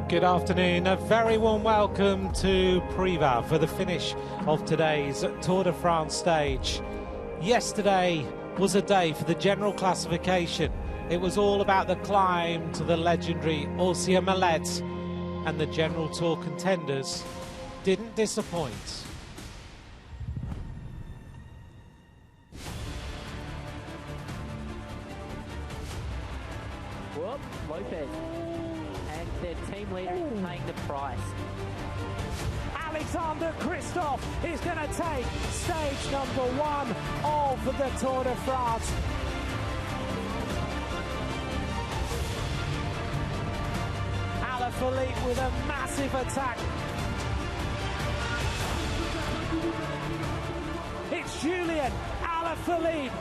Good afternoon, a very warm welcome to Privas for the finish of today's Tour de France stage. Yesterday was a day for the general classification. It was all about the climb to the legendary Orsia Millet, and the general tour contenders didn't disappoint. Whoop, Lopez. And their team leader is paying the price. Alexander Kristoff is going to take stage number 1 of the Tour de France. Alaphilippe with a massive attack. It's Julian Alaphilippe.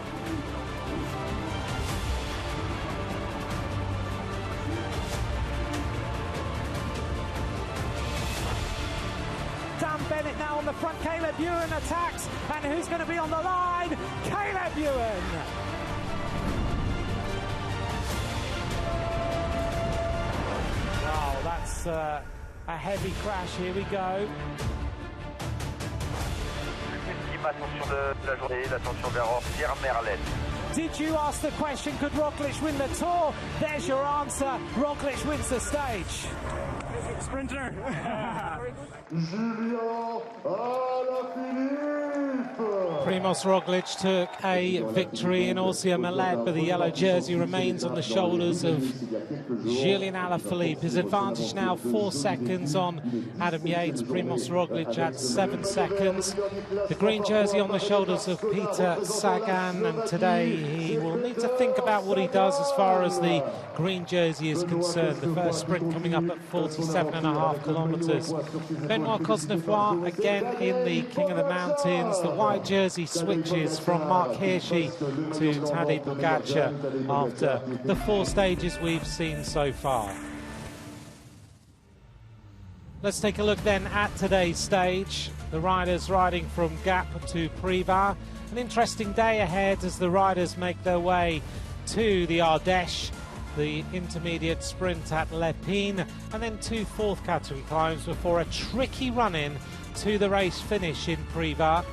Dan Bennett now on the front. Caleb Ewan attacks, and who's going to be on the line? Caleb Ewan. Wow, that's a heavy crash. Here we go. Attention de la journée, l'attention vers Pierre Merlet. Did you ask the question, could Roglic win the Tour? There's your answer. Roglic wins the stage. Sprinter. Primoz Roglic took a victory in Orsia Millet, but the yellow jersey remains on the shoulders of Julian Alaphilippe. His advantage now 4 seconds on Adam Yates. Primoz Roglic at 7 seconds. The green jersey on the shoulders of Peter Sagan, and today he will need to think about what he does as far as the green jersey is concerned. The first sprint coming up at 47.5 kilometres. Benoit Cosnefroid again in the King of the Mountains. The white jersey switches from Mark Hirschi to Tadej Pogačar after the 4 stages we've seen so far. Let's take a look then at today's stage. The riders riding from Gap to Privas. An interesting day ahead as the riders make their way to the Ardèche, the intermediate sprint at Lépine, and then 2 fourth category climbs before a tricky run-in to the race finish in Privas.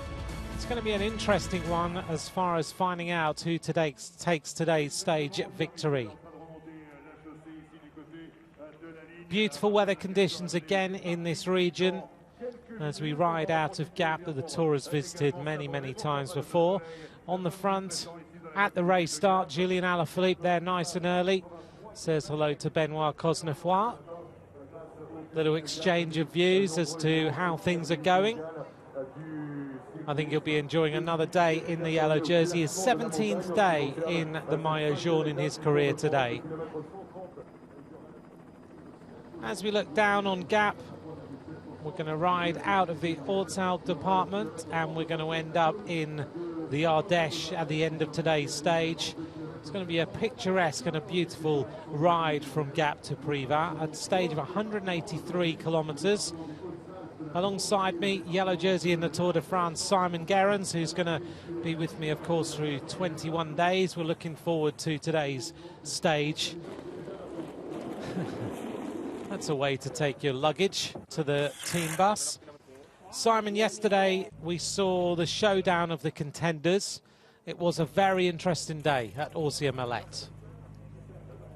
It's going to be an interesting one as far as finding out who takes today's stage victory. Beautiful weather conditions again in this region as we ride out of Gap that the Tour has visited many, many times before. On the front, at the race start, Julian Alaphilippe there nice and early. Says hello to Benoit Cosnefroid. Little exchange of views as to how things are going. I think he'll be enjoying another day in the yellow jersey. His 17th day in the Maillot Jaune in his career today. As we look down on Gap, we're going to ride out of the Haute-Alpes department and we're going to end up in the Ardèche at the end of today's stage. It's going to be a picturesque and a beautiful ride from Gap to Privas at a stage of 183 kilometres. Alongside me, yellow jersey in the Tour de France, Simon Gerrans, who's going to be with me, of course, through 21 days. We're looking forward to today's stage. That's a way to take your luggage to the team bus. Simon, yesterday we saw the showdown of the contenders. It was a very interesting day at Orsia Millet.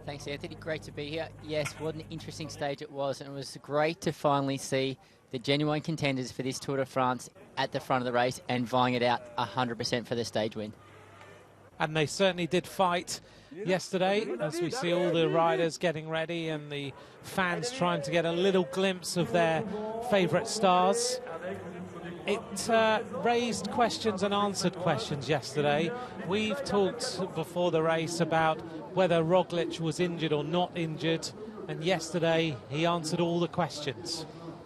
Thanks, Anthony. Great to be here. Yes, what an interesting stage it was, and it was great to finally see the genuine contenders for this Tour de France at the front of the race and vying it out 100% for the stage win. And they certainly did fight yesterday, as we see all the riders getting ready and the fans trying to get a little glimpse of their favourite stars. It raised questions and answered questions yesterday. We've talked before the race about whether Roglic was injured or not injured, and yesterday he answered all the questions.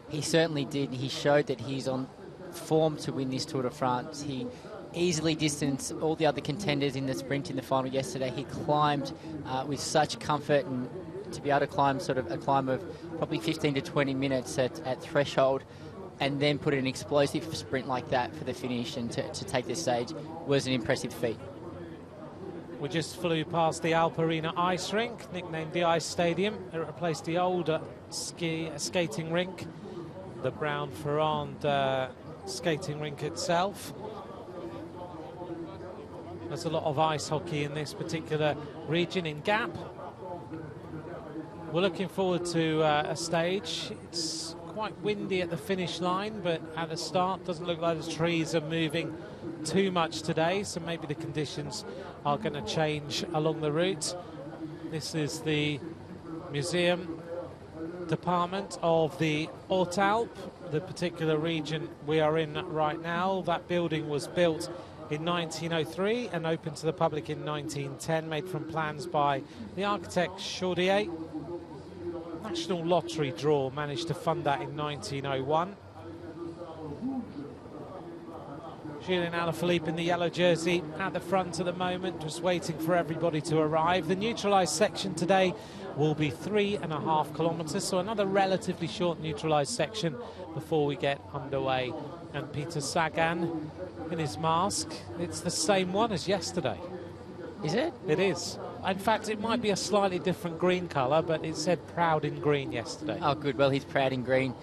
He certainly did. He showed that he's on form to win this Tour de France. He easily distanced all the other contenders in the sprint in the final yesterday. He climbed with such comfort, and to be able to climb sort of a climb of probably 15 to 20 minutes at threshold and then put an explosive sprint like that for the finish and to take this stage was an impressive feat. We just flew past the Alp Arena ice rink, nicknamed the Ice Stadium. It replaced the older skating rink, the Brown Ferrand skating rink itself. There's a lot of ice hockey in this particular region in Gap. We're looking forward to a stage. It's quite windy at the finish line, but at the start doesn't look like the trees are moving too much today, so maybe the conditions are going to change along the route. This is the museum department of the Haute-Alpes, the particular region we are in right now. That building was built in 1903 and opened to the public in 1910, made from plans by the architect Chaudier. National Lottery draw managed to fund that in 1901. Julien Alaphilippe in the yellow jersey at the front at the moment, just waiting for everybody to arrive. The neutralised section today will be 3.5 kilometres, so another relatively short neutralised section before we get underway. And Peter Sagan in his mask, it's the same one as yesterday. Is it? It is. In fact, it might be a slightly different green colour, but it said proud in green yesterday. Oh, good. Well, he's proud in green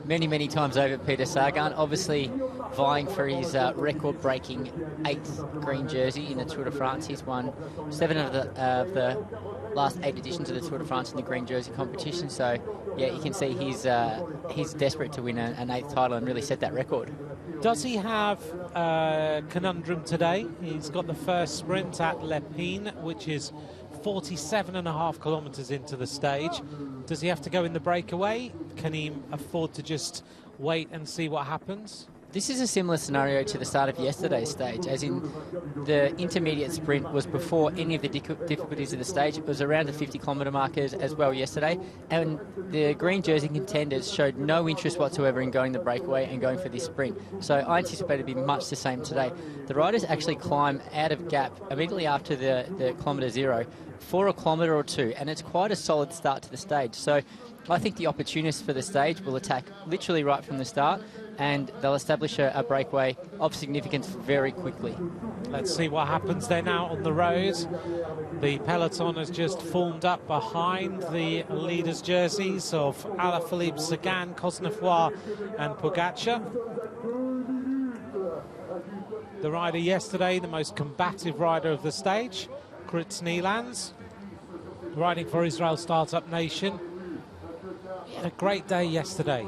many times over, Peter Sagan. Obviously vying for his record-breaking 8th green jersey in the Tour de France. He's won 7 of the last 8 editions of the Tour de France in the green jersey competition. So, yeah, you can see he's desperate to win an 8th title and really set that record. Does he have a conundrum today? He's got the first sprint at Le Pin, which is 47.5 kilometres into the stage. Does he have to go in the breakaway? Can he afford to just wait and see what happens? This is a similar scenario to the start of yesterday's stage, as in the intermediate sprint was before any of the difficulties of the stage. It was around the 50-kilometre markers as well yesterday, and the green jersey contenders showed no interest whatsoever in going the breakaway and going for this sprint. So I anticipate it to be much the same today. The riders actually climb out of Gap immediately after the kilometre zero for a kilometre or two, and it's quite a solid start to the stage. So I think the opportunists for the stage will attack literally right from the start, and they'll establish a breakaway of significance very quickly. Let's see what happens then out on the road. The peloton has just formed up behind the leaders' jerseys of Alaphilippe, Sagan, Cosnefroid and Pogacar. The rider yesterday, the most combative rider of the stage, Krits Nielands, riding for Israel Startup Nation. He had a great day yesterday.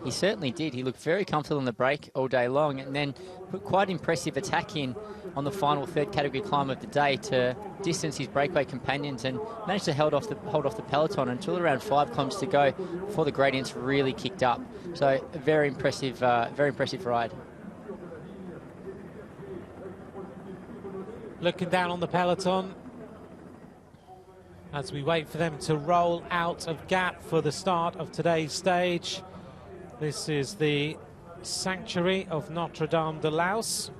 He certainly did. He looked very comfortable in the break all day long, and then put quite impressive attack in on the final 3rd category climb of the day to distance his breakaway companions, and managed to hold off the peloton until around 5 kilometres to go before the gradients really kicked up. So a very impressive ride. Looking down on the peloton as we wait for them to roll out of Gap for the start of today's stage. This is the sanctuary of Notre-Dame de Laus.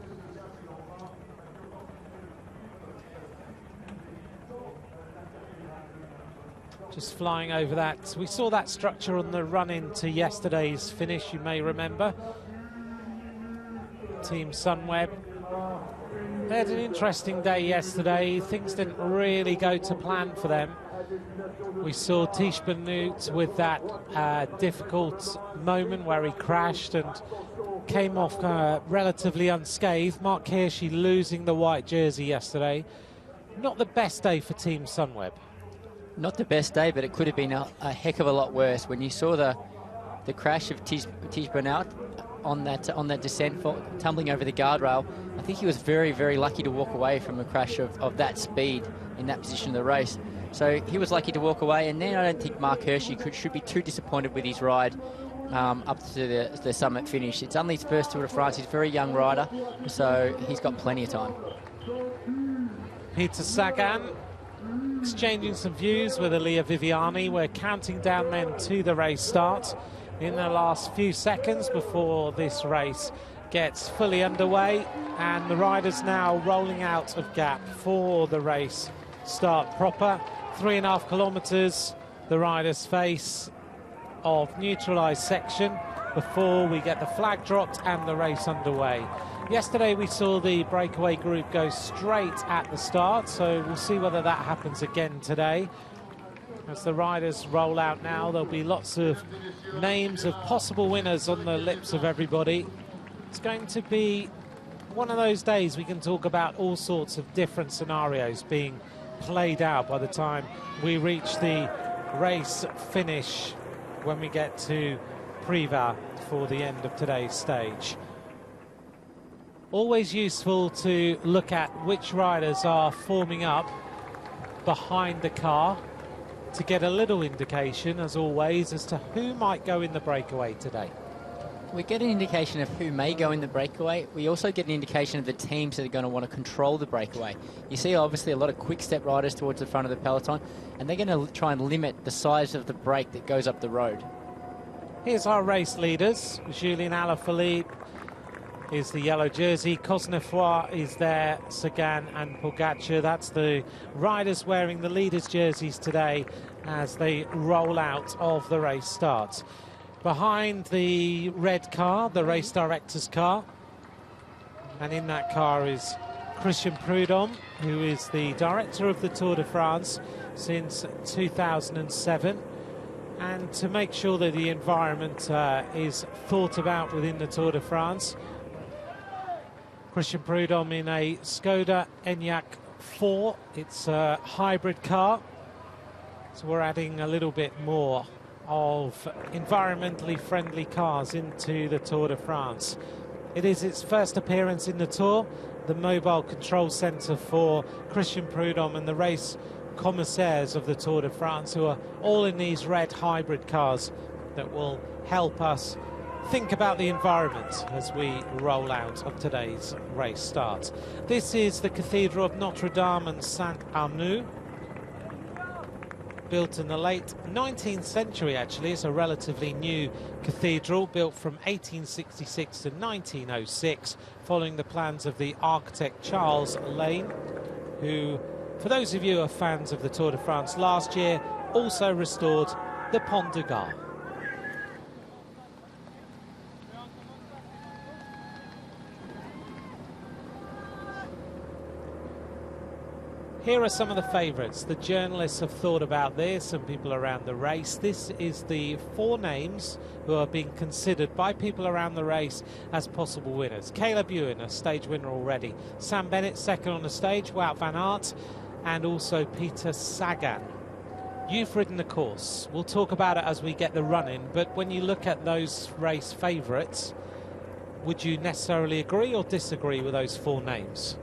Just flying over that. We saw that structure on the run-in to yesterday's finish, you may remember. Team Sunweb. They had an interesting day yesterday. Things didn't really go to plan for them. We saw Tish Benoot with that difficult moment where he crashed and came off relatively unscathed. Mark Hirschi losing the white jersey yesterday. Not the best day for Team Sunweb. Not the best day, but it could have been a heck of a lot worse. When you saw the crash of Tish Benoot on that descent, tumbling over the guardrail, I think he was very lucky to walk away from a crash of that speed in that position of the race. So he was lucky to walk away, and then I don't think Mark Hirschi should be too disappointed with his ride up to the summit finish. It's only his first Tour de France. He's a very young rider, so he's got plenty of time. Peter Sagan exchanging some views with Elia Viviani. We're counting down then to the race start in the last few seconds before this race gets fully underway, and the riders now rolling out of Gap for the race start proper. 3.5 kilometres the riders face of neutralised section before we get the flag dropped and the race underway. Yesterday we saw the breakaway group go straight at the start, so we'll see whether that happens again today. As the riders roll out now, there'll be lots of names of possible winners on the lips of everybody. It's going to be one of those days we can talk about all sorts of different scenarios being played out by the time we reach the race finish when we get to Privas for the end of today's stage. Always useful to look at which riders are forming up behind the car to get a little indication, as always, as to who might go in the breakaway today. We get an indication of who may go in the breakaway. We also get an indication of the teams that are going to want to control the breakaway. You see, obviously, a lot of quick-step riders towards the front of the peloton, and they're going to try and limit the size of the break that goes up the road. Here's our race leaders. Julien Alaphilippe is the yellow jersey. Cosnefroy is there, Sagan and Pogacar. That's the riders wearing the leaders' jerseys today as they roll out of the race start. Behind the red car, the race director's car, and in that car is Christian Prudhomme, who is the director of the Tour de France since 2007. And to make sure that the environment is thought about within the Tour de France, Christian Prudhomme in a Skoda Enyaq 4. It's a hybrid car, so we're adding a little bit more of environmentally friendly cars into the Tour de France. It is its first appearance in the Tour. The mobile control centre for Christian Prudhomme and the race commissaires of the Tour de France, who are all in these red hybrid cars that will help us think about the environment as we roll out of today's race start. This is the Cathedral of Notre Dame and Saint-Arnoux, built in the late 19th century. Actually, it's a relatively new cathedral, built from 1866 to 1906, following the plans of the architect Charles Lane, who, for those of you who are fans of the Tour de France, last year also restored the Pont de Gare. Here are some of the favourites. The journalists have thought about this, and people around the race. This is the 4 names who are being considered by people around the race as possible winners. Caleb Ewan, a stage winner already. Sam Bennett, second on the stage. Wout van Aert, and also Peter Sagan. You've ridden the course. We'll talk about it as we get the run in, but when you look at those race favourites, would you necessarily agree or disagree with those 4 names?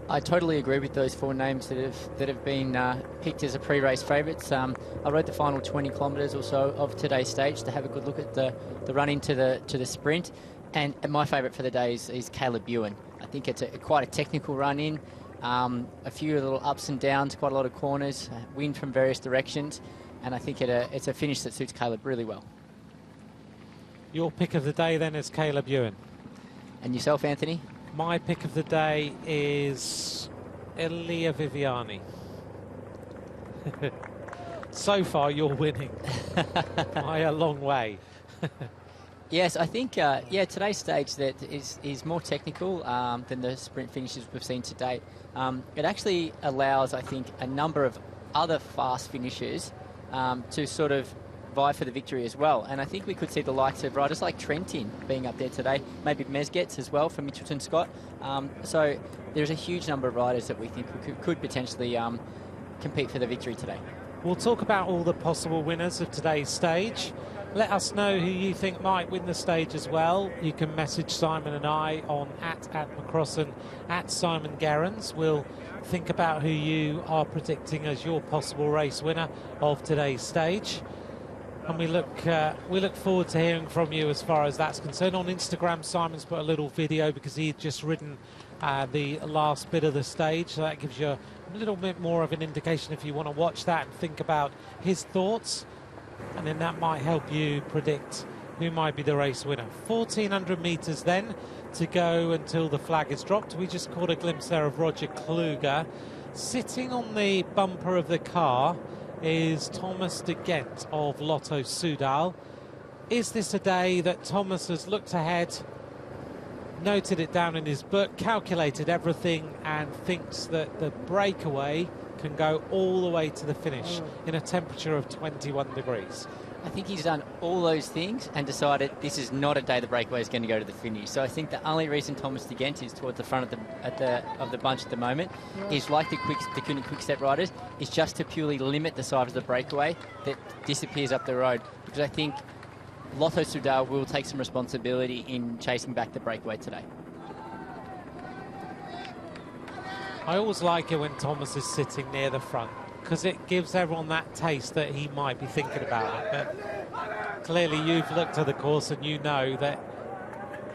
I totally agree with those 4 names that have been picked as a pre-race favourites. I rode the final 20 kilometres or so of today's stage to have a good look at the run into the sprint, and my favourite for the day is Caleb Ewan. I think it's quite a technical run in, a few little ups and downs, quite a lot of corners, wind from various directions, and I think it's a finish that suits Caleb really well. Your pick of the day then is Caleb Ewan. And yourself, Anthony? My pick of the day is Elia Viviani. So far, you're winning by a long way. Yes, I think, today's stage that is more technical than the sprint finishes we've seen to date. It actually allows, I think, a number of other fast finishers to sort of vie for the victory as well. And I think we could see the likes of riders like Trentin being up there today, maybe Mesgets as well from Mitchelton Scott. So there's a huge number of riders that we think could potentially compete for the victory today. We'll talk about all the possible winners of today's stage. Let us know who you think might win the stage as well. You can message Simon and I on at McCrossan, at Simon Gerrans. We'll think about who you are predicting as your possible race winner of today's stage. And we look forward to hearing from you as far as that's concerned. On Instagram, Simon's put a little video because he'd just ridden the last bit of the stage, so that gives you a little bit more of an indication if you want to watch that and think about his thoughts, and then that might help you predict who might be the race winner. 1,400 metres then to go until the flag is dropped. We just caught a glimpse there of Roger Kluge. Sitting on the bumper of the car is Thomas de Gent of Lotto Soudal. Is this a day that Thomas has looked ahead, noted it down in his book, calculated everything, and thinks that the breakaway can go all the way to the finish in a temperature of 21 degrees. I think he's done all those things and decided this is not a day the breakaway is going to go to the finish. So I think the only reason Thomas de Gendt is towards the front of the bunch at the moment is, like the quick step riders, is just to purely limit the size of the breakaway that disappears up the road. Because I think Lotto Soudal will take some responsibility in chasing back the breakaway today. I always like it when Thomas is sitting near the front, because it gives everyone that taste that he might be thinking about it. But clearly you've looked at the course and you know that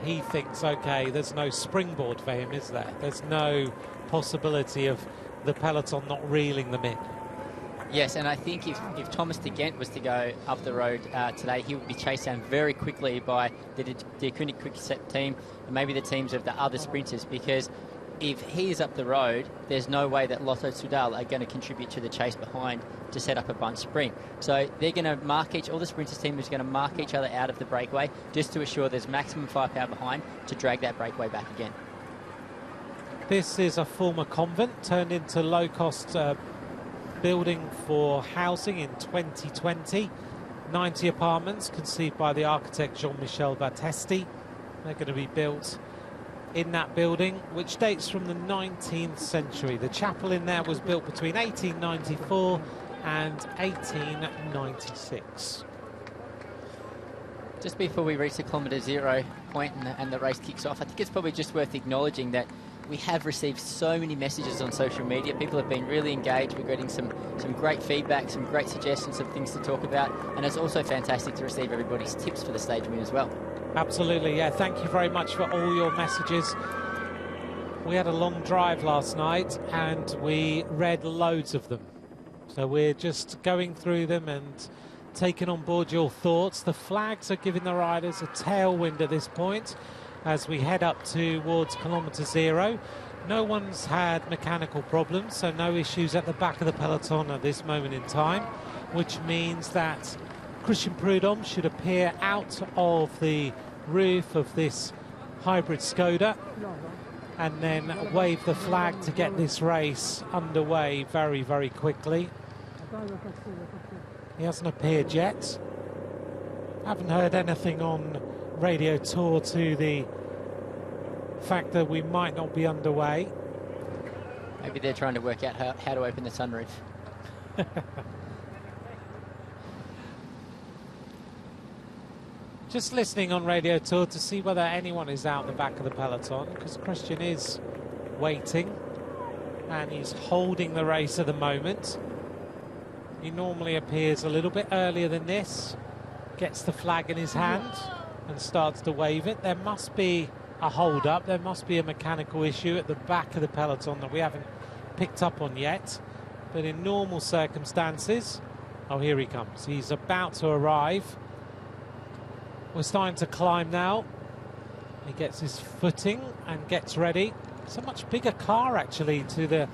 he thinks, okay, there's no springboard for him, is there? There's no possibility of the peloton not reeling them in. Yes, and I think if Thomas de Gendt was to go up the road today, he would be chased down very quickly by the Koenig Quick Step team and maybe the teams of the other sprinters, because if he is up the road, there's no way that Lotto Soudal are going to contribute to the chase behind to set up a bunch sprint. So they're going to mark all the sprinters team is going to mark each other out of the breakaway just to assure there's maximum firepower behind to drag that breakaway back again. This is a former convent turned into low-cost building for housing in 2020. 90 apartments conceived by the architect Jean-Michel Battesti. They're going to be built in that building, which dates from the 19th century. The chapel in there was built between 1894 and 1896. Just before we reach the kilometre zero point and the race kicks off, I think it's probably just worth acknowledging that we have received so many messages on social media. People have been really engaged. We're getting some great feedback, some great suggestions of things to talk about, and it's also fantastic to receive everybody's tips for the stage win as well. Absolutely, yeah. Thank you very much for all your messages. We had a long drive last night and we read loads of them. So we're just going through them and taking on board your thoughts. The flags are giving the riders a tailwind at this point as we head up towards kilometre zero. No one's had mechanical problems, so no issues at the back of the peloton at this moment in time, which means that Christian Prudhomme should appear out of the roof of this hybrid Skoda and then wave the flag to get this race underway very, very quickly. He hasn't appeared yet. Haven't heard anything on Radio Tour to the fact that we might not be underway. Maybe they're trying to work out how to open the sunroof. Just listening on Radio Tour to see whether anyone is out the back of the peloton, because Christian is waiting and he's holding the race at the moment. He normally appears a little bit earlier than this, gets the flag in his hand and starts to wave it. There must be a hold-up, there must be a mechanical issue at the back of the peloton that we haven't picked up on yet. But in normal circumstances, oh, here he comes. He's about to arrive. We're starting to climb now. He gets his footing and gets ready. It's a much bigger car, actually, to the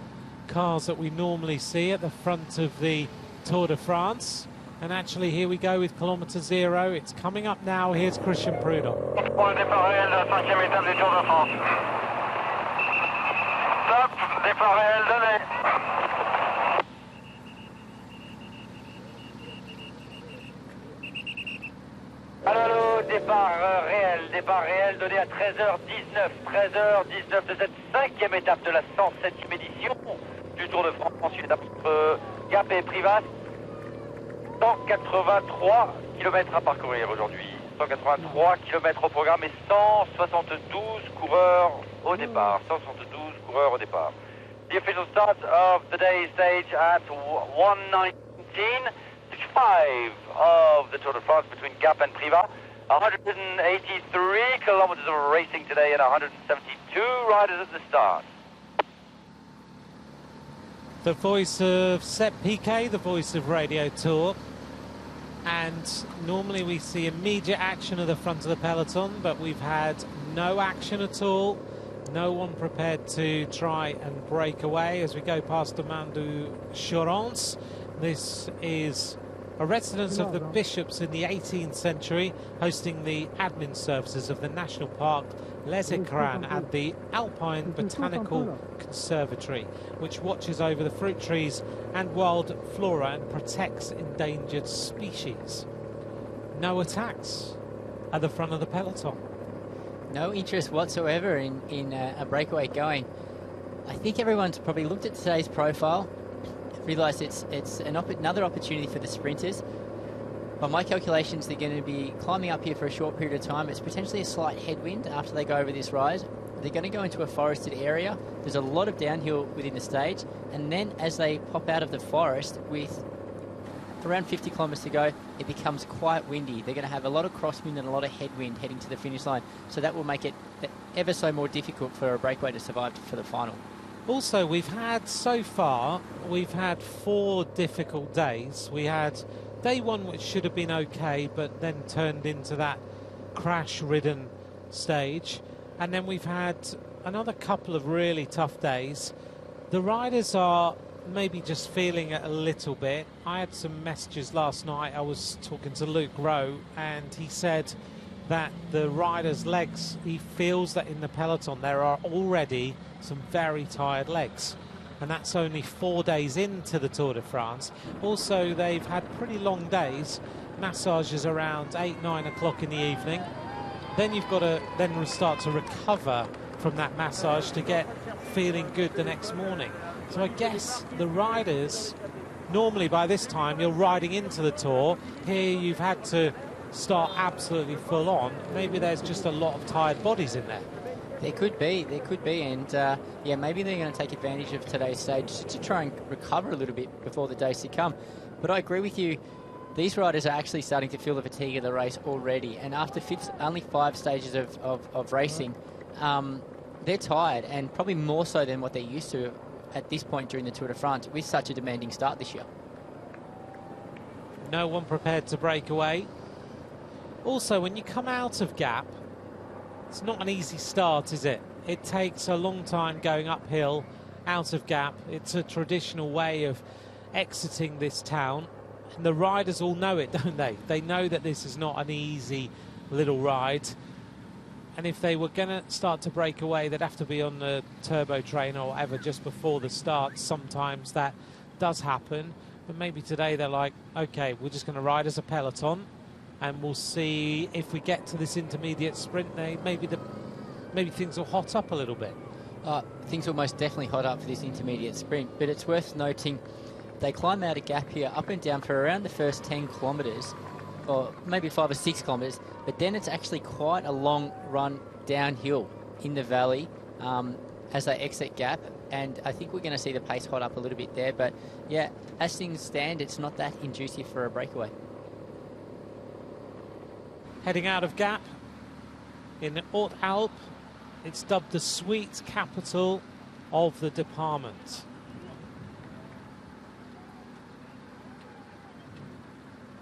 cars that we normally see at the front of the Tour de France. And actually, here we go with kilometre zero. It's coming up now. Here's Christian Prudhomme. Pour le départ réel de la 5e étape du Tour de France. Stop, départ réel donné. Allô, départ réel donné à 13h19. 13h19 de cette 5e étape de la 107e édition du Tour de France. Une étape entre Gap et Privas. 183 km à parcourir aujourd'hui. 183 km au programme et 172 coureurs au départ. 172 coureurs au départ. The official start of the day's stage at 1:19. Stage 5 of the Tour de France between Gap and Privas. 183 kilometers of racing today and 172 riders at the start. The voice of Sepp Piquet, the voice of Radio Tour. And normally we see immediate action at the front of the peloton, but we've had no action at all. No one prepared to try and break away as we go past the Domaine du Chorance. This is a residence of the bishops in the 18th century, hosting the admin services of the National Park Les Écrins and the Alpine Botanical Conservatory, which watches over the fruit trees and wild flora and protects endangered species. No attacks at the front of the peloton. No interest whatsoever in a breakaway going. I think everyone's probably looked at today's profile, realised it's another opportunity for the sprinters. By my calculations, they're going to be climbing up here for a short period of time. It's potentially a slight headwind after they go over this ride. They're going to go into a forested area. There's a lot of downhill within the stage. And then as they pop out of the forest with around 50 kilometres to go, it becomes quite windy. They're going to have a lot of crosswind and a lot of headwind heading to the finish line. So that will make it ever so more difficult for a breakaway to survive for the final. Also, so far, we've had 4 difficult days. We had day 1, which should have been okay, but then turned into that crash-ridden stage. And then we've had another couple of really tough days. The riders are maybe just feeling it a little bit. I had some messages last night. I was talking to Luke Rowe, and he said that the riders' legs, he feels that in the peloton there are already some very tired legs. And that's only 4 days into the Tour de France. Also, they've had pretty long days, massages around 8, 9 o'clock in the evening. Then you've got to then start to recover from that massage to get feeling good the next morning. So I guess the riders, normally by this time you're riding into the Tour. Here you've had to start absolutely full on. Maybe there's just a lot of tired bodies in there. There could be, and yeah, maybe they're going to take advantage of today's stage to try and recover a little bit before the days to come. But I agree with you, these riders are actually starting to feel the fatigue of the race already, and after only 5 stages of racing, they're tired, and probably more so than what they're used to at this point during the Tour de France with such a demanding start this year. No one prepared to break away. Also, when you come out of Gap, it's not an easy start, is it? It takes a long time going uphill out of Gap. It's a traditional way of exiting this town. And the riders all know it, don't they? They know that this is not an easy little ride. And if they were going to start to break away, they'd have to be on the turbo train or whatever just before the start. Sometimes that does happen. But maybe today they're like, OK, we're just going to ride as a peloton. And we'll see if we get to this intermediate sprint. Maybe things will hot up a little bit. Things will most definitely hot up for this intermediate sprint. But it's worth noting they climb out a Gap here up and down for around the first 10 kilometres, or maybe 5 or 6 kilometres. But then it's actually quite a long run downhill in the valley as they exit Gap. And I think we're going to see the pace hot up a little bit there. But yeah, as things stand, it's not that inducive for a breakaway. Heading out of Gap in Haute-Alpes, it's dubbed the sweet capital of the department.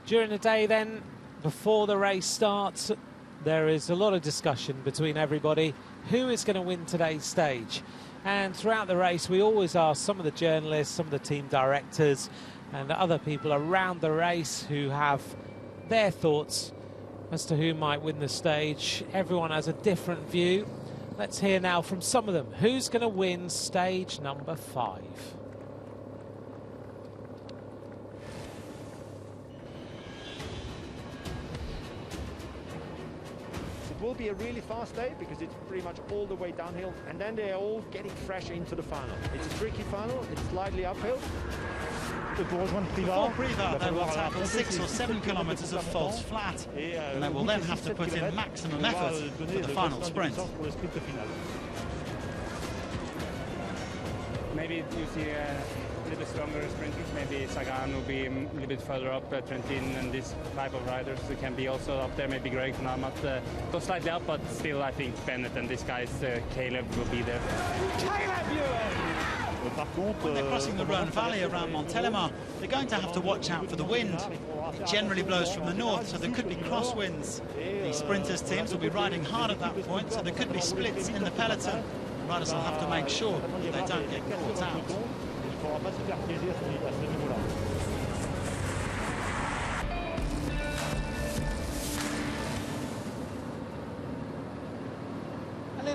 During the day then, before the race starts, there is a lot of discussion between everybody who is going to win today's stage. And throughout the race, we always ask some of the journalists, some of the team directors and other people around the race who have their thoughts as to who might win the stage. Everyone has a different view. Let's hear now from some of them. Who's going to win stage number 5? It will be a really fast day because it's pretty much all the way downhill, and then they're all getting fresh into the final. It's a tricky final, it's slightly uphill. Before Privas, they will tackle 6 or 7 kilometres of false flat, and they will then have to put in maximum effort for the final sprint. Maybe you see a little bit stronger sprinters. Maybe Sagan will be a little bit further up, Trentin and this type of riders who can be also up there. Maybe Greg van Aert go slightly up, but still I think Bennett and this guy's Caleb will be there. When they're crossing the Rhone Valley around Montélimar, they're going to have to watch out for the wind. It generally blows from the north, so there could be crosswinds. The sprinters' teams will be riding hard at that point, so there could be splits in the peloton. The riders will have to make sure that they don't get caught out.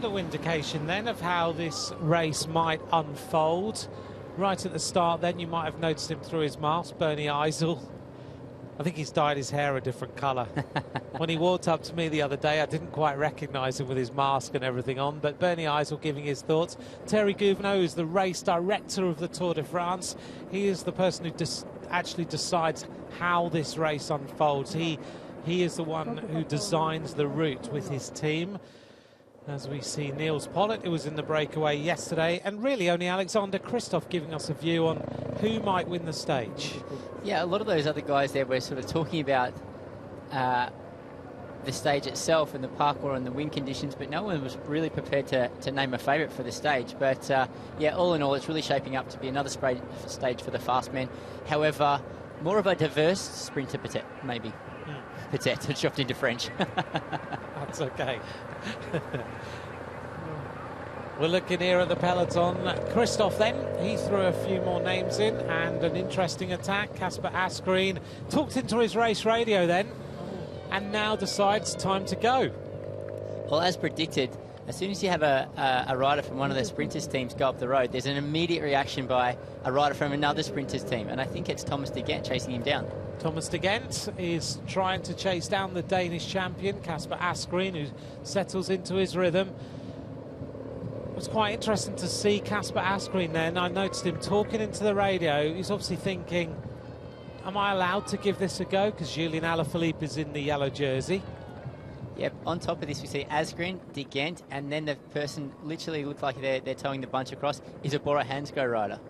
little indication then of how this race might unfold. Right at the start then, you might have noticed him through his mask, Bernie Eisel. I think he's dyed his hair a different colour. When he walked up to me the other day, I didn't quite recognise him with his mask and everything on, but Bernie Eisel giving his thoughts. Thierry Gouvenou is the race director of the Tour de France. He is the person who actually decides how this race unfolds. He is the one who designs the route with his team. As we see Niels Pollitt, who was in the breakaway yesterday, and really only Alexander Kristoff giving us a view on who might win the stage. Yeah, a lot of those other guys there were sort of talking about the stage itself and the parkour and the wind conditions, but no one was really prepared to name a favourite for the stage. But yeah, all in all, it's really shaping up to be another stage for the fast men. However, more of a diverse sprinter, maybe. Peut-être, it dropped into French. That's okay. We're looking here at the peloton. Kristoff then, he threw a few more names in, and an interesting attack. Kasper Asgreen talked into his race radio then, and now decides time to go. Well, as predicted, as soon as you have a rider from one of the sprinters teams go up the road, there's an immediate reaction by a rider from another sprinters team, and I think it's Thomas de Gendt chasing him down. Thomas de Gendt is trying to chase down the Danish champion, Kasper Asgreen, who settles into his rhythm. It was quite interesting to see Kasper Asgreen then. I noticed him talking into the radio. He's obviously thinking, am I allowed to give this a go? Because Julian Alaphilippe is in the yellow jersey. Yep, on top of this we see Asgreen, de Gendt, and then the person literally looked like they're towing the bunch across is a Bora Hansgrohe rider.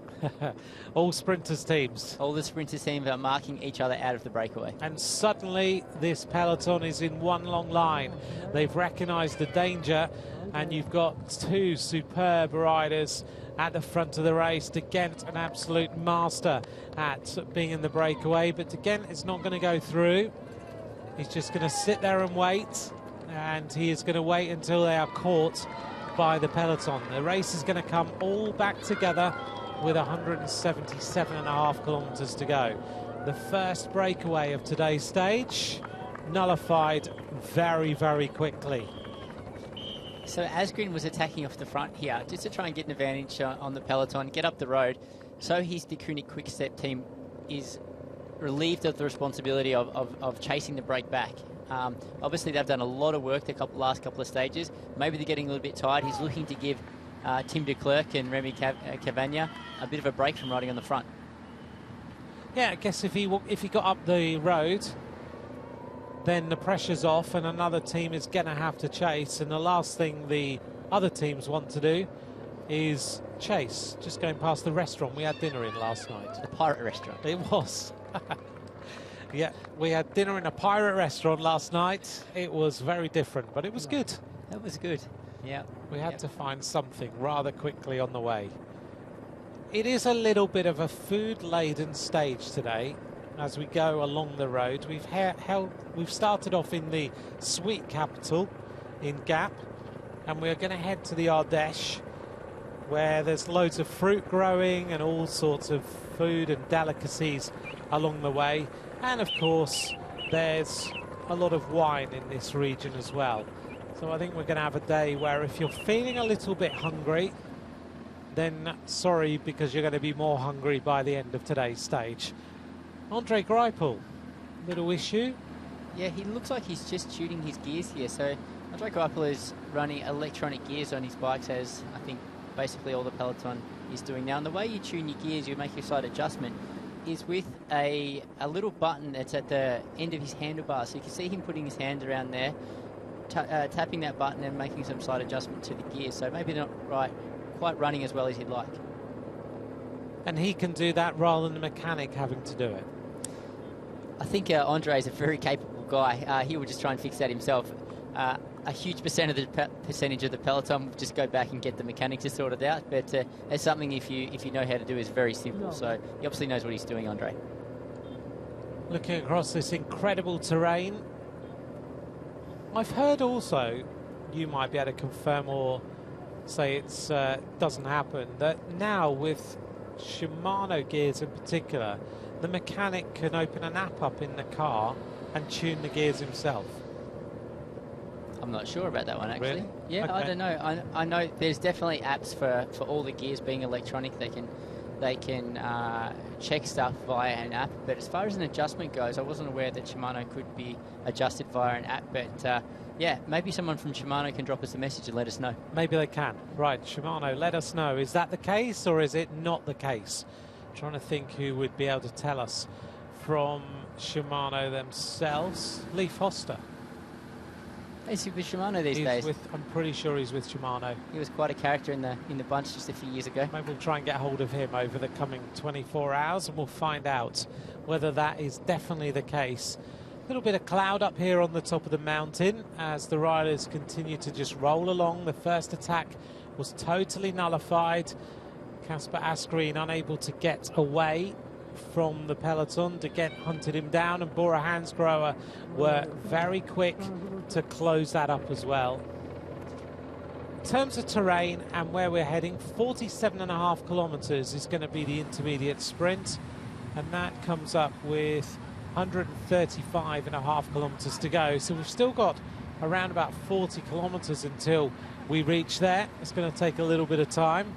All sprinters teams. All the sprinters teams are marking each other out of the breakaway. And suddenly this peloton is in one long line. They've recognised the danger, and you've got two superb riders at the front of the race. De Gendt, an absolute master at being in the breakaway, but de Gendt is not going to go through. He's just going to sit there and wait, and he is going to wait until they are caught by the peloton. The race is going to come all back together with 177.5 kilometres to go. The first breakaway of today's stage nullified very, very quickly. So Asgreen was attacking off the front here just to try and get an advantage on the peloton, get up the road. So his Deceuninck Quick-Step team is relieved of the responsibility of chasing the break back. Obviously they've done a lot of work the last couple of stages. Maybe they're getting a little bit tired. He's looking to give Tim de Klerk and Remy Cavagna a bit of a break from riding on the front. Yeah, I guess if he got up the road, then the pressure's off and another team is going to have to chase, and the last thing the other teams want to do is chase. Just going past the restaurant we had dinner in last night. The pirate restaurant. It was. Yeah, we had dinner in a pirate restaurant last night. It was very different, but it was good. That was good. Yeah. We had to find something rather quickly on the way. It is a little bit of a food-laden stage today as we go along the road. We've started off in the sweet capital in Gap, and we're going to head to the Ardèche, where there's loads of fruit growing and all sorts of food and delicacies along the way. And of course, there's a lot of wine in this region as well. So I think we're going to have a day where if you're feeling a little bit hungry, then sorry, because you're going to be more hungry by the end of today's stage. Andre Greipel, little issue. Yeah, he looks like he's just tuning his gears here. So Andre Greipel is running electronic gears on his bikes, as I think basically all the peloton is doing now. And the way you tune your gears, you make your slight adjustment, is with a little button that's at the end of his handlebar. So you can see him putting his hand around there, tapping that button and making some slight adjustment to the gears. So maybe not quite running as well as he'd like. And he can do that rather than the mechanic having to do it. I think Andre is a very capable guy. He will just try and fix that himself. A huge percentage of the peloton will just go back and get the mechanic to sort it out. But it's something if you know how to do is very simple. So he obviously knows what he's doing, Andre. Looking across this incredible terrain, I've heard also, you might be able to confirm or say it doesn't happen, that now with Shimano gears in particular, the mechanic can open an app up in the car and tune the gears himself. I'm not sure about that one, actually. Really? Yeah, Okay. I don't know. I know there's definitely apps for all the gears being electronic. They can check stuff via an app. But as far as an adjustment goes, I wasn't aware that Shimano could be adjusted via an app. But yeah, maybe someone from Shimano can drop us a message and let us know. Maybe they can. Right, Shimano, let us know. Is that the case or is it not the case? Trying to think who would be able to tell us from Shimano themselves. Leif Hoster. Is he with Shimano these days? I'm pretty sure he's with Shimano. He was quite a character in the bunch just a few years ago. Maybe we'll try and get hold of him over the coming 24 hours and we'll find out whether that is definitely the case. A little bit of cloud up here on the top of the mountain as the riders continue to just roll along. The first attack was totally nullified. Kasper Asgreen unable to get away from the peloton. De Gent hunted him down, and Bora Hansgrohe were very quick to close that up as well. In terms of terrain and where we're heading, 47.5 kilometers is going to be the intermediate sprint, and that comes up with 135.5 kilometers to go. So we've still got around about 40 kilometers until we reach there. It's going to take a little bit of time.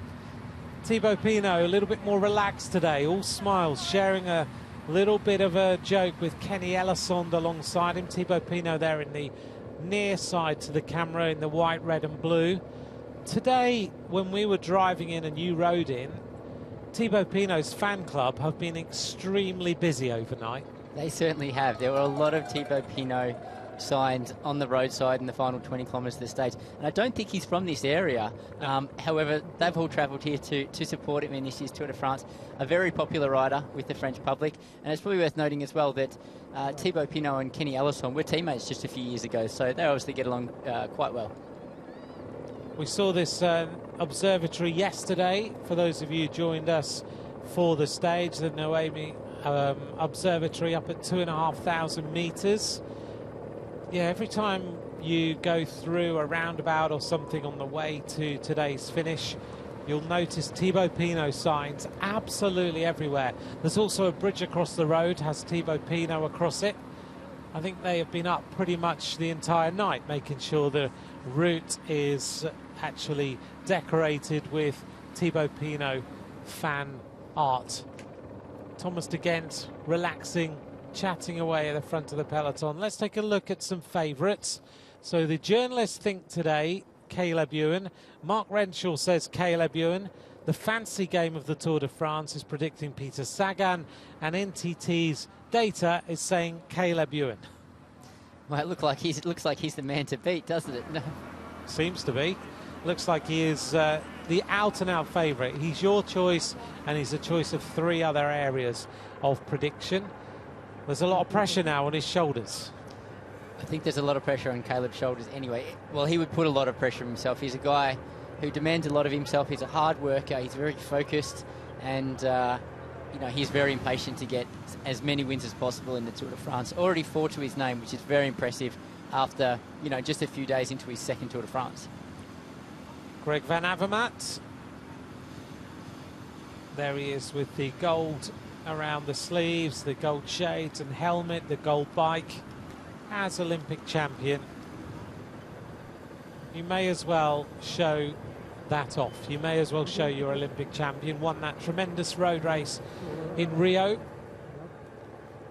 Thibaut Pinot a little bit more relaxed today, all smiles, sharing a little bit of a joke with Kenny Elissonde alongside him. Thibaut Pinot there in the near side to the camera in the white, red and blue. Today, when we were driving in and you rode in, Thibaut Pinot's fan club have been extremely busy overnight. They certainly have. There were a lot of Thibaut Pinot signs on the roadside in the final 20 kilometres of the stage. And I don't think he's from this area. However, they've all travelled here to support him in this year's Tour de France. A very popular rider with the French public. And it's probably worth noting as well that Thibaut Pinot and Kenny Elissonde were teammates just a few years ago. So they obviously get along quite well. We saw this observatory yesterday. For those of you who joined us for the stage, the Noemi observatory up at 2,500 metres. Yeah, every time you go through a roundabout or something on the way to today's finish, you'll notice Thibaut Pinot signs absolutely everywhere. There's also a bridge across the road, has Thibaut Pinot across it. I think they have been up pretty much the entire night, making sure the route is actually decorated with Thibaut Pinot fan art. Thomas de Gent relaxing, chatting away at the front of the peloton. Let's take a look at some favourites. So the journalists think today Caleb Ewan. Mark Renshaw says Caleb Ewan. The fancy game of the Tour de France is predicting Peter Sagan, and NTT's data is saying Caleb Ewan. Well, it looks like he's the man to beat, doesn't it? No. Seems to be. Looks like he is the out-and-out favourite. He's your choice, and he's a choice of 3 other areas of prediction. There's a lot of pressure now on his shoulders. I think there's a lot of pressure on Caleb's shoulders anyway. Well, he would put a lot of pressure on himself. He's a guy who demands a lot of himself. He's a hard worker. He's very focused, and you know, he's very impatient to get as many wins as possible in the Tour de France. Already 4 to his name, which is very impressive after, you know, just a few days into his second Tour de France. Greg Van Avermaet. There he is with the gold around the sleeves, the gold shades and helmet, the gold bike. As Olympic champion, you may as well show that off. You may as well show your Olympic champion. Won that tremendous road race in Rio.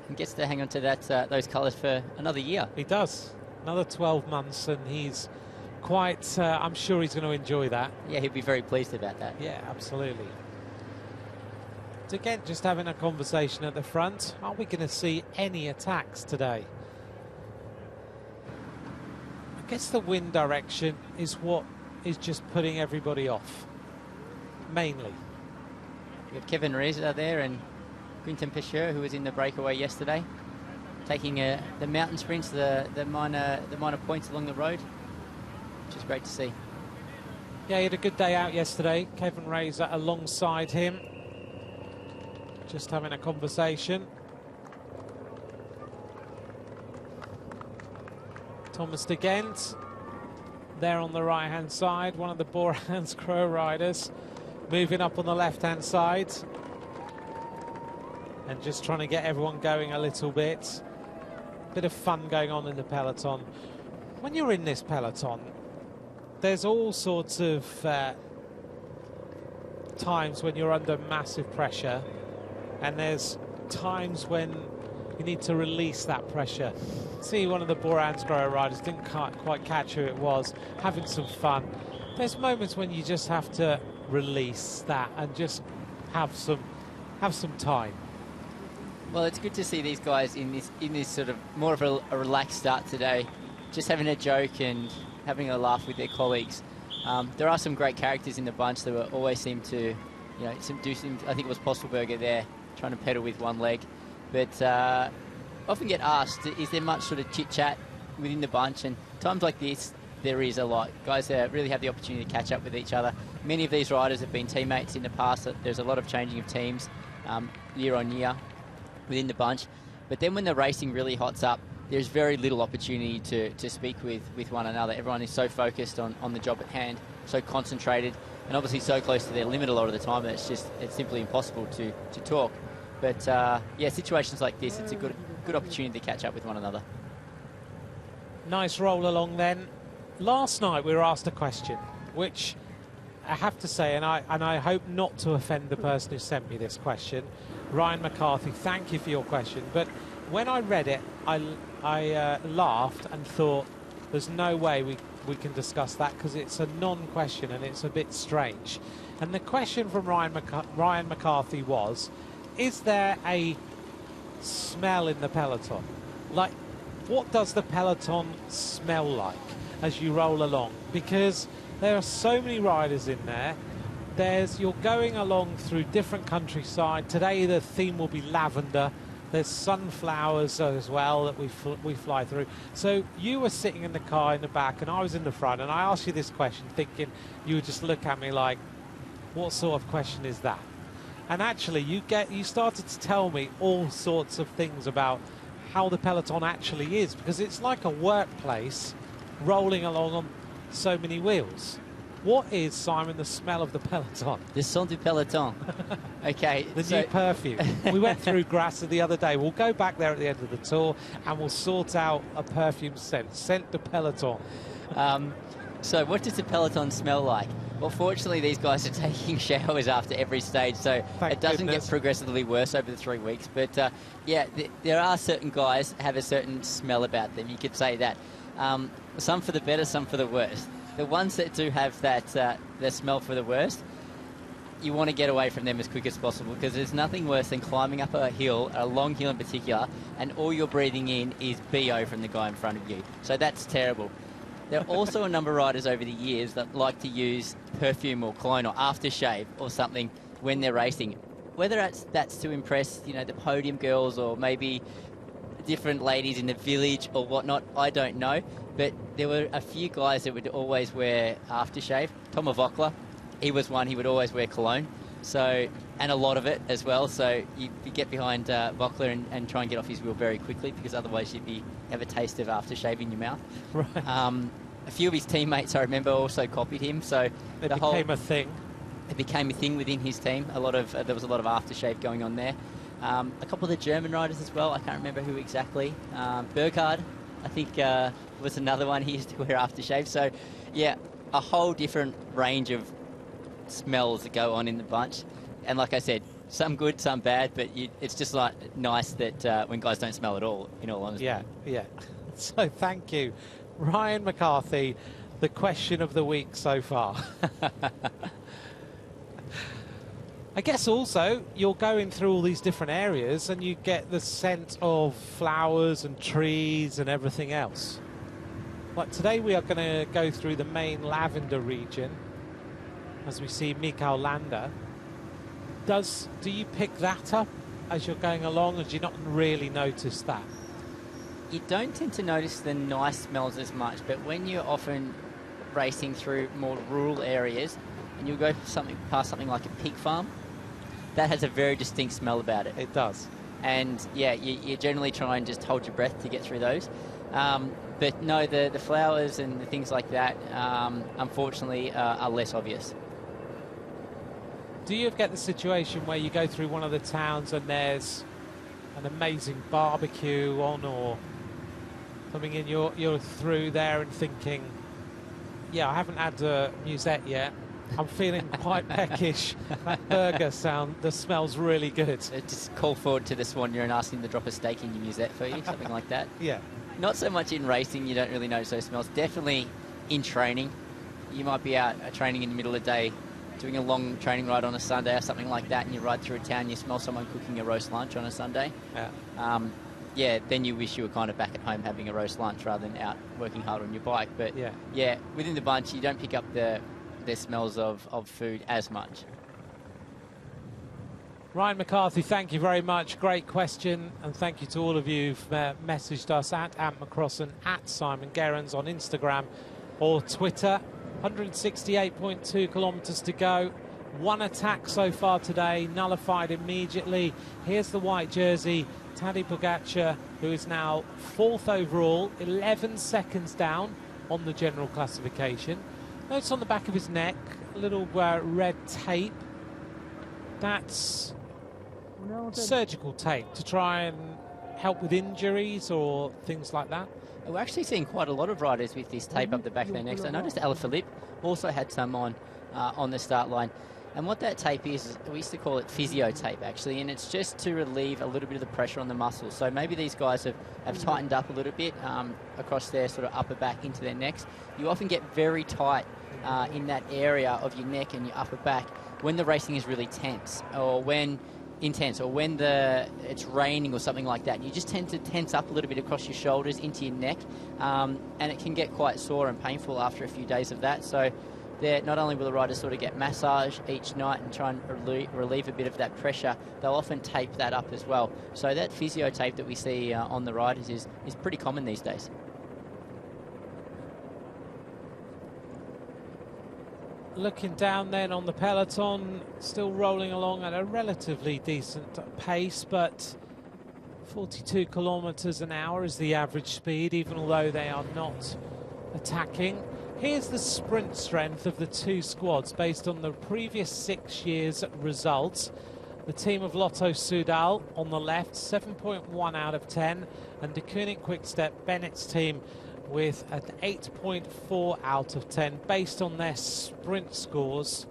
And gets to hang on to that those colours for another year. He does. Another 12 months, and he's quite, I'm sure he's going to enjoy that. Yeah, he'd be very pleased about that. Yeah, absolutely. Again, just having a conversation at the front. Are we going to see any attacks today? I guess the wind direction is what is just putting everybody off, mainly. We have Kevin Reza there and Quintin Pichot, who was in the breakaway yesterday, taking the mountain sprints, the minor points along the road, which is great to see. Yeah, he had a good day out yesterday. Kevin Reza alongside him, just having a conversation. Thomas de Gent there on the right hand side, one of the Bora Hansgrohe riders moving up on the left hand side and just trying to get everyone going a little bit. Bit of fun going on in the peloton. when you're in this peloton, there's all sorts of times when you're under massive pressure, and there's times when you need to release that pressure. See, one of the Boransgrohe riders didn't quite catch who it was, having some fun. There's moments when you just have to release that and just have some time. Well, it's good to see these guys in this sort of more of a relaxed start today, just having a joke and having a laugh with their colleagues. There are some great characters in the bunch that always seem to, I think it was Postelberger there trying to pedal with one leg, but often get asked, is there much sort of chit-chat within the bunch? And times like this, there is a lot. Guys really have the opportunity to catch up with each other. Many of these riders have been teammates in the past. There's a lot of changing of teams year on year within the bunch. But then when the racing really hots up, there's very little opportunity to speak with one another. Everyone is so focused on the job at hand, so concentrated, and obviously so close to their limit a lot of the time that it's simply impossible to talk. But yeah, situations like this, it's a good opportunity to catch up with one another. Nice roll along then. Last night we were asked a question, which I have to say, and I hope not to offend the person who sent me this question, Ryan McCarthy, thank you for your question. But when I read it, I laughed and thought, there's no way we can discuss that because it's a non-question and it's a bit strange. And the question from Ryan McCarthy was, is there a smell in the peloton? Like, what does the peloton smell like as you roll along? Because there are so many riders in there. You're going along through different countryside. Today the theme will be lavender. There's sunflowers as well that we fly through. So you were sitting in the car in the back and I was in the front, and I asked you this question thinking you would just look at me like, what sort of question is that? And actually you started to tell me all sorts of things about how the peloton actually is, because it's like a workplace rolling along on so many wheels. What is, Simon, the smell of the peloton? The scent du peloton. Okay. The new perfume. We went through Grassa the other day. We'll go back there at the end of the tour and we'll sort out a perfume scent. Scent de peloton. So what does the peloton smell like? Well, fortunately, these guys are taking showers after every stage, so Thank it doesn't goodness. get progressively worse over the 3 weeks. But, yeah, there are certain guys that have a certain smell about them. You could say that. Some for the better, some for the worst. The ones that do have that the smell for the worst, you want to get away from them as quick as possible, because there's nothing worse than climbing up a hill, a long hill in particular, and all you're breathing in is BO from the guy in front of you. So that's terrible. There are also a number of riders over the years that like to use perfume or cologne or aftershave or something when they're racing. Whether that's to impress, the podium girls or maybe different ladies in the village or whatnot, I don't know. But there were a few guys that would always wear aftershave. Tomo Vokler, he was one, he would always wear cologne. So, and a lot of it as well. So you get behind Vokler and try and get off his wheel very quickly, because otherwise you'd have a taste of aftershave in your mouth. Right. A few of his teammates, I remember, also copied him. So it became a thing. It became a thing within his team. There was a lot of aftershave going on there. A couple of the German riders as well. I can't remember who exactly. Burkhard, I think, was another one. He used to wear aftershave. So, yeah, a whole different range of smells that go on in the bunch. And like I said, some good, some bad, but it's just like nice that when guys don't smell at all, in all honesty. Yeah. So thank you. Ryan McCarthy, the question of the week so far. I guess also you're going through all these different areas and you get the scent of flowers and trees and everything else. Like today we are going to go through the main lavender region as we see Mikael Landa. Do you pick that up as you're going along, or do you not really notice that? You don't tend to notice the nice smells as much, but when you're often racing through more rural areas and you'll go past something like a pig farm, that has a very distinct smell about it. It does. And yeah, you generally try and just hold your breath to get through those. But no, the flowers and the things like that, unfortunately, are less obvious. Do you ever get the situation where you go through one of the towns and there's an amazing barbecue on, or coming in, you're through there and thinking, yeah, I haven't had a musette yet. I'm feeling quite peckish. That burger smells really good. Just call forward to the Swan and asking them to drop a steak in your musette for you, something like that. Yeah. Not so much in racing, you don't really notice those smells. Definitely in training. You might be out training in the middle of the day, doing a long training ride on a Sunday or something like that, and you ride through a town, you smell someone cooking a roast lunch on a Sunday. Yeah. Then you wish you were kind of back at home having a roast lunch rather than out working hard on your bike. But yeah, within the bunch, you don't pick up the smells of food as much. Ryan McCarthy, thank you very much. Great question, and thank you to all of you who've messaged us at Ant McCrossan, at Simon Gerrans on Instagram or Twitter. 168.2 kilometres to go. One attack so far today, nullified immediately. Here's the white jersey, Tadej Pogačar, who is now 4th overall, 11 seconds down on the general classification. Notice on the back of his neck, a little red tape. That's surgical tape to try and help with injuries or things like that. We're actually seeing quite a lot of riders with this tape up the back of their necks. I noticed Alaphilippe also had some on the start line. And what that tape is, we used to call it physio tape, actually, and it's just to relieve a little bit of the pressure on the muscles. So maybe these guys have tightened up a little bit across their sort of upper back into their necks. You often get very tight in that area of your neck and your upper back when the racing is really tense, or when it's raining or something like that. You just tend to tense up a little bit across your shoulders into your neck, and it can get quite sore and painful after a few days of that. So not only will the riders sort of get massage each night and try and relieve a bit of that pressure, they'll often tape that up as well. So that physio tape that we see on the riders is pretty common these days. Looking down then on the peloton, still rolling along at a relatively decent pace, but 42 kilometres an hour is the average speed, even although they are not attacking. Here's the sprint strength of the two squads based on the previous 6 years' results. The team of Lotto Soudal on the left, 7.1 out of 10, and De Koning Quick-Step, Bennett's team, with an 8.4 out of 10 based on their sprint scores.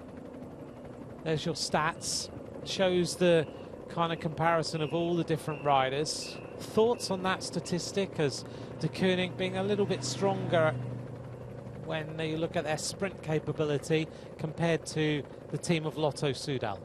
There's your stats. Shows the kind of comparison of all the different riders. Thoughts on that statistic, as De Koning being a little bit stronger when you look at their sprint capability compared to the team of Lotto Soudal?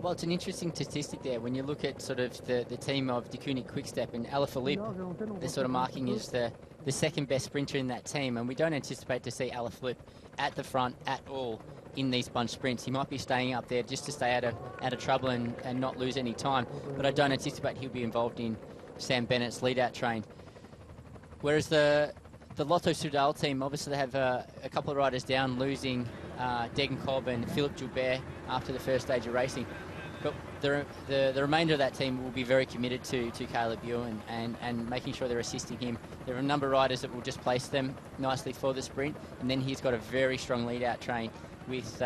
Well, it's an interesting statistic there. When you look at sort of the team of De Koning Quick-Step and Alaphilippe, they're sort of marking as the second best sprinter in that team, and we don't anticipate to see Alaphilippe at the front at all in these bunch sprints. He might be staying up there just to stay out of trouble and not lose any time, but I don't anticipate he'll be involved in Sam Bennett's lead-out train. Whereas the Lotto Soudal team, obviously they have a couple of riders down, losing Degenkolb and Philippe Joubert after the first stage of racing. But the remainder of that team will be very committed to Caleb Ewan and making sure they're assisting him. There are a number of riders that will just place them nicely for the sprint, and then he's got a very strong lead-out train with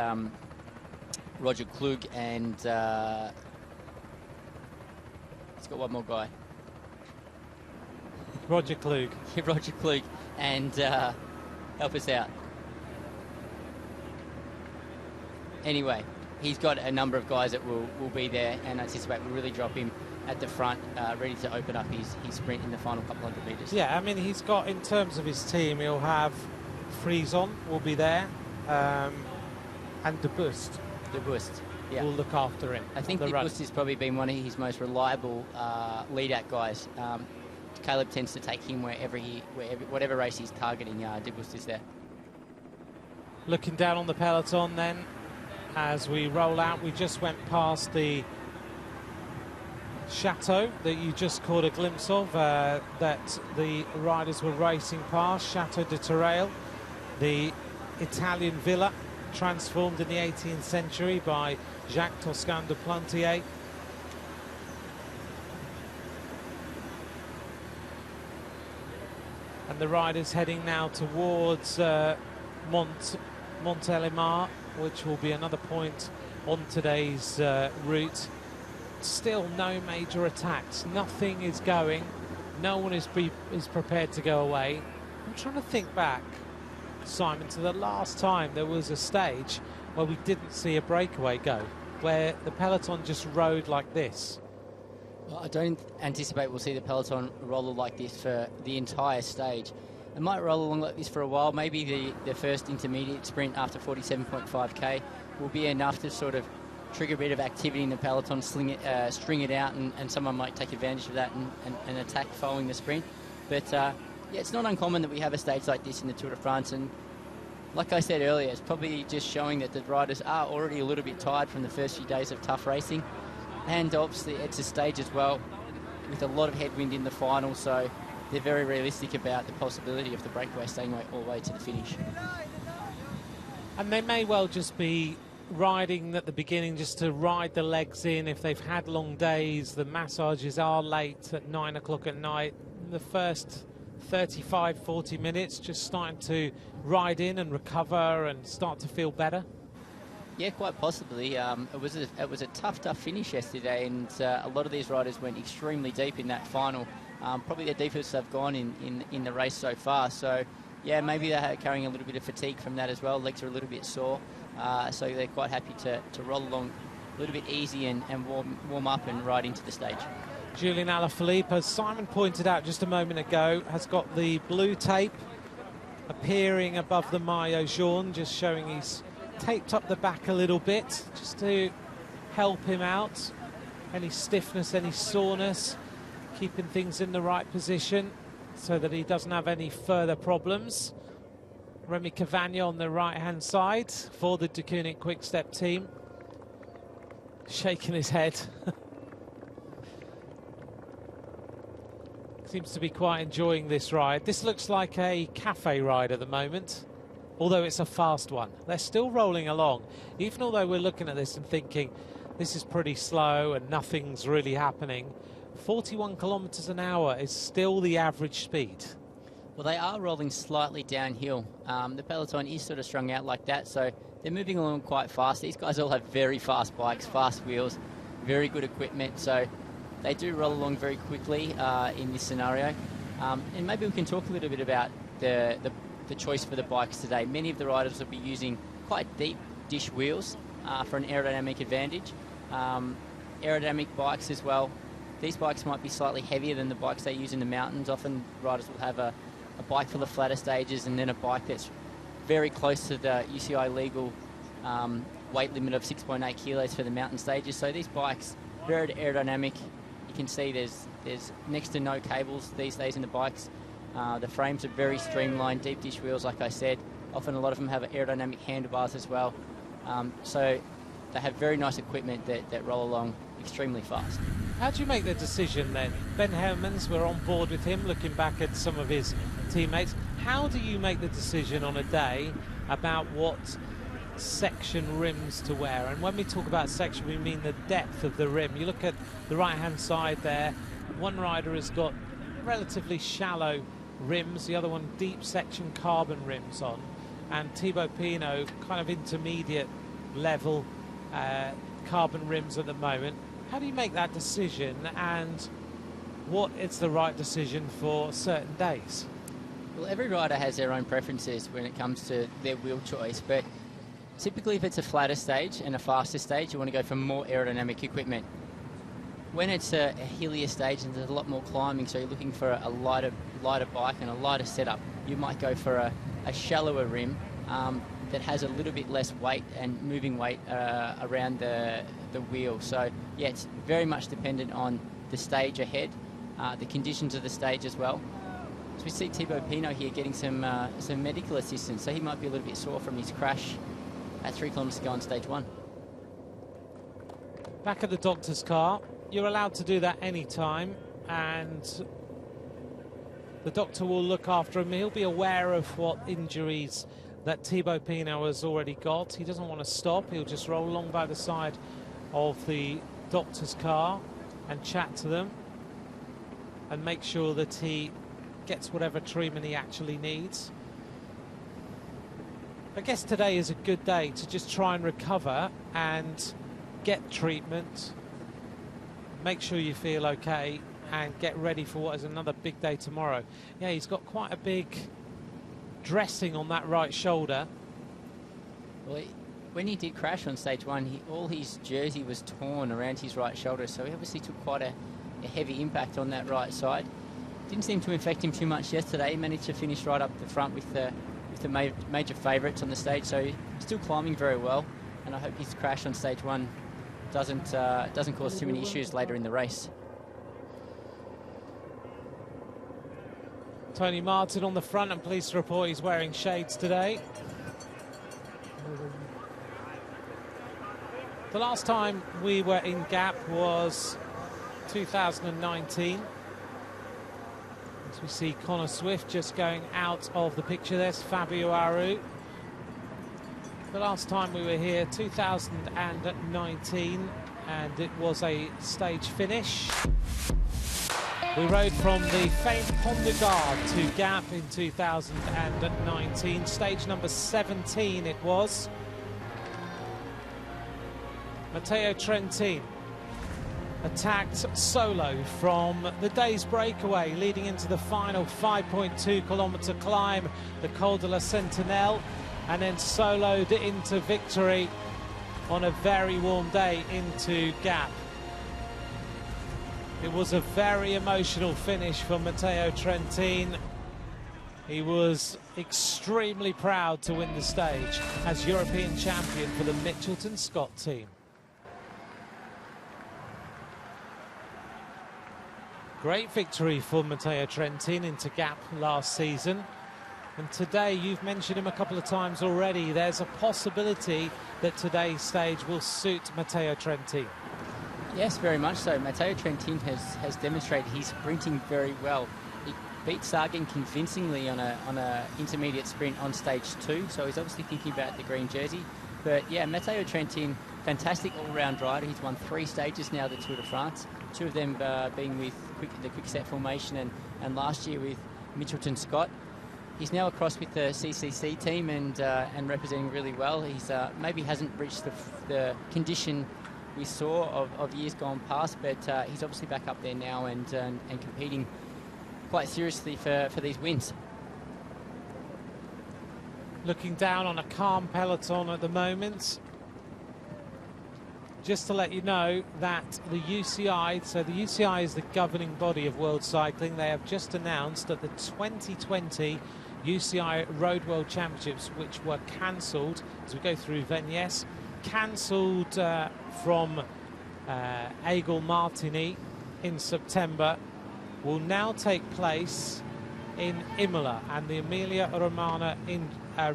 Roger Klug, and he's got one more guy. Roger Klug. Roger Klug, and help us out. Anyway, he's got a number of guys that will be there, and I anticipate will really drop him at the front, ready to open up his sprint in the final couple hundred metres. Yeah, I mean, he's got, in terms of his team, he'll have Frison will be there, and De Bust. De Bust, yeah. Will look after him. I think De Bust has probably been one of his most reliable lead-out guys. Caleb tends to take him whatever race he's targeting, De Bust is there. Looking down on the peloton then, as we roll out, we just went past the chateau that you just caught a glimpse of, that the riders were racing past, Chateau de Tereil, the Italian villa transformed in the 18th century by Jacques Toscan de Plantier. And the riders heading now towards Montélimar, which will be another point on today's route. Still no major attacks. Nothing is going No one is prepared to go away. I'm trying to think back, Simon, to the last time there was a stage where we didn't see a breakaway go, where the peloton just rode like this. Well, I don't anticipate we'll see the peloton roll like this for the entire stage. It might roll along like this for a while. Maybe the first intermediate sprint after 47.5k will be enough to sort of trigger a bit of activity in the peloton, string it out, and someone might take advantage of that and attack following the sprint. But yeah, it's not uncommon that we have a stage like this in the Tour de France, and like I said earlier, it's probably just showing that the riders are already a little bit tired from the first few days of tough racing, and obviously it's a stage as well with a lot of headwind in the final, so they're very realistic about the possibility of the breakaway staying all the way to the finish. And they may well just be riding at the beginning just to ride the legs in if they've had long days. The massages are late at 9 o'clock at night. The first 35-40 minutes just starting to ride in and recover and start to feel better. Yeah, quite possibly. It was a tough finish yesterday, and a lot of these riders went extremely deep in that final. Probably the deepest they've gone in the race so far. So yeah, maybe they're carrying a little bit of fatigue from that as well. Legs are a little bit sore, so they're quite happy to roll along a little bit easy and warm up and ride into the stage. Julian Alaphilippe, as Simon pointed out just a moment ago, has got the blue tape appearing above the maillot jaune, just showing he's taped up the back a little bit, just to help him out. Any stiffness, any soreness, keeping things in the right position so that he doesn't have any further problems. Remy Cavagna on the right-hand side for the Deceuninck Quick-Step team, shaking his head. Seems to be quite enjoying this ride. This looks like a cafe ride at the moment, although it's a fast one. They're still rolling along, even although we're looking at this and thinking this is pretty slow and nothing's really happening. 41 kilometers an hour is still the average speed. Well, they are rolling slightly downhill. The peloton is sort of strung out like that, so they're moving along quite fast. These guys all have very fast bikes, fast wheels, very good equipment, so they do roll along very quickly in this scenario. And maybe we can talk a little bit about the choice for the bikes today. Many of the riders will be using quite deep dish wheels for an aerodynamic advantage. Aerodynamic bikes as well. These bikes might be slightly heavier than the bikes they use in the mountains. Often riders will have a bike for the flatter stages and then a bike that's very close to the UCI legal weight limit of 6.8 kilos for the mountain stages. So these bikes, very aerodynamic. You can see there's next to no cables these days in the bikes. The frames are very streamlined, deep dish wheels, like I said. Often a lot of them have aerodynamic handlebars as well. So they have very nice equipment that roll along extremely fast. How do you make the decision then? Ben Hermans, we're on board with him, looking back at some of his teammates. How do you make the decision on a day about what section rims to wear? And when we talk about section, we mean the depth of the rim. You look at the right-hand side there, one rider has got relatively shallow rims, the other one deep section carbon rims on, and Thibaut Pinot kind of intermediate level carbon rims at the moment. How do you make that decision, and what is the right decision for certain days? Well, every rider has their own preferences when it comes to their wheel choice, but typically if it's a flatter stage and a faster stage, you want to go for more aerodynamic equipment. When it's a hillier stage and there's a lot more climbing, so you're looking for a lighter bike and a lighter setup, you might go for a shallower rim that has a little bit less weight and moving weight around the wheel. So yeah, it's very much dependent on the stage ahead, the conditions of the stage as well. So we see Thibaut Pinot here getting some medical assistance, so he might be a little bit sore from his crash at 3 kilometers to go on stage 1. Back at the doctor's car, you're allowed to do that anytime, and the doctor will look after him. He'll be aware of what injuries that Thibaut Pinot has already got. He doesn't want to stop. He'll just roll along by the side of the doctor's car and chat to them and make sure that he gets whatever treatment he actually needs. I guess today is a good day to just try and recover and get treatment, make sure you feel okay, and get ready for what is another big day tomorrow. Yeah, he's got quite a big dressing on that right shoulder. Well, when he did crash on stage one, all his jersey was torn around his right shoulder, so he obviously took quite a heavy impact on that right side. Didn't seem to affect him too much yesterday. He managed to finish right up the front with the major favourites on the stage, so he's still climbing very well, and I hope his crash on stage one doesn't cause too many issues later in the race. Tony Martin on the front, and pleased to report he's wearing shades today. The last time we were in Gap was 2019. As we see Connor Swift just going out of the picture, there's Fabio Aru. The last time we were here, 2019, and it was a stage finish. We rode from the famed Pont de Gard to Gap in 2019. Stage number 17 it was. Matteo Trentin attacked solo from the day's breakaway, leading into the final 5.2-kilometre climb, the Col de la Sentinelle, and then soloed into victory on a very warm day into Gap. It was a very emotional finish for Matteo Trentin. He was extremely proud to win the stage as European champion for the Mitchelton Scott team. Great victory for Matteo Trentin into Gap last season. And today, you've mentioned him a couple of times already, there's a possibility that today's stage will suit Matteo Trentin. Yes, very much so. Matteo Trentin has demonstrated he's sprinting very well. He beat Sagan convincingly on a intermediate sprint on stage 2, so he's obviously thinking about the green jersey. But yeah, Matteo Trentin, fantastic all-round rider. He's won 3 stages now, the Tour de France, 2 of them being with the quick-step formation and last year with Mitchelton Scott. He's now across with the CCC team and representing really well. He's maybe hasn't reached the condition we saw of years gone past, but he's obviously back up there now and competing quite seriously for these wins. Looking down on a calm peloton at the moment. Just to let you know that the UCI, so the UCI is the governing body of world cycling, they have just announced that the 2020 UCI Road World Championships, which were cancelled as we go through Vignes, cancelled from Aigle Martigny in September, will now take place in Imola and the Emilia-Romagna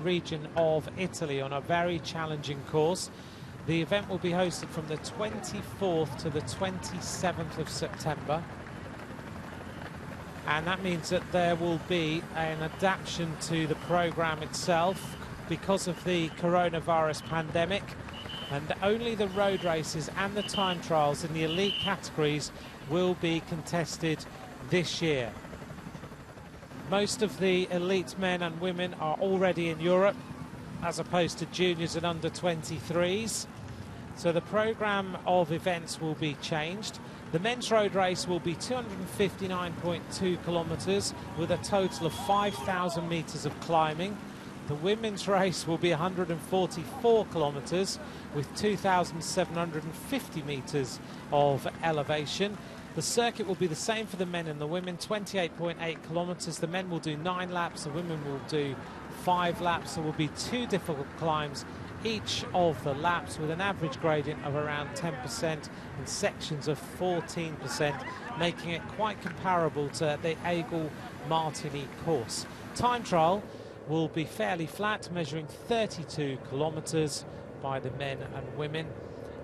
region of Italy on a very challenging course. The event will be hosted from the 24th to the 27th of September. And that means that there will be an adaptation to the programme itself because of the coronavirus pandemic. And only the road races and the time trials in the elite categories will be contested this year. Most of the elite men and women are already in Europe, as opposed to juniors and under 23s. So the programme of events will be changed. The men's road race will be 259.2 kilometres with a total of 5,000 metres of climbing. The women's race will be 144 kilometres with 2,750 metres of elevation. The circuit will be the same for the men and the women, 28.8 kilometres. The men will do 9 laps, the women will do 5 laps. There will be 2 difficult climbs each of the laps with an average gradient of around 10% and sections of 14%, making it quite comparable to the Aigle Martigny course. Time trial will be fairly flat, measuring 32 kilometres by the men and women.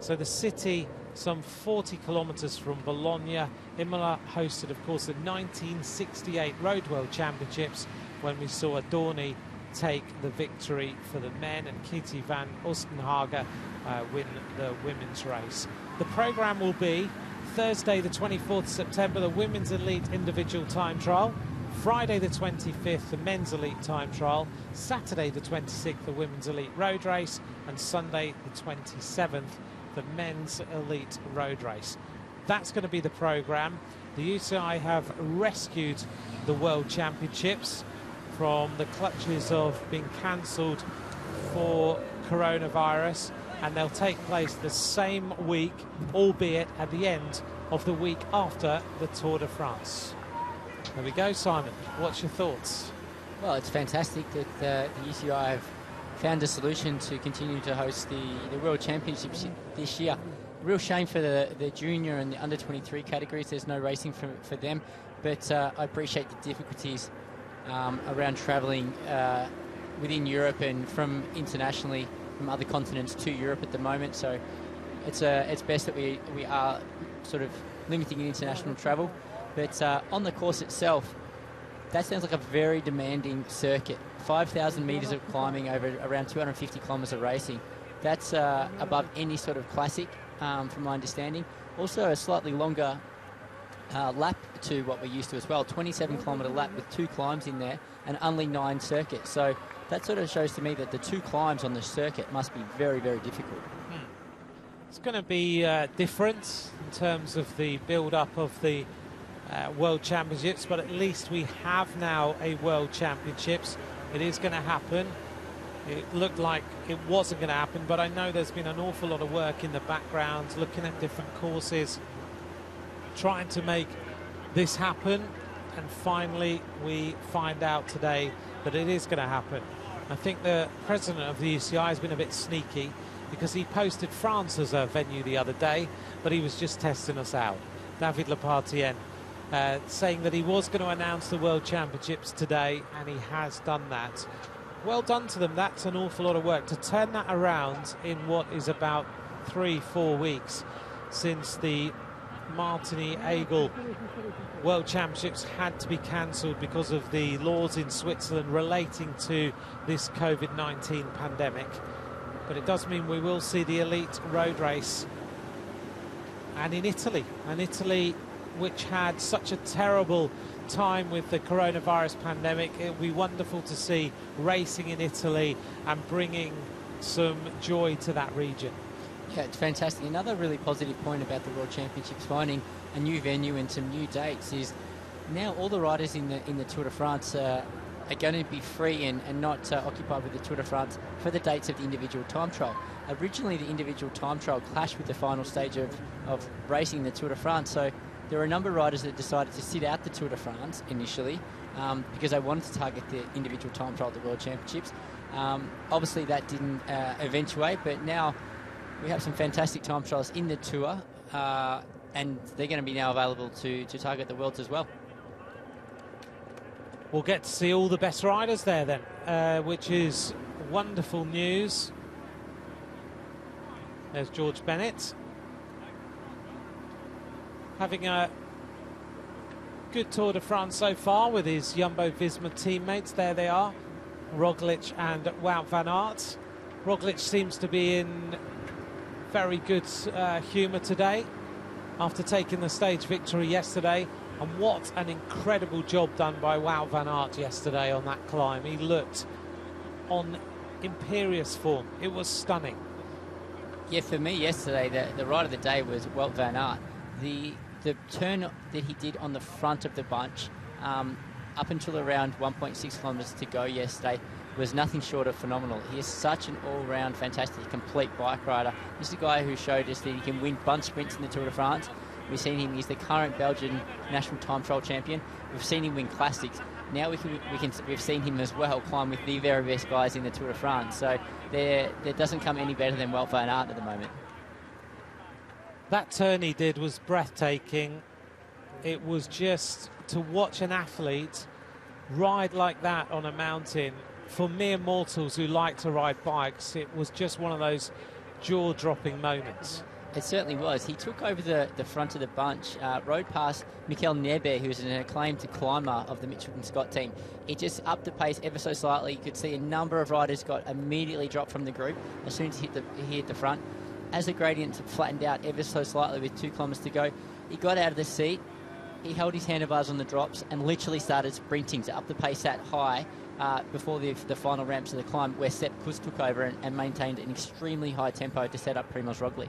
So the city, some 40 kilometres from Bologna. Imola hosted, of course, the 1968 Road World Championships when we saw Adorni take the victory for the men and Kitty van Oostenhagen win the women's race. The programme will be Thursday the 24th September, the women's elite individual time trial. Friday the 25th, the men's elite time trial. Saturday the 26th, the women's elite road race. And Sunday the 27th, the men's elite road race. That's going to be the programme. the UCI have rescued the World Championships from the clutches of being cancelled for coronavirus, and they'll take place the same week, albeit at the end of the week after the Tour de France. There we go, Simon. What's your thoughts? Well, it's fantastic that the UCI have found a solution to continue to host the World Championships this year. Real shame for the junior and the under-23 categories. There's no racing for them, but I appreciate the difficulties around travelling within Europe and from internationally from other continents to Europe at the moment. So it's best that we are sort of limiting international travel. But on the course itself, that sounds like a very demanding circuit. 5,000 metres of climbing over around 250 kilometres of racing. That's above any sort of classic, from my understanding. Also a slightly longer lap to what we're used to as well. 27-kilometre lap with 2 climbs in there and only 9 circuits. So that sort of shows to me that the 2 climbs on the circuit must be very, very difficult. It's going to be different in terms of the build-up of the World Championships, but at least we have now a World Championships. It is going to happen. It looked like it wasn't going to happen, but I know there's been an awful lot of work in the background, looking at different courses, trying to make this happen, and finally we find out today that it is going to happen. I think the president of the UCI has been a bit sneaky, because he posted France as a venue the other day, but he was just testing us out. David Lepartien saying that he was going to announce the World Championships today, and he has done that. Well done to them. That's an awful lot of work to turn that around in what is about 3-4 weeks since the Martigny-Aigle World Championships had to be cancelled because of the laws in Switzerland relating to this COVID-19 pandemic. But it does mean we will see the elite road race. And in Italy, which had such a terrible time with the coronavirus pandemic, it will be wonderful to see racing in Italy and bringing some joy to that region. Yeah, it's fantastic. Another really positive point about the World Championships finding a new venue and some new dates is now all the riders in the Tour de France are going to be free and not occupied with the Tour de France for the dates of the individual time trial. Originally, the individual time trial clashed with the final stage of racing the Tour de France, so there were a number of riders that decided to sit out the Tour de France initially because they wanted to target the individual time trial at the World Championships. Obviously, that didn't eventuate, but now we have some fantastic time trials in the Tour, and they're going to be now available to target the Worlds as well. We'll get to see all the best riders there then, which is wonderful news. There's George Bennett having a good Tour de France so far with his Jumbo-Visma teammates. There they are, Roglic and Wout van Aert. Roglic seems to be in very good humour today after taking the stage victory yesterday. And what an incredible job done by Wout van Aert yesterday on that climb. He looked on imperious form. It was stunning. Yeah, for me yesterday, the ride of the day was Wout van Aert. The turn that he did on the front of the bunch, up until around 1.6 kilometres to go yesterday, was nothing short of phenomenal. He is such an all-round, fantastic, complete bike rider. This is a guy who showed us that he can win bunch sprints in the Tour de France. We've seen him, he's the current Belgian national time trial champion. We've seen him win classics. Now we've seen him as well climb with the very best guys in the Tour de France. So there doesn't come any better than Wout van Aert at the moment. That turn he did was breathtaking. It was just to watch an athlete ride like that on a mountain. For mere mortals who like to ride bikes, it was just one of those jaw-dropping moments. It certainly was. He took over the front of the bunch, rode past Mikel Nebe, who's an acclaimed climber of the Mitchell & Scott team. He just upped the pace ever so slightly. You could see a number of riders got immediately dropped from the group as soon as he hit the front. As the gradient flattened out ever so slightly with 2 kilometres to go, he got out of the seat, he held his handlebars on the drops and literally started sprinting to up the pace that high before the final ramps of the climb, where Sepp Kuss took over and maintained an extremely high tempo to set up Primoz Roglic.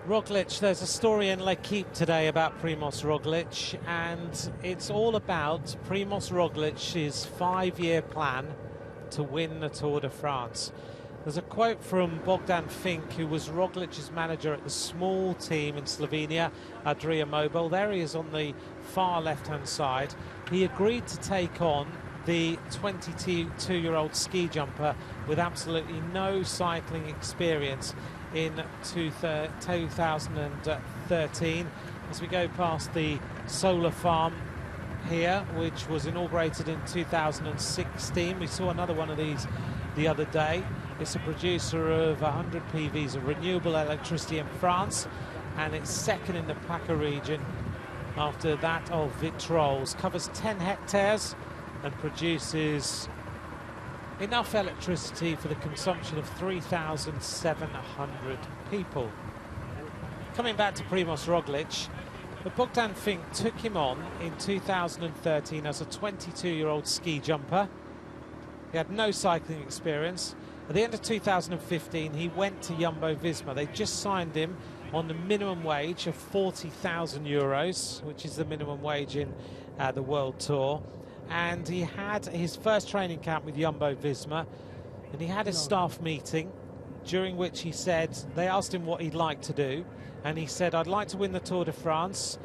Roglic, there's a story in L'Equipe today about Primoz Roglic, and it's all about Primoz Roglic's 5-year plan to win the Tour de France. There's a quote from Bogdan Fink, who was Roglic's manager at the small team in Slovenia, Adria Mobil. There he is on the far left-hand side. He agreed to take on the 22-year-old ski jumper with absolutely no cycling experience in 2013. As we go past the solar farm here, which was inaugurated in 2016, we saw another one of these the other day. It's a producer of 100 PVs of renewable electricity in France, and it's second in the PACA region after that of Vitrolles. Covers 10 hectares and produces enough electricity for the consumption of 3,700 people. Coming back to Primoz Roglic, but Bogdan Fink took him on in 2013 as a 22-year-old ski jumper. He had no cycling experience. At the end of 2015, he went to Jumbo-Visma. They just signed him on the minimum wage of 40,000 euros, which is the minimum wage in the World Tour. And he had his first training camp with Jumbo-Visma, and he had a staff meeting during which he said, they asked him what he'd like to do, and he said, I'd like to win the Tour de France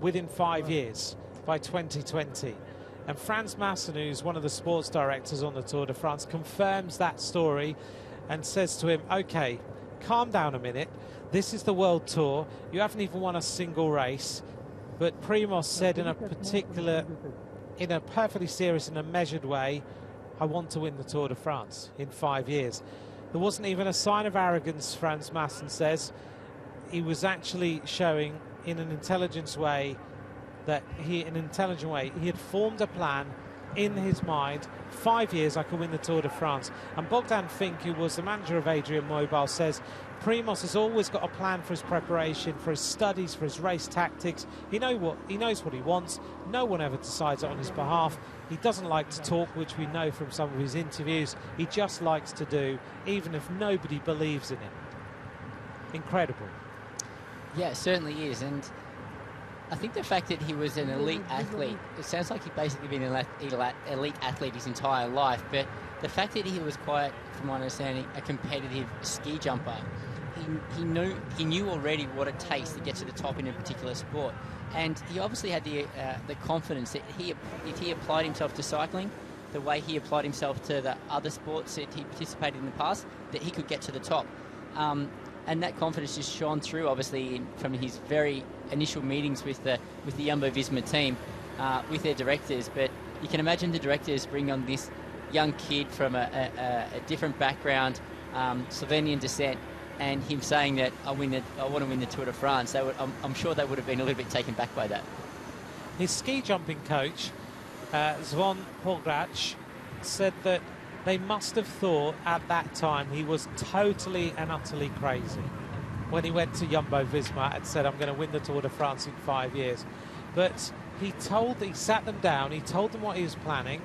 within 5 years, by 2020. And Franz Masson, who's one of the sports directors on the Tour de France, confirms that story and says to him, okay, calm down a minute, this is the World Tour, you haven't even won a single race. But Primoz said in a perfectly serious and a measured way, I want to win the Tour de France in 5 years. There wasn't even a sign of arrogance, Franz Masson says. He was actually showing in an intelligent way he had formed a plan in his mind. 5 years I could win the Tour de France. And Bogdan Fink, who was the manager of Adria Mobil, says Primoz has always got a plan for his preparation, for his studies, for his race tactics. He knows what he wants. No one ever decides it on his behalf. He doesn't like to talk, which we know from some of his interviews. He just likes to do, even if nobody believes in him. Incredible. Yeah, it certainly is. And I think the fact that he was an elite athlete, it sounds like he's basically been an elite athlete his entire life, but the fact that he was quite, from my understanding, a competitive ski jumper, he knew already what it takes to get to the top in a particular sport. And he obviously had the confidence that if he applied himself to cycling the way he applied himself to the other sports that he participated in the past, that he could get to the top. And that confidence just shone through, obviously, from his very initial meetings with the Jumbo-Visma team, with their directors. But you can imagine the directors bring on this young kid from a different background, Slovenian descent, and him saying that I want to win the Tour de France. I'm sure they would have been a little bit taken back by that. His ski jumping coach, Zvon Pogač, said that they must have thought at that time he was totally and utterly crazy when he went to Jumbo-Visma and said, I'm going to win the Tour de France in 5 years. But he sat them down, he told them what he was planning,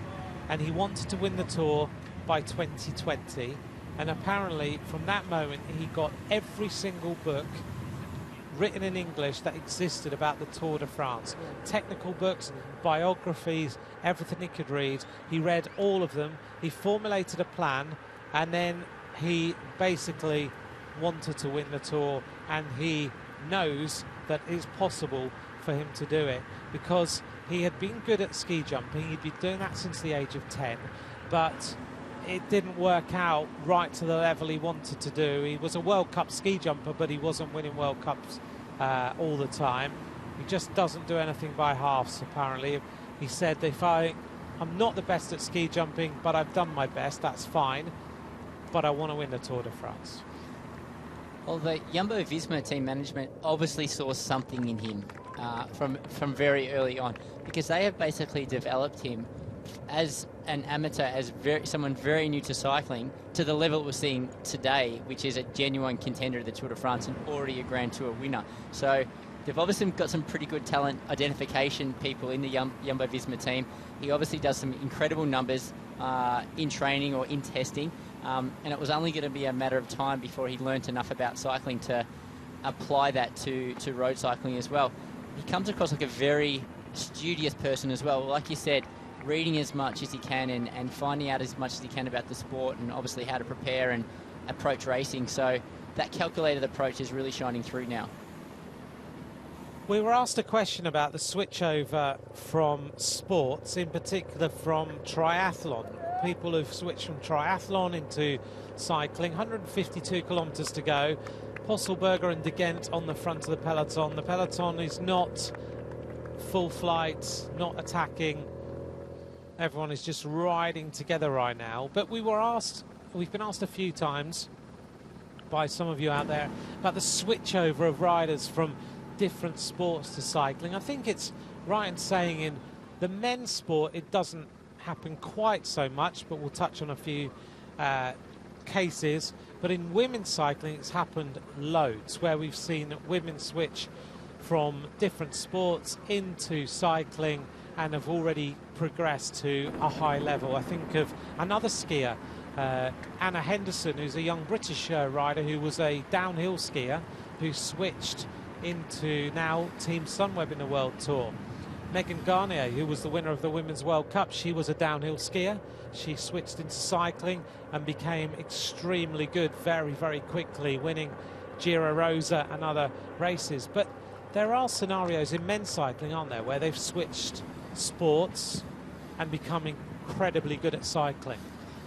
and he wanted to win the Tour by 2020. And apparently from that moment he got every single book written in English that existed about the Tour de France. Technical books, biographies, everything he could read. He read all of them. He formulated a plan, and then he basically wanted to win the Tour, and he knows that it's possible for him to do it because he had been good at ski jumping. He'd been doing that since the age of 10, but it didn't work out right to the level he wanted to do. He was a World Cup ski jumper, but he wasn't winning World Cups all the time. He just doesn't do anything by halves, apparently. He said, I'm not the best at ski jumping, but I've done my best, that's fine, but I want to win the Tour de France. Well, the Jumbo-Visma team management obviously saw something in him from very early on, because they have basically developed him as an amateur, as someone very new to cycling, to the level we're seeing today, which is a genuine contender of the Tour de France and already a Grand Tour winner. So they've obviously got some pretty good talent identification people in the Jumbo-Visma team. He obviously does some incredible numbers in training or in testing, and it was only going to be a matter of time before he learnt enough about cycling to apply that to road cycling as well. He comes across like a very studious person as well. Like you said, reading as much as he can and finding out as much as he can about the sport and obviously how to prepare and approach racing. So that calculated approach is really shining through now. We were asked a question about the switchover from sports, in particular from triathlon. People who've switched from triathlon into cycling. 152 kilometres to go. Posselberger and De Gent on the front of the peloton. The peloton is not full flight, not attacking. Everyone is just riding together right now. But we've been asked a few times by some of you out there about the switchover of riders from different sports to cycling. I think it's right in saying in the men's sport it doesn't happen quite so much, but we'll touch on a few cases. But in women's cycling it's happened loads, where we've seen women switch from different sports into cycling and have already progressed to a high level. I think of another skier, Anna Henderson, who's a young British rider who was a downhill skier who switched into now Team Sunweb in the World Tour. Megan Garnier, who was the winner of the Women's World Cup, she was a downhill skier. She switched into cycling and became extremely good very, very quickly, winning Giro Rosa and other races. But there are scenarios in men's cycling, aren't there, where they've switched sports and become incredibly good at cycling?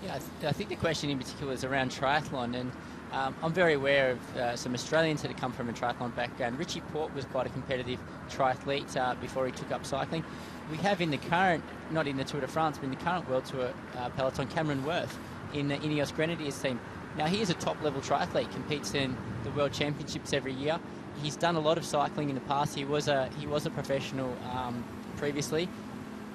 Yeah, I think the question in particular is around triathlon, and I'm very aware of some Australians that have come from a triathlon background. Richie Porte was quite a competitive triathlete before he took up cycling. We have in the current, not in the Tour de France, but in the current World Tour peloton, Cameron Worth in the Ineos Grenadiers team. Now, he is a top-level triathlete, competes in the World Championships every year. He's done a lot of cycling in the past. He was a professional previously,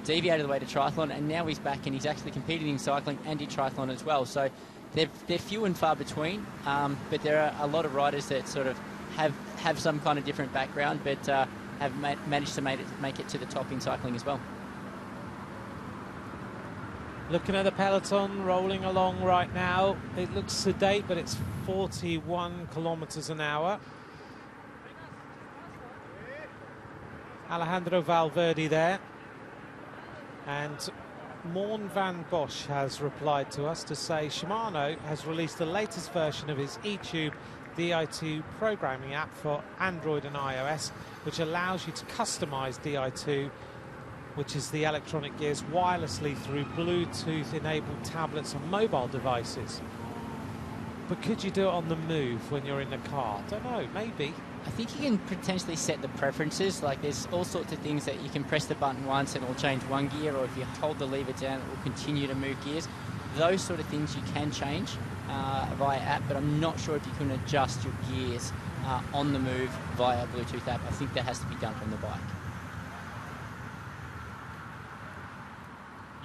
deviated away to triathlon, and now he's back and he's actually competing in cycling and in triathlon as well. So they're few and far between, but there are a lot of riders that sort of have some kind of different background, but have managed to make it to the top in cycling as well. Looking at the peloton rolling along right now, it looks sedate, but it's 41 kilometres an hour. Alejandro Valverde there. And Morn van Bosch has replied to us to say Shimano has released the latest version of his eTube Di2 programming app for Android and iOS, which allows you to customize Di2, which is the electronic gears, wirelessly through Bluetooth-enabled tablets and mobile devices. But could you do it on the move when you're in the car? Don't know, maybe. I think you can potentially set the preferences. Like, there's all sorts of things that you can press the button once and it will change one gear, or if you hold the lever down, it will continue to move gears. Those sort of things you can change via app, but I'm not sure if you can adjust your gears on the move via Bluetooth app. I think that has to be done from the bike.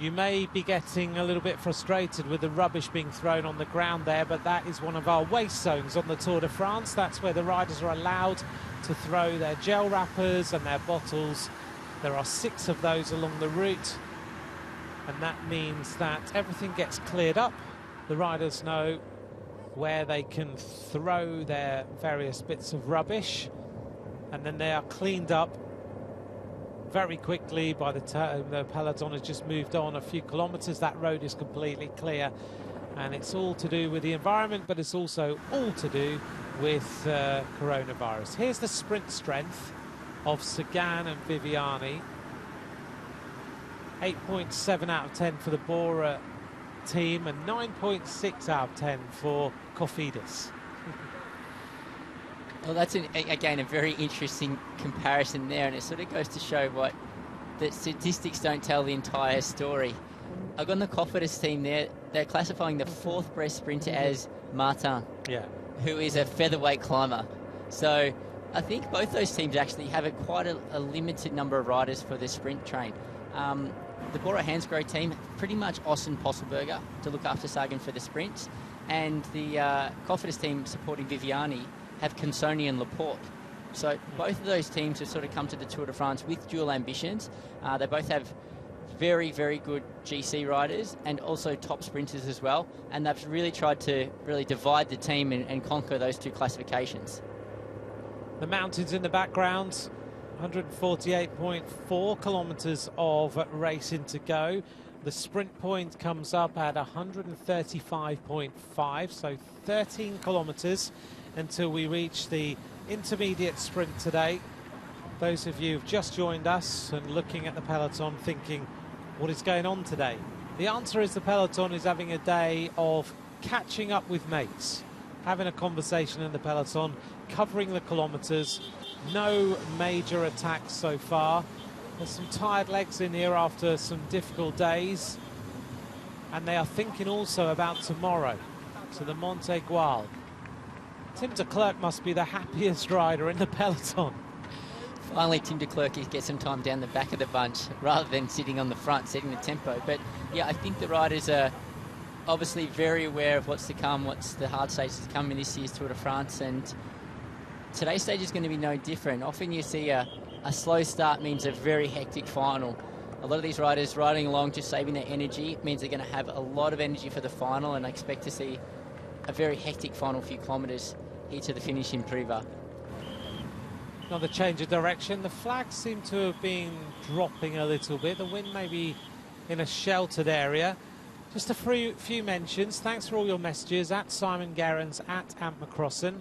You may be getting a little bit frustrated with the rubbish being thrown on the ground there, but that is one of our waste zones on the Tour de France. That's where the riders are allowed to throw their gel wrappers and their bottles. There are 6 of those along the route, and that means that everything gets cleared up. The riders know where they can throw their various bits of rubbish, and then they are cleaned up very quickly. By the time the peloton has just moved on a few kilometres, that road is completely clear, and it's all to do with the environment, but it's also all to do with coronavirus. Here's the sprint strength of Sagan and Viviani. 8.7 out of 10 for the Bora team and 9.6 out of 10 for Cofidis. Well, that's, again, a very interesting comparison there, and it sort of goes to show that statistics don't tell the entire story. I've got the Cofidis team there. They're classifying the 4th best sprinter as Martin, who is a featherweight climber. So I think both those teams actually have quite a limited number of riders for their sprint train. The Bora Hansgrohe team, pretty much Austin Posselberger to look after Sagan for the sprints, and the Cofidis team supporting Viviani have Consoni and Laporte. So both of those teams have sort of come to the Tour de France with dual ambitions. They both have very, very good GC riders and also top sprinters as well, and they've really tried to really divide the team and conquer those 2 classifications. The mountains in the background, 148.4 kilometres of racing to go. The sprint point comes up at 135.5, so 13 kilometres until we reach the intermediate sprint today. Those of you who've just joined us and looking at the peloton thinking, what is going on today? The answer is the peloton is having a day of catching up with mates, having a conversation in the peloton, covering the kilometres. No major attacks so far. There's some tired legs in here after some difficult days, and they are thinking also about tomorrow, to the Monte Gual. Tim de Klerk must be the happiest rider in the peloton. Finally, Tim de Klerk gets some time down the back of the bunch rather than sitting on the front, setting the tempo. But yeah, I think the riders are obviously very aware of what's to come, what's the hard stages to come in this year's Tour de France, and today's stage is going to be no different. Often you see a slow start means a very hectic final. A lot of these riders riding along, just saving their energy, means they're going to have a lot of energy for the final, and I expect to see a very hectic final few kilometres here to the finish in Privas. Another change of direction. The flags seem to have been dropping a little bit. The wind may be in a sheltered area. Just a few mentions. Thanks for all your messages. At Simon Gerrans, at Ant McCrossan.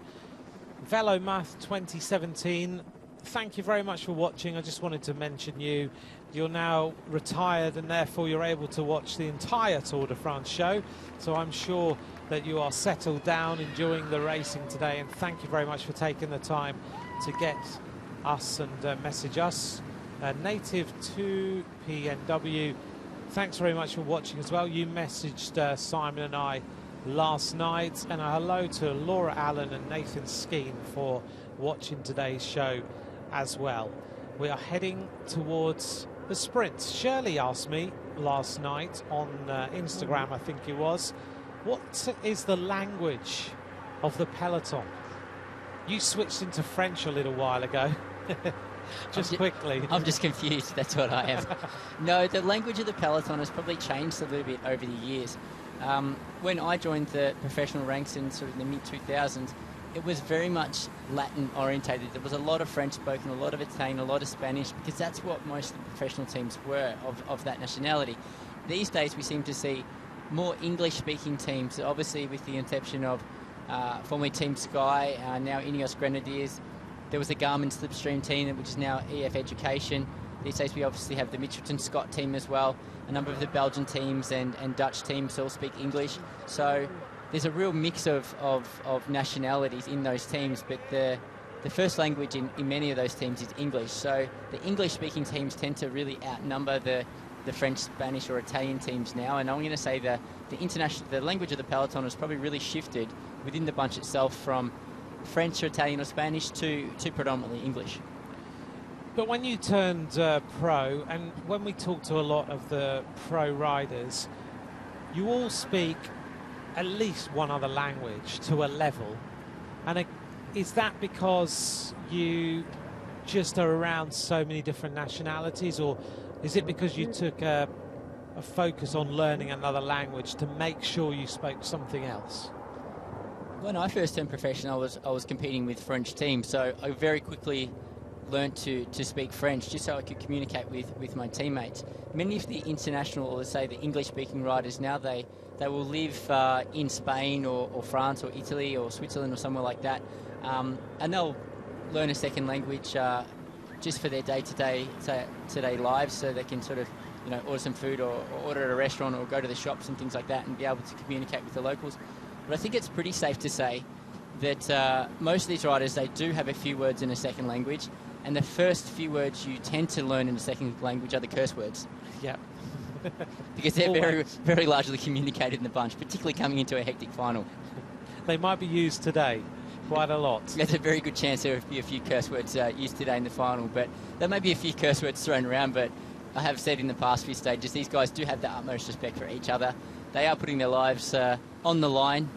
Velomath 2017. Thank you very much for watching. I just wanted to mention you. You're now retired and therefore you're able to watch the entire Tour de France show. So I'm sure that you are settled down, enjoying the racing today. And thank you very much for taking the time to get us and message us. Native 2 PNW. Thanks very much for watching as well. You messaged Simon and I last night, and a hello to Laura Allen and Nathan Skeen for watching today's show as well. We are heading towards the sprint. Shirley asked me last night on Instagram, I think it was, what is the language of the peloton? You switched into French a little while ago. Quickly. I'm just confused, that's what I am. No, the language of the peloton has probably changed a little bit over the years. When I joined the professional ranks in sort of the mid-2000s, it was very much Latin orientated. There was a lot of French spoken, a lot of Italian, a lot of Spanish, because that's what most of the professional teams were of that nationality. These days we seem to see more English-speaking teams, obviously with the inception of formerly Team Sky, now Ineos Grenadiers. There was a Garmin Slipstream team, which is now EF Education. These days we obviously have the Mitchelton Scott team as well. A number of the Belgian teams and Dutch teams all speak English. So there's a real mix of nationalities in those teams, but the first language in many of those teams is English. So the English-speaking teams tend to really outnumber the French, Spanish or Italian teams now. And I'm going to say the language of the peloton has probably really shifted within the bunch itself from French or Italian or Spanish to predominantly English. But when you turned pro, and when we talk to a lot of the pro riders, you all speak at least one other language to a level. And is that because you just are around so many different nationalities, or is it because you took a focus on learning another language to make sure you spoke something else? When I first turned professional, I was competing with French teams, so I very quickly learned to speak French just so I could communicate with my teammates. Many of the international, or let's say the English-speaking riders now, they will live in Spain or France or Italy or Switzerland or somewhere like that, and they'll learn a second language just for their day-to-day lives, so they can sort of order some food or order at a restaurant or go to the shops and things like that and be able to communicate with the locals. But I think it's pretty safe to say that most of these riders, they do have a few words in a second language, and the first few words you tend to learn in a second language are the curse words. Yeah. Because they're very, very largely communicated in the bunch, particularly coming into a hectic final. They might be used today quite a lot. There's a very good chance there will be a few curse words used today in the final, but there may be a few curse words thrown around, but I have said in the past few stages, these guys do have the utmost respect for each other. They are putting their lives on the line,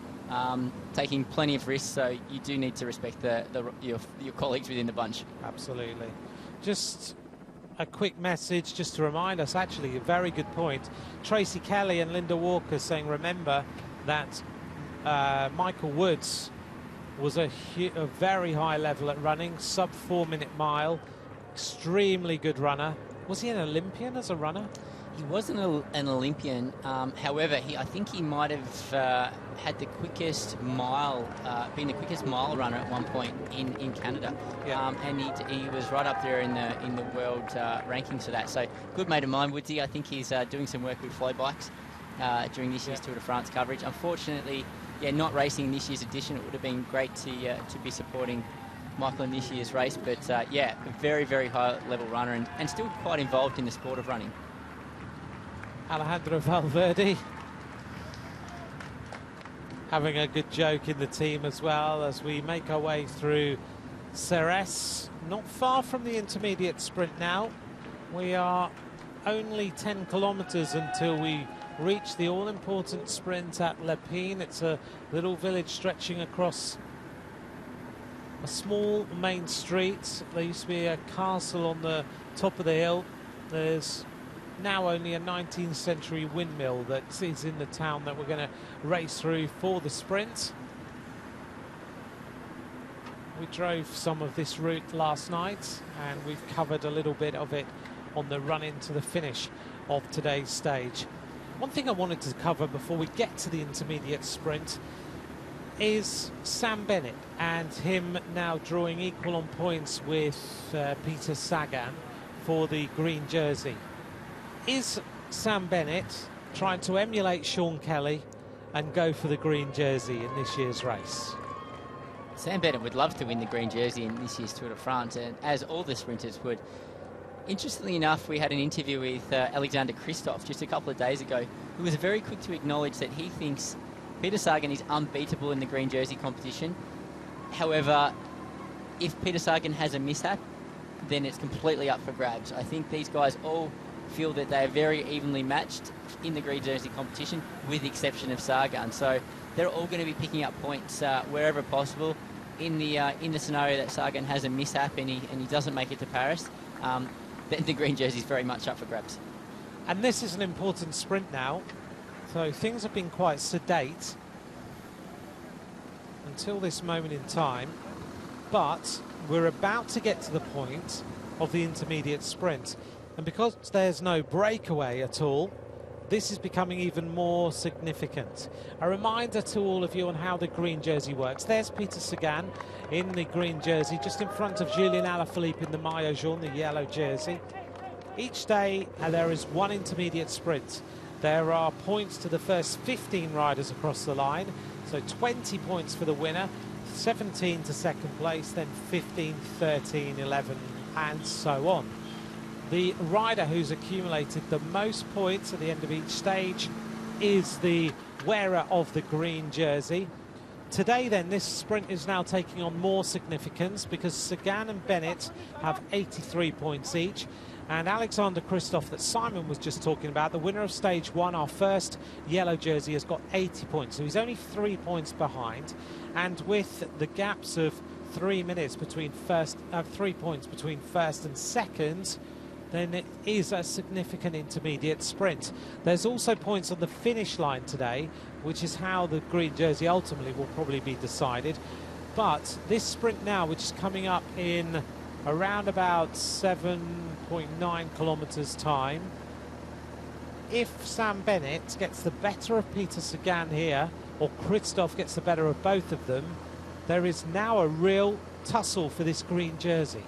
taking plenty of risks, so you do need to respect your colleagues within the bunch. Absolutely. Just a quick message just to remind us, actually, a very good point. Tracy Kelly and Linda Walker saying, remember that Michael Woods was a very high level at running, sub 4 minute mile, extremely good runner. Was he an Olympian as a runner? He wasn't an Olympian. However, I think he might have had the quickest mile, been the quickest mile runner at one point in Canada. Yeah. And he was right up there in the world rankings for that. So good mate of mine, Woodsy. I think he's doing some work with flow bikes during this year's Tour de France coverage. Unfortunately, yeah, not racing in this year's edition. It would have been great to be supporting Michael in this year's race. But yeah, a very, very high level runner and still quite involved in the sport of running. Alejandro Valverde having a good joke in the team as well as we make our way through Ceres. Not far from the intermediate sprint now. We are only 10 kilometers until we reach the all-important sprint at Lepine. It's a little village stretching across a small main street. There used to be a castle on the top of the hill. There's now only a 19th century windmill that is in the town that we're going to race through for the sprint. We drove some of this route last night and we've covered a little bit of it on the run into the finish of today's stage. One thing I wanted to cover before we get to the intermediate sprint is Sam Bennett and him now drawing equal on points with Peter Sagan for the green jersey. Is Sam Bennett trying to emulate Sean Kelly and go for the green jersey in this year's race? Sam Bennett would love to win the green jersey in this year's Tour de France, and as all the sprinters would. Interestingly enough, we had an interview with Alexander Kristoff just a couple of days ago, who was very quick to acknowledge that he thinks Peter Sagan is unbeatable in the green jersey competition. However, if Peter Sagan has a mishap, then it's completely up for grabs. I think these guys all feel that they are very evenly matched in the green jersey competition, with the exception of Sagan. So they're all going to be picking up points wherever possible. In the scenario that Sagan has a mishap and he doesn't make it to Paris, then the green jersey is very much up for grabs. And this is an important sprint now, so things have been quite sedate until this moment in time, but we're about to get to the point of the intermediate sprint. And because there's no breakaway at all, this is becoming even more significant. A reminder to all of you on how the green jersey works. There's Peter Sagan in the green jersey, just in front of Julien Alaphilippe in the maillot jaune, the yellow jersey. Each day there is one intermediate sprint. There are points to the first 15 riders across the line, so 20 points for the winner, 17 to second place, then 15, 13, 11, and so on. The rider who's accumulated the most points at the end of each stage is the wearer of the green jersey. Today then, this sprint is now taking on more significance because Sagan and Bennett have 83 points each, and Alexander Kristoff, that Simon was just talking about, the winner of stage one, our first yellow jersey, has got 80 points, so he's only 3 points behind, and with the gaps of 3 minutes between 3 points between first and second, then it is a significant intermediate sprint. There's also points on the finish line today, which is how the green jersey ultimately will probably be decided. But this sprint now, which is coming up in around about 7.9 kilometers time, if Sam Bennett gets the better of Peter Sagan here, or Kristoff gets the better of both of them, there is now a real tussle for this green jersey.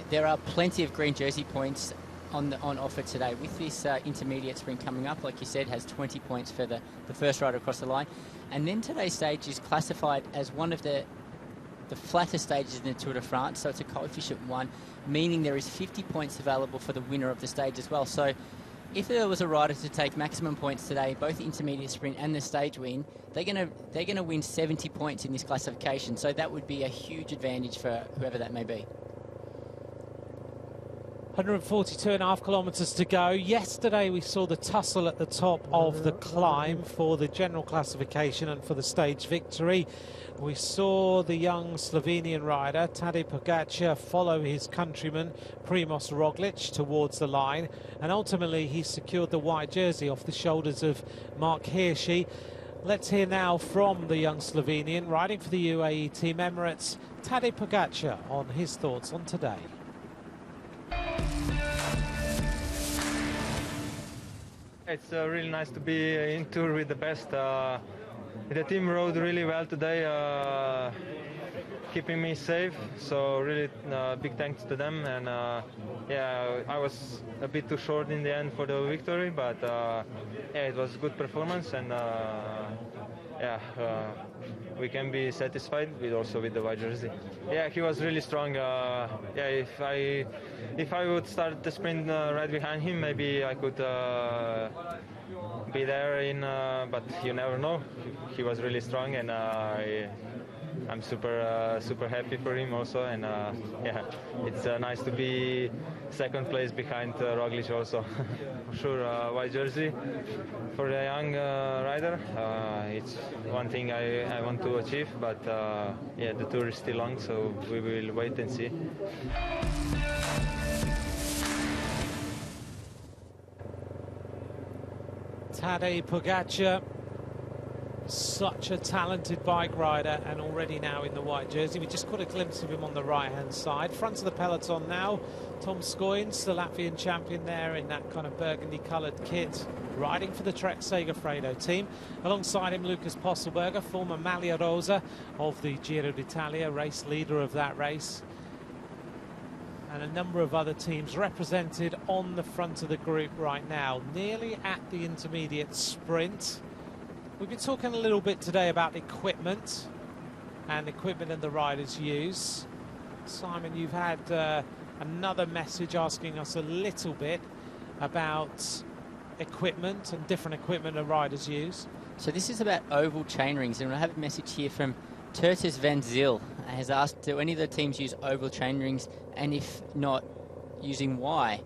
There are plenty of green jersey points on offer today. With this intermediate sprint coming up, like you said, has 20 points for the first rider across the line. And then today's stage is classified as one of the flatter stages in the Tour de France, so it's a coefficient 1, meaning there is 50 points available for the winner of the stage as well. So if there was a rider to take maximum points today, both the intermediate sprint and the stage win, they're gonna win 70 points in this classification. So that would be a huge advantage for whoever that may be. 142.5 kilometres to go. Yesterday we saw the tussle at the top of the climb for the general classification and for the stage victory. We saw the young Slovenian rider Tadej Pogačar follow his countryman Primož Roglič towards the line, and ultimately he secured the white jersey off the shoulders of Mark Hirschi. Let's hear now from the young Slovenian riding for the UAE Team Emirates, Tadej Pogačar, on his thoughts on today. It's really nice to be in tour with the best. The team rode really well today, keeping me safe. So really big thanks to them. And yeah, I was a bit too short in the end for the victory, but yeah, it was a good performance, and yeah, we can be satisfied with the white jersey. Yeah, he was really strong. Yeah, if I would start the sprint right behind him, maybe I could be there but you never know. He was really strong, and I'm super happy for him also. And yeah, it's nice to be second place behind Roglic also. For sure, white jersey for a young rider. It's one thing I want to achieve, but yeah, the tour is still long, so we will wait and see. Tadej Pogačar, such a talented bike rider, and already now in the white jersey. We just caught a glimpse of him on the right-hand side. Front of the peloton now, Tom Skoins, the Latvian champion, there in that kind of burgundy-coloured kit, riding for the Trek Segafredo team. Alongside him, Lucas Posselberger, former Maglia Rosa of the Giro d'Italia, race leader of that race. And a number of other teams represented on the front of the group right now, nearly at the intermediate sprint. We've been talking a little bit today about equipment and the riders use. Simon, you've had another message asking us a little bit about equipment and different equipment the riders use. So this is about oval chainrings, and I have a message here from Tertus Van Zyl. Has asked, do any of the teams use oval chainrings, and if not, using why?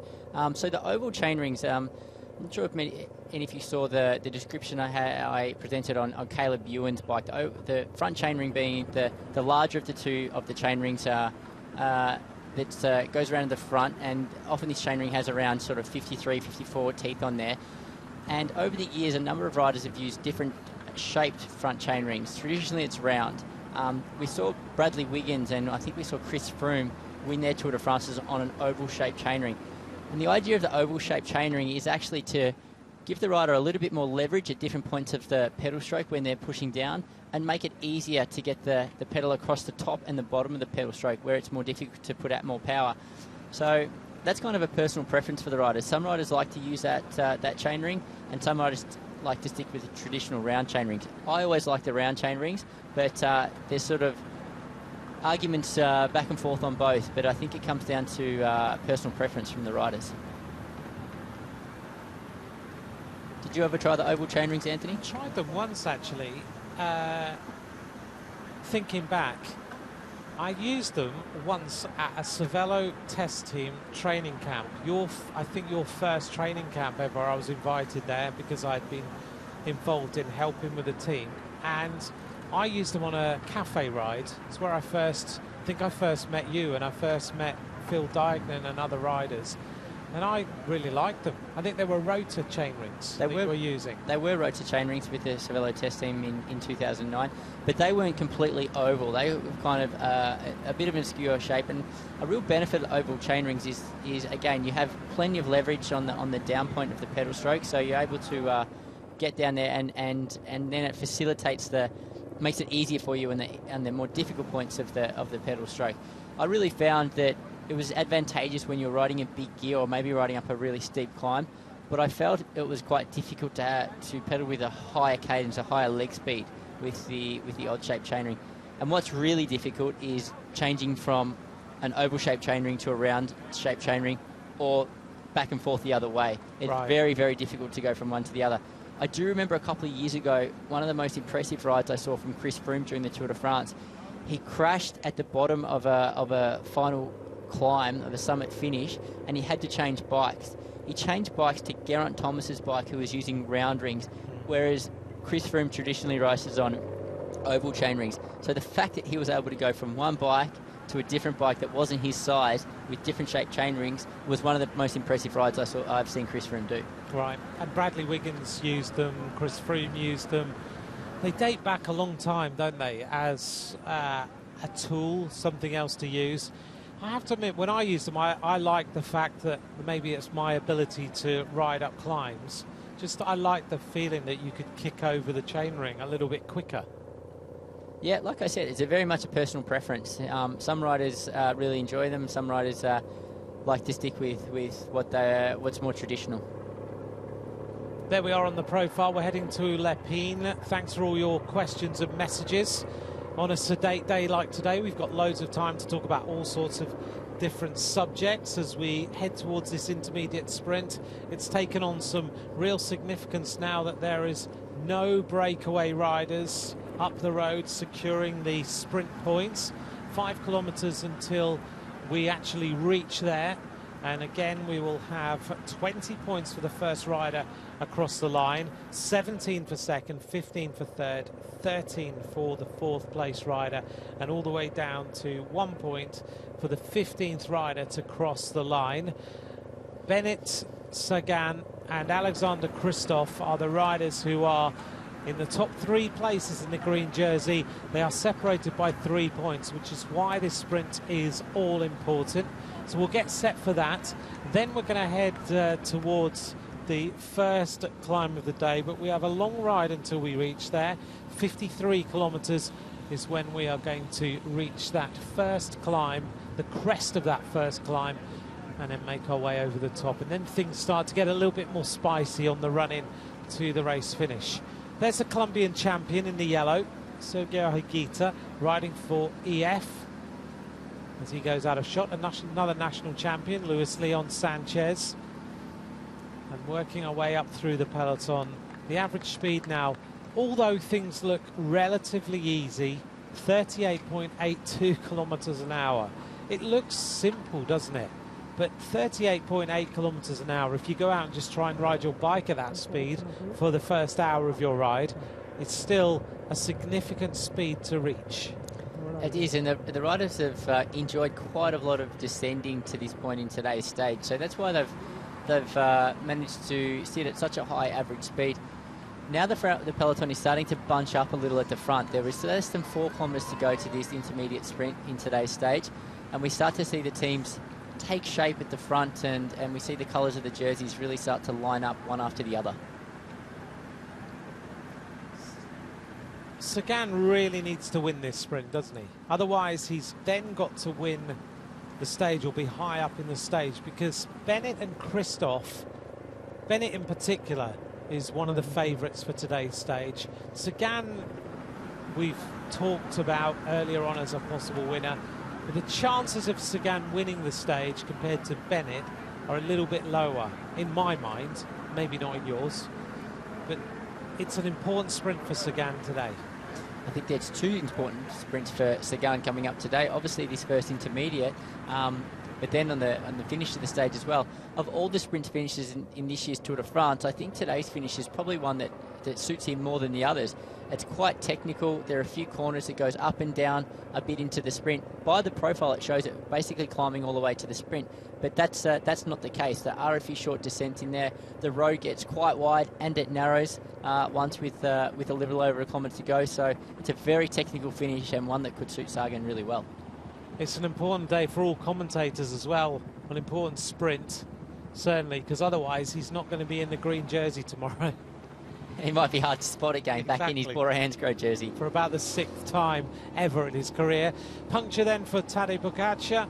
So the oval chainrings, I'm not sure if you saw the description I presented on Caleb Ewan's bike. The front chainring being the larger of the two of the chainrings that goes around the front, and often this chainring has around sort of 53, 54 teeth on there. And over the years, a number of riders have used different shaped front chainrings. Traditionally, it's round. We saw Bradley Wiggins, and I think we saw Chris Froome win their Tour de France on an oval-shaped chainring. And the idea of the oval-shaped chainring is actually to give the rider a little bit more leverage at different points of the pedal stroke when they're pushing down, and make it easier to get the pedal across the top and the bottom of the pedal stroke where it's more difficult to put out more power. So that's kind of a personal preference for the riders. Some riders like to use that chainring, and some riders like to stick with the traditional round chain rings. I always like the round chain rings, but there's sort of arguments back and forth on both, but I think it comes down to personal preference from the riders. Did you ever try the oval chain rings, Anthony? I tried them once, actually. Thinking back, I used them once at a Cervelo test team training camp. I think your first training camp ever. I was invited there because I'd been involved in helping with the team, and I used them on a cafe ride. It's where I first met you, and I first met Phil Diagnan and other riders, and I really liked them. I think they were rotor chain rings they were using. They were rotor chain rings with the Cervelo test team in 2009, but they weren't completely oval. They were kind of a bit of an obscure shape, and a real benefit of oval chain rings is again, you have plenty of leverage on the down point of the pedal stroke, so you're able to get down there, and then it facilitates makes it easier for you on the more difficult points of the pedal stroke. I really found that it was advantageous when you're riding in big gear or maybe riding up a really steep climb, but I felt it was quite difficult to pedal with a higher cadence, a higher leg speed with the odd-shaped chainring. And what's really difficult is changing from an oval-shaped chainring to a round-shaped chainring, or back and forth the other way. It's very, very difficult to go from one to the other. I do remember a couple of years ago, one of the most impressive rides I saw from Chris Froome during the Tour de France. He crashed at the bottom of a final climb, of a summit finish, and he had to change bikes. He changed bikes to Geraint Thomas's bike, who was using round rings, whereas Chris Froome traditionally races on oval chain rings. So the fact that he was able to go from one bike to a different bike that wasn't his size with different shaped chain rings was one of the most impressive rides I've seen Chris Froome do. Right, and Bradley Wiggins used them, Chris Froome used them. They date back a long time, don't they, as a tool, something else to use. I have to admit, when I use them, I like the fact that maybe it's my ability to ride up climbs. Just I like the feeling that you could kick over the chainring a little bit quicker. Yeah, like I said, it's very much a personal preference. Some riders really enjoy them. Some riders like to stick with what's more traditional. There we are on the profile. We're heading to Lepine. Thanks for all your questions and messages. On a sedate day like today, we've got loads of time to talk about all sorts of different subjects as we head towards this intermediate sprint. It's taken on some real significance now that there is no breakaway riders up the road securing the sprint points. 5 kilometres until we actually reach there. And again, we will have 20 points for the first rider across the line, 17 for second, 15 for third, 13 for the fourth place rider, and all the way down to 1 point for the 15th rider to cross the line. Bennett, Sagan and Alexander Kristoff are the riders who are in the top 3 places in the green jersey. They are separated by 3 points, which is why this sprint is all important. So we'll get set for that. Then we're going to head towards the first climb of the day, but we have a long ride until we reach there. 53 kilometres is when we are going to reach that first climb, the crest of that first climb, and then make our way over the top. And then things start to get a little bit more spicy on the run-in to the race finish. There's the Colombian champion in the yellow, Sergio Higuita, riding for EF. As he goes out of shot, another national champion, Luis Leon Sanchez. And working our way up through the peloton. The average speed now, although things look relatively easy, 38.82 kilometres an hour. It looks simple, doesn't it? But 38.8 kilometres an hour, if you go out and just try and ride your bike at that speed for the first hour of your ride, it's still a significant speed to reach. It is, and the riders have enjoyed quite a lot of descending to this point in today's stage. So that's why they've managed to sit at such a high average speed. Now the peloton is starting to bunch up a little at the front. There is less than 4 kilometres to go to this intermediate sprint in today's stage, and we start to see the teams take shape at the front, and we see the colours of the jerseys really start to line up one after the other. Sagan really needs to win this sprint, doesn't he? Otherwise, he's then got to win the stage or be high up in the stage, because Bennett and Kristoff, Bennett in particular, is one of the favourites for today's stage. Sagan, we've talked about earlier on as a possible winner. But the chances of Sagan winning the stage compared to Bennett are a little bit lower, in my mind, maybe not in yours. But it's an important sprint for Sagan today. I think there's 2 important sprints for Sagan coming up today. Obviously, this first intermediate, but then on the finish of the stage as well. Of all the sprint finishes in this year's Tour de France, I think today's finish is probably one that suits him more than the others. It's quite technical. There are a few corners that goes up and down a bit into the sprint. By the profile, it shows it basically climbing all the way to the sprint. But that's not the case. There are a few short descents in there. The road gets quite wide and it narrows once with a little over a kilometre to go. So it's a very technical finish and one that could suit Sagan really well. It's an important day for all commentators as well. An important sprint, certainly, because otherwise he's not going to be in the green jersey tomorrow. He might be hard to spot again, exactly. Back in his Bora Hansgrohe jersey. For about the 6th time ever in his career. Puncture then for Tadej Pogačar.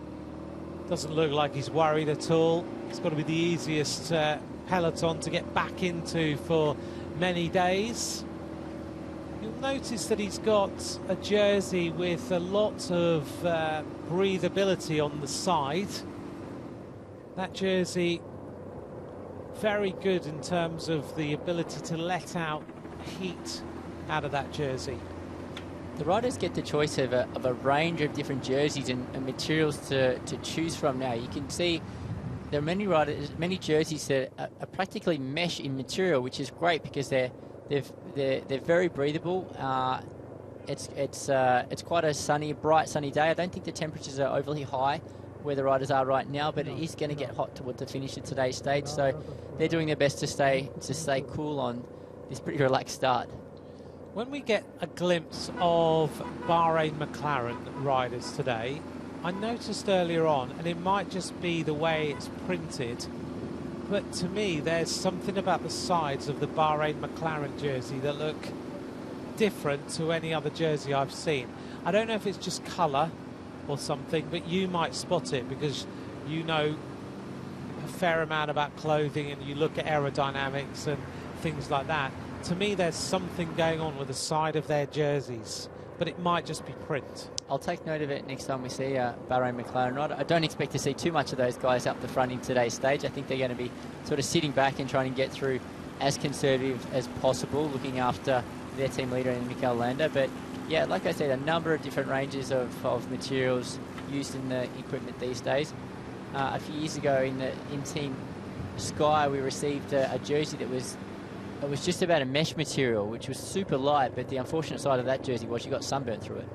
Doesn't look like he's worried at all. It's got to be the easiest peloton to get back into for many days. You'll notice that he's got a jersey with a lot of breathability on the side. That jersey, very good in terms of the ability to let out heat out of that jersey. The riders get the choice of a range of different jerseys and materials to choose from now. You can see there are many jerseys that are practically mesh in material, which is great because they're very breathable. It's quite a bright sunny day. I don't think the temperatures are overly high where the riders are right now, but it is going to get hot towards the finish of today's stage, so they're doing their best to stay cool on this pretty relaxed start. When we get a glimpse of Bahrain McLaren riders today, I noticed earlier on, and it might just be the way it's printed, but to me there's something about the sides of the Bahrain McLaren jersey that look different to any other jersey I've seen. I don't know if it's just colour or something, but you might spot it because you know a fair amount about clothing and you look at aerodynamics and things like that. To me, there's something going on with the side of their jerseys, but it might just be print. I'll take note of it next time we see Bahrain McLaren ride. I don't expect to see too much of those guys up the front in today's stage. I think they're going to be sort of sitting back and trying to get through as conservative as possible, looking after their team leader in Mikel Landa. But yeah, like I said, a number of different ranges of materials used in the equipment these days. A few years ago in Team Sky, we received a jersey that was just about a mesh material, which was super light, but the unfortunate side of that jersey was you got sunburnt through it.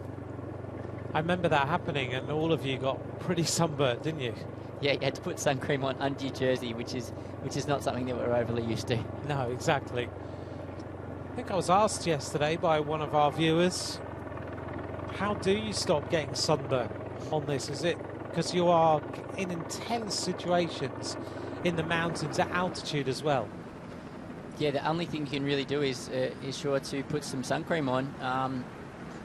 I remember that happening, and all of you got pretty sunburnt, didn't you? Yeah, you had to put sun cream on under your jersey, which is not something that we're overly used to. No, exactly. I think I was asked yesterday by one of our viewers, how do you stop getting sunburnt on this? Is it because you are in intense situations in the mountains at altitude as well? Yeah, the only thing you can really do is sure to put some sun cream on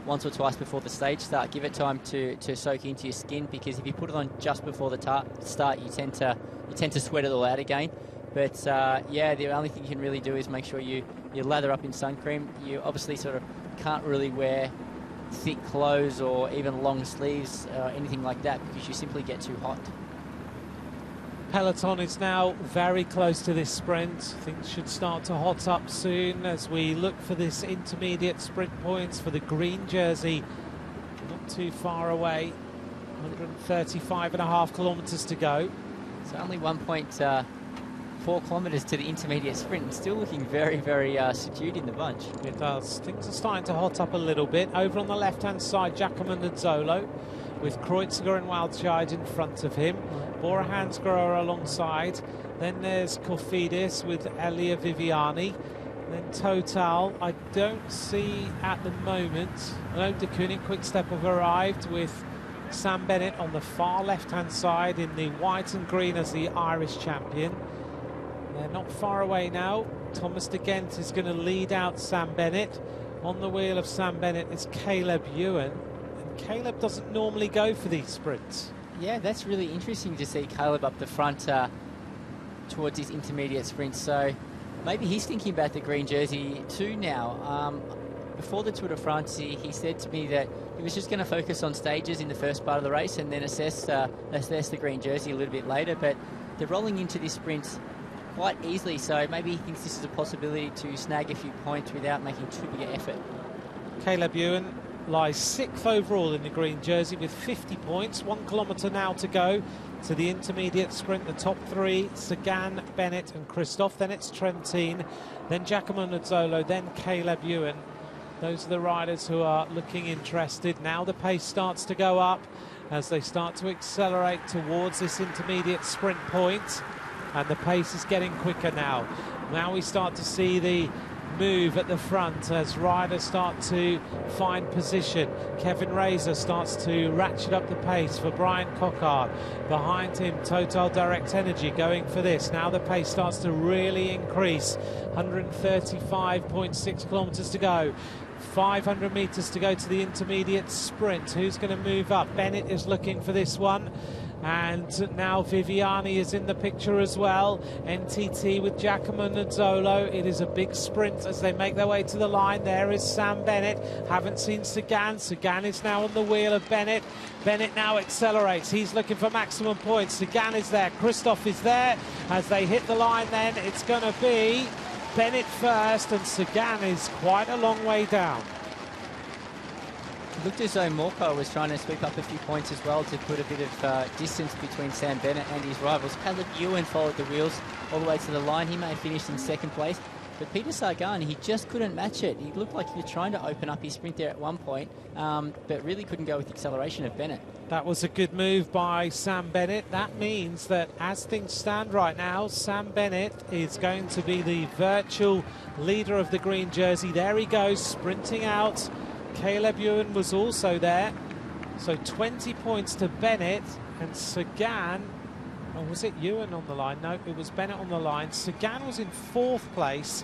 once or twice before the stage start. Give it time to soak into your skin, because if you put it on just before the start, you tend to sweat it all out again. But yeah, the only thing you can really do is make sure you lather up in sun cream. You obviously sort of can't really wear thick clothes or even long sleeves, anything like that, because you simply get too hot. Peloton is now very close to this sprint. Things should start to hot up soon as we look for this intermediate sprint points for the green jersey. Not too far away, 135.5 kilometres to go. So only 1.4 kilometres to the intermediate sprint, and still looking very, very subdued in the bunch. It does. Things are starting to hot up a little bit. Over on the left-hand side, Giacomo Nizzolo, with Kreuziger and Waldscheid in front of him. Bora Hansgrohe alongside. Then there's Cofidis with Elia Viviani. Then Total, I don't see at the moment. No, De Kooning Quick-Step have arrived with Sam Bennett on the far left-hand side in the white and green as the Irish champion. They're not far away now. Thomas de Gent is going to lead out Sam Bennett. On the wheel of Sam Bennett is Caleb Ewan. And Caleb doesn't normally go for these sprints. Yeah, that's really interesting to see Caleb up the front towards his intermediate sprint. So maybe he's thinking about the green jersey too now. Before the Tour de France, he said to me that he was just going to focus on stages in the first part of the race and then assess the green jersey a little bit later. But they're rolling into this sprint quite easily, so maybe he thinks this is a possibility to snag a few points without making too big an effort. Caleb Ewan lies 6th overall in the green jersey with 50 points. 1 kilometre now to go to the intermediate sprint. The top three, Sagan, Bennett and Christoph. Then it's Trentin, then Giacomo Nizzolo, then Caleb Ewan. Those are the riders who are looking interested. Now the pace starts to go up as they start to accelerate towards this intermediate sprint point. And the pace is getting quicker now. Now we start to see the move at the front as riders start to find position. Kevin Razor starts to ratchet up the pace for Brian Cockard. Behind him, Total Direct Energy going for this. Now the pace starts to really increase. 135.6 kilometres to go. 500 metres to go to the intermediate sprint. Who's going to move up? Bennett is looking for this one. And now Viviani is in the picture as well. NTT with Giacomo Nizzolo. It is a big sprint as they make their way to the line. There is Sam Bennett. Haven't seen Sagan. Sagan is now on the wheel of Bennett. Bennett now accelerates. He's looking for maximum points. Sagan is there. Christoph is there. As they hit the line then, it's going to be Bennett first, and Sagan is quite a long way down. It looked as though Morco was trying to sweep up a few points as well to put a bit of distance between Sam Bennett and his rivals. Caleb Ewan followed the wheels all the way to the line. He may have finished in second place, but Peter Sagan, he just couldn't match it. He looked like he was trying to open up his sprint there at one point, but really couldn't go with the acceleration of Bennett. That was a good move by Sam Bennett. That means that as things stand right now, Sam Bennett is going to be the virtual leader of the green jersey. There he goes, sprinting out. Caleb Ewan was also there. So 20 points to Bennett, and Sagan, or was it Ewan on the line? No, it was Bennett on the line. Sagan was in 4th place,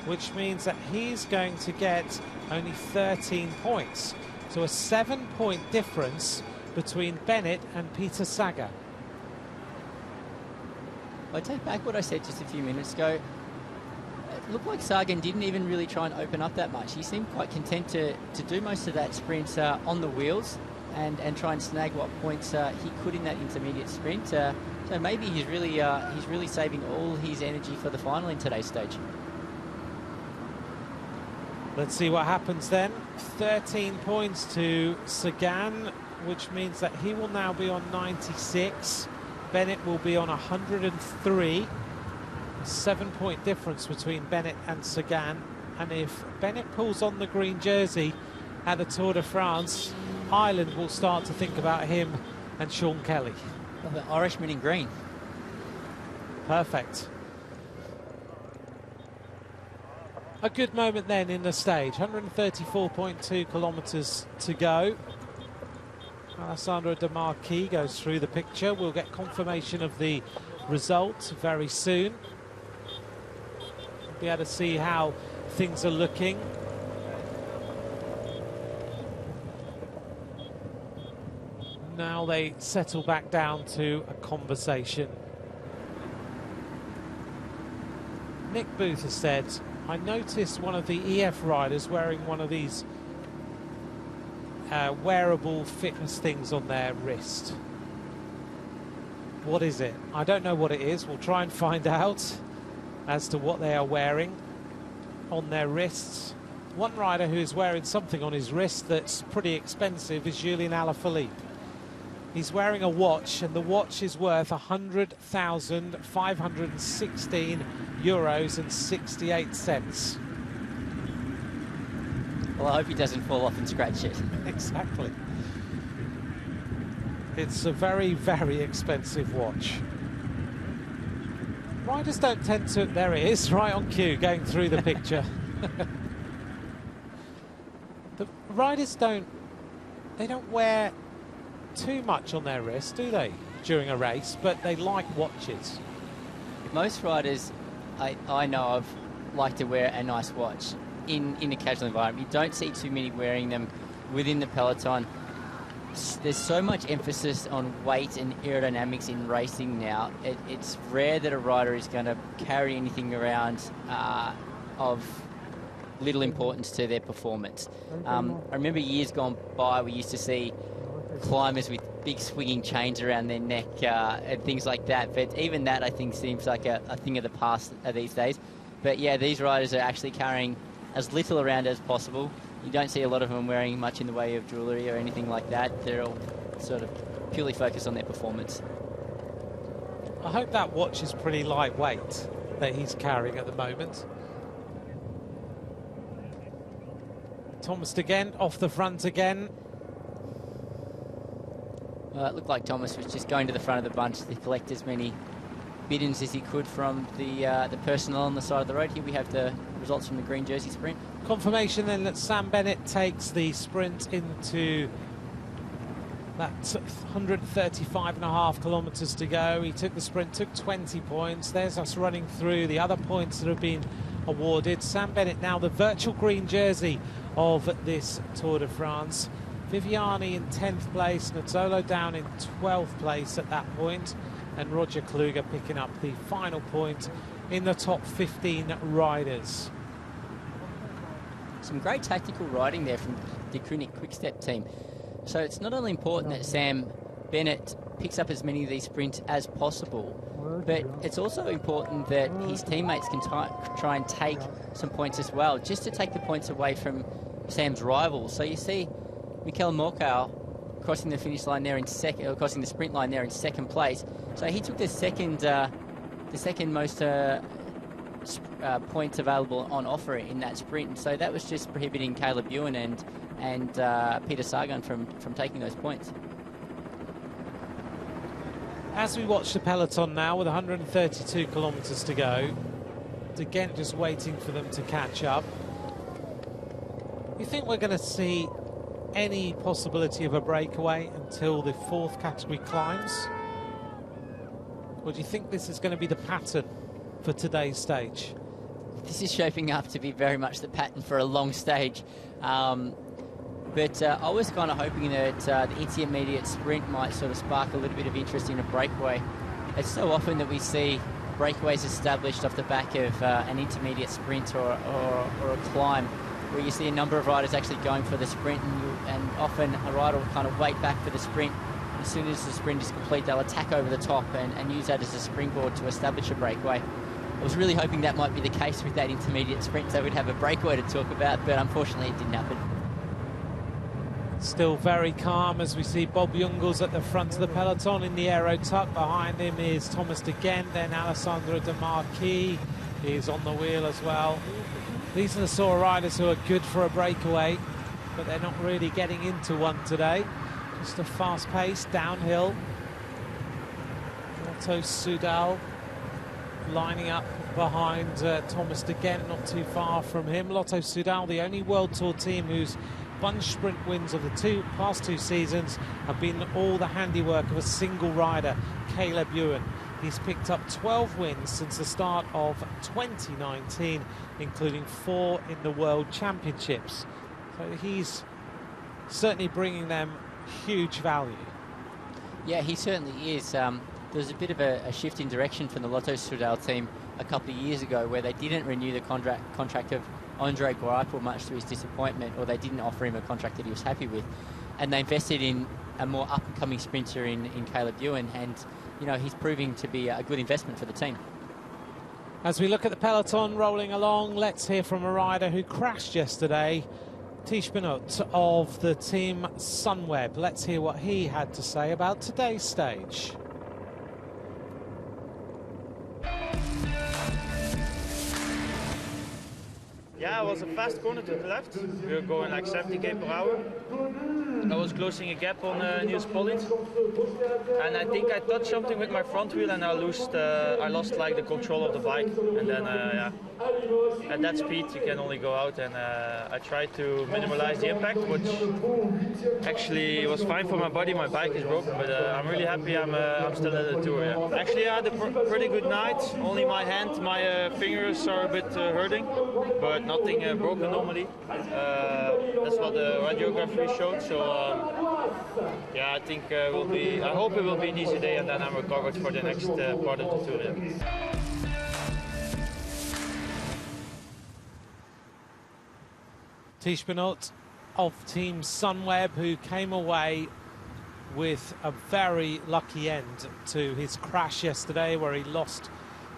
which means that he's going to get only 13 points. So a 7-point difference between Bennett and Peter Sagan. I take back what I said just a few minutes ago. It looked like Sagan didn't even really try and open up that much. He seemed quite content to do most of that sprint on the wheels and try and snag what points he could in that intermediate sprint. So maybe he's really saving all his energy for the final in today's stage. Let's see what happens then. 13 points to Sagan, which means that he will now be on 96. Bennett will be on 103. A 7-point difference between Bennett and Sagan. And if Bennett pulls on the green jersey at the Tour de France, Ireland will start to think about him and Sean Kelly. Well, the Irishman in green. Perfect. A good moment then in the stage. 134.2 kilometres to go. Alessandro De Marchi goes through the picture. We'll get confirmation of the result very soon. We'll be able to see how things are looking. Now they settle back down to a conversation. Nick Booth has said, I noticed one of the EF riders wearing one of these wearable fitness things on their wrist. What is it? I don't know what it is. We'll try and find out as to what they are wearing on their wrists. One rider who is wearing something on his wrist that's pretty expensive is Julian Alaphilippe. He's wearing a watch, and the watch is worth €100,516.68. Well, I hope he doesn't fall off and scratch it. Exactly. It's a very, very expensive watch. Riders don't tend to... There it is, right on cue, going through the picture. The riders don't... They don't wear too much on their wrist, do they, during a race? But they like watches. Most riders I know of like to wear a nice watch in a casual environment. You don't see too many wearing them within the peloton. There's so much emphasis on weight and aerodynamics in racing now. It's rare that a rider is going to carry anything around of little importance to their performance. I remember years gone by, we used to see climbers with big swinging chains around their neck and things like that. But even that, I think, seems like a thing of the past these days. But yeah, these riders are actually carrying as little around as possible. You don't see a lot of them wearing much in the way of jewellery or anything like that. They're all sort of purely focused on their performance. I hope that watch is pretty lightweight that he's carrying at the moment. Thomas again, off the front again. It looked like Thomas was just going to the front of the bunch to collect as many bid-ins as he could from the personnel on the side of the road. Here we have the results from the green jersey sprint. Confirmation then that Sam Bennett takes the sprint into that 135.5 kilometres to go. He took the sprint, took 20 points. There's us running through the other points that have been awarded. Sam Bennett now the virtual green jersey of this Tour de France. Viviani in 10th place, Nazzolo down in 12th place at that point, and Roger Kluge picking up the final point in the top 15 riders. Some great tactical riding there from the Kunik Quick-Step team. So it's not only important that Sam Bennett picks up as many of these sprints as possible, but it's also important that his teammates can try and take some points as well, just to take the points away from Sam's rivals. So you see Mikel Morkau crossing the finish line there in second, or crossing the sprint line there in second place. So he took the second most points available on offer in that sprint. So that was just prohibiting Caleb Ewan and Peter Sagan from taking those points. As we watch the peloton now with 132 kilometres to go, again just waiting for them to catch up. You think we're going to see any possibility of a breakaway until the fourth category climbs? Or do you think this is going to be the pattern for today's stage? This is shaping up to be very much the pattern for a long stage. But I was kind of hoping that the intermediate sprint might sort of spark a little bit of interest in a breakaway. It's so often that we see breakaways established off the back of an intermediate sprint or a climb, where you see a number of riders actually going for the sprint, and often a rider will kind of wait back for the sprint. As soon as the sprint is complete, they'll attack over the top and use that as a springboard to establish a breakaway. I was really hoping that might be the case with that intermediate sprint, so we'd have a breakaway to talk about, but unfortunately it didn't happen. Still very calm as we see Bob Jungels at the front of the peloton in the aero tuck. Behind him is Thomas de Gent, then Alessandro De Marquis is on the wheel as well. These are the sort of riders who are good for a breakaway, but they're not really getting into one today. Just a fast pace downhill. Lotto Soudal lining up behind Thomas de Gent, not too far from him. Lotto Soudal, the only World Tour team whose bunch sprint wins of the past two seasons have been all the handiwork of a single rider, Caleb Ewan. He's picked up 12 wins since the start of 2019, including 4 in the World Championships. So he's certainly bringing them huge value. Yeah, he certainly is. There's a bit of a shift in direction from the Lotto Soudal team a couple of years ago, where they didn't renew the contract of Andre Greipel, much to his disappointment, or they didn't offer him a contract that he was happy with, and they invested in a more up-and-coming sprinter in Caleb Ewan, and you know, he's proving to be a good investment for the team. As we look at the peloton rolling along, let's hear from a rider who crashed yesterday, Tish Benoot of the team Sunweb. Let's hear what he had to say about today's stage. Yeah, it was a fast corner to the left. We were going like 70 km per hour. I was closing a gap on Niels Pollitt, and I think I touched something with my front wheel, and I lost like the control of the bike. And then, yeah, at that speed you can only go out, and I tried to minimize the impact, which actually was fine for my body. My bike is broken, but I'm really happy I'm still at the tour. Yeah. Actually, I had a pretty good night. Only my hand, my fingers are a bit hurting, but nothing broken normally. That's what the radiography showed. So yeah, I think I hope it will be an easy day, and then I'm recovered for the next part of the tour. Yeah. Tish Benoot of Team Sunweb, who came away with a very lucky end to his crash yesterday, where he lost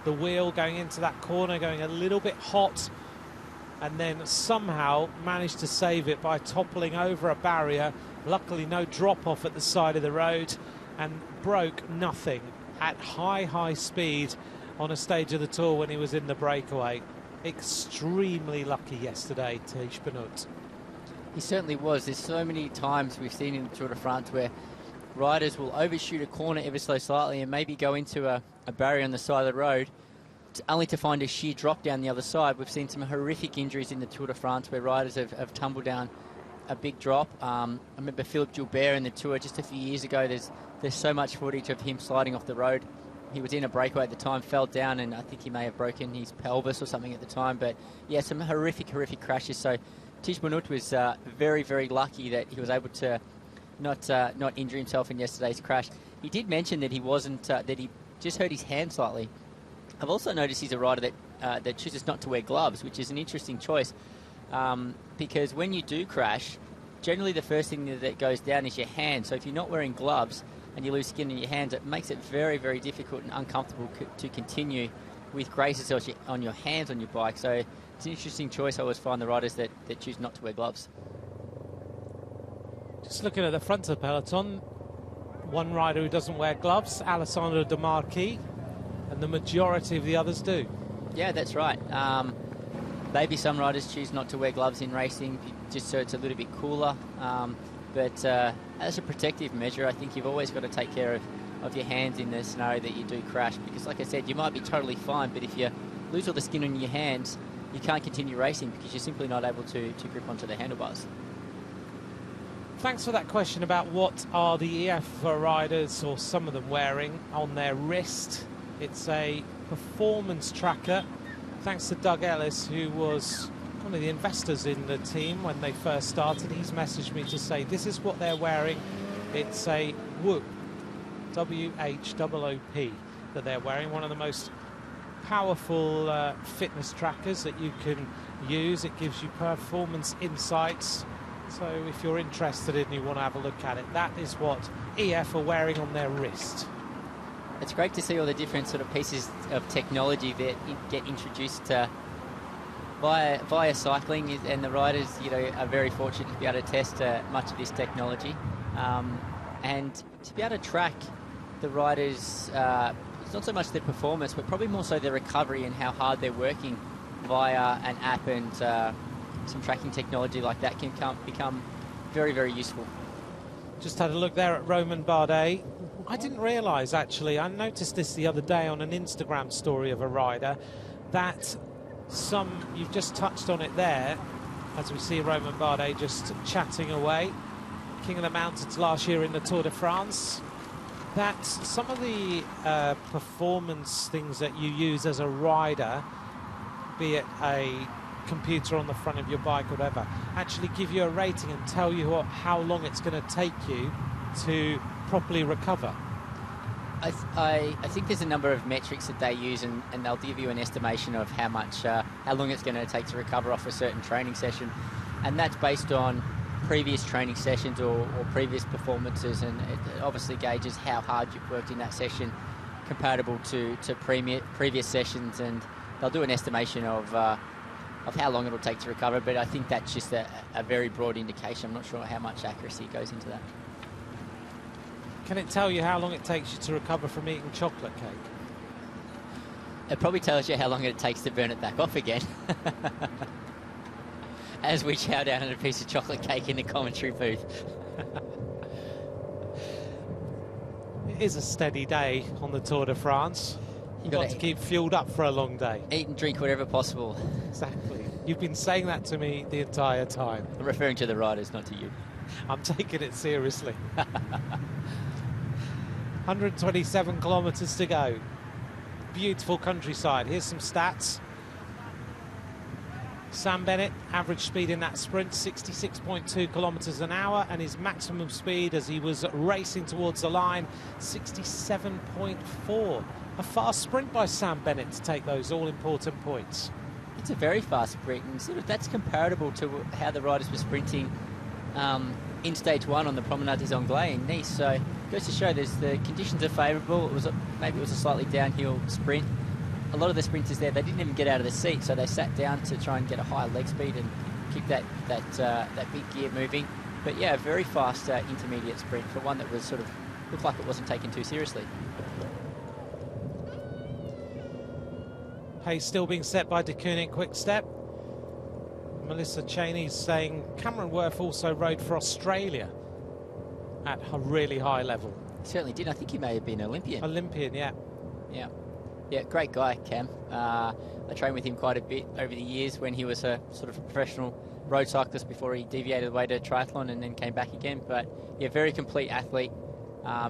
the wheel going into that corner, going a little bit hot, and then somehow managed to save it by toppling over a barrier. Luckily no drop off at the side of the road, and broke nothing at high speed on a stage of the tour when he was in the breakaway. Extremely lucky yesterday, Tish Benoot. He certainly was. There's so many times we've seen in the Tour de France where riders will overshoot a corner ever so slightly and maybe go into a barrier on the side of the road, only to find a sheer drop down the other side. We've seen some horrific injuries in the Tour de France where riders have tumbled down a big drop. I remember Philippe Gilbert in the Tour just a few years ago. There's so much footage of him sliding off the road. He was in a breakaway at the time, fell down, and I think he may have broken his pelvis or something at the time. But yeah, some horrific crashes. So Tish Benoot was very, very lucky that he was able to not injure himself in yesterday's crash. He did mention that he wasn't that he just hurt his hand slightly. I've also noticed he's a rider that chooses not to wear gloves, which is an interesting choice, because when you do crash, generally the first thing that goes down is your hand. So if you're not wearing gloves and you lose skin in your hands, it makes it very, very difficult and uncomfortable to continue with graces on your hands on your bike. So it's an interesting choice. I always find the riders that choose not to wear gloves. Just looking at the front of the peloton, one rider who doesn't wear gloves, Alessandro De Marquis, and the majority of the others do. Yeah, that's right. Maybe some riders choose not to wear gloves in racing just so it's a little bit cooler. But as a protective measure, I think you've always got to take care of your hands in the scenario that you do crash, because like I said, you might be totally fine, but if you lose all the skin on your hands, you can't continue racing because you're simply not able to grip onto the handlebars. Thanks for that question about what are the EF riders, or some of them, wearing on their wrist. It's a performance tracker. Thanks to Doug Ellis, who was one of the investors in the team when they first started. He's messaged me to say this is what they're wearing. It's a Whoop, W-H-O-O-P, that they're wearing. One of the most powerful fitness trackers that you can use. It gives you performance insights. So if you're interested and you want to have a look at it, that is what EF are wearing on their wrist. It's great to see all the different sort of pieces of technology that get introduced via cycling, and the riders, you know, are very fortunate to be able to test much of this technology, and to be able to track the riders. It's not so much their performance, but probably more so their recovery and how hard they're working via an app, and some tracking technology like that can become very, very useful. Just had a look there at Romain Bardet. I didn't realise, actually, I noticed this the other day on an Instagram story of a rider, that you've just touched on it there, as we see Romain Bardet just chatting away, King of the Mountains last year in the Tour de France, that some of the performance things that you use as a rider, be it a computer on the front of your bike or whatever, actually give you a rating and tell you how long it's going to take you to properly recover. I think there's a number of metrics that they use, and they'll give you an estimation of how long it's going to take to recover off a certain training session, and that's based on previous training sessions or previous performances, and it obviously gauges how hard you've worked in that session comparable to previous sessions, and they'll do an estimation of how long it'll take to recover. But I think that's just a very broad indication. I'm not sure how much accuracy goes into that. Can it tell you how long it takes you to recover from eating chocolate cake? It probably tells you how long it takes to burn it back off again. As we chow down on a piece of chocolate cake in the commentary booth. It is a steady day on the Tour de France. You've got to keep fueled up for a long day. Eat and drink whatever possible. Exactly. You've been saying that to me the entire time. I'm referring to the riders, not to you. I'm taking it seriously. 127 kilometres to go. Beautiful countryside. Here's some stats. Sam Bennett, average speed in that sprint, 66.2 kilometres an hour, and his maximum speed as he was racing towards the line, 67.4. A fast sprint by Sam Bennett to take those all-important points. It's a very fast sprint, and sort of that's comparable to how the riders were sprinting in stage one on the Promenade des Anglais in Nice. So it goes to show the conditions are favourable. Maybe it was a slightly downhill sprint. A lot of the sprinters there, they didn't even get out of the seat, so they sat down to try and get a higher leg speed and keep that big gear moving. But yeah, a very fast intermediate sprint for one that was sort of looked like it wasn't taken too seriously. Pace still being set by de Kooning Quick-Step. Melissa Cheney's saying Cameron Worth also rode for Australia at a really high level. He certainly did. I think he may have been Olympian. Olympian, yeah. Yeah. Yeah, great guy, Cam. I trained with him quite a bit over the years when he was a sort of professional road cyclist before he deviated away to triathlon and then came back again. But yeah, very complete athlete,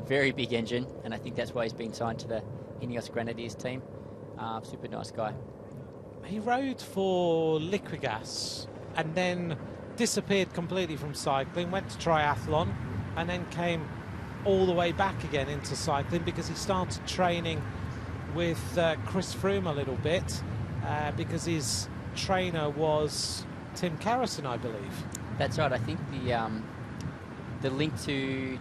very big engine, and I think that's why he's been signed to the Ineos Grenadiers team. Super nice guy. He rode for Liquigas and then disappeared completely from cycling, went to triathlon, and then came all the way back again into cycling because he started training with Chris Froome a little bit because his trainer was Tim Kerrison, I believe. That's right. I think the link to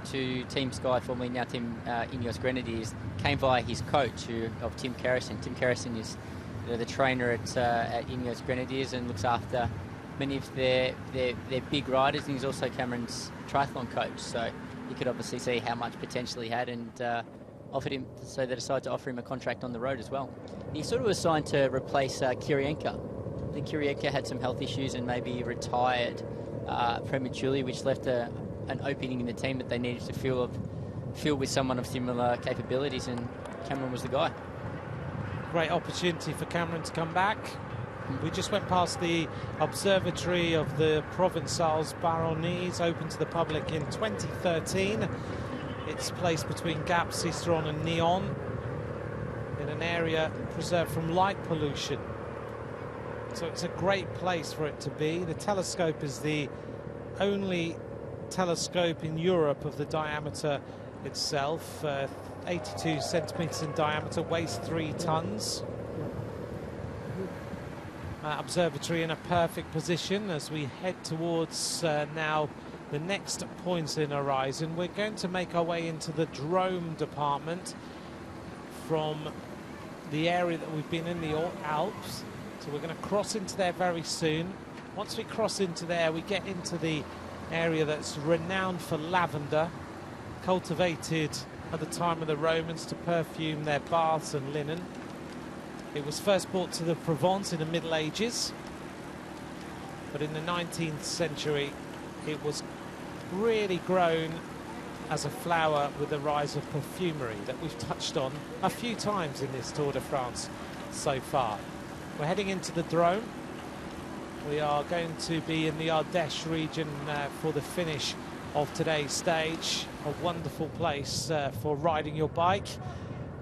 Team Sky, formerly now Team Ineos Grenadiers, came via his coach of Tim Kerrison. Tim Kerrison is the trainer at Ineos Grenadiers and looks after many of their big riders, and he's also Cameron's triathlon coach. So you could obviously see how much potential he had, and offered him, so they decided to offer him a contract on the road as well. He sort of was signed to replace Kirienka. I think Kirienka had some health issues and maybe retired prematurely, which left an opening in the team that they needed to fill of filled with someone of similar capabilities, and Cameron was the guy. Great opportunity for Cameron to come back. We just went past the observatory of the Provençals Baronnies, open to the public in 2013. It's placed between Gap, Sisteron and Nyon in an area preserved from light pollution. So it's a great place for it to be. The telescope is the only telescope in Europe of the diameter itself, 82 centimeters in diameter, weighs 3 tons. Observatory in a perfect position as we head towards now the next point in horizon. We're going to make our way into the drone department from the area that we've been in, the Alps. So we're going to cross into there very soon. Once we cross into there, we get into the area that's renowned for lavender, cultivated at the time of the Romans to perfume their baths and linen. It was first brought to the Provence in the Middle Ages, but in the 19th century it was really grown as a flower with the rise of perfumery that we've touched on a few times in this Tour de France so far. We're heading into the Drôme. We are going to be in the Ardèche region for the finish of today's stage. A wonderful place for riding your bike.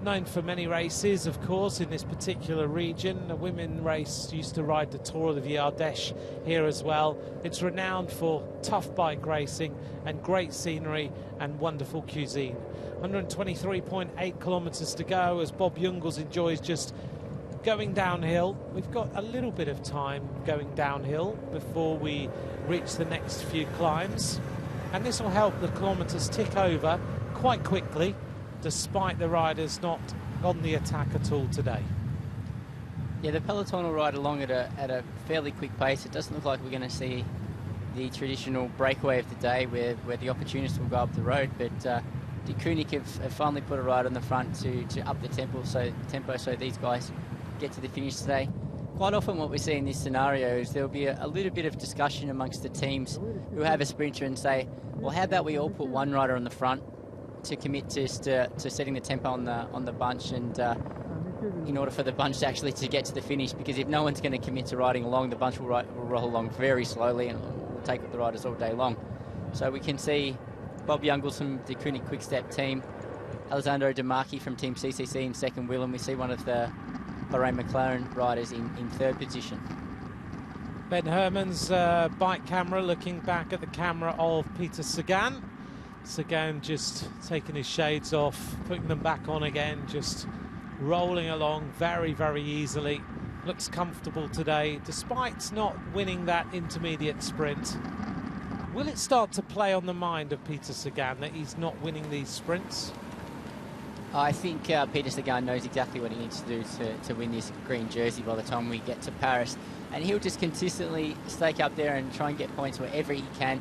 Known for many races, of course, in this particular region. The women race used to ride the Tour of the Ardèche here as well. It's renowned for tough bike racing and great scenery and wonderful cuisine. 123.8 kilometres to go as Bob Jungels enjoys just going downhill. We've got a little bit of time going downhill before we reach the next few climbs. And this will help the kilometres tick over quite quickly, despite the riders not on the attack at all today. Yeah, the peloton will ride along at a fairly quick pace. It doesn't look like we're going to see the traditional breakaway of the day where the opportunists will go up the road, but De Koenig have finally put a ride on the front to up the tempo so these guys get to the finish today. Quite often what we see in this scenario is there'll be a little bit of discussion amongst the teams who have a sprinter and say, well, how about we all put one rider on the front to commit to setting the tempo on the bunch, and in order for the bunch actually to get to the finish, because if no one's going to commit to riding along, the bunch will roll along very slowly and will take up the riders all day long. So we can see Bob Jungels from the Koenig Quick-Step team, Alessandro De Marchi from Team CCC in second wheel, and we see one of the Bahrain McLaren riders in third position. Ben Herman's bike camera looking back at the camera of Peter Sagan. Sagan just taking his shades off, putting them back on again, just rolling along very, very easily. Looks comfortable today, despite not winning that intermediate sprint. Will it start to play on the mind of Peter Sagan that he's not winning these sprints? I think Peter Sagan knows exactly what he needs to do to win this green jersey by the time we get to Paris. And he'll just consistently stake up there and try and get points wherever he can.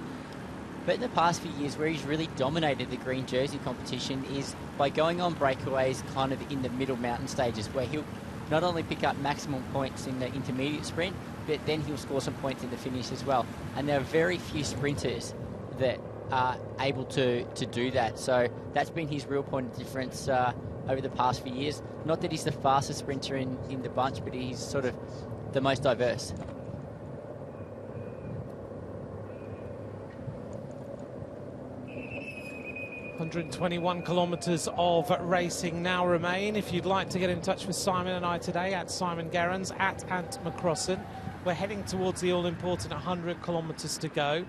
But in the past few years, where he's really dominated the green jersey competition is by going on breakaways kind of in the middle mountain stages, where he'll not only pick up maximum points in the intermediate sprint, but then he'll score some points in the finish as well. And there are very few sprinters that are able to do that. So that's been his real point of difference over the past few years. Not that he's the fastest sprinter in the bunch, but he's sort of the most diverse. 121 kilometres of racing now remain. If you'd like to get in touch with Simon and I today, at Simon Gerrans, at Ant McCrossan. We're heading towards the all-important 100 kilometres to go.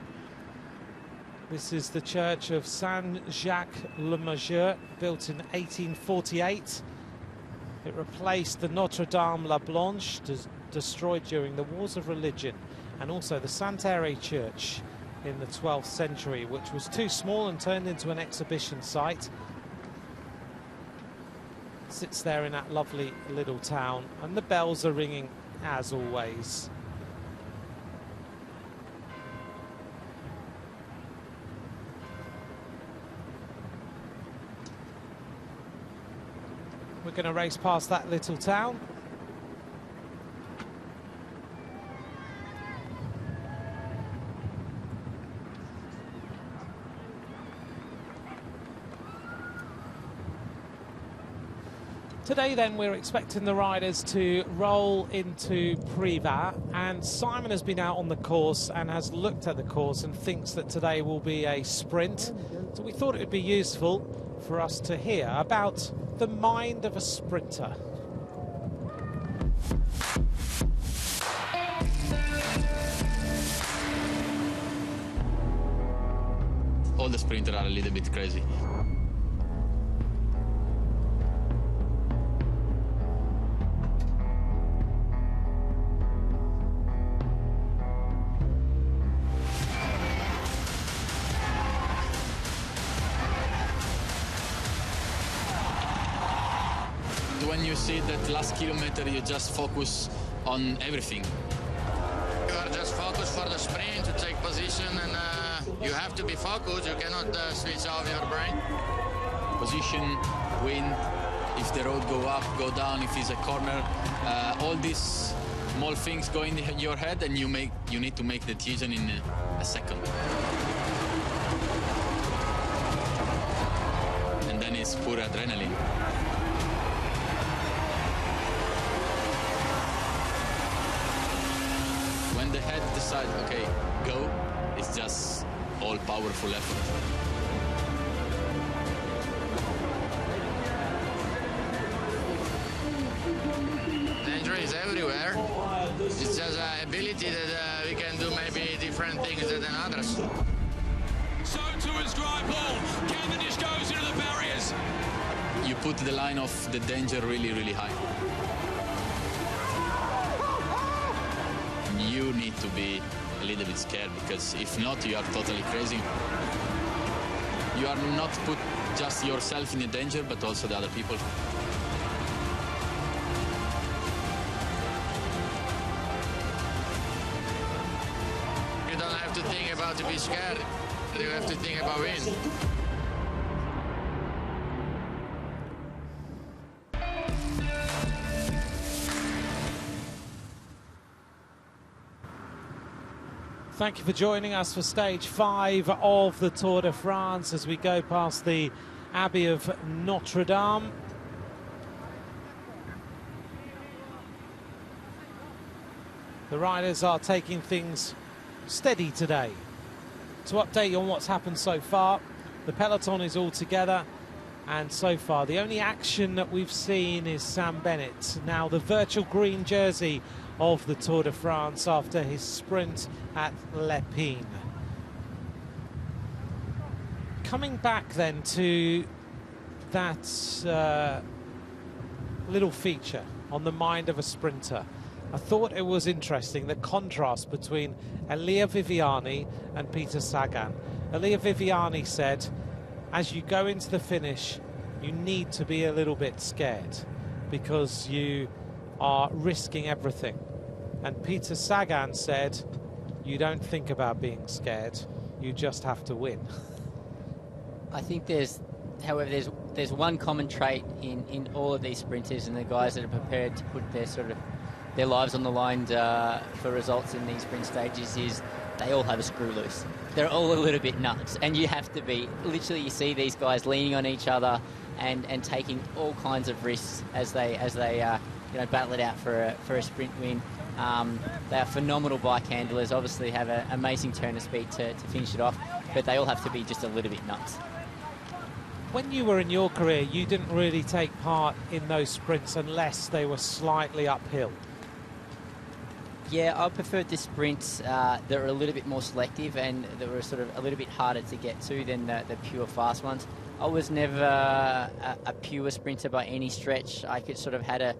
This is the church of Saint-Jacques-le-Majeur, built in 1848. It replaced the Notre-Dame-la Blanche, destroyed during the Wars of Religion, and also the Saint-Héré Church in the 12th century, which was too small and turned into an exhibition site. Sits there in that lovely little town, and the bells are ringing as always. We're going to race past that little town. Today then we're expecting the riders to roll into Privas, and Simon has been out on the course and has looked at the course and thinks that today will be a sprint. So we thought it would be useful for us to hear about the mind of a sprinter. All the sprinters are a little bit crazy. When you see that last kilometer, you just focus on everything. You are just focused for the sprint to take position, and you have to be focused. You cannot switch off your brain. Position, wind, if the road go up, go down, if it's a corner, all these small things go in your head, and you need to make the decision in a second. And then it's pure adrenaline. When the head decides, okay, go, it's just all powerful effort. Danger is everywhere. It's just an ability that we can do maybe different things than others. So towards dry ball, Cavendish goes into the barriers. You put the line of the danger really, really high. You need to be a little bit scared, because if not, you are totally crazy. You are not put just yourself in a danger, but also the other people. You don't have to think about to be scared. You have to think about winning. Thank you for joining us for stage 5 of the Tour de France as we go past the Abbey of Notre Dame. The riders are taking things steady today. To update you on what's happened so far, the peloton is all together, and so far the only action that we've seen is Sam Bennett, now the virtual green jersey of the Tour de France after his sprint at Lépine. Coming back then to that little feature on the mind of a sprinter, I thought it was interesting, the contrast between Elia Viviani and Peter Sagan. Elia Viviani said, as you go into the finish, you need to be a little bit scared because you are risking everything. And Peter Sagan said, you don't think about being scared, you just have to win. I think there's one common trait in all of these sprinters and the guys that are prepared to put their lives on the line for results in these sprint stages is they all have a screw loose. They're all a little bit nuts, and you have to be. Literally, you see these guys leaning on each other and taking all kinds of risks as they battle it out for a sprint win. They are phenomenal bike handlers. Obviously, have an amazing turn of speed to finish it off, but they all have to be just a little bit nuts. When you were in your career, you didn't really take part in those sprints unless they were slightly uphill. Yeah, I preferred the sprints that were a little bit more selective and that were sort of a little bit harder to get to than the pure fast ones. I was never a pure sprinter by any stretch. I could sort of had a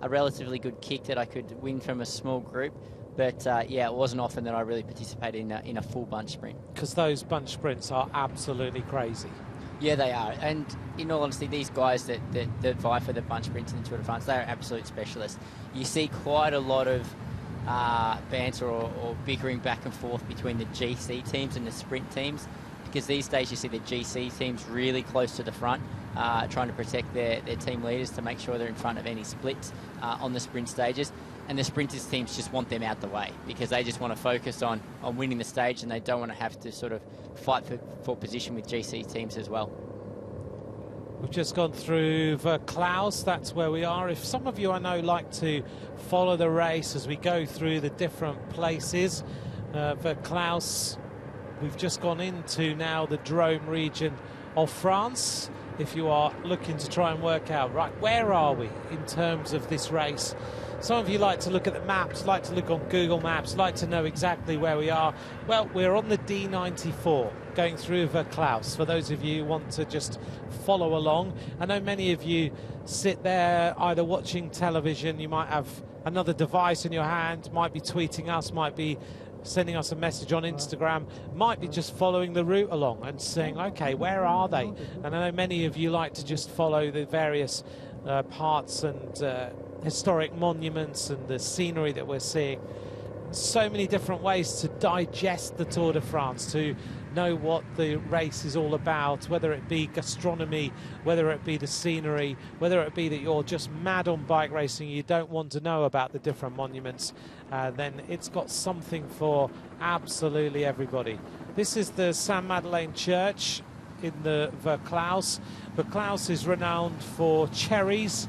relatively good kick that I could win from a small group. But yeah, it wasn't often that I really participated in a full bunch sprint. Because those bunch sprints are absolutely crazy. Yeah, they are. And in all honesty, these guys that vie for the bunch sprints in the Tour de France, they are absolute specialists. You see quite a lot of banter or bickering back and forth between the GC teams and the sprint teams, because these days you see the GC teams really close to the front, trying to protect their team leaders to make sure they're in front of any splits on the sprint stages. And the sprinters teams just want them out the way because they just want to focus on winning the stage, and they don't want to have to sort of fight for position with GC teams as well. We've just gone through Verklaus, that's where we are. If some of you I know like to follow the race as we go through the different places, Verklaus, we've just gone into now the Drôme region of France. If you are looking to try and work out, right, where are we in terms of this race? Some of you like to look at the maps, like to look on Google Maps, like to know exactly where we are. Well, we're on the D94 going through Verklaus. For those of you who want to just follow along, I know many of you sit there either watching television, you might have another device in your hand, might be tweeting us, might be sending us a message on Instagram, might be just following the route along and saying, okay, where are they? And I know many of you like to just follow the various parts and historic monuments and the scenery that we're seeing. So many different ways to digest the Tour de France, to know what the race is all about, whether it be gastronomy, whether it be the scenery, whether it be that you're just mad on bike racing, you don't want to know about the different monuments, then it's got something for absolutely everybody. This is the Saint-Madeleine Church in the Verklaus. Verklaus is renowned for cherries,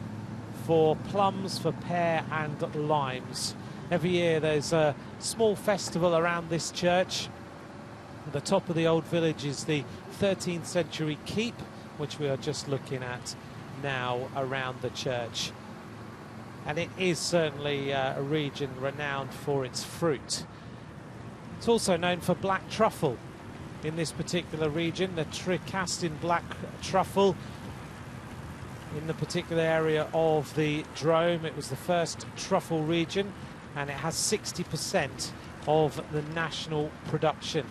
for plums, for pear and limes. Every year there's a small festival around this church. At the top of the old village is the 13th century keep, which we are just looking at now around the church. And it is certainly a region renowned for its fruit. It's also known for black truffle in this particular region, the Tricastin black truffle. In the particular area of the Drôme, it was the first truffle region, and it has 60% of the national production.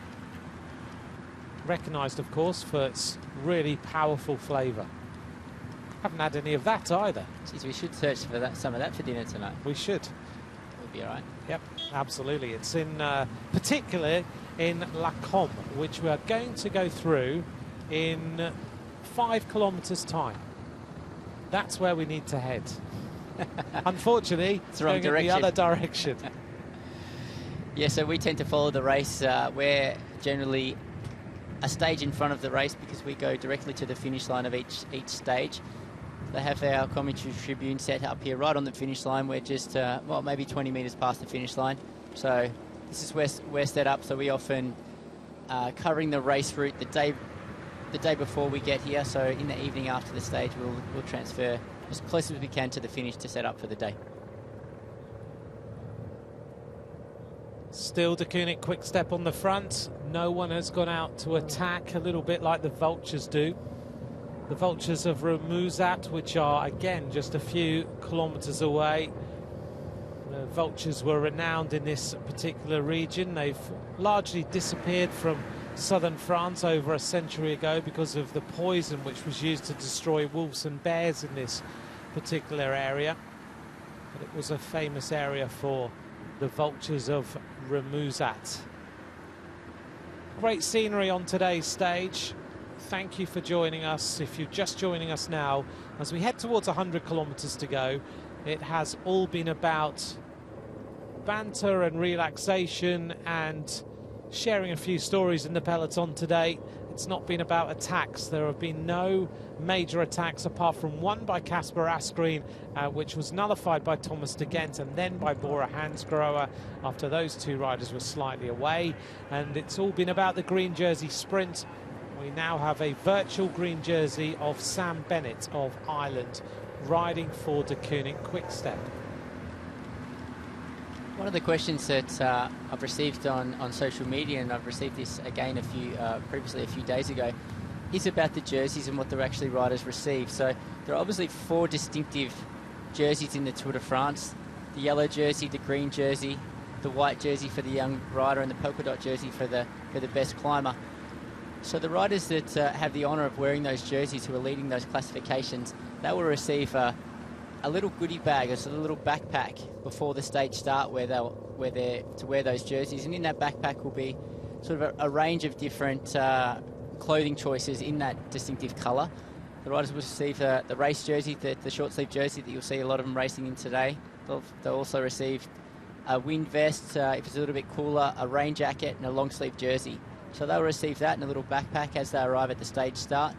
Recognised, of course, for its really powerful flavour. Haven't had any of that either. Geez, we should search for that, some of that for dinner tonight. We should. We'll be all right. Yep, absolutely. It's in particularly in La Combe, which we are going to go through in 5 kilometres time. That's where we need to head. Unfortunately, it's the wrong direction. In the other direction. Yeah, so we tend to follow the race. We're generally a stage in front of the race because we go directly to the finish line of each stage. They have our commentary tribune set up here right on the finish line. We're just, well, maybe 20 metres past the finish line. So this is where we're set up. So we often covering the race route the day before we get here. So in the evening after the stage, we'll transfer as close as we can to the finish to set up for the day. Still De Koning quick step on the front. No one has gone out to attack, a little bit like the Vultures do. The Vultures of Remusat, which are again just a few kilometres away. The Vultures were renowned in this particular region. They've largely disappeared from southern France over a century ago because of the poison which was used to destroy wolves and bears in this particular area. But it was a famous area for the Vultures of Remusat. Great scenery on today's stage. Thank you for joining us. If you're just joining us now, as we head towards 100 kilometres to go, it has all been about banter and relaxation and sharing a few stories in the peloton today. It's not been about attacks. There have been no major attacks apart from one by Kasper Asgreen, which was nullified by Thomas de Gent and then by Bora Hansgrohe after those two riders were slightly away. And it's all been about the green jersey sprint. We now have a virtual green jersey of Sam Bennett of Ireland riding for De Koning Quick-Step. One of the questions that I've received on social media, and I've received this again previously a few days ago, is about the jerseys and what the actually riders receive. So there are obviously 4 distinctive jerseys in the Tour de France: the yellow jersey, the green jersey, the white jersey for the young rider, and the polka dot jersey for the best climber. So the riders that have the honour of wearing those jerseys, who are leading those classifications, they will receive a little goodie bag, a little backpack before the stage start where they're to wear those jerseys, and in that backpack will be sort of a range of different clothing choices in that distinctive colour. The riders will receive the race jersey, the short sleeve jersey that you'll see a lot of them racing in today. They'll also receive a wind vest if it's a little bit cooler, a rain jacket and a long sleeve jersey. So they'll receive that in a little backpack as they arrive at the stage start.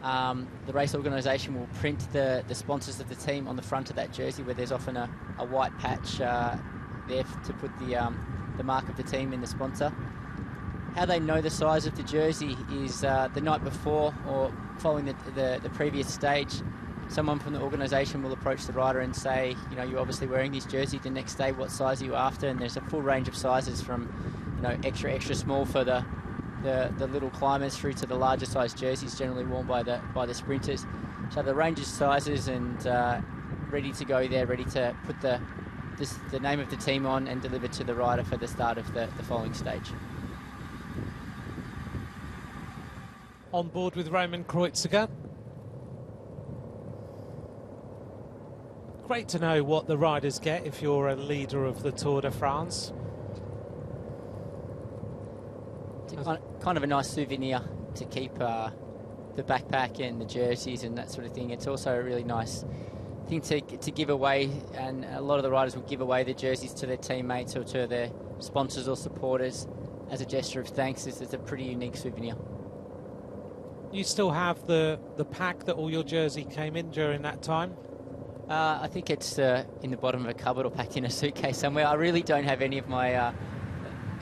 the race organisation will print the sponsors of the team on the front of that jersey, where there's often a white patch there to put the mark of the team in the sponsor. How they know the size of the jersey is the night before or following the previous stage, someone from the organisation will approach the rider and say, you know, you're obviously wearing this jersey the next day, what size are you after? And there's a full range of sizes from, you know, extra small for the little climbers through to the larger size jerseys generally worn by the sprinters. So the range of sizes and ready to go there, ready to put the name of the team on and deliver to the rider for the start of the following stage. On board with Roman Kreuziger. Great to know what the riders get if you're a leader of the Tour de France. Kind of a nice souvenir to keep the backpack and the jerseys and that sort of thing. It's also a really nice thing to give away, and a lot of the riders will give away the jerseys to their teammates or to their sponsors or supporters as a gesture of thanks. It's a pretty unique souvenir. You still have the pack that all your jersey came in during that time? I think it's in the bottom of a cupboard or packed in a suitcase somewhere. I really don't have any of my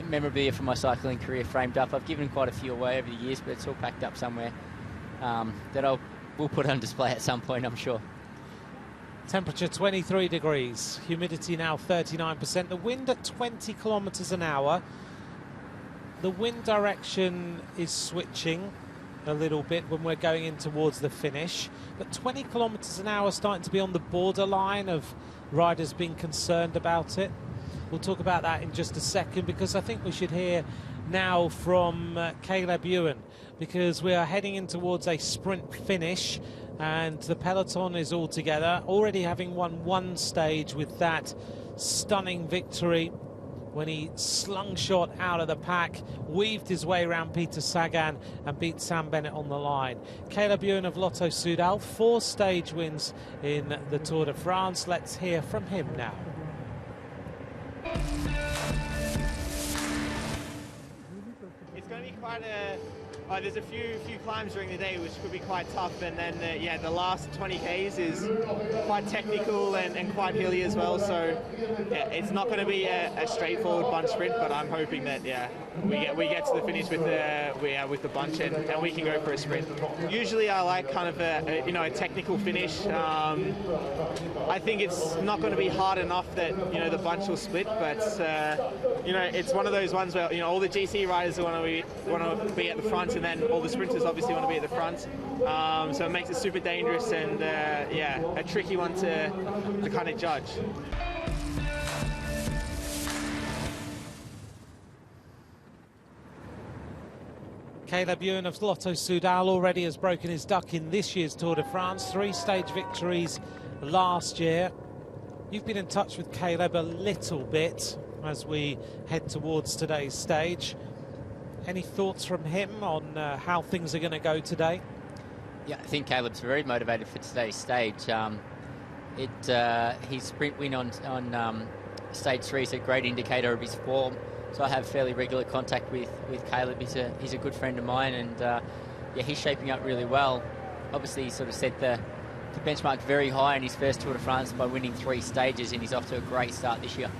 memorabilia from my cycling career framed up. I've given quite a few away over the years, but it's all packed up somewhere that we'll put on display at some point, I'm sure. Temperature 23 degrees, humidity now 39%, the wind at 20 kilometres an hour. The wind direction is switching a little bit when we're going in towards the finish, but 20 kilometres an hour starting to be on the borderline of riders being concerned about it. We'll talk about that in just a second, because I think we should hear now from Caleb Ewan, because we are heading in towards a sprint finish and the peloton is all together, already having won one stage with that stunning victory when he slung-shot out of the pack, weaved his way around Peter Sagan and beat Sam Bennett on the line. Caleb Ewan of Lotto Soudal, 4 stage wins in the Tour de France. Let's hear from him now. It's going to be quite a... there's a few climbs during the day which could be quite tough, and then yeah, the last 20 Ks is quite technical and quite hilly as well, so yeah, it's not going to be a straightforward bunch sprint, but I'm hoping that yeah, we get to the finish with the bunch and we can go for a sprint. Usually I like kind of a technical finish. I think it's not going to be hard enough that the bunch will split, but it's one of those ones where all the GC riders want to be at the front, and then all the sprinters obviously want to be at the front. So it makes it super dangerous and yeah, a tricky one to kind of judge. Caleb Ewan of Lotto Soudal already has broken his duck in this year's Tour de France. 3 stage victories last year. You've been in touch with Caleb a little bit as we head towards today's stage. Any thoughts from him on how things are going to go today? Yeah, I think Caleb's very motivated for today's stage. His sprint win on stage 3 is a great indicator of his form. So I have fairly regular contact with Caleb. He's a good friend of mine, and yeah, he's shaping up really well. Obviously, he sort of set the benchmark very high in his first Tour de France by winning 3 stages, and he's off to a great start this year.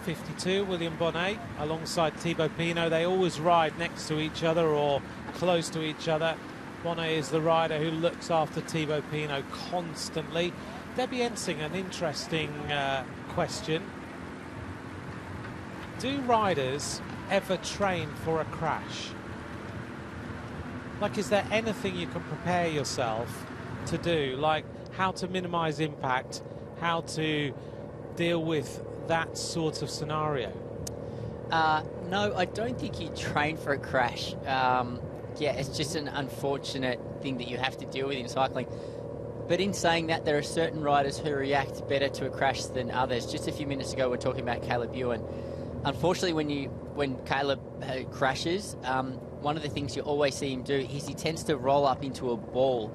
52, William Bonnet alongside Thibaut Pinot. They always ride next to each other or close to each other. Bonnet is the rider who looks after Thibaut Pinot constantly. Debbie Ensing, an interesting question. Do riders ever train for a crash? Like, is there anything you can prepare yourself to do, like how to minimize impact, how to deal with that sort of scenario? No, I don't think you train for a crash. Yeah, it's just an unfortunate thing that you have to deal with in cycling. But in saying that, there are certain riders who react better to a crash than others. Just a few minutes ago, we were talking about Caleb Ewan. Unfortunately, when Caleb crashes, one of the things you always see him do is he tends to roll up into a ball.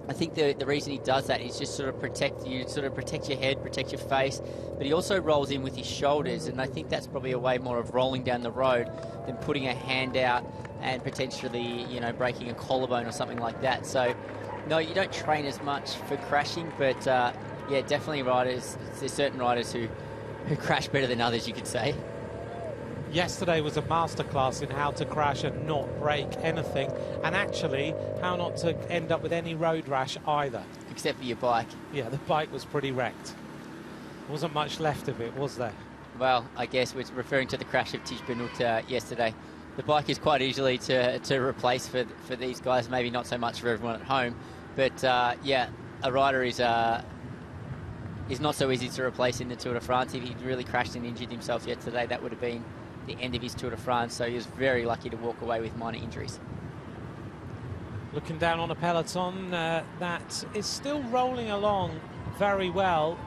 I think the reason he does that is just sort of protect your head, protect your face, but he also rolls in with his shoulders, and I think that's probably a way more of rolling down the road than putting a hand out and potentially, you know, breaking a collarbone or something like that. So, no, you don't train as much for crashing, but yeah, definitely riders. There's certain riders who crash better than others, you could say. Yesterday was a masterclass in how to crash and not break anything, and actually how not to end up with any road rash either. Except for your bike. Yeah, the bike was pretty wrecked. Wasn't much left of it, was there? Well, I guess we're referring to the crash of Tish Benut yesterday. The bike is quite easily to replace for these guys, maybe not so much for everyone at home, but yeah, a rider is not so easy to replace in the Tour de France. If he'd really crashed and injured himself yesterday, that would have been the end of his Tour de France, so he was very lucky to walk away with minor injuries. Looking down on a peloton that is still rolling along very well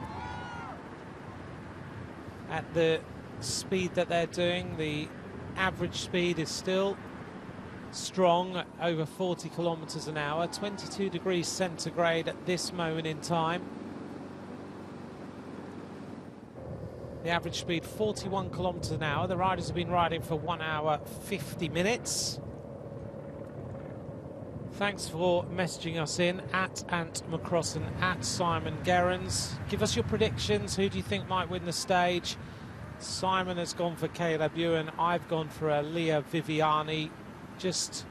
at the speed that they're doing. The average speed is still strong, over 40 kilometers an hour, 22 degrees centigrade at this moment in time. The average speed 41 kilometers an hour. The riders have been riding for 1 hour 50 minutes. Thanks for messaging us in at Ant McCrossan, at Simon Gerrans. Give us your predictions. Who do you think might win the stage? Simon has gone for Caleb Ewan. I've gone for Leah Viviani. Let's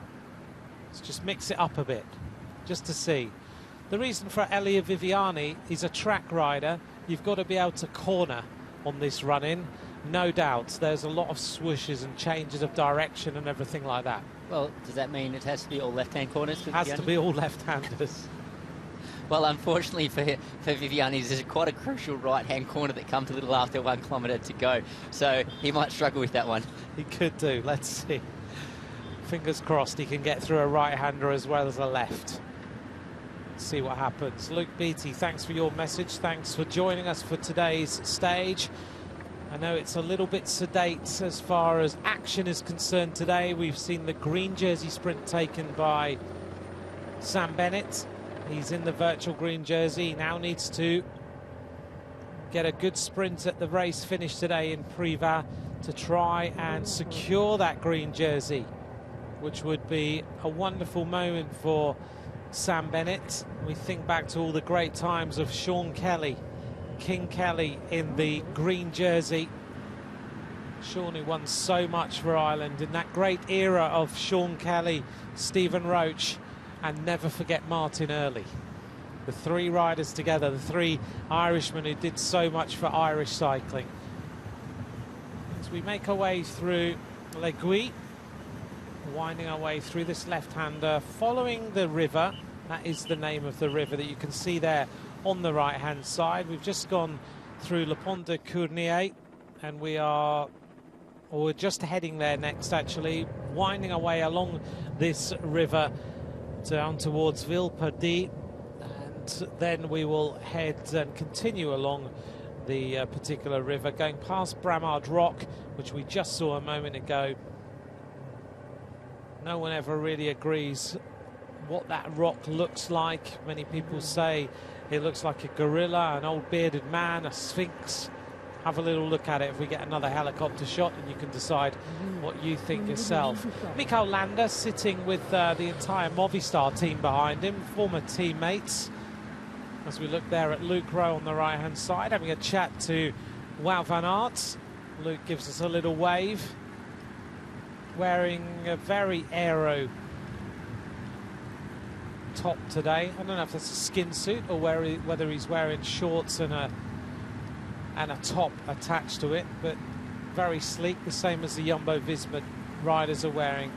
just mix it up a bit, just to see. The reason for Elia Viviani is a track rider. You've got to be able to corner on this run-in. No doubt there's a lot of swooshes and changes of direction and everything like that. Well, does that mean it has to be all left-hand corners for Has Viviani? to be all left-handers. Well, unfortunately for Viviani, there's quite a crucial right-hand corner that comes a little after 1 kilometre to go. So he might struggle with that one. He could do. Let's see. Fingers crossed he can get through a right-hander as well as a left. See what happens. Luke Beattie, thanks for your message. Thanks for joining us for today's stage. I know it's a little bit sedate as far as action is concerned today. We've seen the green jersey sprint taken by Sam Bennett. He's in the virtual green jersey. He now needs to get a good sprint at the race finish today in Privas to try and secure that green jersey, which would be a wonderful moment for Sam Bennett. We think back to all the great times of Sean Kelly, King Kelly in the green jersey. Sean, who won so much for Ireland in that great era of Sean Kelly, Stephen Roach, and never forget Martin Early. The three riders together, the three Irishmen who did so much for Irish cycling. As we make our way through L'Aiguille, winding our way through this left-hander, following the river. That is the name of the river that you can see there on the right-hand side. We've just gone through Le Pont de Cournier, and we're just heading there next, actually, winding our way along this river down towards Villeperdue, and then we will head and continue along the particular river, going past Bramard Rock, which we just saw a moment ago. No one ever really agrees what that rock looks like. Many people say it looks like a gorilla, an old bearded man, a sphinx. Have a little look at it if we get another helicopter shot, and you can decide what you think yourself. Mikael Landa sitting with the entire Movistar team behind him, former teammates. As we look there at Luke Rowe on the right-hand side, having a chat to Wout van Aert. Luke gives us a little wave, wearing a very aero top today. I don't know if that's a skin suit or whether he's wearing shorts and a top attached to it, but very sleek, the same as the Jumbo-Visma riders are wearing.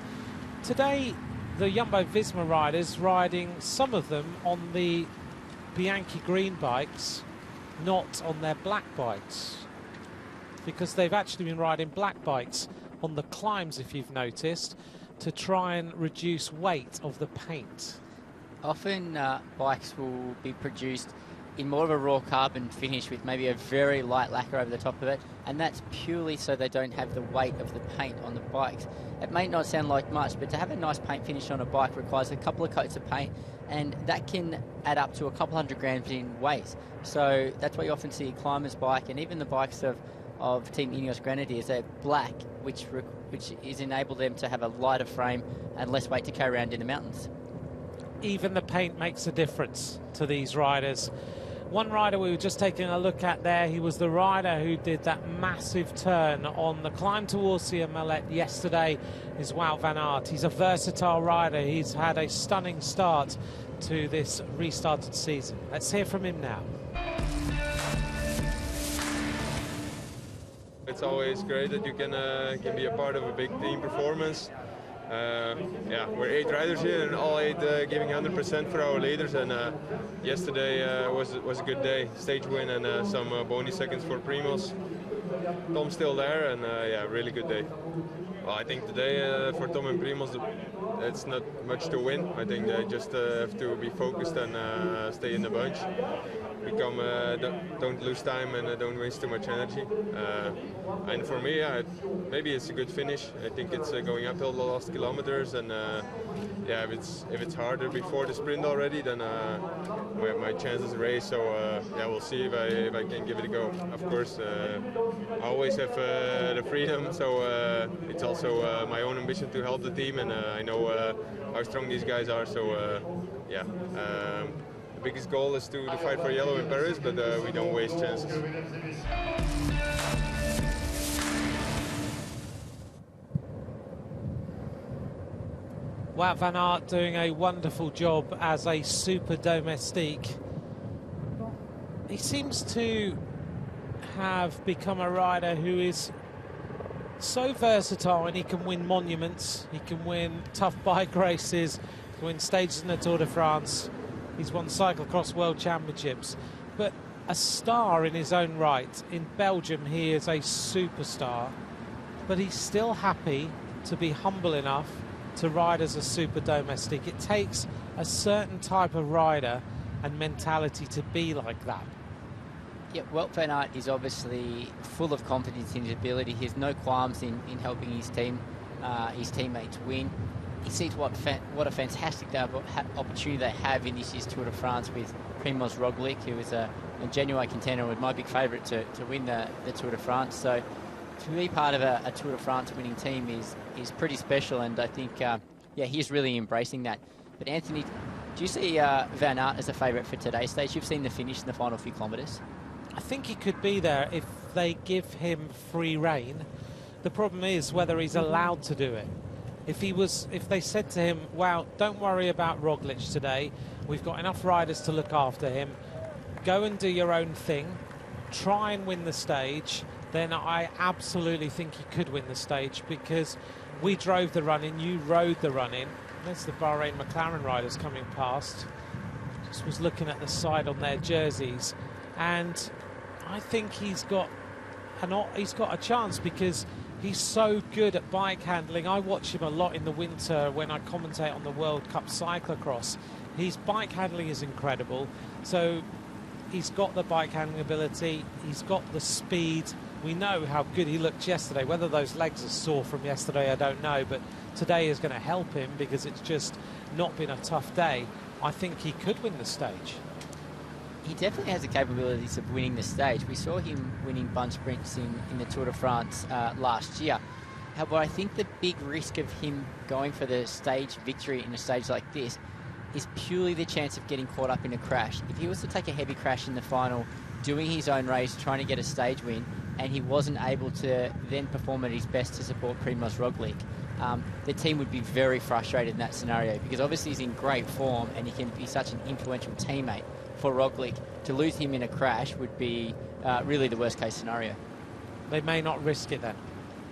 Today, the Jumbo-Visma riders riding, some of them on the Bianchi green bikes, not on their black bikes, because they've actually been riding black bikes on the climbs, if you've noticed, to try and reduce weight of the paint. Often bikes will be produced in more of a raw carbon finish with maybe a very light lacquer over the top of it, and that's purely so they don't have the weight of the paint on the bikes. It may not sound like much, but to have a nice paint finish on a bike requires a couple of coats of paint, and that can add up to a couple 100 grams in weight. So that's why you often see a climber's bike, and even the bikes of Team Ineos Grenadiers, they're black, which which has enabled them to have a lighter frame and less weight to carry around in the mountains. Even the paint makes a difference to these riders. One rider we were just taking a look at there, he was the rider who did that massive turn on the climb to Orsia Millet yesterday, is Wout van Aert. He's a versatile rider. He's had a stunning start to this restarted season. Let's hear from him now. It's always great that you can be a part of a big team performance. Yeah, we're 8 riders here, and all 8 giving 100% for our leaders. And yesterday was a good day. Stage win and some bonus seconds for Primoz. Tom's still there, and yeah, really good day. Well, I think today for Tom and Primoz, it's not much to win. I think they just have to be focused and stay in the bunch. Don't lose time and don't waste too much energy. And for me, maybe it's a good finish. I think it's going uphill the last kilometers, and yeah, if it's harder before the sprint already, then my chances raise. So yeah, we'll see if I can give it a go. Of course, I always have the freedom, so it's also my own ambition to help the team, and I know how strong these guys are. So yeah. The biggest goal is to fight for yellow in Paris, but we don't waste chances. Wout van Aert doing a wonderful job as a super domestique. He seems to have become a rider who is so versatile, and he can win monuments, he can win tough bike races, he can win stages in the Tour de France. He's won cyclocross world championships, but a star in his own right. In Belgium, he is a superstar, but he's still happy to be humble enough to ride as a super domestique. It takes a certain type of rider and mentality to be like that. Yeah, Wout van Aert is obviously full of confidence in his ability. He has no qualms in helping his teammates win. He sees what a fantastic opportunity they have in this year's Tour de France with Primoz Roglic, who is a genuine contender and my big favourite to win the Tour de France. So to be part of a Tour de France winning team is pretty special, and I think yeah, he's really embracing that. But Anthony, do you see Van Aert as a favourite for today's stage? You've seen the finish in the final few kilometres. I think he could be there if they give him free rein. The problem is whether he's allowed to do it. If they said to him, wow, don't worry about Roglic today, we've got enough riders to look after him, go and do your own thing, try and win the stage, then I absolutely think he could win the stage, because we drove the run-in, you rode the run-in. There's the Bahrain McLaren riders coming past. Just was looking at the side on their jerseys, and I think he's got a chance, because he's so good at bike handling. I watch him a lot in the winter when I commentate on the World Cup cyclocross. His bike handling is incredible. So he's got the bike handling ability, he's got the speed. We know how good he looked yesterday. Whether those legs are sore from yesterday, I don't know, but today is going to help him because it's just not been a tough day. I think he could win the stage. He definitely has the capabilities of winning the stage. We saw him winning bunch sprints in the Tour de France last year. However, I think the big risk of him going for the stage victory in a stage like this is purely the chance of getting caught up in a crash. If he was to take a heavy crash in the final, doing his own race, trying to get a stage win, and he wasn't able to then perform at his best to support Primoz Roglic, the team would be very frustrated in that scenario, because obviously he's in great form and he can be such an influential teammate for Roglic. To lose him in a crash would be really the worst case scenario. They may not risk it then.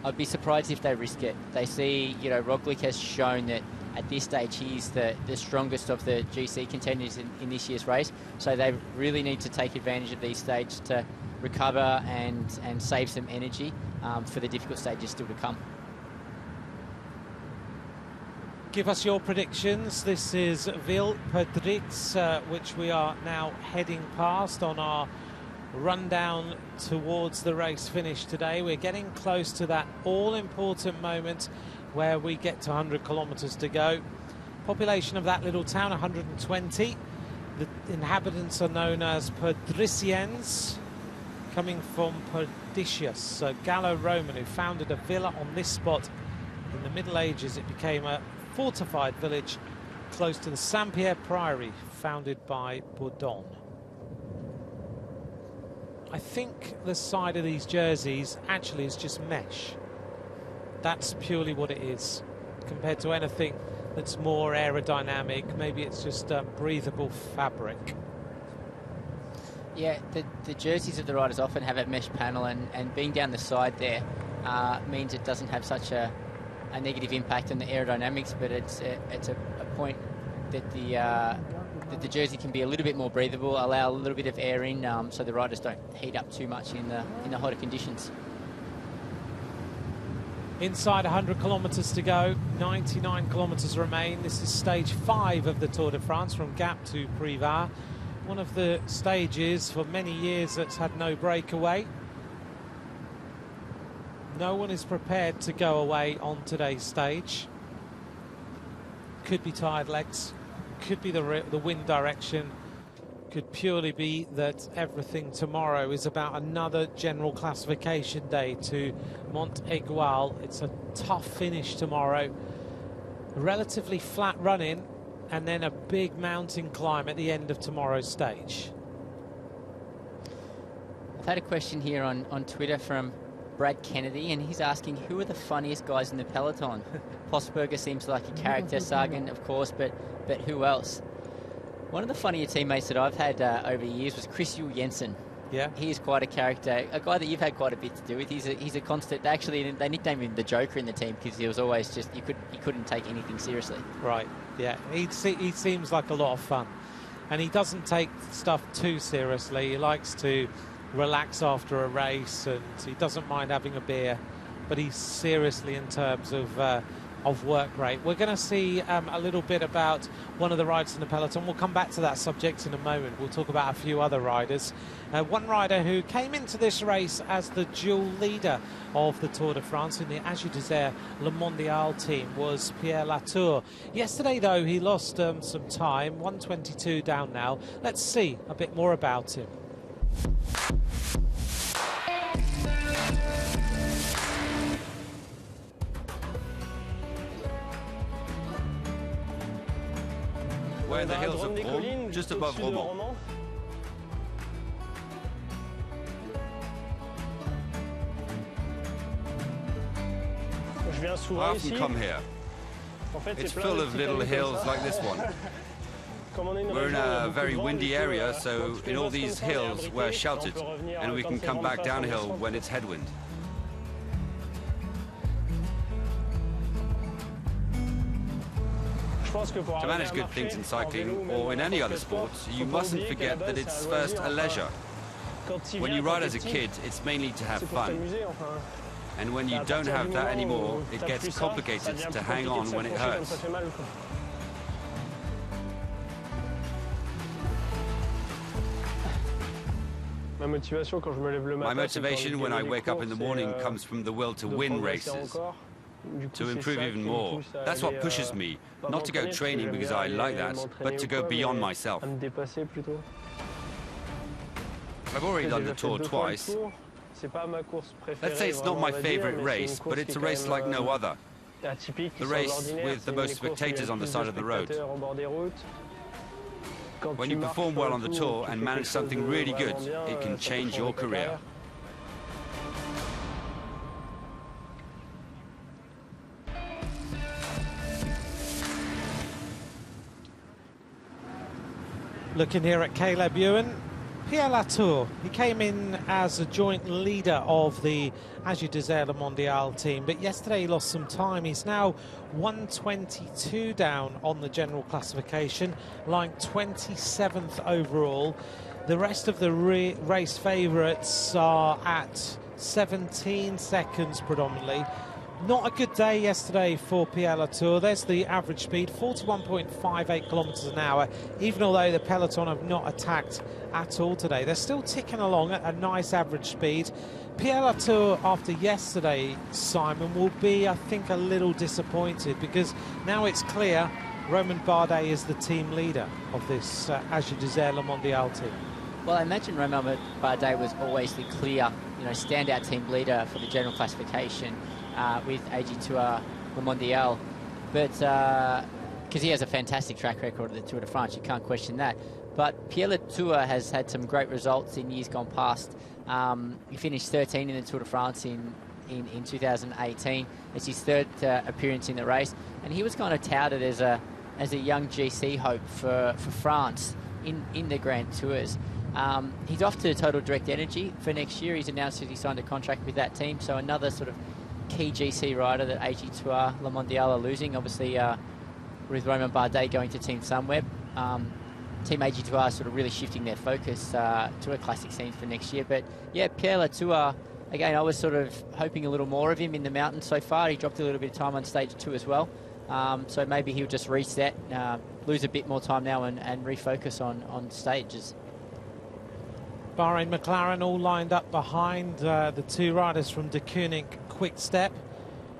I'd be surprised if they risk it. They see, Roglic has shown that at this stage he's the strongest of the GC contenders in this year's race, so they really need to take advantage of these stages to recover and save some energy for the difficult stages still to come. Give us your predictions. This is Wielperdrix, which we are now heading past on our rundown towards the race finish today. We're getting close to that all-important moment where we get to 100 kilometers to go. Population of that little town, 120. The inhabitants are known as Perdriciens, coming from Perdicius, a Gallo-Roman who founded a villa on this spot In the Middle Ages, it became a fortified village close to the Saint-Pierre Priory, founded by Bourdon. I think the side of these jerseys actually is just mesh. That's purely what it is, compared to anything that's more aerodynamic. Maybe it's just breathable fabric. Yeah, the jerseys of the riders often have a mesh panel, and being down the side there means it doesn't have such a negative impact on the aerodynamics, but it's a point that the jersey can be a little bit more breathable, allow a little bit of air in, so the riders don't heat up too much in the hotter conditions. Inside 100 kilometres to go, 99 kilometres remain. This is stage 5 of the Tour de France, from Gap to Privas. One of the stages for many years that's had no breakaway. No one is prepared to go away on today's stage. Could be tired legs, could be the wind direction, could purely be that everything tomorrow is about another general classification day to Mont-Aiguille. It's a tough finish tomorrow, relatively flat running, and then a big mountain climb at the end of tomorrow's stage. I've had a question here on Twitter from Brad Kennedy, and he's asking, who are the funniest guys in the peloton? Posberger seems like a character, Sagan, of course, but who else? One of the funnier teammates that I've had over the years was Chris Juhl Jensen. Yeah, he is quite a character, a guy that you've had quite a bit to do with. He's a constant. Actually, they nicknamed him the Joker in the team because he was always just he couldn't take anything seriously. Right. Yeah. He seems like a lot of fun, and he doesn't take stuff too seriously. He likes to relax after a race, and he doesn't mind having a beer, but he's seriously in terms of work rate. We're going to see a little bit about one of the riders in the peloton. We'll come back to that subject in a moment. We'll talk about a few other riders. One rider who came into this race as the dual leader of the Tour de France in the Azur Desert Le Mondial team was Pierre Latour. Yesterday, though, he lost some time, 1:22 down now. Let's see a bit more about him. We're in the hills of Rome, just above Romans. I often come here. It's full of little hills like this one. We're in a very windy area, so in all these hills we're sheltered, and we can come back downhill when it's headwind. To manage good things in cycling, or in any other sport, you mustn't forget that it's first a leisure. When you ride as a kid, it's mainly to have fun. And when you don't have that anymore, it gets complicated to hang on when it hurts. My motivation when I wake up in the morning comes from the will to win races, to improve even more. That's what pushes me, not to go training because I like that, but to go beyond myself. I've already done the Tour twice. Let's say it's not my favorite race, but it's a race like no other. The race with the most spectators on the side of the road. When you perform well on the Tour and manage something really good, it can change your career. Looking here at Caleb Ewan, Pierre Latour, he came in as a joint leader of the Azur Desert Le Mondial team, but yesterday he lost some time. He's now 1:22 down on the general classification, lying 27th overall. The rest of the race favourites are at 17 seconds predominantly. Not a good day yesterday for Pierre Latour. There's the average speed, 41.58 kilometres an hour, even although the peloton have not attacked at all today. They're still ticking along at a nice average speed. Pierre Latour, after yesterday, Simon, will be, I think, a little disappointed because now it's clear Romain Bardet is the team leader of this Azur Desert Le Mondial team. Well, I imagine Romain Bardet was always the clear, standout team leader for the general classification. With AG2R Le Mondial. But because he has a fantastic track record of the Tour de France, you can't question that. But Pierre Latour has had some great results in years gone past. He finished 13 in the Tour de France in 2018. It's his third appearance in the race, and he was kind of touted as a young GC hope for France in the Grand Tours. He's off to Total Direct Energy for next year. He's announced that he signed a contract with that team, so another sort of key GC rider that AG Tour Le Mondial are losing. Obviously, with Romain Bardet going to Team Sunweb, Team AG Tour are sort of really shifting their focus to a classic scene for next year. But yeah, Pierre Latour, again, I was sort of hoping a little more of him in the mountains so far. He dropped a little bit of time on stage 2 as well. So maybe he'll just reset, lose a bit more time now and refocus on stages. Bahrain McLaren all lined up behind the 2 riders from De Koenig Quick Step.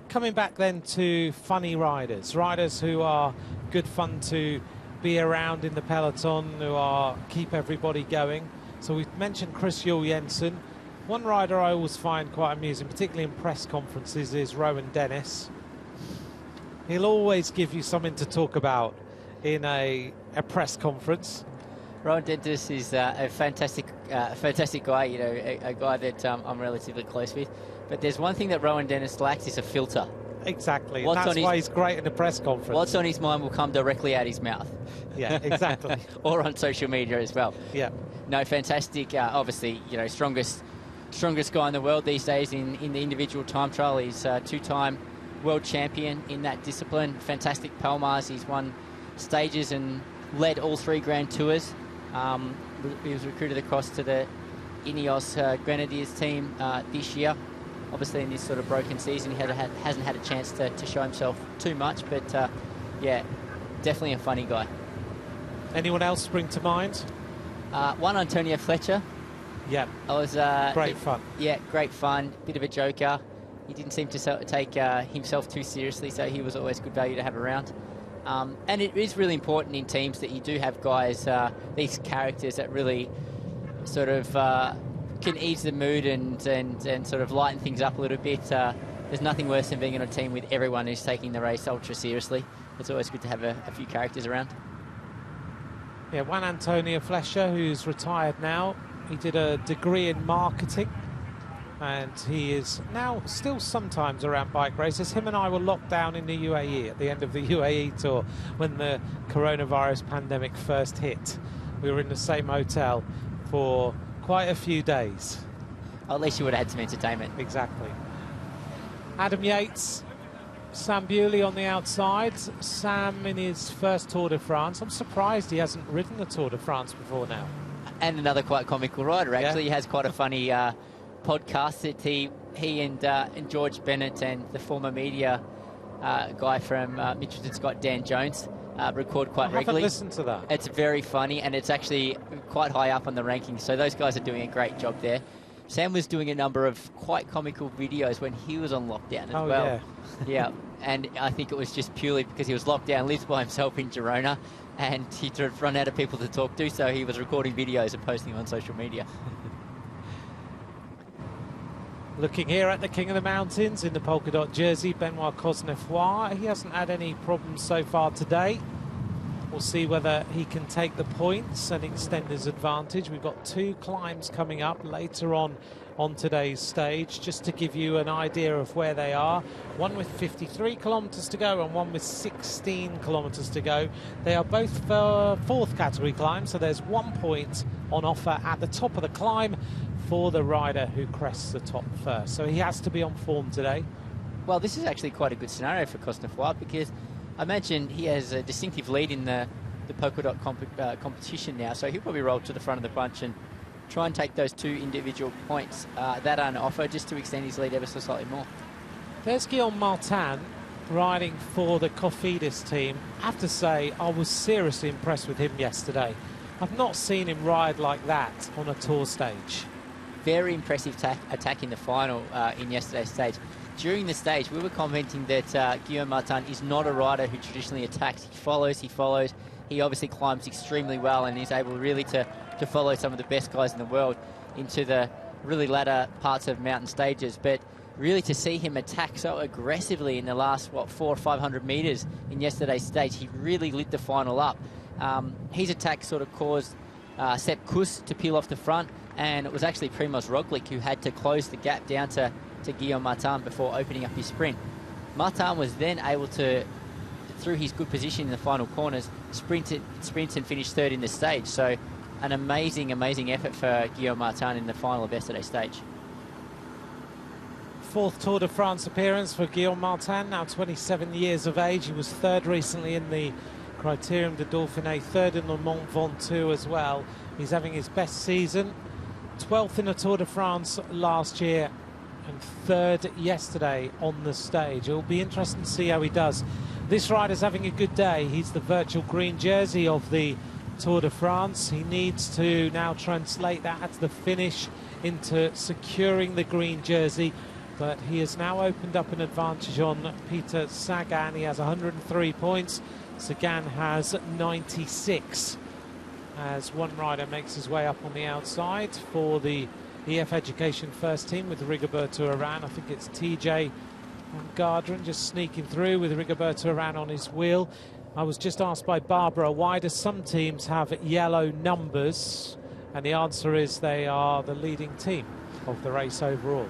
Coming back then to funny riders who are good fun to be around in the peloton, who keep everybody going. So we've mentioned Chris Juhl Jensen. One rider I always find quite amusing, particularly in press conferences, is Rowan Dennis. He'll always give you something to talk about in a press conference. Rowan Dennis is a fantastic guy, you know, a guy that I'm relatively close with. But there's one thing that Rowan Dennis lacks is a filter. Exactly, and that's why he's great in a press conference. What's on his mind will come directly out his mouth. Yeah, exactly. Or on social media as well. Yeah. No, fantastic. Obviously, you know, strongest guy in the world these days in the individual time trial. He's a 2-time world champion in that discipline. Fantastic Palmars. He's won stages and led all 3 Grand Tours. He was recruited across to the Ineos Grenadiers team this year. Obviously, in this sort of broken season, he hasn't had a chance to show himself too much, but yeah, definitely a funny guy. Anyone else spring to mind? One, Antonio Fletcher. Yeah, great fun. Yeah, great fun. Bit of a joker. He didn't seem to take himself too seriously, so he was always good value to have around. And it is really important in teams that you do have guys, these characters that really sort of can ease the mood and sort of lighten things up a little bit. There's nothing worse than being on a team with everyone who's taking the race ultra seriously. It's always good to have a few characters around. Yeah, Juan Antonio Fletcher, who's retired now. He did a degree in marketing, and he is now still sometimes around bike races. Him and I were locked down in the UAE at the end of the UAE tour when the coronavirus pandemic first hit. We were in the same hotel for quite a few days. Well, at least you would have had some entertainment. Exactly. Adam Yates, Sam Bewley on the outside. Sam in his first Tour de France. I'm surprised he hasn't ridden the Tour de France before now. And another quite comical rider, actually. Yeah. He has quite a funny podcast that he and George Bennett and the former media guy from Mitchelton Scott, Dan Jones, record quite regularly. I haven't listened to that. It's very funny, and it's actually quite high up on the rankings, so those guys are doing a great job there. Sam was doing a number of quite comical videos when he was on lockdown as well. Yeah. Yeah, and I think it was just purely because he was locked down, lives by himself in Girona, and he'd run out of people to talk to, so he was recording videos and posting them on social media. Looking here at the King of the Mountains in the polka dot jersey, Benoit Cosnefroy. He hasn't had any problems so far today. We'll see whether he can take the points and extend his advantage. We've got 2 climbs coming up later on today's stage, just to give you an idea of where they are. One with 53 kilometres to go and one with 16 kilometres to go. They are both 4th category climbs, so there's 1 point on offer at the top of the climb for the rider who crests the top first. So he has to be on form today. Well, this is actually quite a good scenario for Cosnefroy, because I imagine he has a distinctive lead in the polka dot competition now, so he'll probably roll to the front of the bunch and try and take those 2 individual points that are on offer, just to extend his lead ever so slightly more. There's Guillaume Martin riding for the Cofidis team. I have to say, I was seriously impressed with him yesterday. I've not seen him ride like that on a tour stage. Very impressive attack in the final in yesterday's stage. During the stage, we were commenting that Guillaume Martin is not a rider who traditionally attacks. He follows. He obviously climbs extremely well and is able really to follow some of the best guys in the world into the really latter parts of mountain stages. But really to see him attack so aggressively in the last, 400 or 500 metres in yesterday's stage, he really lit the final up. His attack sort of caused Sepp Kuss to peel off the front, and it was actually Primoz Roglic who had to close the gap down to Guillaume Martin before opening up his sprint. Martin was then able to, through his good position in the final corners, sprint and finish third in the stage. So an amazing, amazing effort for Guillaume Martin in the final of yesterday's stage. Fourth Tour de France appearance for Guillaume Martin, now 27 years of age. He was third recently in the Criterium de Dauphiné, third in the Mont Ventoux as well. He's having his best season, 12th in the Tour de France last year and third yesterday on the stage. It'll be interesting to see how he does. This rider's having a good day. He's the virtual green jersey of the Tour de France. He needs to now translate that at the finish into securing the green jersey, but he has now opened up an advantage on Peter Sagan. He has 103 points. Sagan has 96 as one rider makes his way up on the outside for the EF Education first team with Rigoberto Urán. I think it's TJ Gardner just sneaking through with Rigoberto Urán on his wheel. I was just asked by Barbara, why do some teams have yellow numbers? And the answer is they are the leading team of the race overall.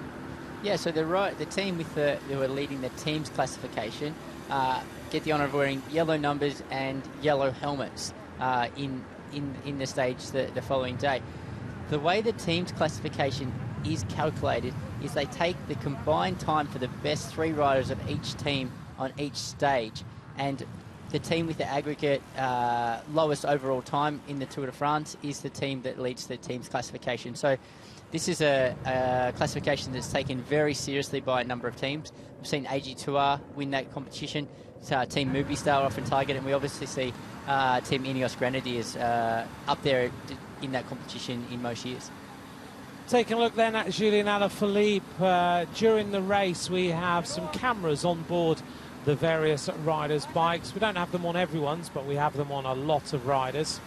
Yeah, so the team who are leading the team's classification get the honour of wearing yellow numbers and yellow helmets in the stage the following day. The way the team's classification is calculated is they take the combined time for the best three riders of each team on each stage, and the team with the aggregate lowest overall time in the Tour de France is the team that leads the team's classification. So this is a classification that's taken very seriously by a number of teams. We've seen AG Tour win that competition. Team Movistar often target, and we obviously see Team Ineos Grenadiers up there in that competition in most years. Taking a look then at Julian Alaphilippe. During the race, we have some cameras on board the various riders' bikes. We don't have them on everyone's, but we have them on a lot of riders.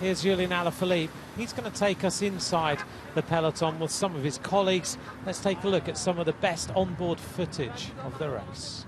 Here's Julian Alaphilippe. He's going to take us inside the peloton with some of his colleagues. Let's take a look at some of the best onboard footage of the race.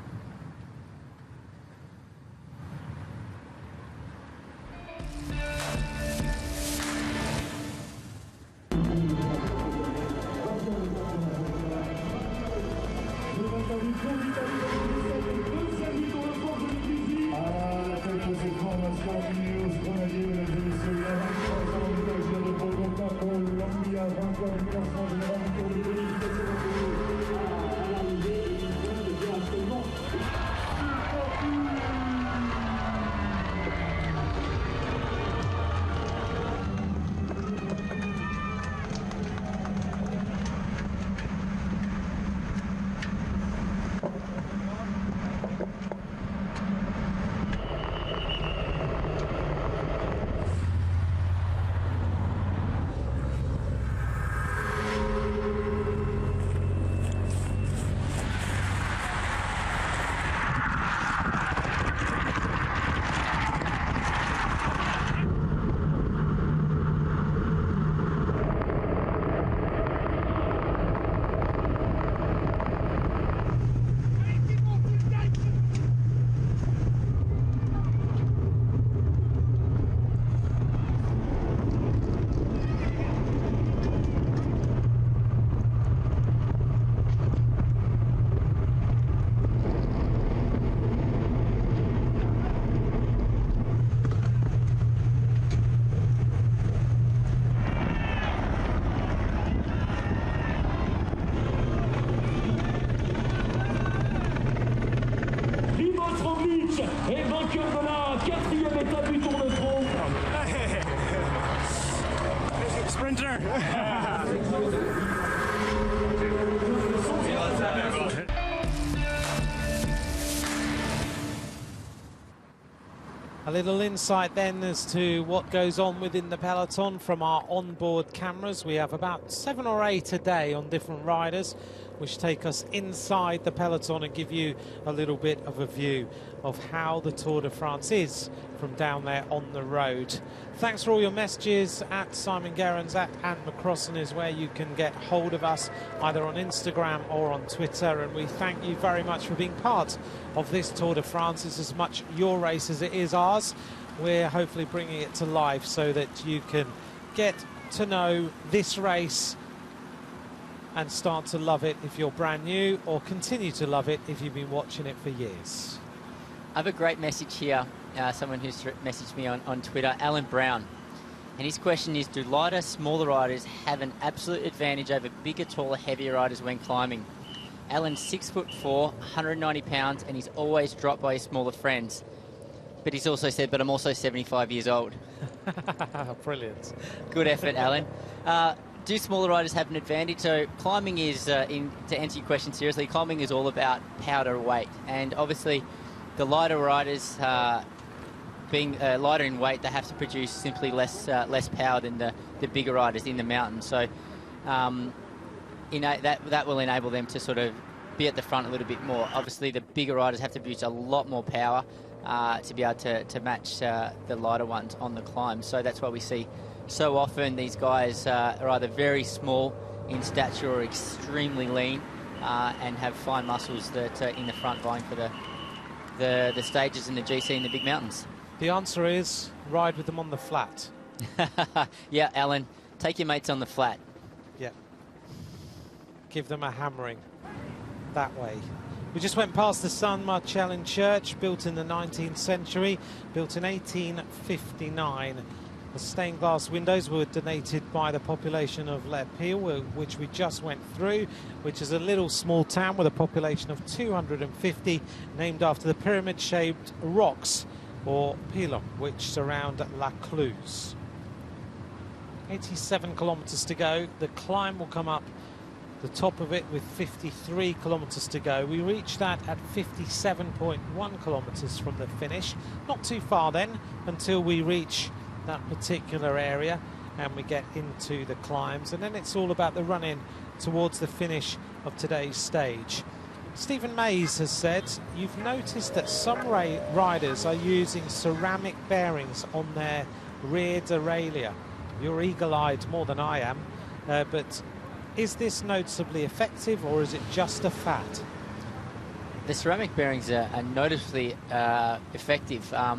Et vainqueur de la quatrième étape du Tour de France. Sprinter. A little insight then as to what goes on within the peloton from our onboard cameras. We have about 7 or 8 a day on different riders. which take us inside the peloton and give you a little bit of a view of how the Tour de France is from down there on the road. Thanks for all your messages. At Simon Gerrans, at Ant McCrossan is where you can get hold of us, either on Instagram or on Twitter. And we thank you very much for being part of this Tour de France. It's as much your race as it is ours. We're hopefully bringing it to life so that you can get to know this race and start to love it if you're brand new, or continue to love it if you've been watching it for years. I have a great message here, someone who's messaged me on Twitter, Alan Brown. And his question is, do lighter, smaller riders have an absolute advantage over bigger, taller, heavier riders when climbing? Alan's 6'4", 190 pounds, and he's always dropped by his smaller friends. But he's also said, but I'm also 75 years old. Brilliant. Good effort, Alan. Do smaller riders have an advantage? So climbing is, to answer your question seriously, climbing is all about power to weight. And obviously, the lighter riders, being lighter in weight, they have to produce simply less power than the bigger riders in the mountains. So that will enable them to sort of be at the front a little bit more. Obviously, the bigger riders have to produce a lot more power to be able to match the lighter ones on the climb. So that's why we see so often these guys are either very small in stature or extremely lean and have fine muscles that are in the front vying for the stages in the GC in the big mountains. The answer is ride with them on the flat. Yeah, Alan, take your mates on the flat. Yeah. Give them a hammering that way. We just went past the San Marcelin Church, built in the 19th century, built in 1859. The stained glass windows were donated by the population of Les Piles, which we just went through, which is a little small town with a population of 250, named after the pyramid-shaped rocks, or pilons, which surround La Cluse. 87 kilometres to go. The climb will come up the top of it with 53 kilometres to go. We reached that at 57.1 kilometres from the finish. Not too far then until we reach that particular area and we get into the climbs, and then it's all about the run-in towards the finish of today's stage. Stephen Mays has said, you've noticed that some riders are using ceramic bearings on their rear derailleur. You're eagle-eyed more than I am, but is this noticeably effective, or is it just a fad? The ceramic bearings are noticeably effective. I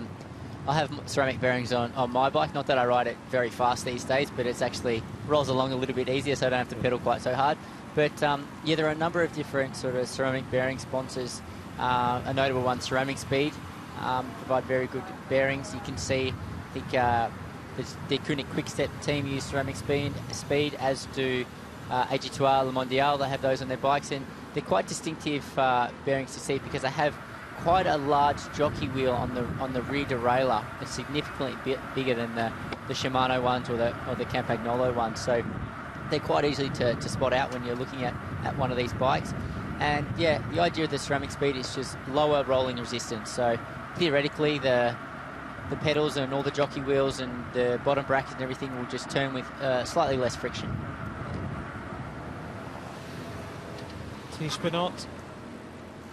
have ceramic bearings on my bike, not that I ride it very fast these days, but it's actually rolls along a little bit easier, so I don't have to pedal quite so hard. But yeah, there are a number of different sort of ceramic bearing sponsors. A notable one, Ceramic Speed, provide very good bearings. You can see, I think the Koenig Quick-Step team use Ceramic Speed, as do AG2R, Le Mondial. They have those on their bikes, and they're quite distinctive bearings to see because they have quite a large jockey wheel on the rear derailleur. It's significantly bigger than the Shimano ones or the Campagnolo ones. So they're quite easy to spot out when you're looking at one of these bikes. And yeah, the idea of the Ceramic Speed is just lower rolling resistance. So theoretically, the pedals and all the jockey wheels and the bottom bracket and everything will just turn with slightly less friction. Tish Benoit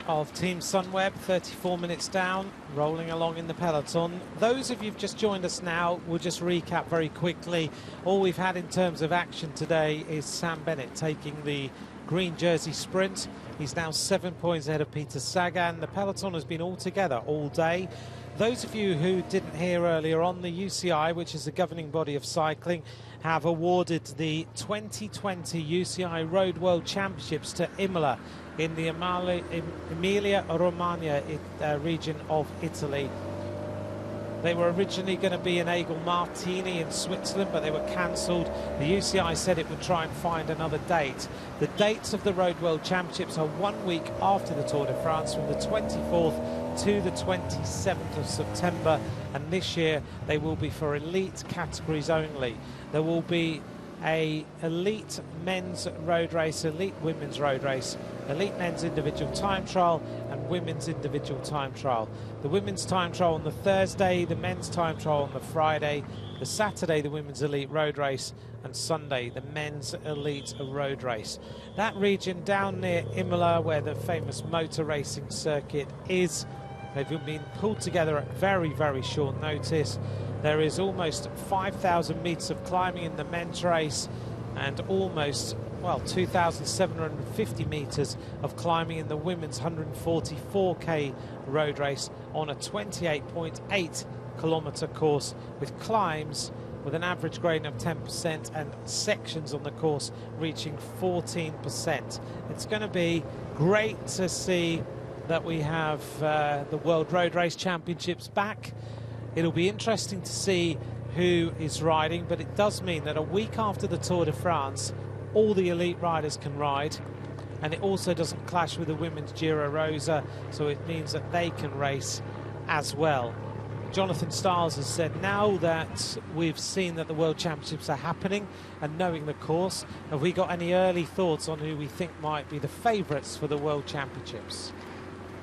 of Team Sunweb, 34 minutes down, rolling along in the peloton. Those of you who've just joined us now, we'll just recap very quickly. All we've had in terms of action today is Sam Bennett taking the green jersey sprint. He's now 7 points ahead of Peter Sagan. The peloton has been all together all day. Those of you who didn't hear earlier on, the UCI, which is the governing body of cycling, have awarded the 2020 UCI Road World Championships to Imola in the Emilia-Romagna region of Italy. They were originally going to be in Aigle Martini in Switzerland, but they were cancelled. The UCI said it would try and find another date. The dates of the Road World Championships are 1 week after the Tour de France, from the 24th to the 27th of September, and this year they will be for elite categories only. There will be a elite men's road race, elite women's road race, elite men's individual time trial, and women's individual time trial. The women's time trial on the Thursday, the men's time trial on the Friday, the Saturday the women's elite road race, and Sunday the men's elite road race. That region down near Imola, where the famous motor racing circuit is, they've been pulled together at very, very short notice. There is almost 5,000 metres of climbing in the men's race and almost, well, 2,750 metres of climbing in the women's 144k road race on a 28.8 kilometre course, with climbs with an average grading of 10% and sections on the course reaching 14%. It's going to be great to see that we have the World Road Race Championships back. It'll be interesting to see who is riding, but it does mean that a week after the Tour de France, all the elite riders can ride, and it also doesn't clash with the women's Giro Rosa, so it means that they can race as well. Jonathan Stiles has said, now that we've seen that the World Championships are happening and knowing the course, have we got any early thoughts on who we think might be the favourites for the World Championships?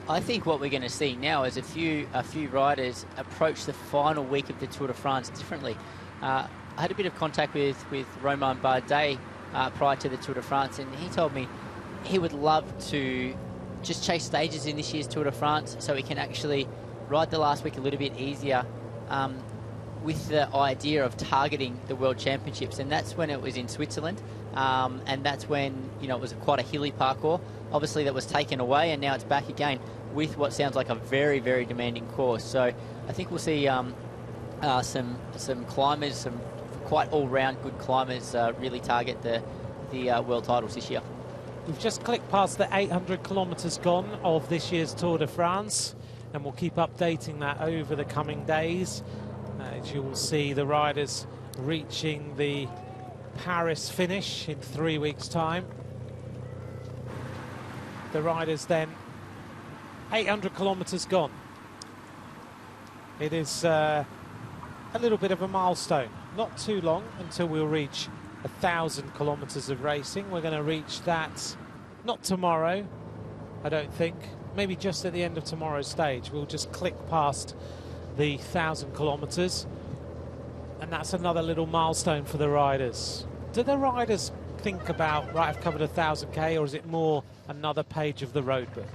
I think what we're going to see now is a few riders approach the final week of the Tour de France differently. I had a bit of contact with Romain Bardet prior to the Tour de France, and he told me he would love to just chase stages in this year's Tour de France so he can actually ride the last week a little bit easier, with the idea of targeting the World Championships. And that's when it was in Switzerland, and that's when, you know, it was quite a hilly parkour. Obviously that was taken away, and now it's back again with what sounds like a very, very demanding course. So I think we'll see some climbers, some quite all-round good climbers really target the world titles this year. We've just clicked past the 800 kilometres gone of this year's Tour de France, and we'll keep updating that over the coming days. As you will see, the riders reaching the Paris finish in 3 weeks' time. The riders then, 800 kilometres gone. It is a little bit of a milestone. Not too long until we'll reach 1,000 kilometres of racing. We're going to reach that not tomorrow, I don't think. Maybe just at the end of tomorrow's stage. We'll just click past the 1,000 kilometres, and that's another little milestone for the riders. Do the riders think about, right, I've covered 1,000k, or is it more another page of the road book?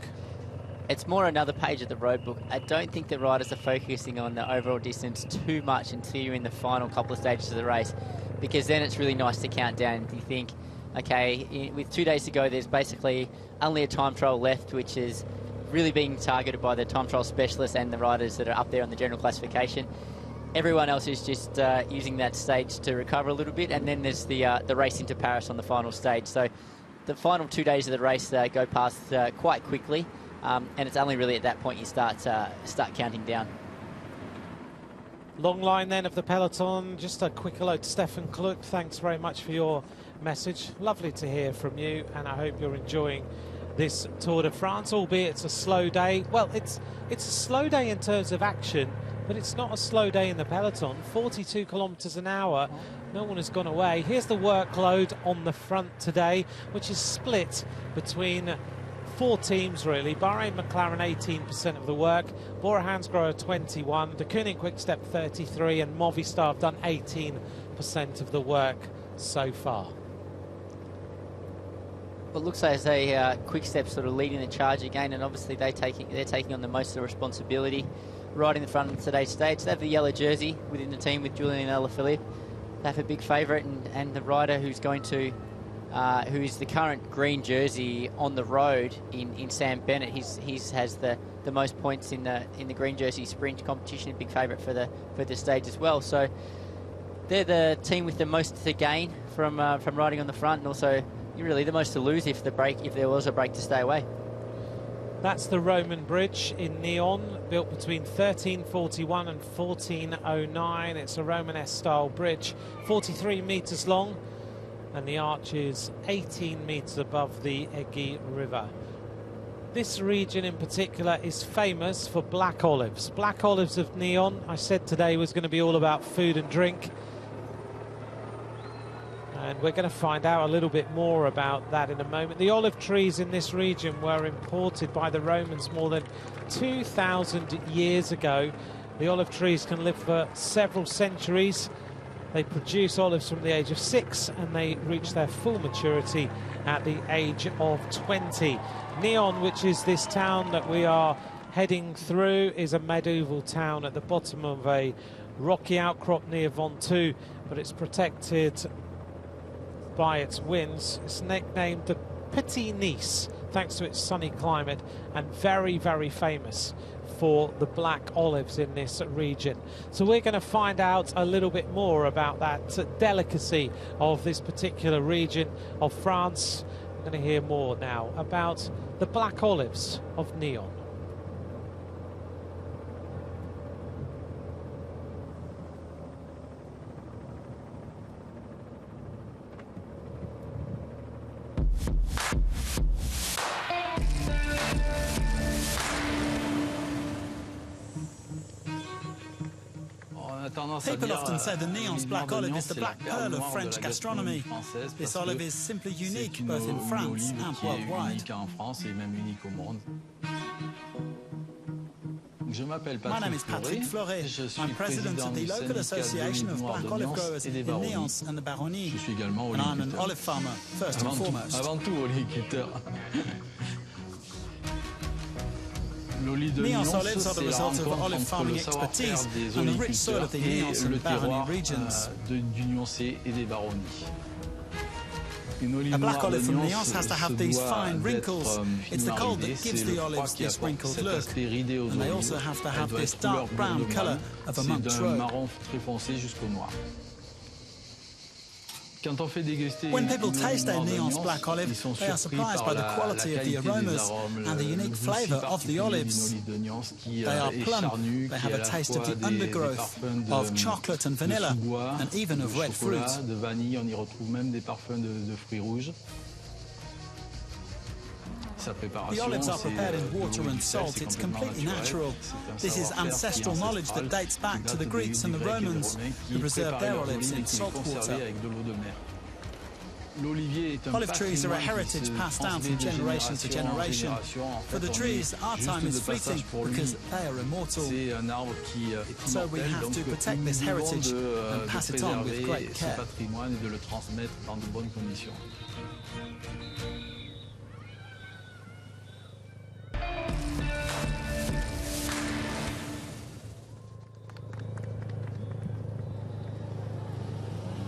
It's more another page of the road book. I don't think the riders are focusing on the overall distance too much until you're in the final couple of stages of the race, because then it's really nice to count down. You think, okay, with 2 days to go, there's basically only a time trial left, which is really being targeted by the time trial specialists and the riders that are up there on the general classification. Everyone else is just using that stage to recover a little bit, and then there's the race into Paris on the final stage. So the final 2 days of the race go past quite quickly, and it's only really at that point you start counting down. Long line then of the peloton. Just a quick hello to Stefan Kluck. Thanks very much for your message. Lovely to hear from you, and I hope you're enjoying this Tour de France, albeit it's a slow day. Well, it's a slow day in terms of action, but it's not a slow day in the peloton. 42 kilometres an hour. No one has gone away. Here's the workload on the front today, which is split between 4 teams, really. Bahrain McLaren 18% of the work, Bora Hansgrohe 21%, De Kooning Quick-Step 33%, and Movistar have done 18% of the work so far. Well, it looks like a Quick-Step sort of leading the charge again, and obviously they're taking on the most of the responsibility right in the front of today's stage. They have the yellow jersey within the team with Julian Alaphilippe. They have a big favourite, and the rider who's going to who is the current green jersey on the road in Sam Bennett. He has the most points in the green jersey sprint competition. A big favourite for the stage as well. So they're the team with the most to gain from riding on the front, and also really the most to lose if there was a break to stay away. That's the Roman Bridge in Nyon, built between 1341 and 1409. It's a Romanesque style bridge, 43 metres long, and the arch is 18 metres above the Egi River. This region in particular is famous for black olives. Black olives of Nyon, I said today, was going to be all about food and drink. And we're going to find out a little bit more about that in a moment. The olive trees in this region were imported by the Romans more than 2,000 years ago. The olive trees can live for several centuries. They produce olives from the age of 6 and they reach their full maturity at the age of 20. Nyon, which is this town that we are heading through, is a medieval town at the bottom of a rocky outcrop near Ventoux, but it's protected by its winds. It's nicknamed the Petit Nice, thanks to its sunny climate, and very, very famous for the black olives in this region. So we're going to find out a little bit more about that delicacy of this particular region of France. We're going to hear more now about the black olives of Nyon. People often say the Nyon's black olive is the black pearl of French gastronomy. This olive is simply unique both in France and worldwide. My name is Patrick Fleuret. I'm president of the local association of black olive growers in Nyons and the Baronnie, and I'm an olive farmer, first and foremost. Nyons olives are the result of olive farming expertise and the rich soil of the Nyons and Baronnie regions. A black olive from Nyons has to have these fine wrinkles. It's the cold that gives the olives this wrinkled look. And they also have to have this dark brown colour of a monk's robe. When people taste a Nyons black olive, they are surprised by the quality of the aromas and the unique flavour of the olives. They are plump, they have a taste of the undergrowth, of chocolate and vanilla, and even of red fruit. The olives are prepared in water and salt. It's completely natural. This is ancestral knowledge that dates back to the Greeks and the Romans, who preserved their olives in salt water. Olive trees are a heritage passed down from generation to generation. For the trees, our time is fleeting because they are immortal. So we have to protect this heritage and pass it on with great care.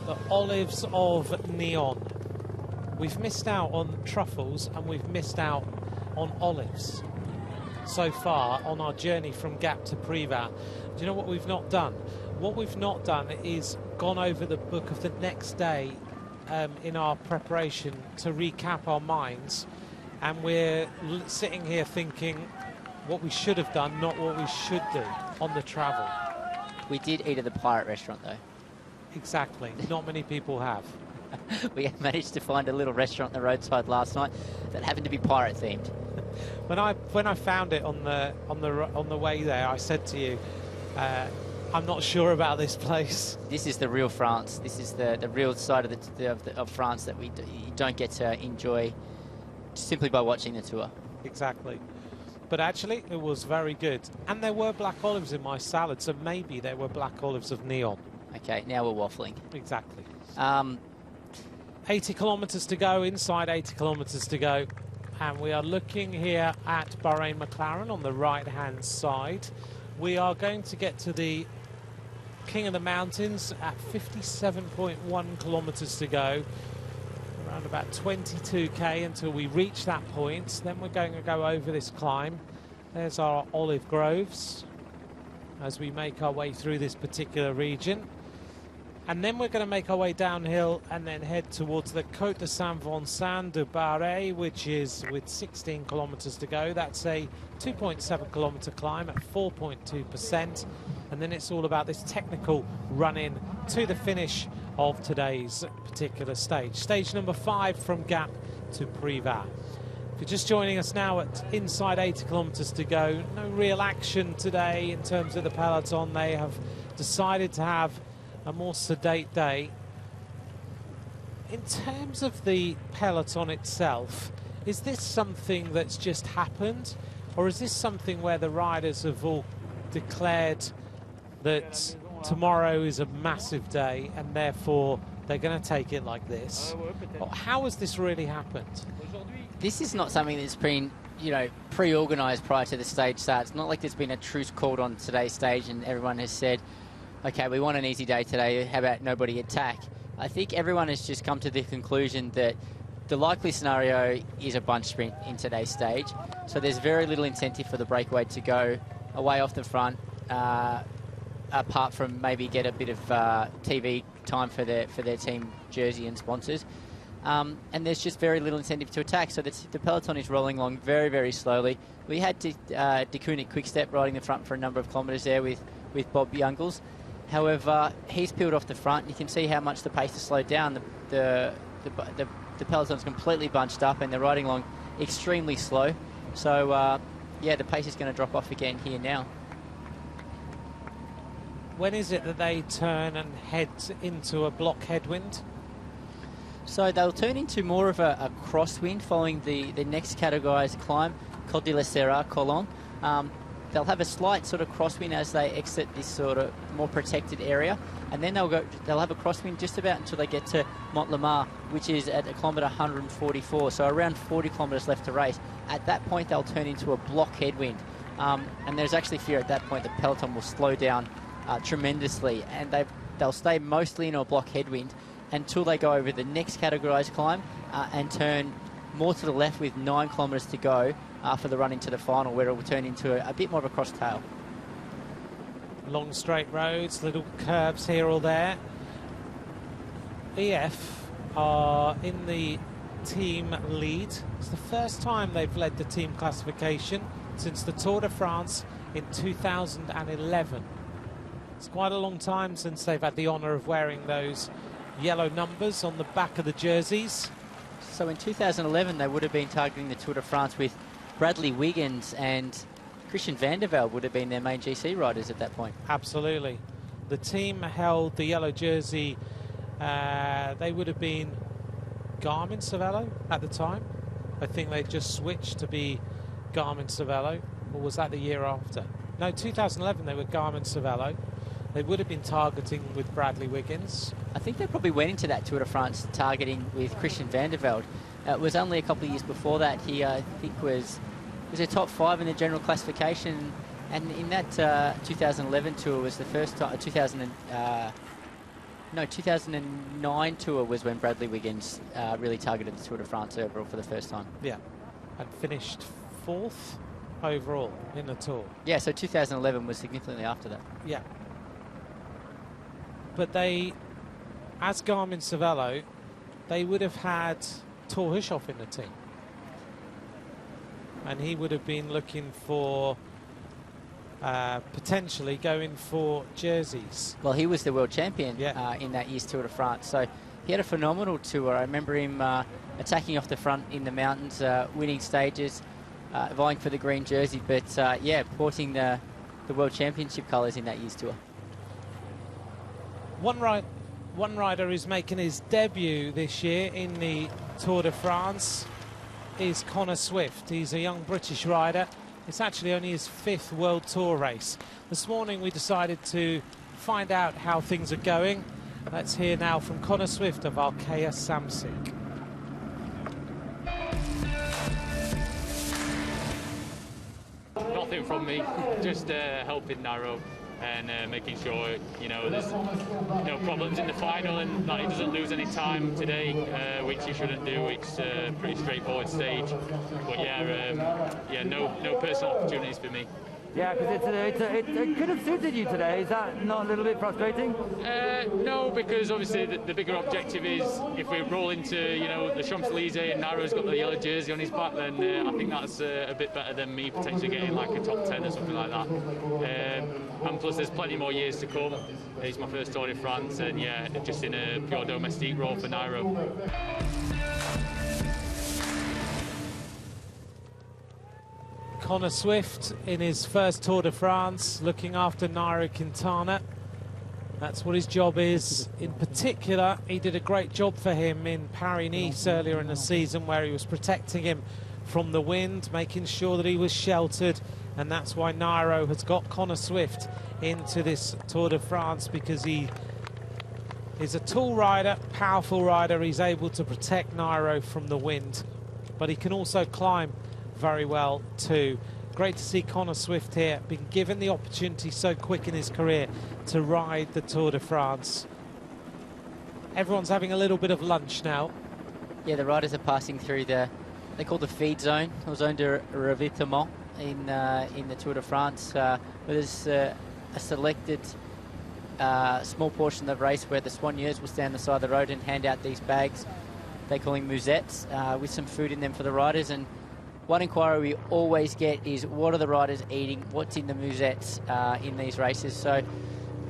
The olives of Nyon. We've missed out on truffles and we've missed out on olives so far on our journey from Gap to Privas. Do you know what we've not done? What we've not done is gone over the book of the next day in our preparation to recap our minds, and we're sitting here thinking what we should have done, not what we should do on the travel. We did eat at the Pirate restaurant though. Exactly. Not many people have. We managed to find a little restaurant on the roadside last night that happened to be pirate themed. When I found it on the way there, I said to you, I'm not sure about this place. This is the real France. This is the real side of France that you don't get to enjoy simply by watching the tour. Exactly. But actually, it was very good. And there were black olives in my salad, so maybe there were black olives of Nyon. Okay, now we're waffling. Exactly. 80 kilometres to go, inside 80 kilometres to go. And we are looking here at Bahrain McLaren on the right-hand side. We are going to get to the King of the Mountains at 57.1 kilometres to go. Around about 22k until we reach that point. Then we're going to go over this climb. There's our olive groves as we make our way through this particular region. And then we're going to make our way downhill and then head towards the Côte de Saint-Vincent de Barret, which is with 16 kilometres to go. That's a 2.7 kilometre climb at 4.2%. And then it's all about this technical run-in to the finish of today's particular stage. Stage number 5 from Gap to Privas. If you're just joining us now at inside 80 kilometres to go, no real action today in terms of the peloton. They have decided to have a more sedate day. In terms of the peloton itself, is this something that's just happened, or is this something where the riders have all declared that tomorrow is a massive day and therefore they're going to take it like this? Or how has this really happened? This is not something that's been, you know, pre-organised prior to the stage start. It's not like there's been a truce called on today's stage and everyone has said, okay, we want an easy day today, how about nobody attack? I think everyone has just come to the conclusion that the likely scenario is a bunch sprint in today's stage. So there's very little incentive for the breakaway to go away off the front, apart from maybe get a bit of TV time for their team jersey and sponsors. And there's just very little incentive to attack. So the peloton is rolling along very, very slowly. We had De Koenig Quickstep riding the front for a number of kilometres there with Bob Youngles. However, he's peeled off the front. You can see how much the pace has slowed down. The peloton's completely bunched up and they're riding along extremely slow. So, yeah, the pace is going to drop off again here now. When is it that they turn and head into a block headwind? So they'll turn into more of a crosswind following the next categorised climb, Col de la Serra, Colon. They'll have a slight sort of crosswind as they exit this sort of more protected area, and then they'll have a crosswind just about until they get to Mont-Lamar, which is at a kilometre 144, so around 40 kilometres left to race. At that point, they'll turn into a block headwind, and there's actually fear at that point the peloton will slow down tremendously, and they'll stay mostly in a block headwind until they go over the next categorised climb and turn more to the left with 9 kilometres to go for the run into the final, where it will turn into a bit more of a cross tail. Long straight roads, little curves here or there. EF are in the team lead. It's the first time they've led the team classification since the Tour de France in 2011. It's quite a long time since they've had the honour of wearing those yellow numbers on the back of the jerseys. So in 2011 they would have been targeting the Tour de France with Bradley Wiggins, and Christian Van der Velde would have been their main GC riders at that point. Absolutely. The team held the yellow jersey. They would have been Garmin Cervelo at the time. I think they just switched to be Garmin Cervelo, or was that the year after? No, 2011 they were Garmin Cervelo. They would have been targeting with Bradley Wiggins. I think they probably went into that Tour de France targeting with Christian Van der Velde. It was only a couple of years before that he, I think, was a top 5 in the general classification, and in that 2011 tour was the first time. 2009 tour was when Bradley Wiggins really targeted the Tour de France overall for the first time. Yeah, and finished 4th overall in the Tour. Yeah, so 2011 was significantly after that. Yeah. But they, as Garmin Cervelo, they would have had Thor Hushoff in the team. And he would have been looking for potentially going for jerseys. Well, he was the world champion in that year's Tour de France. So he had a phenomenal tour. I remember him attacking off the front in the mountains, winning stages, vying for the green jersey. But yeah, porting the world championship colours in that year's tour. One rider who's making his debut this year in the Tour de France is Connor Swift. He's a young British rider. It's actually only his 5th World Tour race. This morning we decided to find out how things are going. Let's hear now from Connor Swift of Arkea Samsic. Nothing from me, just helping Narrow and making sure, you know, there's no problems in the final and that he doesn't lose any time today, which he shouldn't do. It's a pretty straightforward stage. But yeah, no personal opportunities for me. Yeah, because it could have suited you today. Is that not a little bit frustrating? No, because obviously the bigger objective is if we roll into, you know, the Champs-Élysées and Narrow's got the yellow jersey on his back, then I think that's a bit better than me potentially getting like a top 10 or something like that. And plus there's plenty more years to come. It's my first Tour de France, and yeah, just in a pure domestique role for Nairo. Connor Swift in his first Tour de France, looking after Nairo Quintana. That's what his job is. In particular, he did a great job for him in Paris-Nice earlier in the season, where he was protecting him from the wind, making sure that he was sheltered. And that's why Nairo has got Connor Swift into this Tour de France, because he is a tall rider, powerful rider. He's able to protect Nairo from the wind, but he can also climb very well too. Great to see Connor Swift here, been given the opportunity so quick in his career to ride the Tour de France. Everyone's having a little bit of lunch now. Yeah, the riders are passing through they call the feed zone, or zone de ravitaillement in the Tour de France, where there's a selected small portion of the race where the soigneurs will stand on the side of the road and hand out these bags. They call them musettes, with some food in them for the riders. And one inquiry we always get is, what are the riders eating? What's in the musettes in these races? So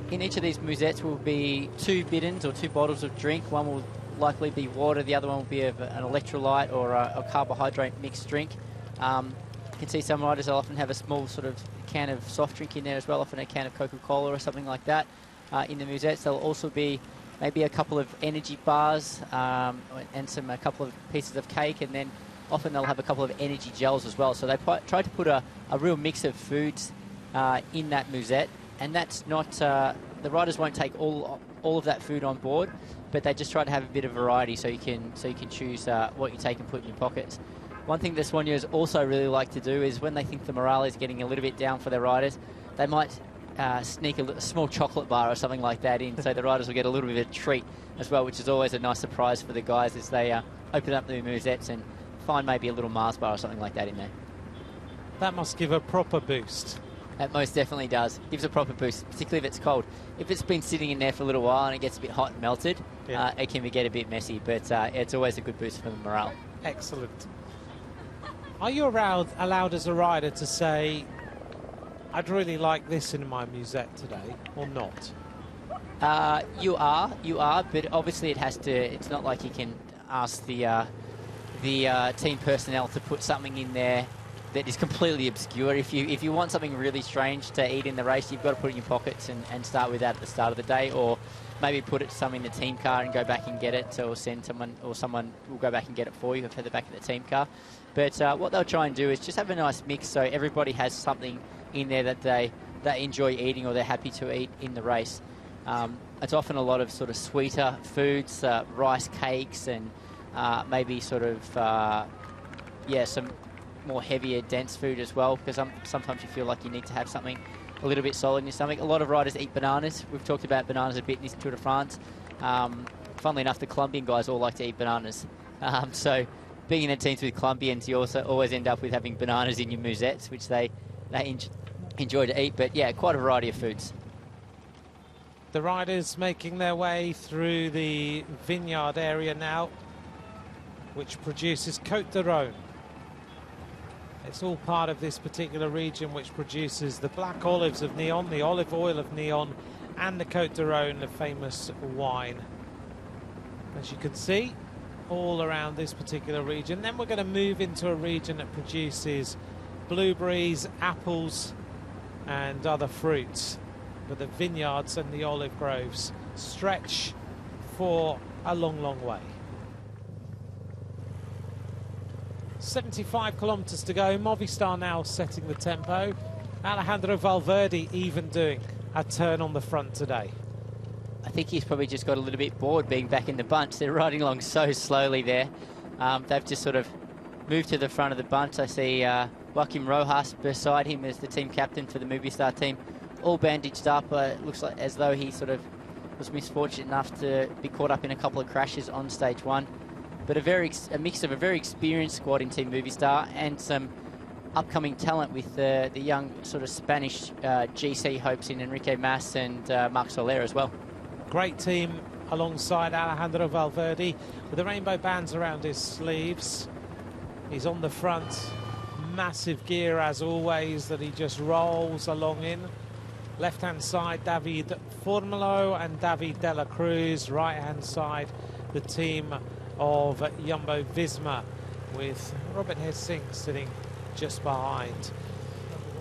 in each of these musettes will be 2 bidons or 2 bottles of drink. One will likely be water, the other one will be an electrolyte or a carbohydrate mixed drink. You can see some riders will often have a small sort of can of soft drink in there as well, often a can of Coca-Cola or something like that in the musettes. There'll also be maybe a couple of energy bars and a couple of pieces of cake, and then often they'll have a couple of energy gels as well. So they try to put a real mix of foods in that musette, and that's not, the riders won't take all of that food on board, but they just try to have a bit of variety so you can choose what you take and put in your pockets. One thing the soigneurs also really like to do is, when they think the morale is getting a little bit down for their riders, they might sneak a small chocolate bar or something like that in, so the riders will get a little bit of a treat as well, which is always a nice surprise for the guys as they open up the musettes and find maybe a little Mars bar or something like that in there. That must give a proper boost. It most definitely does. Gives a proper boost, particularly if it's cold. If it's been sitting in there for a little while and it gets a bit hot and melted, it can get a bit messy, but it's always a good boost for the morale. Excellent. Are you allowed as a rider to say, I'd really like this in my musette today, or not? You are, but obviously it's not like you can ask the team personnel to put something in there that is completely obscure. If you want something really strange to eat in the race, you've got to put it in your pockets and start with that at the start of the day, or maybe put it some in the team car and go back and get it, or send someone, or someone will go back and get it for you for the back of the team car. But what they'll try and do is just have a nice mix, so everybody has something in there that they enjoy eating or they're happy to eat in the race. It's often a lot of sort of sweeter foods, rice cakes, and maybe sort of some more heavier, dense food as well, because sometimes you feel like you need to have something a little bit solid in your stomach. A lot of riders eat bananas. We've talked about bananas a bit in this Tour de France. Funnily enough, the Colombian guys all like to eat bananas. So being in a team with Colombians, you also always end up with having bananas in your musettes, which they enjoy to eat. But yeah, quite a variety of foods. The riders making their way through the vineyard area now, which produces Côte de Rhône. It's all part of this particular region, which produces the black olives of Neon, the olive oil of Neon, and the Côte de Rhône, the famous wine. As you can see, all around this particular region. Then we're going to move into a region that produces blueberries, apples, and other fruits. But the vineyards and the olive groves stretch for a long, long way. 75 kilometres to go. Movistar now setting the tempo. Alejandro Valverde even doing a turn on the front today. I think he's probably just got a little bit bored being back in the bunch. They're riding along so slowly there. They've just sort of moved to the front of the bunch. I see Joaquim Rojas beside him as the team captain for the Movistar team, all bandaged up. It looks like as though he sort of was misfortunate enough to be caught up in a couple of crashes on stage one. But a mix of a very experienced squad in Team Movistar and some upcoming talent with the young sort of Spanish GC hopes in Enrique Mas and Marc Soler as well. Great team alongside Alejandro Valverde with the rainbow bands around his sleeves. He's on the front, massive gear as always that he just rolls along in. Left hand side David Formulo and David de la Cruz. Right hand side the team of Jumbo Visma with Robert Hessing sitting just behind.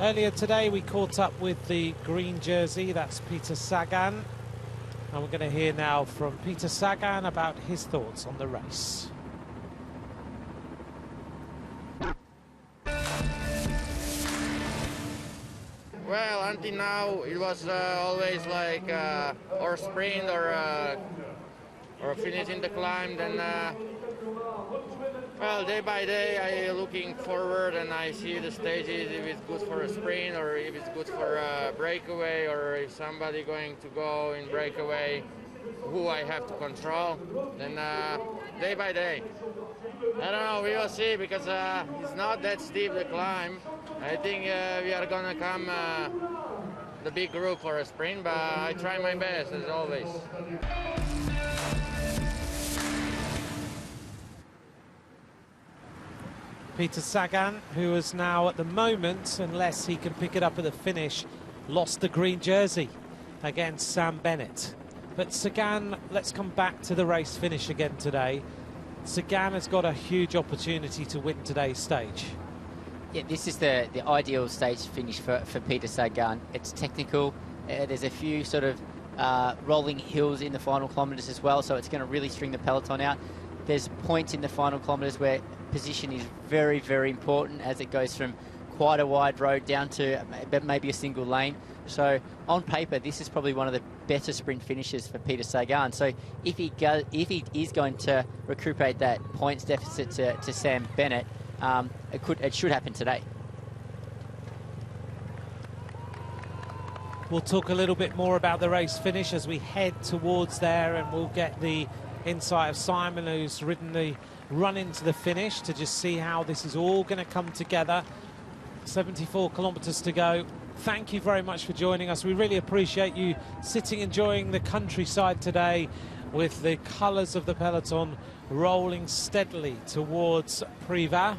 Earlier today we caught up with the green jersey, that's Peter Sagan. And we're going to hear now from Peter Sagan about his thoughts on the race. Well, until now it was always like or sprint or finishing the climb. Then, well, day by day I looking forward and I see the stages, if it's good for a sprint or if it's good for a breakaway, or if somebody going to go in breakaway who I have to control. Then day by day. I don't know, we will see, because it's not that steep the climb. I think we are gonna come the big group for a sprint, but I try my best as always. Peter Sagan, who has now at the moment, unless he can pick it up at the finish, lost the green jersey against Sam Bennett. But Sagan, let's come back to the race finish again today. Sagan has got a huge opportunity to win today's stage. Yeah, this is the ideal stage finish for Peter Sagan. It's technical. There's a few sort of rolling hills in the final kilometres as well, so it's going to really string the peloton out. There's points in the final kilometres where position is very, very important, as it goes from quite a wide road down to maybe a single lane. So on paper, this is probably one of the better sprint finishes for Peter Sagan. So if he is going to recuperate that points deficit to Sam Bennett, it should happen today. We'll talk a little bit more about the race finish as we head towards there, and we'll get the insight of Simon, who's ridden the run into the finish, to just see how this is all going to come together. 74 kilometres to go. Thank you very much for joining us. We really appreciate you sitting, enjoying the countryside today with the colours of the peloton rolling steadily towards Privas.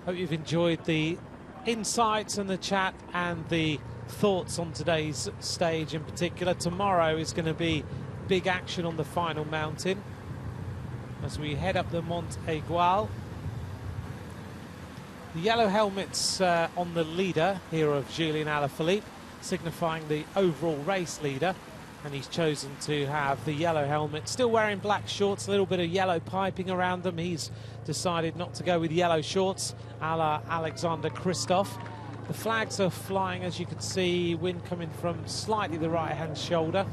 Hope you've enjoyed the insights and the chat and the thoughts on today's stage in particular. Tomorrow is going to be big action on the final mountain as we head up the Mont Aigual. The yellow helmets on the leader here of Julian Alaphilippe, signifying the overall race leader, and he's chosen to have the yellow helmet, still wearing black shorts, a little bit of yellow piping around them. He's decided not to go with yellow shorts, a la Alexander Kristoff. The flags are flying, as you can see, wind coming from slightly the right-hand shoulder.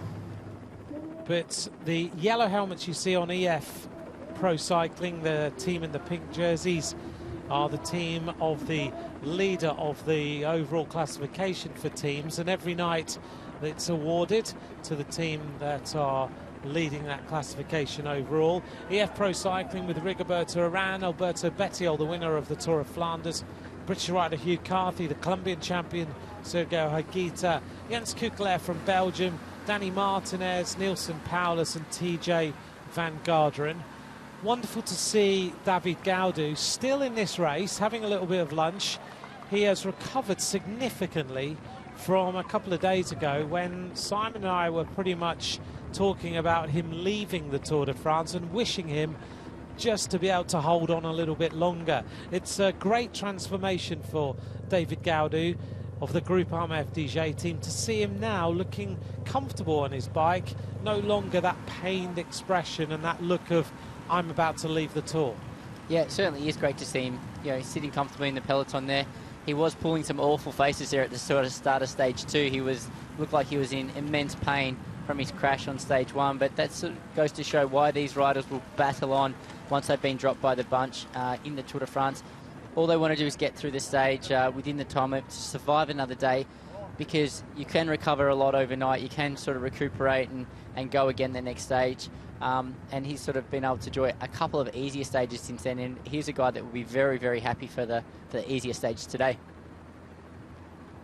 But the yellow helmets you see on EF Pro Cycling, the team in the pink jerseys, are the team of the leader of the overall classification for teams, and every night it's awarded to the team that are leading that classification overall. EF Pro Cycling with Rigoberto Urán, Alberto Bettiol, the winner of the Tour of Flanders, British rider Hugh Carthy, the Colombian champion Sergio Higuita, Jens Kukler from Belgium, Danny Martinez, Nielsen Paulus and TJ Van Garderen. Wonderful to see David Gaudu still in this race, having a little bit of lunch. He has recovered significantly from a couple of days ago when Simon and I were pretty much talking about him leaving the Tour de France and wishing him just to be able to hold on a little bit longer. It's a great transformation for David Gaudu of the Groupama FDJ team to see him now looking comfortable on his bike, no longer that pained expression and that look of I'm about to leave the Tour. Yeah, it certainly is great to see him, sitting comfortably in the peloton there. He was pulling some awful faces there at the sort of start of stage 2. He looked like he was in immense pain from his crash on stage 1, but that sort of goes to show why these riders will battle on once they've been dropped by the bunch in the Tour de France. All they want to do is get through the stage within the time limit to survive another day, because you can recover a lot overnight. You can sort of recuperate and go again the next stage. And he's sort of been able to enjoy a couple of easier stages since then, and he's a guy that will be very, very happy for the easier stage today.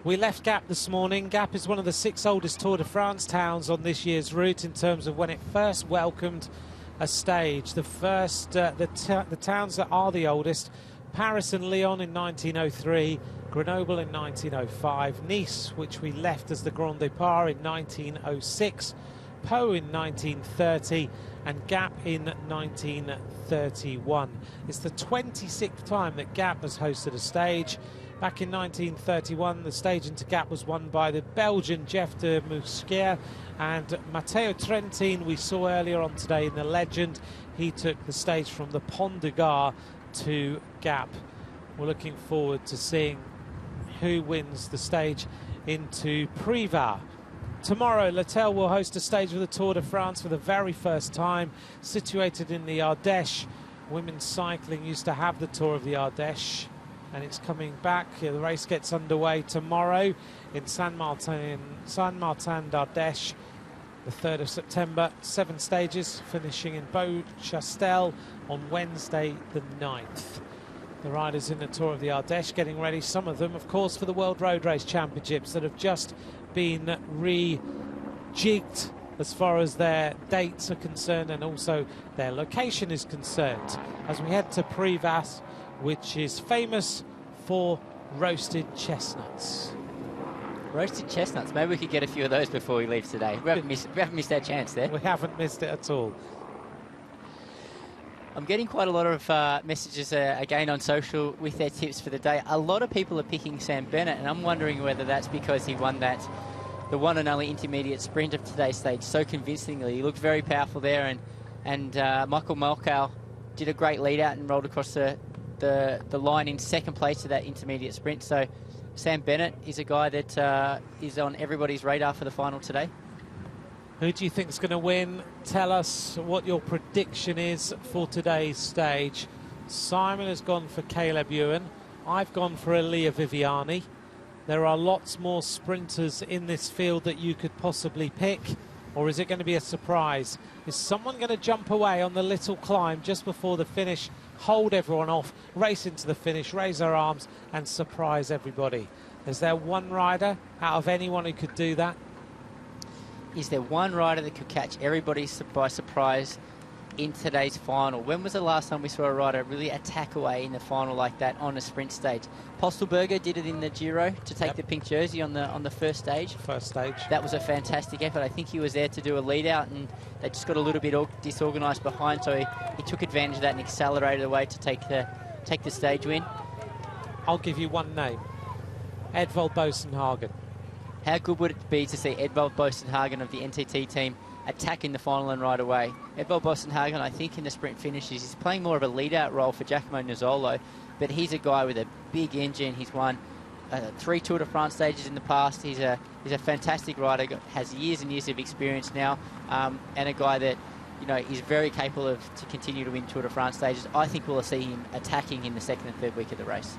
We left Gap this morning. Gap is one of the 6 oldest Tour de France towns on this year's route in terms of when it first welcomed a stage. The first, the towns that are the oldest: Paris and Lyon in 1903, Grenoble in 1905, Nice, which we left as the Grand Départ, in 1906, Poe in 1930 and Gap in 1931. It's the 26th time that Gap has hosted a stage. Back in 1931, the stage into Gap was won by the Belgian Jeff de Mousquier, and Matteo Trentin, we saw earlier on today in the Legend, he took the stage from the Pont de Gare to Gap. We're looking forward to seeing who wins the stage into Privas. Tomorrow, L'Étoile will host a stage of the Tour de France for the very first time, situated in the Ardèche. Women's cycling used to have the Tour of the Ardèche, and it's coming back. The race gets underway tomorrow in Saint-Martin d'Ardèche, the 3rd of September. 7 stages, finishing in Beauchastel on Wednesday the 9th. The riders in the Tour of the Ardèche getting ready, some of them, of course, for the World Road Race Championships that have just been rejigged as far as their dates are concerned and also their location is concerned, as we head to Privas, which is famous for roasted chestnuts. Roasted chestnuts. Maybe we could get a few of those before we leave today. We haven't missed our chance there. We haven't missed it at all. I'm getting quite a lot of messages again on social with their tips for the day. A lot of people are picking Sam Bennett, and I'm wondering whether that's because he won the one and only intermediate sprint of today's stage so convincingly. He looked very powerful there, and Michael Malkow did a great lead out and rolled across the line in second place to that intermediate sprint. So Sam Bennett is a guy that is on everybody's radar for the final today. Who do you think is going to win? Tell us what your prediction is for today's stage. Simon has gone for Caleb Ewan. I've gone for Elia Viviani. There are lots more sprinters in this field that you could possibly pick. Or is it going to be a surprise? Is someone going to jump away on the little climb just before the finish, hold everyone off, race into the finish, raise their arms and surprise everybody? Is there one rider out of anyone who could do that? Is there one rider that could catch everybody by surprise in today's final? When was the last time we saw a rider really attack away in the final like that on a sprint stage? Postelberger did it in the Giro to take the pink jersey on the first stage. That was a fantastic effort. I think he was there to do a lead out, and they just got a little bit disorganised behind, so he took advantage of that and accelerated away to take the stage win. I'll give you one name. Edvald Boasson-Hagen. How good would it be to see Edvald Boasson-Hagen of the NTT team attack in the final and right away? Edvald Boasson-Hagen, I think, in the sprint finishes, he's playing more of a lead-out role for Giacomo Nizzolo, but he's a guy with a big engine. He's won 3 Tour de France stages in the past. He's a fantastic rider, has years and years of experience now, and a guy that, you know, is very capable to continue to win Tour de France stages. I think we'll see him attacking in the 2nd and 3rd week of the race.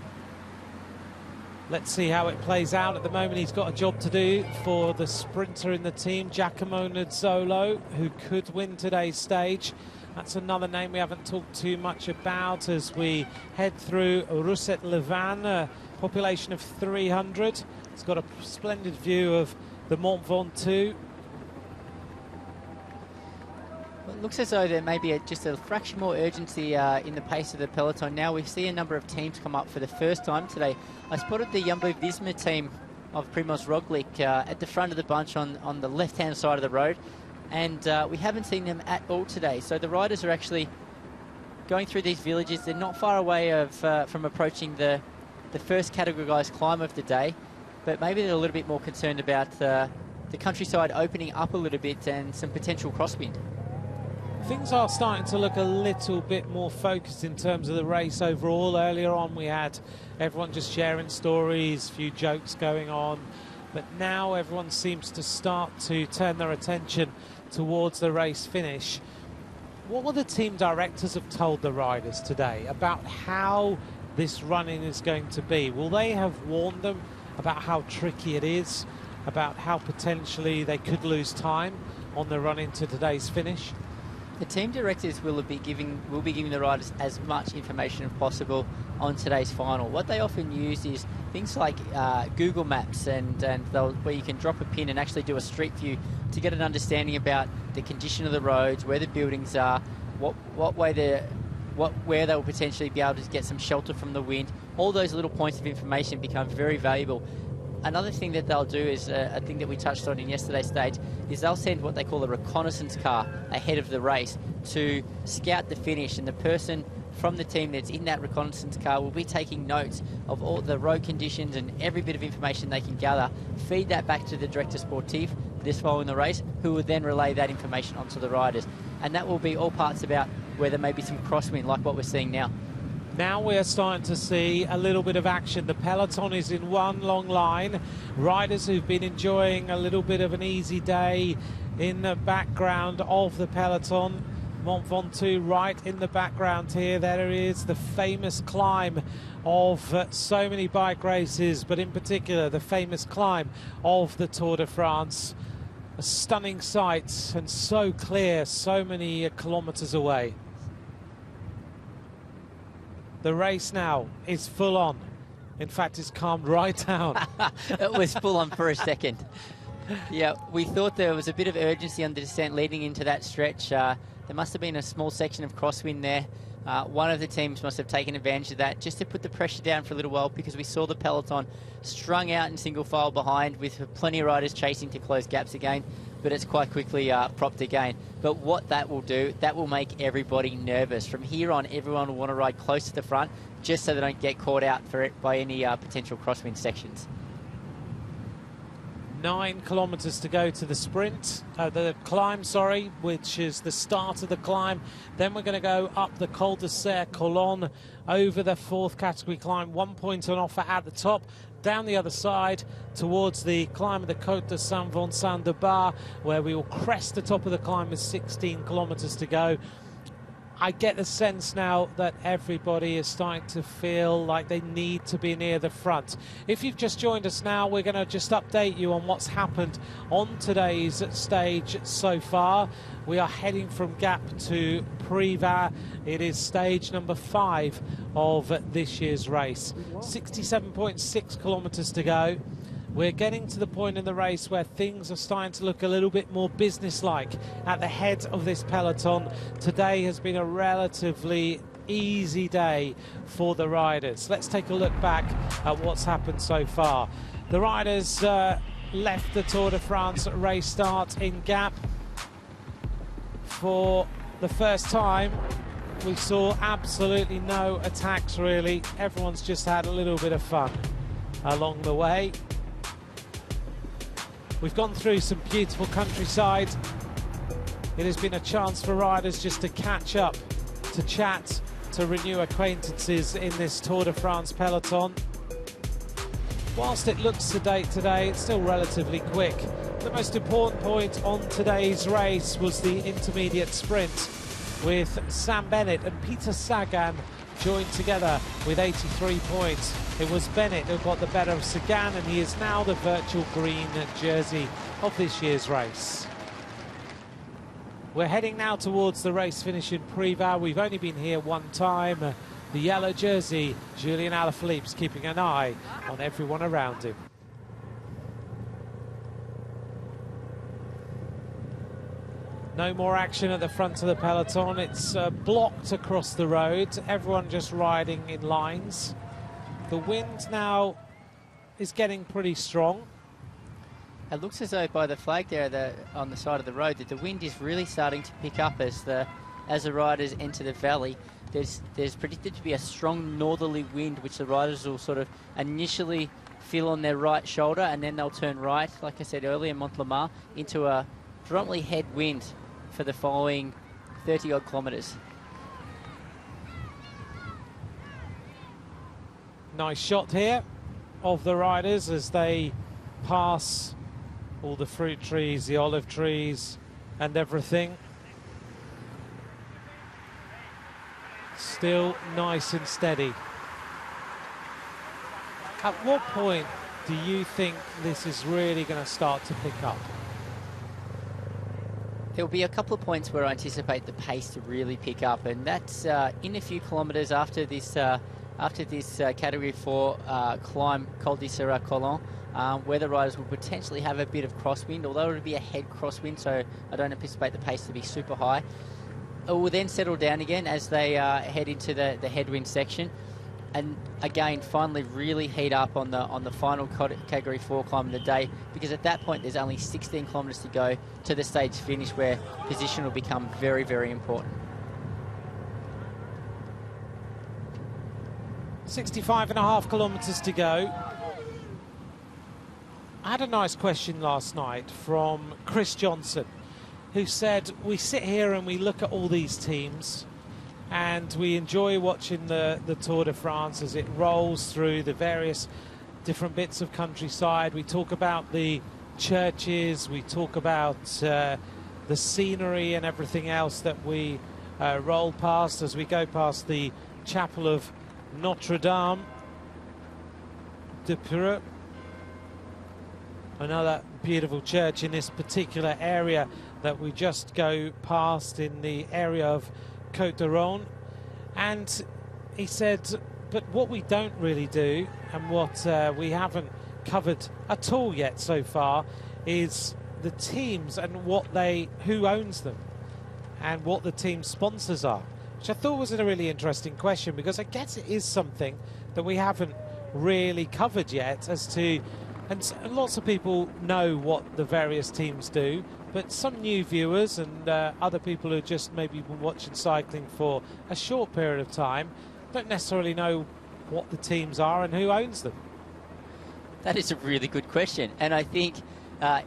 Let's see how it plays out. At the moment, he's got a job to do for the sprinter in the team, Giacomo Nizzolo, who could win today's stage. That's another name we haven't talked too much about as we head through Rousset-Levan, a population of 300. It's got a splendid view of the Mont Ventoux. Well, it looks as though there may be just a fraction more urgency in the pace of the peloton. Now we see a number of teams come up for the first time today. I spotted the Jumbo-Visma team of Primoz Roglic at the front of the bunch on the left-hand side of the road, and we haven't seen them at all today. So the riders are actually going through these villages. They're not far away from approaching the first categorised climb of the day, but maybe they're a little bit more concerned about the countryside opening up a little bit and some potential crosswind. Things are starting to look a little bit more focused in terms of the race overall. Earlier on we had everyone just sharing stories, a few jokes going on, but now everyone seems to start to turn their attention towards the race finish. What will the team directors have told the riders today about how this running is going to be? Will they have warned them about how tricky it is, about how potentially they could lose time on the run into today's finish? The team directors will be giving the riders as much information as possible on today's final. What they often use is things like Google Maps and where you can drop a pin and actually do a street view to get an understanding about the condition of the roads, where the buildings are, where they will potentially be able to get some shelter from the wind. All those little points of information become very valuable. another thing that they'll do is a thing that we touched on in yesterday's stage is they'll send what they call a reconnaissance car ahead of the race to scout the finish, and the person from the team that's in that reconnaissance car will be taking notes of all the road conditions and every bit of information they can gather, feed that back to the director sportif this following the race, who will then relay that information onto the riders. And that will be all parts about where there may be some crosswind like what we're seeing now. Now we're starting to see a little bit of action. The peloton is in one long line. Riders who've been enjoying a little bit of an easy day in the background of the peloton. Mont Ventoux right in the background here. There is the famous climb of so many bike races, but in particular the famous climb of the Tour de France. A stunning sight and so clear, so many kilometers away. The race now is full on. In fact, it's calmed right down. It was full on for a second. Yeah, we thought there was a bit of urgency on the descent leading into that stretch. There must have been a small section of crosswind there. One of the teams must have taken advantage of that just to put the pressure down for a little while, because we saw the peloton strung out in single file behind with plenty of riders chasing to close gaps again, but it's quite quickly propped again. But what that will do, that will make everybody nervous. From here on, everyone will want to ride close to the front just so they don't get caught out for it by any potential crosswind sections. 9 kilometers to go to the sprint, the climb, sorry, which is the start of the climb. Then we're going to go up the Col de Serre-Colonne over the 4th category climb. 1 point on offer at the top. Down the other side towards the climb of the Côte de Saint-Vincent-de-Bar, where we will crest the top of the climb with 16 kilometers to go. I get the sense now that everybody is starting to feel like they need to be near the front. If you've just joined us now, we're going to just update you on what's happened on today's stage so far. We are heading from Gap to Privas. It is stage number 5 of this year's race. 67.6 kilometers to go. We're getting to the point in the race where things are starting to look a little bit more businesslike at the head of this peloton. Today has been a relatively easy day for the riders. Let's take a look back at what's happened so far. The riders left the Tour de France race start in Gap. For the first time, we saw absolutely no attacks really. Everyone's just had a little bit of fun along the way. We've gone through some beautiful countryside. It has been a chance for riders just to catch up, to chat, to renew acquaintances in this Tour de France peloton. Whilst it looks sedate today, it's still relatively quick. The most important point on today's race was the intermediate sprint, with Sam Bennett and Peter Sagan joined together with 83 points. It was Bennett who got the better of Sagan, and he is now the virtual green jersey of this year's race. We're heading now towards the race finish in Privas. We've only been here one time. The yellow jersey, Julian Alaphilippe's keeping an eye on everyone around him. No more action at the front of the peloton. It's blocked across the road. Everyone just riding in lines. The wind now is getting pretty strong. It looks as though by the flag there on the side of the road that the wind is really starting to pick up as the riders enter the valley. There's predicted to be a strong northerly wind, which the riders will sort of initially feel on their right shoulder, and then they'll turn right, like I said earlier, Mont-Lemar, into a predominantly headwind for the following 30-odd kilometres. Nice shot here of the riders as they pass all the fruit trees, the olive trees and everything. Still nice and steady. At what point do you think this is really going to start to pick up? There'll be a couple of points where I anticipate the pace to really pick up, and that's in a few kilometres after this Category 4 climb, Col de Serre-Colonne, where the riders will potentially have a bit of crosswind, although it'll be a head crosswind, so I don't anticipate the pace to be super high. It will then settle down again as they head into the headwind section. and again, finally really heat up on the final Category 4 climb of the day, because at that point there's only 16 kilometres to go to the stage finish, where position will become very, very important. 65.5 kilometres to go. I had a nice question last night from Chris Johnson, who said, we sit here and we look at all these teams and we enjoy watching the Tour de France as it rolls through the various different bits of countryside. We talk about the churches, we talk about the scenery and everything else that we roll past as we go past the chapel of Notre Dame de Pereux. Another beautiful church in this particular area that we just go past in the area of Côte d'Aron. And he said, but what we don't really do, and what we haven't covered at all yet so far, is the teams and who owns them and what the team sponsors are, which I thought was a really interesting question, because I guess it is something that we haven't really covered yet as to, and lots of people know what the various teams do, but some new viewers and other people who just maybe been watching cycling for a short period of time don't necessarily know what the teams are and who owns them. That is a really good question, and I think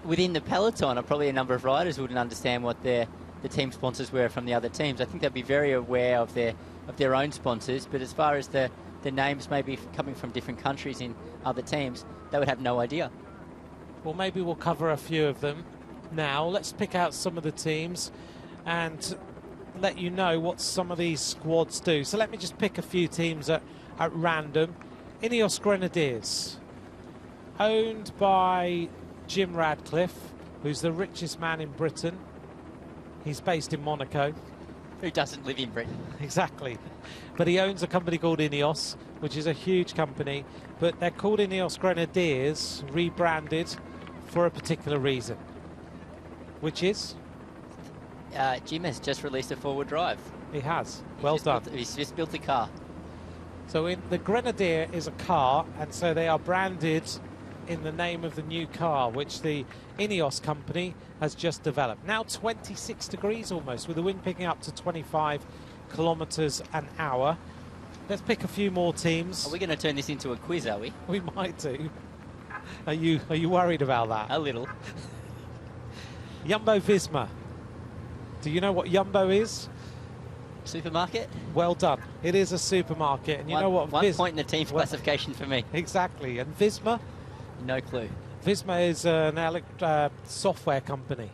within the peloton, probably a number of riders wouldn't understand what the team sponsors were from the other teams. I think they'd be very aware of their own sponsors, but as far as the names maybe coming from different countries in other teams, they would have no idea. Well, maybe we'll cover a few of them now. Let's pick out some of the teams and let you know what some of these squads do. So let me just pick a few teams at random. Ineos Grenadiers, owned by Jim Radcliffe, who's the richest man in Britain. He's based in Monaco. Who doesn't live in Britain? Exactly. But he owns a company called Ineos, which is a huge company. But they're called Ineos Grenadiers, rebranded for a particular reason. Which is? Jim has just released a forward drive. He has. Well done. He's just built a car. So the Grenadier is a car, and so they are branded in the name of the new car, which the Ineos company has just developed. Now 26 degrees almost, with the wind picking up to 25 kilometres an hour. Let's pick a few more teams. Are we going to turn this into a quiz, are we? We might do. Are you worried about that? A little. Jumbo-Visma. Do you know what Jumbo is? Supermarket? Well done. It is a supermarket. And you know what? 1 point in the team's classification for me. Exactly. And Visma? No clue. Visma is an software company,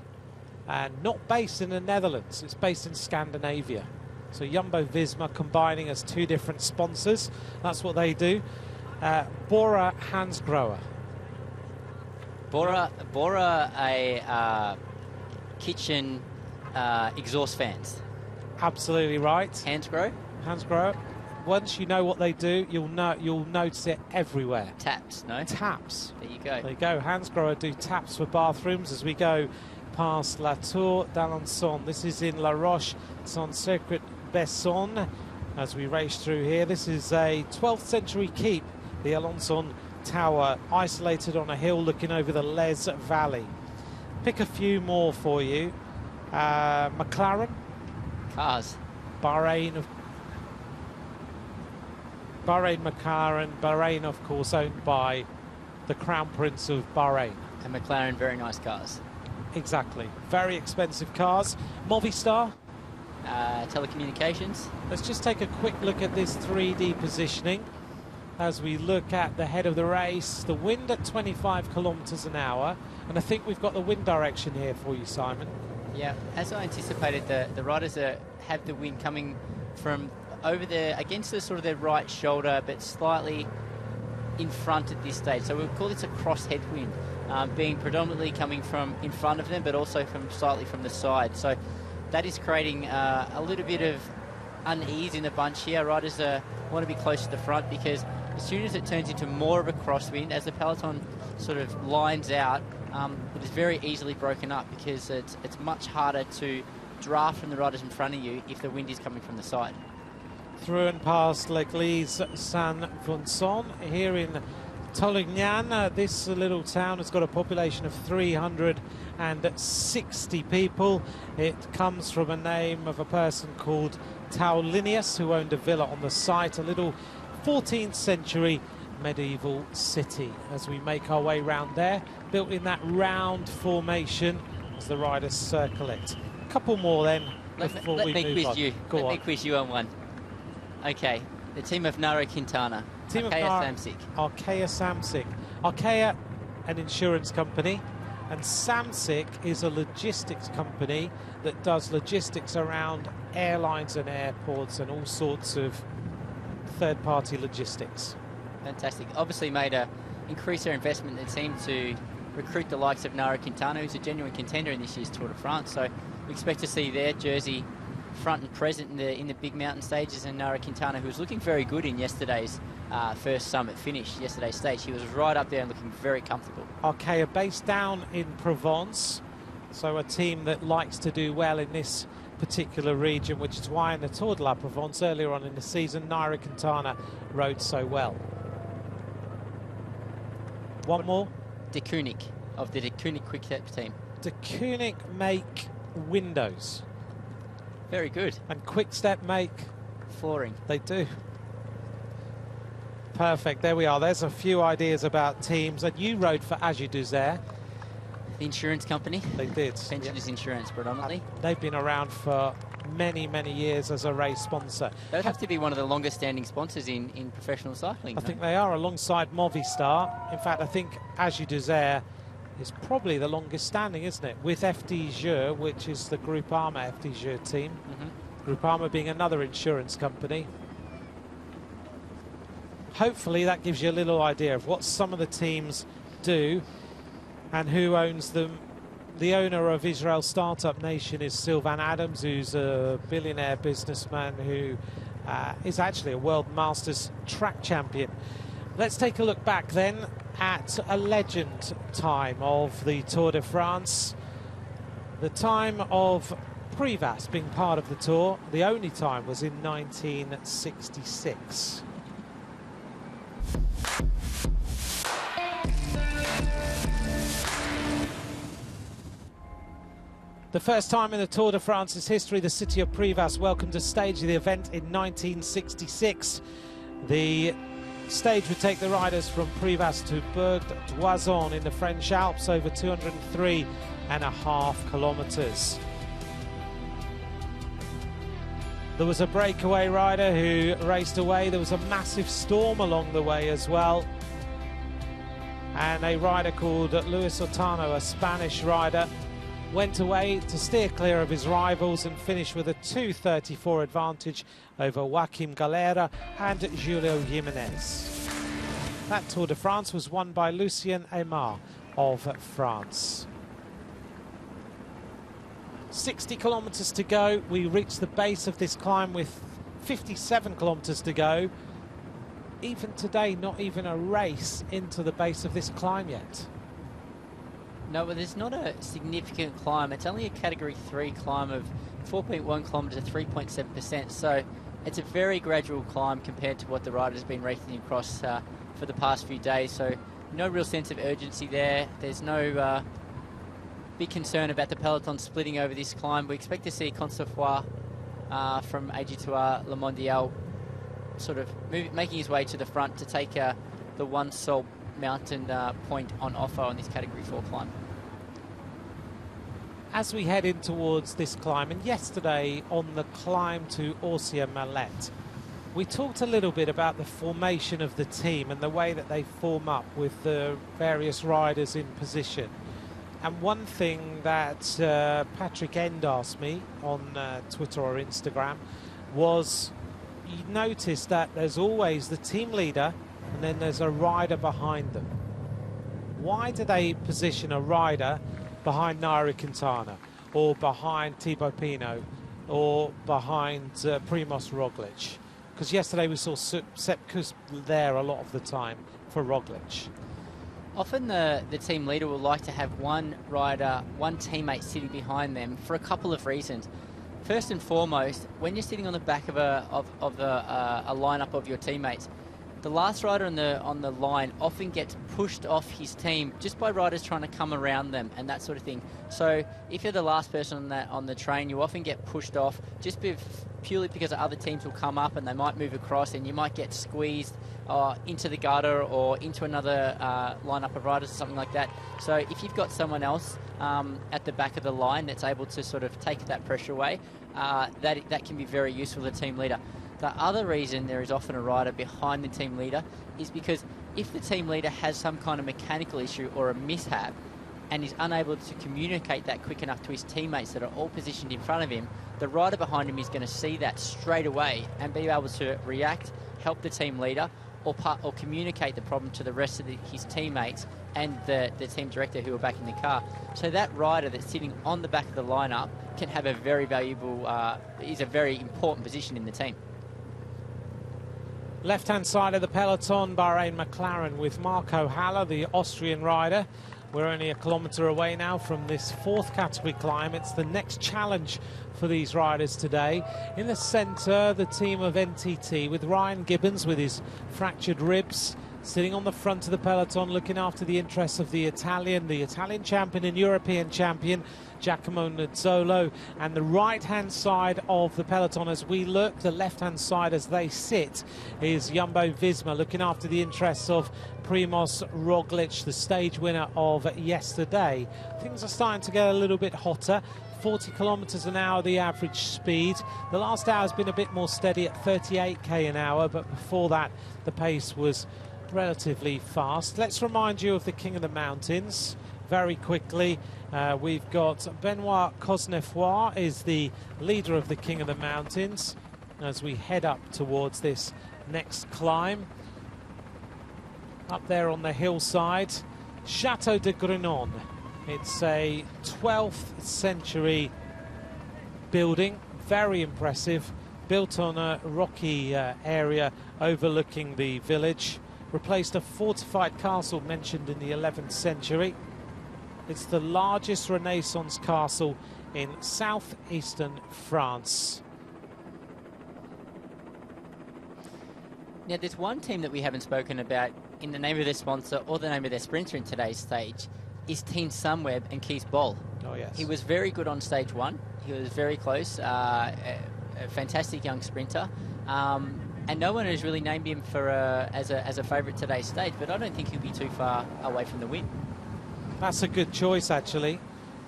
and not based in the Netherlands. It's based in Scandinavia. So Jumbo-Visma combining as two different sponsors. That's what they do. Bora Hansgrohe. Bora a kitchen exhaust fans. Absolutely right. Hansgrohe. Once you know what they do, you'll notice it everywhere. Taps, no? Taps. There you go. There you go. Hansgrohe do taps for bathrooms as we go past La Tour d'Alençon. This is in La Roche-Saint-Circuit-Besson as we race through here. This is a 12th century keep, the Alençon Tower, isolated on a hill looking over the Les Valley. Pick a few more for you. McLaren. Cars. Bahrain McLaren. Bahrain, of course, owned by the Crown Prince of Bahrain. And McLaren, very nice cars. Exactly. Very expensive cars. Movistar. Telecommunications. Let's just take a quick look at this 3D positioning as we look at the head of the race. The wind at 25 kilometres an hour. And I think we've got the wind direction here for you, Simon. Yeah, as I anticipated, the riders have the wind coming from over there against the sort of their right shoulder, but slightly in front at this stage. So we'll call this a cross headwind, being predominantly coming from in front of them, but also from slightly from the side. So that is creating a little bit of unease in the bunch here. Riders want to be close to the front, because as soon as it turns into more of a crosswind, as the peloton sort of lines out, it is very easily broken up, because it's much harder to draft from the riders in front of you if the wind is coming from the side. through and past L'Église Saint-Vincent here in Tolignan. This little town has got a population of 360 people. It comes from a name of a person called Taulinius, who owned a villa on the site, a little 14th century medieval city. As we make our way round there, built in that round formation as the riders circle it. A couple more then before we move on. Let me quiz you on one. Okay, the team of Nairo Quintana. Team Arkea of Samsic. Arkea Samsic. Arkea, an insurance company, and Samsic is a logistics company that does logistics around airlines and airports and all sorts of third-party logistics. Fantastic. Obviously made a increase their investment in the team to recruit the likes of Nairo Quintana, who's a genuine contender in this year's Tour de France. So we expect to see their jersey front and present in the big mountain stages, and Nairo Quintana, who was looking very good in yesterday's first summit finish, yesterday's stage. He was right up there and looking very comfortable. Arkea based down in Provence, so a team that likes to do well in this particular region, which is why in the Tour de la Provence earlier on in the season, Nairo Quintana rode so well. One more. De Koenig of the De Koenig Quick-Step team. De Koenig make windows. Very good. And Quick-Step make flooring. They do. Perfect. There we are. There's a few ideas about teams. And you rode for Agi Duzert. The insurance company. They did. Pensioners Insurance predominantly. They've been around for many, many years as a race sponsor. They'd have to be one of the longest standing sponsors in professional cycling. I think they are, alongside Movistar. In fact, I think Agi Duzert is probably the longest standing, isn't it? With FDJ, which is the Groupama FDJ team. Groupama being another insurance company. Hopefully that gives you a little idea of what some of the teams do and who owns them. The owner of Israel Startup Nation is Sylvan Adams, who's a billionaire businessman who is actually a World Masters track champion. Let's take a look back then at a legend time of the Tour de France. The time of Privas being part of the Tour, the only time was in 1966. The first time in the Tour de France's history, the city of Privas welcomed a stage of the event in 1966. The stage would take the riders from Privas to Berg d'Oisans in the French Alps, over 203.5 kilometres. There was a breakaway rider who raced away. There was a massive storm along the way as well. And a rider called Luis Otano, a Spanish rider, went away to steer clear of his rivals and finish with a 2:34 advantage over Joaquim Galera and Julio Jimenez. That Tour de France was won by Lucien Aymar of France. 60 kilometres to go. We reached the base of this climb with 57 kilometres to go. Even today, not even a race into the base of this climb yet. No, but there's not a significant climb. It's only a Category 3 climb of 4.1 kilometres, 3.7%. So it's a very gradual climb compared to what the riders have been racing across for the past few days. So no real sense of urgency there. There's no big concern about the peloton splitting over this climb. We expect to see Constafoy from AG2R Le Mondial sort of making his way to the front to take the one sole mountain point on offer on this Category 4 climb. As we head in towards this climb, and yesterday on the climb to Orsia-Malette, we talked a little bit about the formation of the team and the way that they form up with the various riders in position. And one thing that Patrick End asked me on Twitter or Instagram was, you notice that there's always the team leader and then there's a rider behind them. Why do they position a rider behind Nairo Quintana or behind Thibaut Pinot or behind Primoz Roglic? Because yesterday we saw Sepp Kuss there a lot of the time for Roglic. Often the team leader will like to have one rider, one teammate sitting behind them for a couple of reasons. first and foremost, when you're sitting on the back of a lineup of your teammates, the last rider on the line often gets pushed off his team just by riders trying to come around them and that sort of thing. So if you're the last person on the train, you often get pushed off just purely because other teams will come up and they might move across, and you might get squeezed into the gutter or into another lineup of riders or something like that. So if you've got someone else at the back of the line that's able to sort of take that pressure away, that can be very useful to the team leader. The other reason there is often a rider behind the team leader is because if the team leader has some kind of mechanical issue or a mishap and is unable to communicate that quick enough to his teammates that are all positioned in front of him, the rider behind him is going to see that straight away and be able to react, help the team leader, or communicate the problem to the rest of his teammates and the team director who are back in the car. So that rider that's sitting on the back of the lineup can have a very valuable, is a very important position in the team. Left-hand side of the peloton, Bahrain McLaren with Marco Haller, the Austrian rider. We're only a kilometre away now from this fourth category climb. It's the next challenge for these riders today. In the centre, the team of NTT with Ryan Gibbons with his fractured ribs, sitting on the front of the peloton, looking after the interests of the Italian champion and European champion, Giacomo Nizzolo. And the right-hand side of the peloton as we look, the left-hand side as they sit, is Jumbo-Visma looking after the interests of Primoz Roglic, the stage winner of yesterday. Things are starting to get a little bit hotter. 40 kilometres an hour, the average speed. The last hour has been a bit more steady at 38k an hour, but before that, the pace was relatively fast. Let's remind you of the King of the Mountains very quickly. We've got Benoit Cosnefroy is the leader of the King of the Mountains as we head up towards this next climb. Up there on the hillside, Chateau de Grenon. It's a 12th century building, very impressive, built on a rocky area overlooking the village. Replaced a fortified castle mentioned in the 11th century. It's the largest Renaissance castle in southeastern France. Now, there's one team that we haven't spoken about in the name of their sponsor or the name of their sprinter in today's stage, is Team Sunweb and Keith Boll. Oh, yes. He was very good on stage one. He was very close, a fantastic young sprinter. And no one has really named him for as a favourite today's stage, but I don't think he'll be too far away from the win. That's a good choice, actually.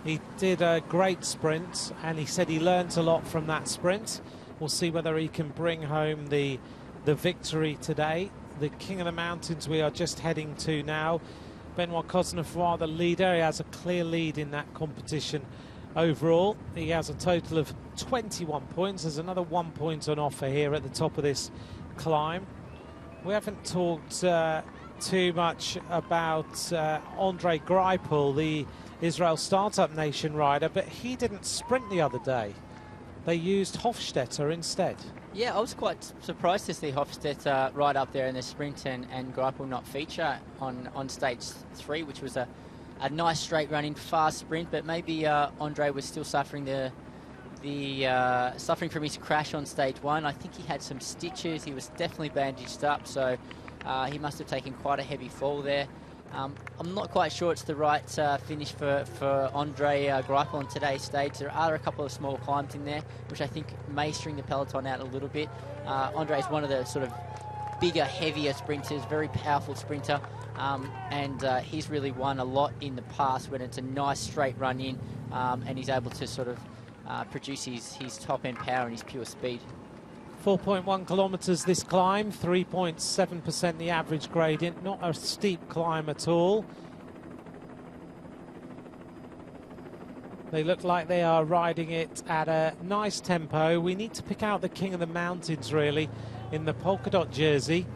He did a great sprint, and he said he learnt a lot from that sprint. We'll see whether he can bring home the victory today. The King of the Mountains we are just heading to now. Benoit Cosnefroy, the leader. He has a clear lead in that competition overall. He has a total of 21 points. There's another 1 point on offer here at the top of this climb. We haven't talked too much about Andre Greipel, the Israel Startup Nation rider, but he didn't sprint the other day. They used Hofstetter instead. Yeah, I was quite surprised to see Hofstetter right up there in the sprint and Greipel not feature on stage 3, which was a nice straight running fast sprint, but maybe Andre was still suffering suffering from his crash on stage 1. I think he had some stitches. He was definitely bandaged up, so he must have taken quite a heavy fall there. I'm not quite sure it's the right finish for Andre Greipel on today's stage. There are a couple of small climbs in there, which I think may string the peloton out a little bit. Andre is one of the sort of bigger, heavier sprinters, very powerful sprinter, and he's really won a lot in the past when it's a nice straight run in, and he's able to sort of produce his top-end power and his pure speed. 4.1 kilometres this climb, 3.7% the average gradient, not a steep climb at all. They look like they are riding it at a nice tempo. We need to pick out the King of the Mountains, really, in the polka dot jersey.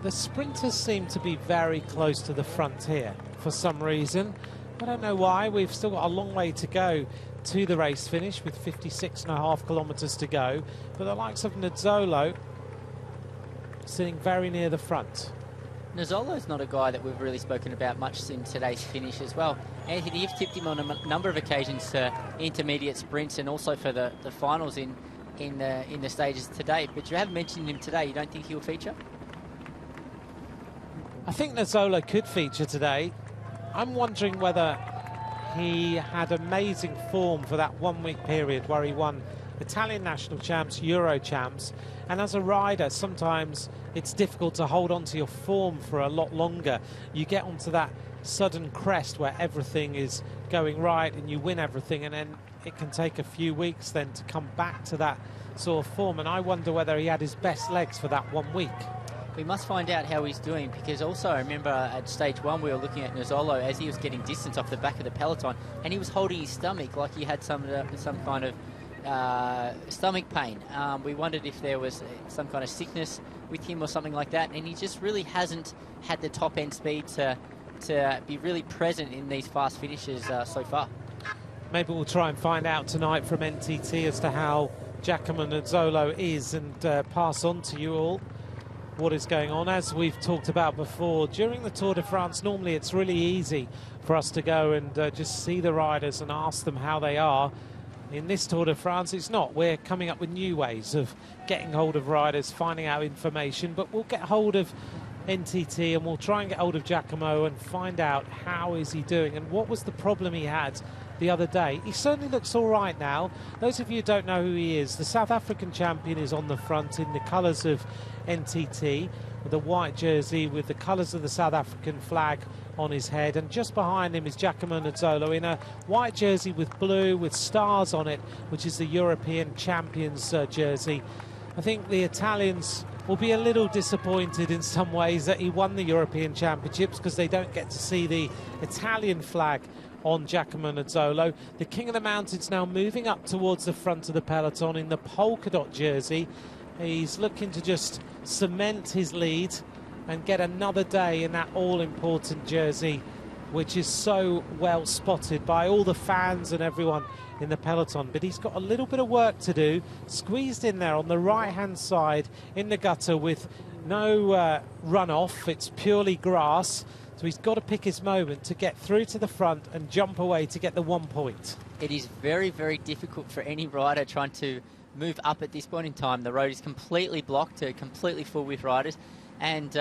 The sprinters seem to be very close to the front here for some reason. I don't know why. We've still got a long way to go to the race finish with 56.5 kilometres to go, but the likes of Nizzolo sitting very near the front. Nizzolo's not a guy that we've really spoken about much in today's finish as well. Anthony, you've tipped him on a number of occasions to intermediate sprints and also for the finals in the stages today, but you haven't mentioned him today. You don't think he'll feature? I think Nizzolo could feature today. I'm wondering whether he had amazing form for that 1 week period where he won Italian national champs, Euro champs, and as a rider sometimes it's difficult to hold on to your form for a lot longer. You get onto that sudden crest where everything is going right and you win everything, and then it can take a few weeks then to come back to that sort of form, and I wonder whether he had his best legs for that 1 week. We must find out how he's doing, because also I remember at stage 1 we were looking at Nizzolo as he was getting distance off the back of the peloton, and he was holding his stomach like he had some kind of stomach pain. We wondered if there was some kind of sickness with him or something like that, and he just really hasn't had the top end speed to be really present in these fast finishes so far. Maybe we'll try and find out tonight from NTT as to how Giacomo Nizzolo is, and pass on to you all what is going on. As we've talked about before, during the Tour de France, normally it's really easy for us to go and just see the riders and ask them how they are. In this Tour de France, it's not. We're coming up with new ways of getting hold of riders, finding out information, but we'll get hold of NTT and we'll try and get hold of Giacomo and find out how is he doing and what was the problem he had the other day. He certainly looks all right now. Those of you who don't know who he is, the South African champion is on the front in the colours of NTT, with a white jersey with the colours of the South African flag on his head, and just behind him is Giacomo Nizzolo in a white jersey with blue with stars on it, which is the European champions jersey. I think the Italians will be a little disappointed in some ways that he won the European Championships, because they don't get to see the Italian flag on Giacomo Nizzolo. The King of the Mountains now moving up towards the front of the peloton in the polka dot jersey. He's looking to just cement his lead and get another day in that all-important jersey, which is so well spotted by all the fans and everyone in the peloton. But he's got a little bit of work to do, squeezed in there on the right-hand side in the gutter with no runoff. It's purely grass. So he's got to pick his moment to get through to the front and jump away to get the 1 point. It is very, very difficult for any rider trying to move up at this point in time. The road is completely blocked, completely full with riders, and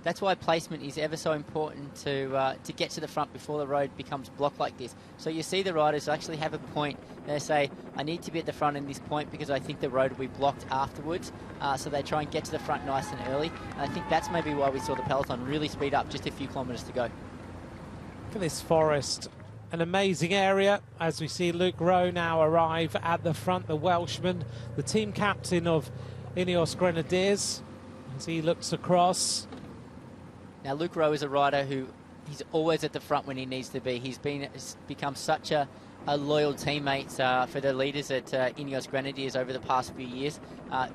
that's why placement is ever so important to get to the front before the road becomes blocked like this. So you see the riders actually have a point. They say, I need to be at the front in this point because I think the road will be blocked afterwards. So they try and get to the front nice and early. And I think that's maybe why we saw the peloton really speed up just a few kilometres to go. Look at this forest. An amazing area as we see Luke Rowe now arrive at the front, the Welshman, the team captain of Ineos Grenadiers, as he looks across. Now, Luke Rowe is a rider who he's always at the front when he needs to be. He's become such a loyal teammate for the leaders at Ineos Grenadiers over the past few years.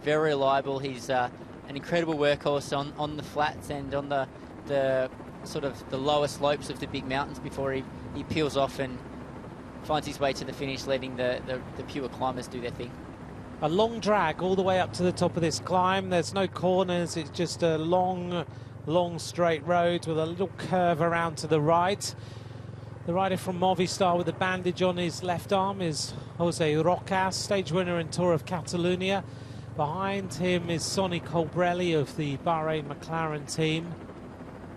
Very reliable. He's an incredible workhorse on the flats and on the sort of the lower slopes of the big mountains before he peels off and finds his way to the finish, letting the pure climbers do their thing. A long drag all the way up to the top of this climb. There's no corners. It's just a long straight road with a little curve around to the right. The rider from Movistar with the bandage on his left arm is Jose Rocas, stage winner in Tour of Catalonia. Behind him is Sonny Colbrelli of the Bahrain McLaren team.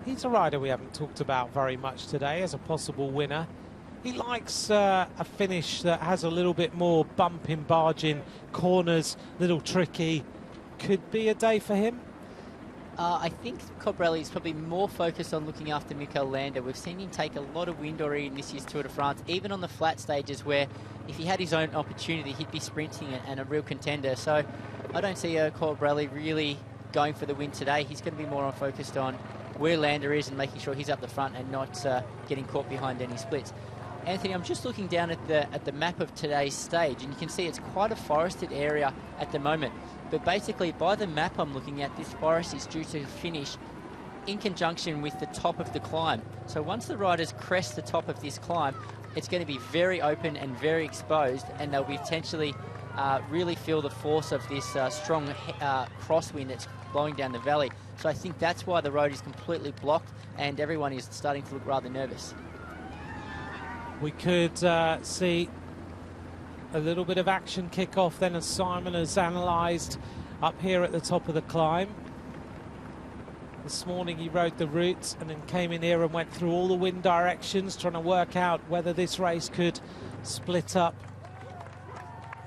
He's a rider we haven't talked about very much today as a possible winner. He likes a finish that has a little bit more bumping, barging, corners, little tricky. Could be a day for him. I think Colbrelli is probably more focused on looking after Mikel Landa. We've seen him take a lot of wind already in this year's Tour de France, even on the flat stages where if he had his own opportunity, he'd be sprinting and a real contender. So I don't see Colbrelli really going for the win today. He's going to be more focused on where Landa is and making sure he's up the front and not getting caught behind any splits. Anthony, I'm just looking down at the map of today's stage, and you can see it's quite a forested area at the moment. But basically, by the map I'm looking at, this forest is due to finish in conjunction with the top of the climb. So once the riders crest the top of this climb, it's going to be very open and very exposed, and they'll be potentially really feel the force of this strong crosswind that's blowing down the valley. So I think that's why the road is completely blocked and everyone is starting to look rather nervous. We could see a little bit of action kick off then as Simon has analysed up here at the top of the climb. This morning he rode the route and then came in here and went through all the wind directions, trying to work out whether this race could split up.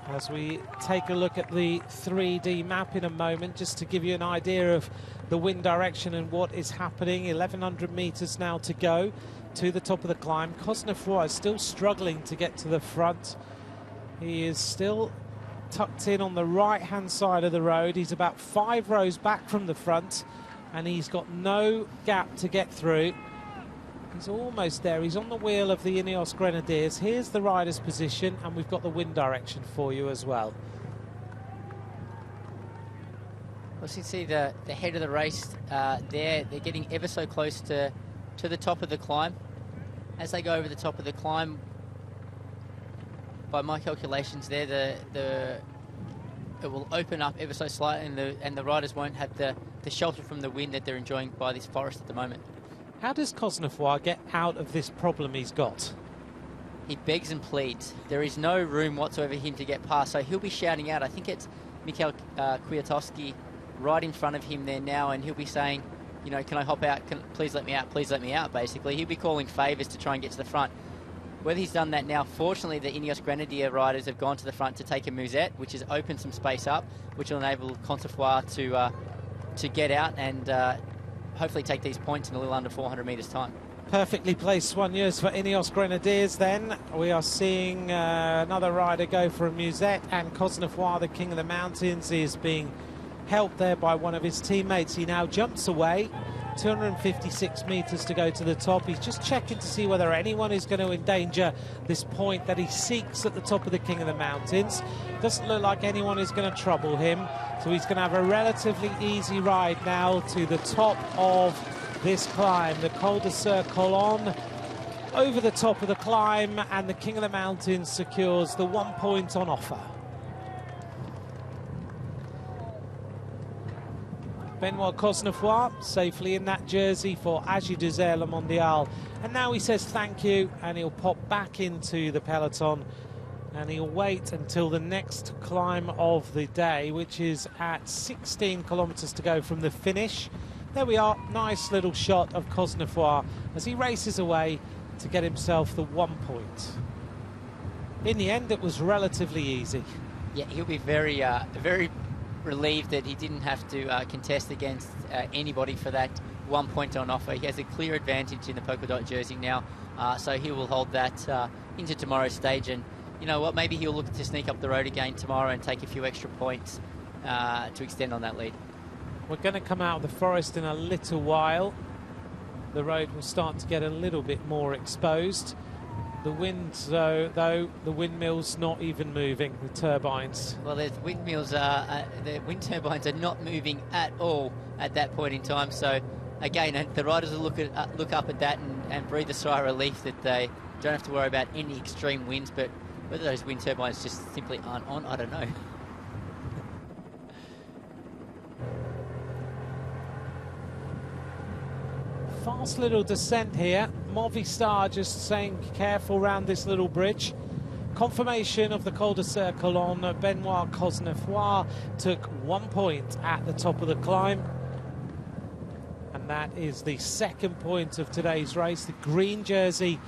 As we take a look at the 3D map in a moment, just to give you an idea of the wind direction and what is happening. 1,100 metres now to go to the top of the climb. Cosnefroy is still struggling to get to the front. He is still tucked in on the right-hand side of the road. He's about 5 rows back from the front, and he's got no gap to get through. He's almost there. He's on the wheel of the Ineos Grenadiers. Here's the rider's position, and we've got the wind direction for you as well. Well, you can see the head of the race there. They're getting ever so close to the top of the climb. As they go over the top of the climb, by my calculations there, it will open up ever so slightly, and the riders won't have the shelter from the wind that they're enjoying by this forest at the moment. How does Cosnefroy get out of this problem he's got? He begs and pleads. There is no room whatsoever for him to get past, so he'll be shouting out. I think it's Mikhail Kwiatkowski right in front of him there now, and he'll be saying, you know, can I hop out? Please let me out, please let me out, basically. He'll be calling favours to try and get to the front. Whether he's done that now, fortunately the Ineos Grenadier riders have gone to the front to take a musette, which has opened some space up, which will enable Cosnefroy to get out and hopefully take these points in a little under 400 metres time. Perfectly placed soigneurs for Ineos Grenadiers then. We are seeing another rider go for a musette, and Cosnefroy, the king of the mountains, is being helped there by one of his teammates. He now jumps away. 256 metres to go to the top. He's just checking to see whether anyone is going to endanger this point that he seeks at the top of the King of the Mountains. Doesn't look like anyone is going to trouble him, so he's going to have a relatively easy ride now to the top of this climb, the Col de Cerf-Colon. Over the top of the climb, and the King of the Mountains secures the 1 point on offer. Benoit Cosnefroy safely in that jersey for Agi Désert Le Mondial. And now he says thank you, and he'll pop back into the peloton, and he'll wait until the next climb of the day, which is at 16 kilometres to go from the finish. There we are, nice little shot of Cosnefroy as he races away to get himself the 1 point. In the end, it was relatively easy. Yeah, he'll be very relieved that he didn't have to contest against anybody for that 1 point on offer. He has a clear advantage in the polka dot jersey now, so he will hold that into tomorrow's stage. And you know what, maybe he'll look to sneak up the road again tomorrow and take a few extra points to extend on that lead. We're going to come out of the forest in a little while. The road will start to get a little bit more exposed. The wind, though, the windmill's not even moving, the turbines. Well, the wind turbines are not moving at all at that point in time. So, again, the riders will look up at that and breathe a sigh of relief that they don't have to worry about any extreme winds. But whether those wind turbines just simply aren't on, I don't know. Fast little descent here. Movistar just saying careful round this little bridge. Confirmation of the Col de Cerf-Colon. Benoit Cosnefroy took 1 point at the top of the climb. And that is the second point of today's race. The green jersey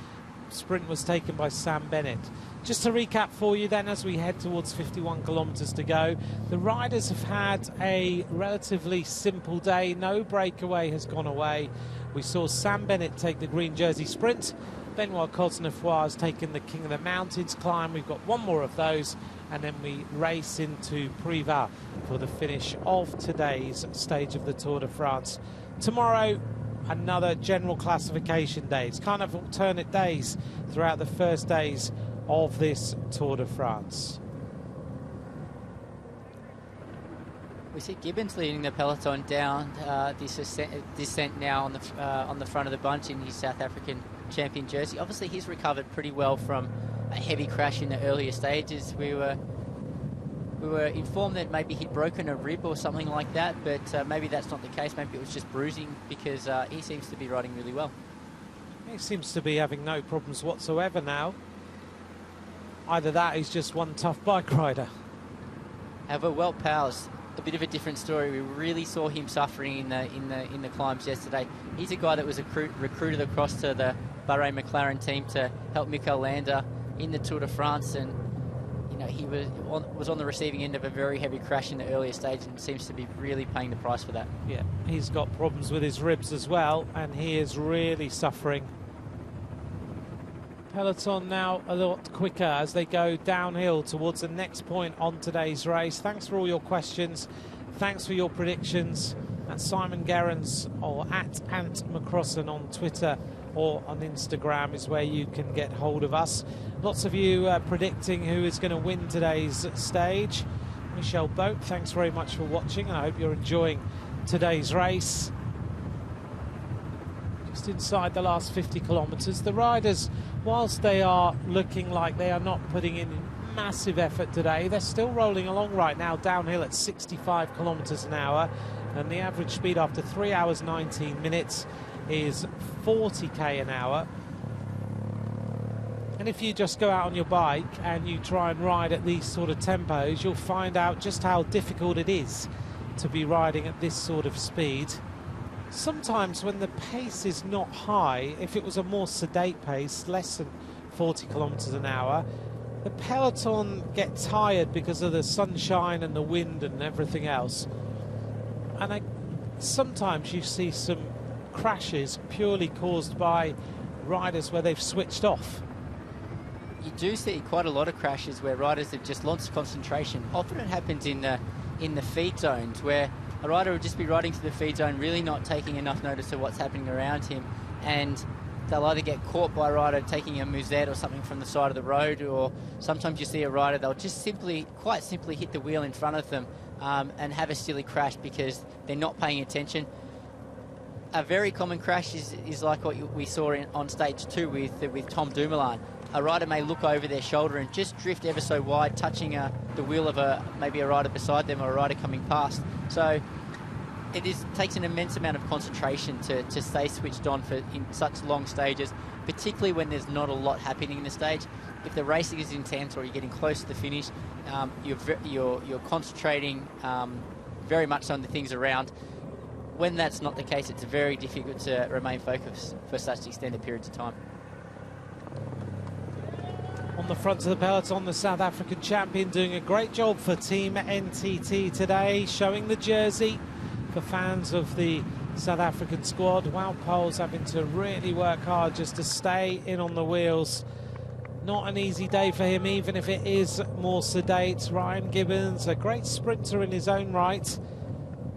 sprint was taken by Sam Bennett. Just to recap for you then, as we head towards 51 kilometres to go, the riders have had a relatively simple day. No breakaway has gone away. We saw Sam Bennett take the green jersey sprint. Benoit Cosnefroy has taken the King of the Mountains climb. We've got one more of those, and then we race into Privas for the finish of today's stage of the Tour de France. Tomorrow, another general classification day. It's kind of alternate days throughout the first days of this Tour de France. We see Gibbons leading the peloton down this descent now on the front of the bunch in his South African champion jersey. Obviously, he's recovered pretty well from a heavy crash in the earlier stages. We We were informed that maybe he'd broken a rib or something like that, but maybe that's not the case. Maybe it was just bruising, because he seems to be riding really well. He seems to be having no problems whatsoever now. Either that, he's just one tough bike rider. However, Wout Power's a bit of a different story. We really saw him suffering in the climbs yesterday. He's a guy that was recruited across to the Bahrain McLaren team to help Mikel Landa in the Tour de France, and you know, he was on the receiving end of a very heavy crash in the earlier stage, and seems to be really paying the price for that. Yeah, he's got problems with his ribs as well, and he is really suffering. Peloton now a lot quicker as they go downhill towards the next point on today's race. Thanks for all your questions. Thanks for your predictions. At Simon Gerrans or at Ant McCrossan on Twitter or on Instagram is where you can get hold of us. Lots of you predicting who is going to win today's stage. Michelle Boat, thanks very much for watching, and I hope you're enjoying today's race. Just inside the last 50 kilometres, the riders, whilst they are looking like they are not putting in massive effort today, they're still rolling along right now downhill at 65 kilometres an hour, and the average speed after 3 hours 19 minutes is 40k an hour. And if you just go out on your bike and you try and ride at these sort of tempos, you'll find out just how difficult it is to be riding at this sort of speed. Sometimes when the pace is not high, if it was a more sedate pace, less than 40 kilometres an hour, the peloton get tired because of the sunshine and the wind and everything else. And sometimes you see some crashes purely caused by riders where they've switched off. You do see quite a lot of crashes where riders have just lost concentration. Often it happens in the feed zones, where a rider will just be riding to the feed zone, really not taking enough notice of what's happening around him, and they'll either get caught by a rider taking a musette or something from the side of the road, or sometimes you see a rider, they'll just quite simply hit the wheel in front of them and have a silly crash because they're not paying attention. A very common crash is like what we saw on stage 2 with Tom Dumoulin. A rider may look over their shoulder and just drift ever so wide, touching the wheel of maybe a rider beside them or a rider coming past. So it takes an immense amount of concentration to stay switched on in such long stages, particularly when there's not a lot happening in the stage. If the racing is intense or you're getting close to the finish, you're concentrating very much on the things around. When that's not the case, it's very difficult to remain focused for such extended periods of time. On the front of the peloton, the South African champion doing a great job for Team NTT today, showing the jersey for fans of the South African squad. Wout Poels having to really work hard just to stay in on the wheels. Not an easy day for him, even if it is more sedate. Ryan Gibbons, a great sprinter in his own right.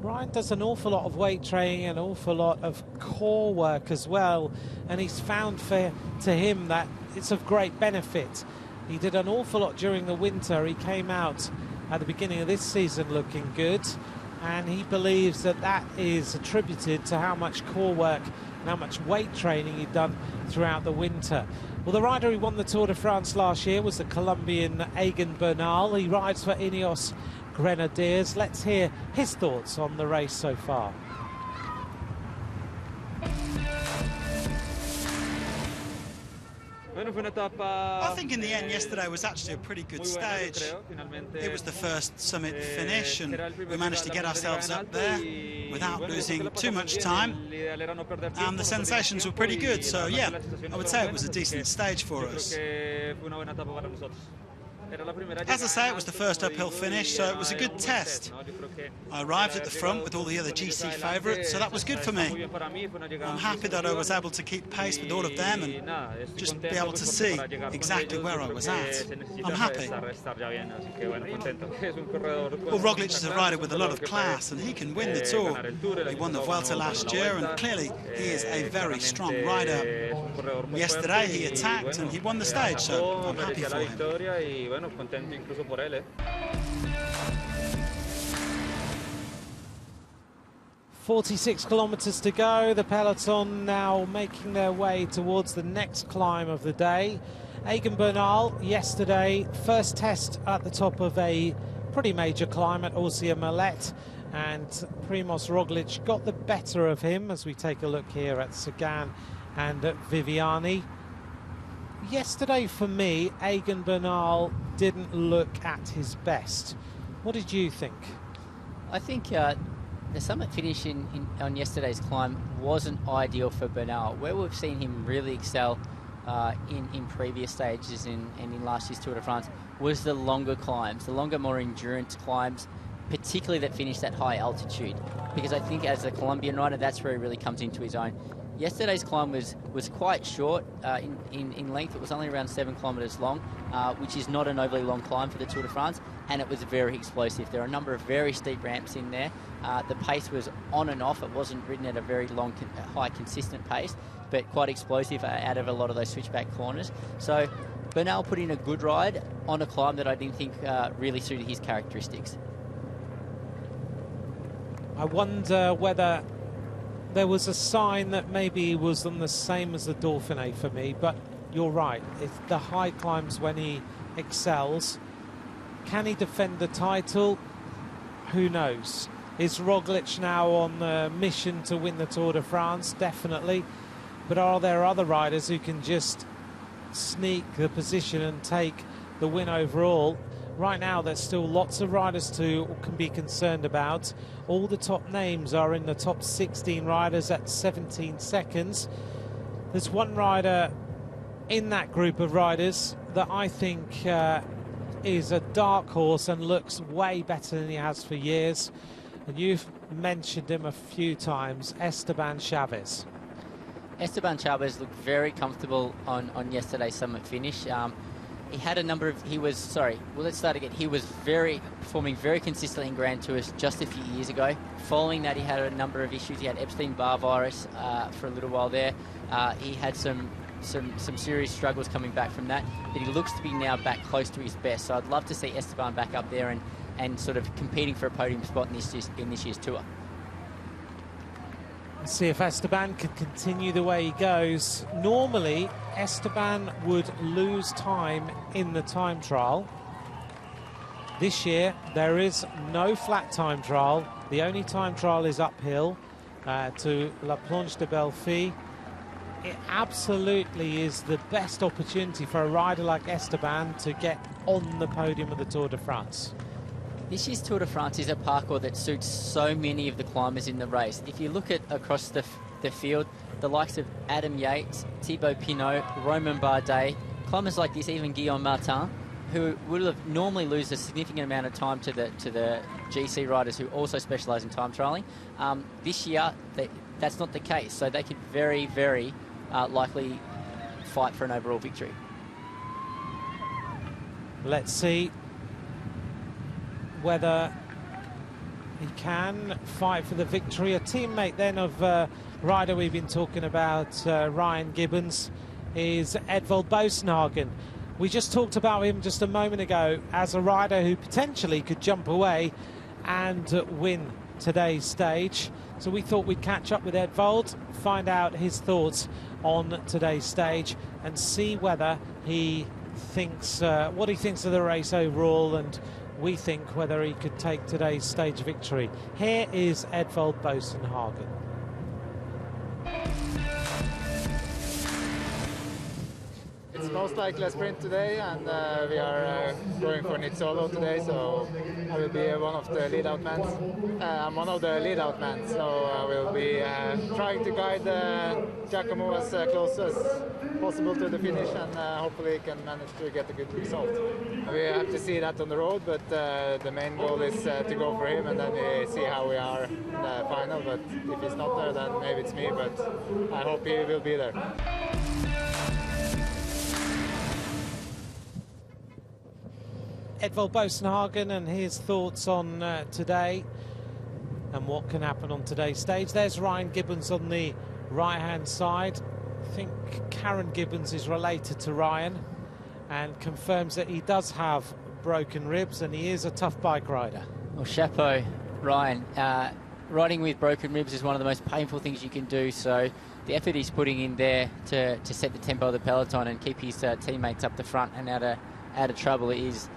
Ryan does an awful lot of weight training, an awful lot of core work as well, and he's found to him that it's of great benefit. He did an awful lot during the winter. He came out at the beginning of this season looking good, and he believes that that is attributed to how much core work and how much weight training he'd done throughout the winter. Well, the rider who won the Tour de France last year was the Colombian Egan Bernal. He rides for Ineos Grenadiers. Let's hear his thoughts on the race so far. I think in the end yesterday was actually a pretty good stage. It was the first summit finish, and we managed to get ourselves up there without losing too much time, and the sensations were pretty good. So yeah, I would say it was a decent stage for us. As I say, it was the first uphill finish, so it was a good test. I arrived at the front with all the other GC favourites, so that was good for me. I'm happy that I was able to keep pace with all of them and just be able to see exactly where I was at. I'm happy. Well, Roglic is a rider with a lot of class, and he can win the Tour. He won the Vuelta last year, and clearly he is a very strong rider. Yesterday he attacked and he won the stage, so I'm happy for him. 46 kilometres to go. The peloton now making their way towards the next climb of the day. Egan Bernal yesterday, first test at the top of a pretty major climb at Orsia Millet, and Primoz Roglic got the better of him as we take a look here at Sagan and at Viviani. Yesterday, for me, Egan Bernal didn't look at his best. What did you think? I think the summit finish on yesterday's climb wasn't ideal for Bernal. Where we've seen him really excel in previous stages and in last year's Tour de France was the longer climbs, the longer, more endurance climbs, particularly that finish at high altitude. Because I think as a Colombian rider, that's where he really comes into his own. Yesterday's climb was quite short in length. It was only around 7 kilometres long, which is not an overly long climb for the Tour de France, and it was very explosive. There are a number of very steep ramps in there. The pace was on and off. It wasn't ridden at a very long, high, consistent pace, but quite explosive out of a lot of those switchback corners. So Bernal put in a good ride on a climb that I didn't think really suited his characteristics. I wonder whether there was a sign that maybe he was on the same as the Dauphiné for me, but you're right. It's the high climbs when he excels. Can he defend the title? Who knows? Is Roglic now on the mission to win the Tour de France? Definitely. But are there other riders who can just sneak the position and take the win overall? Right now, there's still lots of riders can be concerned about. All the top names are in the top 16 riders at 17 seconds. There's one rider in that group of riders that I think is a dark horse and looks way better than he has for years. And you've mentioned him a few times, Esteban Chaves. Esteban Chaves looked very comfortable on yesterday's summit finish. He had a number of, let's start again. He was performing very consistently in Grand Tours just a few years ago. Following that, he had a number of issues. He had Epstein-Barr virus for a little while there. He had some serious struggles coming back from that, but he looks to be now back close to his best. So I'd love to see Esteban back up there and sort of competing for a podium spot in this year's Tour. Let's see if Esteban can continue the way he goes. Normally, Esteban would lose time in the time trial. This year, there is no flat time trial. The only time trial is uphill to La Planche de Belleville. It absolutely is the best opportunity for a rider like Esteban to get on the podium of the Tour de France. This year's Tour de France is a parcours that suits so many of the climbers in the race. If you look at across the field, the likes of Adam Yates, Thibaut Pinot, Romain Bardet, climbers like this, even Guillaume Martin, who would have normally lose a significant amount of time to the GC riders who also specialise in time trialling. This year, that's not the case, so they could very, very likely fight for an overall victory. Let's see whether he can fight for the victory. A teammate then of rider we've been talking about, Ryan Gibbons, is Edvald Boasson. We just talked about him just a moment ago as a rider who potentially could jump away and win today's stage. So we thought we'd catch up with Edvald, find out his thoughts on today's stage and see whether he thinks what he thinks of the race overall, and we think whether he could take today's stage victory. Here is Edvald Boasson. It's most likely a sprint today, and we are going for Nizzolo today, so I will be one of the lead-out men. I'm one of the lead-out men, so I will be trying to guide Giacomo as close as possible to the finish, and hopefully can manage to get a good result. We have to see that on the road, but the main goal is to go for him, and then we see how we are in the final. But if he's not there, then maybe it's me, but I hope he will be there. Edvald Boasson and his thoughts on today and what can happen on today's stage. There's Ryan Gibbons on the right-hand side. I think Karen Gibbons is related to Ryan and confirms that he does have broken ribs and he is a tough bike rider. Well, chapeau, Ryan. Riding with broken ribs is one of the most painful things you can do, so the effort he's putting in there to set the tempo of the peloton and keep his teammates up the front and out of trouble is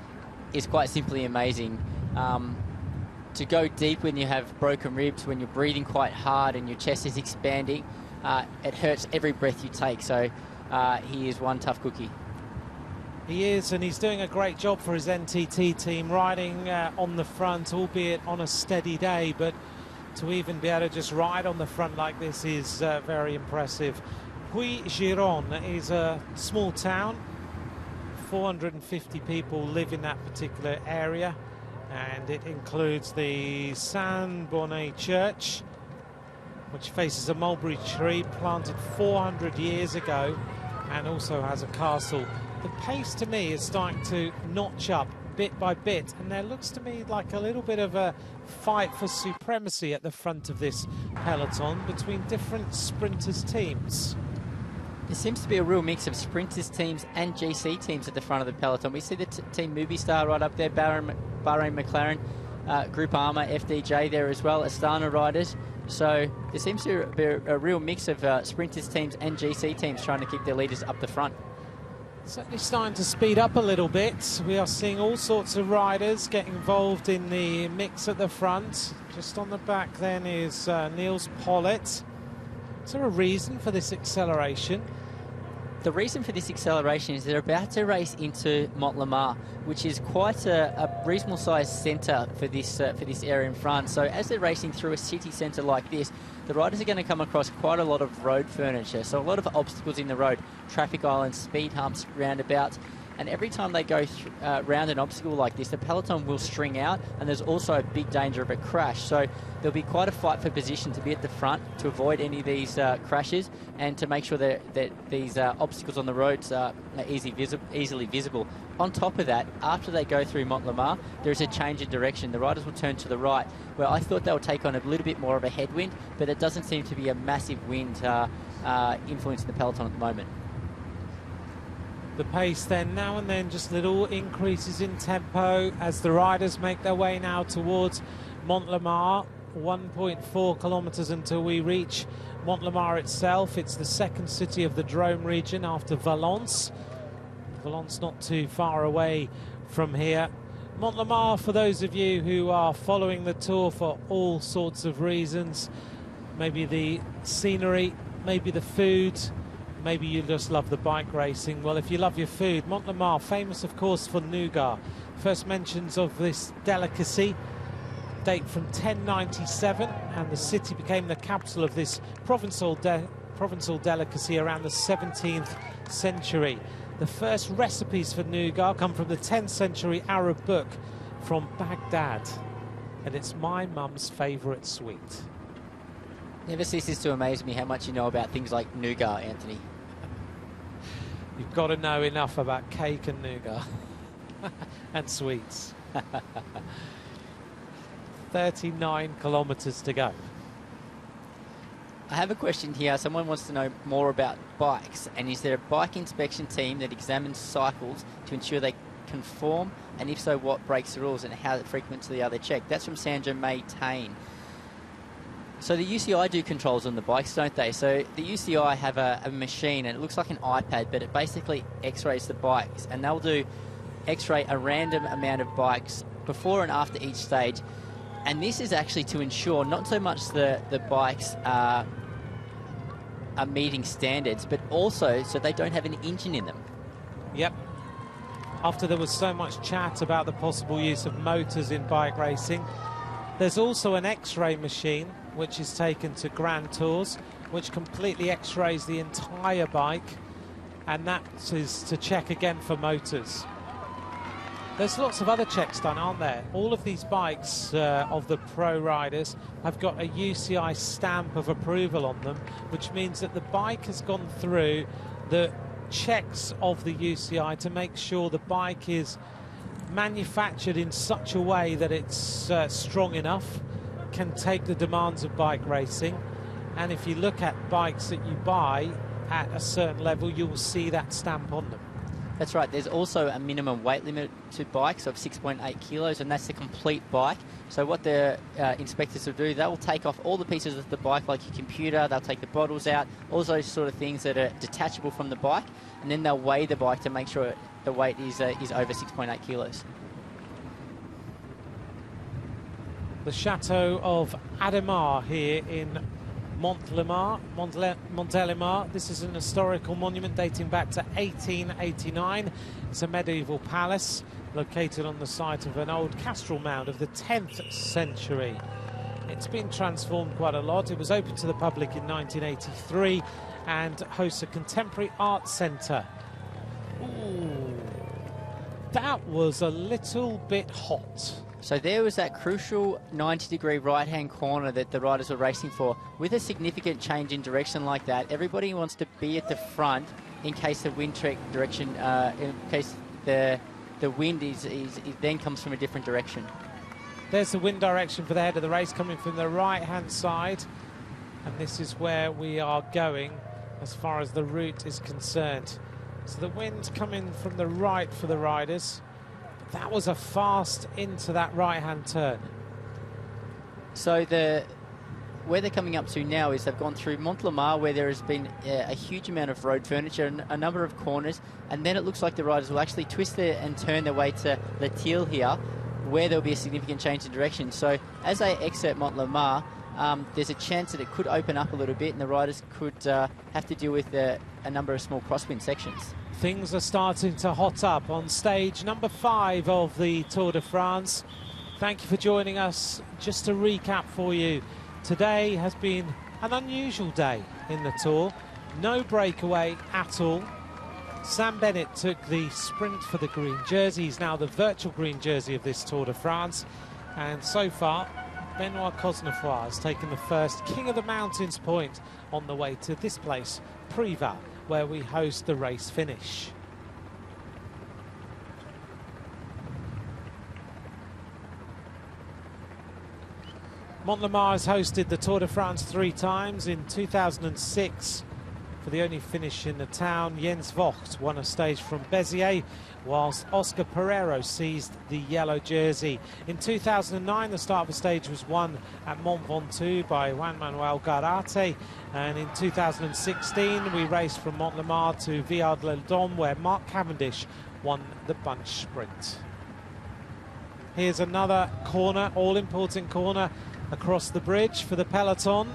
quite simply amazing. To go deep when you have broken ribs, when you're breathing quite hard and your chest is expanding, it hurts every breath you take. So he is one tough cookie. He is, and he's doing a great job for his NTT team, riding on the front, albeit on a steady day, but to even be able to just ride on the front like this is very impressive. Puy-Giron is a small town. 450 people live in that particular area, and it includes the Saint-Bonnet Church, which faces a mulberry tree planted 400 years ago, and also has a castle. The pace to me is starting to notch up bit by bit, and there looks to me like a little bit of a fight for supremacy at the front of this peloton between different sprinters teams. There seems to be a real mix of sprinters teams and GC teams at the front of the peloton. We see the team Movistar right up there, Bahrain McLaren, Group Armour, FDJ there as well, Astana riders. So there seems to be a real mix of sprinters teams and GC teams trying to keep their leaders up the front. Certainly starting to speed up a little bit. We are seeing all sorts of riders get involved in the mix at the front. Just on the back then is Niels Pollitt. Is there a reason for this acceleration? The reason for this acceleration is they're about to race into Mont-Lemar, which is quite a reasonable sized centre for this area in France. So as they're racing through a city centre like this, the riders are going to come across quite a lot of road furniture. So a lot of obstacles in the road, traffic islands, speed humps, roundabouts. And every time they go round an obstacle like this, the peloton will string out, and there's also a big danger of a crash. So there'll be quite a fight for position to be at the front to avoid any of these crashes, and to make sure that these obstacles on the roads are easily visible. On top of that, after they go through Mont-Lemar, there is a change in direction. The riders will turn to the right, where I thought they would take on a little bit more of a headwind, but it doesn't seem to be a massive wind influencing the peloton at the moment. The pace then, now and then, just little increases in tempo as the riders make their way now towards Mont-Lemar. 1.4 kilometres until we reach Mont-Lemar itself. It's the second city of the Drôme region after Valence. Valence not too far away from here. Mont-Lemar, for those of you who are following the Tour for all sorts of reasons, maybe the scenery, maybe the food, maybe you just love the bike racing. Well, if you love your food, Mont-Lemar, famous of course for nougat. First mentions of this delicacy date from 1097, and the city became the capital of this provincial delicacy around the 17th century. The first recipes for nougat come from the 10th century Arab book from Baghdad, and it's my mum's favourite sweet. Never ceases to amaze me how much you know about things like nougat, Anthony. You've got to know enough about cake and nougat and sweets. 39 kilometres to go. I have a question here. Someone wants to know more about bikes, and is there a bike inspection team that examines cycles to ensure they conform, and if so, what breaks the rules and how frequently are they checked? That's from Sandra May Tain. So the UCI do controls on the bikes, don't they? So the UCI have a machine, and it looks like an iPad, but it basically x-rays the bikes, and they'll do x-ray a random amount of bikes before and after each stage. And this is actually to ensure not so much the bikes are meeting standards, but also so they don't have an engine in them. Yep. After there was so much chat about the possible use of motors in bike racing, there's also an X-ray machine which is taken to Grand Tours, which completely X-rays the entire bike, and that is to check again for motors. There's lots of other checks done, aren't there? All of these bikes of the pro riders have got a UCI stamp of approval on them, which means that the bike has gone through the checks of the UCI to make sure the bike is manufactured in such a way that it's strong enough, can take the demands of bike racing. And if you look at bikes that you buy at a certain level, you will see that stamp on them. That's right. There's also a minimum weight limit to bikes of 6.8 kilos, and that's the complete bike. So what the inspectors will do, they'll take off all the pieces of the bike, like your computer, they'll take the bottles out, all those sort of things that are detachable from the bike, and then they'll weigh the bike to make sure the weight is over 6.8 kilos. the Chateau of Ademar here in Montélimar. This is an historical monument dating back to 1889. It's a medieval palace located on the site of an old castral mound of the 10th century. It's been transformed quite a lot. It was opened to the public in 1983 and hosts a contemporary art centre. Ooh, that was a little bit hot. So there was that crucial 90-degree right-hand corner that the riders were racing for. With a significant change in direction like that, everybody wants to be at the front in case the wind direction, in case the wind is then comes from a different direction. There's the wind direction for the head of the race coming from the right-hand side. And this is where we are going as far as the route is concerned. So the wind coming from the right for the riders. That was a fast into that right-hand turn. So where they're coming up to now is they've gone through Montélimar, where there has been a huge amount of road furniture and a number of corners, and then it looks like the riders will actually twist and turn their way to Latil here, where there'll be a significant change in direction. So as they exit Montélimar, there's a chance that it could open up a little bit and the riders could have to deal with a number of small crosswind sections. Things are starting to hot up on stage number 5 of the Tour de France. Thank you for joining us. Just to recap for you, today has been an unusual day in the Tour. No breakaway at all. Sam Bennett took the sprint for the green jersey. He's now the virtual green jersey of this Tour de France. And so far, Benoit Cosnefroy has taken the first King of the Mountains point on the way to this place, Privas, where we host the race finish. Montélimar has hosted the Tour de France 3 times. In 2006, for the only finish in the town, Jens Vogt won a stage from Béziers, whilst Oscar Pereiro seized the yellow jersey. In 2009, the start of the stage was won at Mont Ventoux by Juan Manuel Garate, and in 2016 we raced from Montélimar to Villard-le-Dôme, where Mark Cavendish won the bunch sprint. Here's another corner, all-important corner across the bridge for the peloton.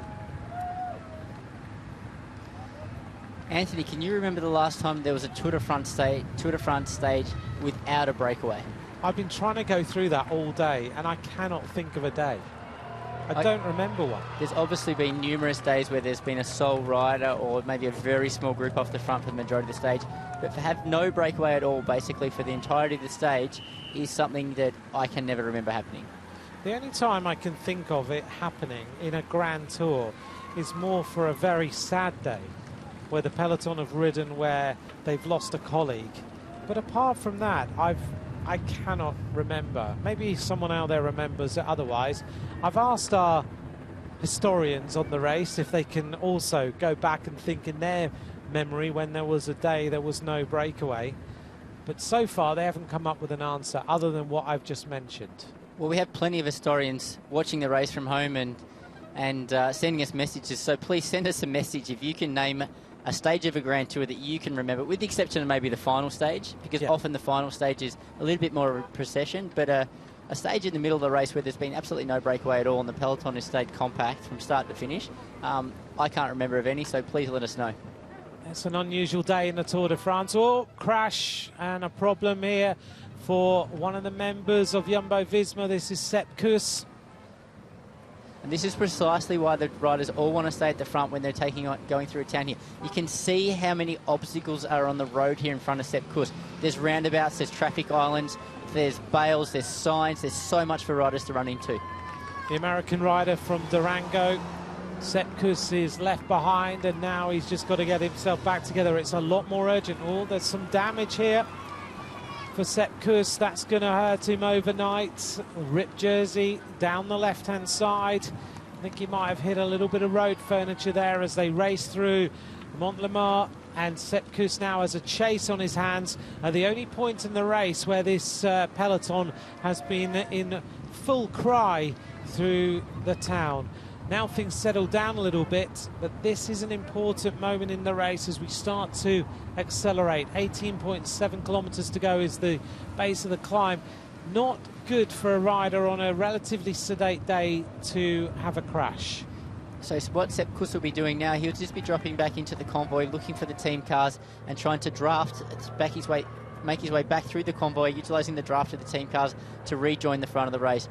Anthony, can you remember the last time there was a Tour de France stage without a breakaway? I've been trying to go through that all day and I cannot think of a day. I don't remember one. There's obviously been numerous days where there's been a sole rider or maybe a very small group off the front for the majority of the stage, but to have no breakaway at all basically for the entirety of the stage is something that I can never remember happening. The only time I can think of it happening in a Grand Tour is more for a very sad day, where the peloton have ridden where they've lost a colleague. But apart from that, I cannot remember. Maybe someone out there remembers it otherwise. I've asked our historians on the race if they can also go back and think in their memory when there was a day there was no breakaway. But so far, they haven't come up with an answer other than what I've just mentioned. Well, we have plenty of historians watching the race from home and sending us messages. So please send us a message if you can name a stage of a Grand Tour that you can remember, with the exception of maybe the final stage, because often the final stage is a little bit more of a procession, but a stage in the middle of the race where there's been absolutely no breakaway at all and the peloton has stayed compact from start to finish. I can't remember of any, so please let us know. It's an unusual day in the Tour de France. Oh, crash and a problem here for one of the members of Jumbo-Visma. This is Sepp Kuss. And this is precisely why the riders all want to stay at the front when they're going through a town here. You can see how many obstacles are on the road here in front of Sepp Kuss. There's roundabouts, there's traffic islands, there's bales, there's signs, there's so much for riders to run into. The American rider from Durango, Sepp Kuss, is left behind and now he's just got to get himself back together. It's a lot more urgent. Oh, there's some damage here for Sepp Kuss. That's going to hurt him overnight. Ripped jersey down the left-hand side. I think he might have hit a little bit of road furniture there as they race through Montélimar, and Sepp Kuss now has a chase on his hands. The only point in the race where this peloton has been in full cry through the town. Now things settle down a little bit, but this is an important moment in the race as we start to accelerate. 18.7 kilometers to go is the base of the climb. Not good for a rider on a relatively sedate day to have a crash. So what Sepp Kuss will be doing now, he'll just be dropping back into the convoy, looking for the team cars and trying to make his way back through the convoy, utilising the draft of the team cars to rejoin the front of the race.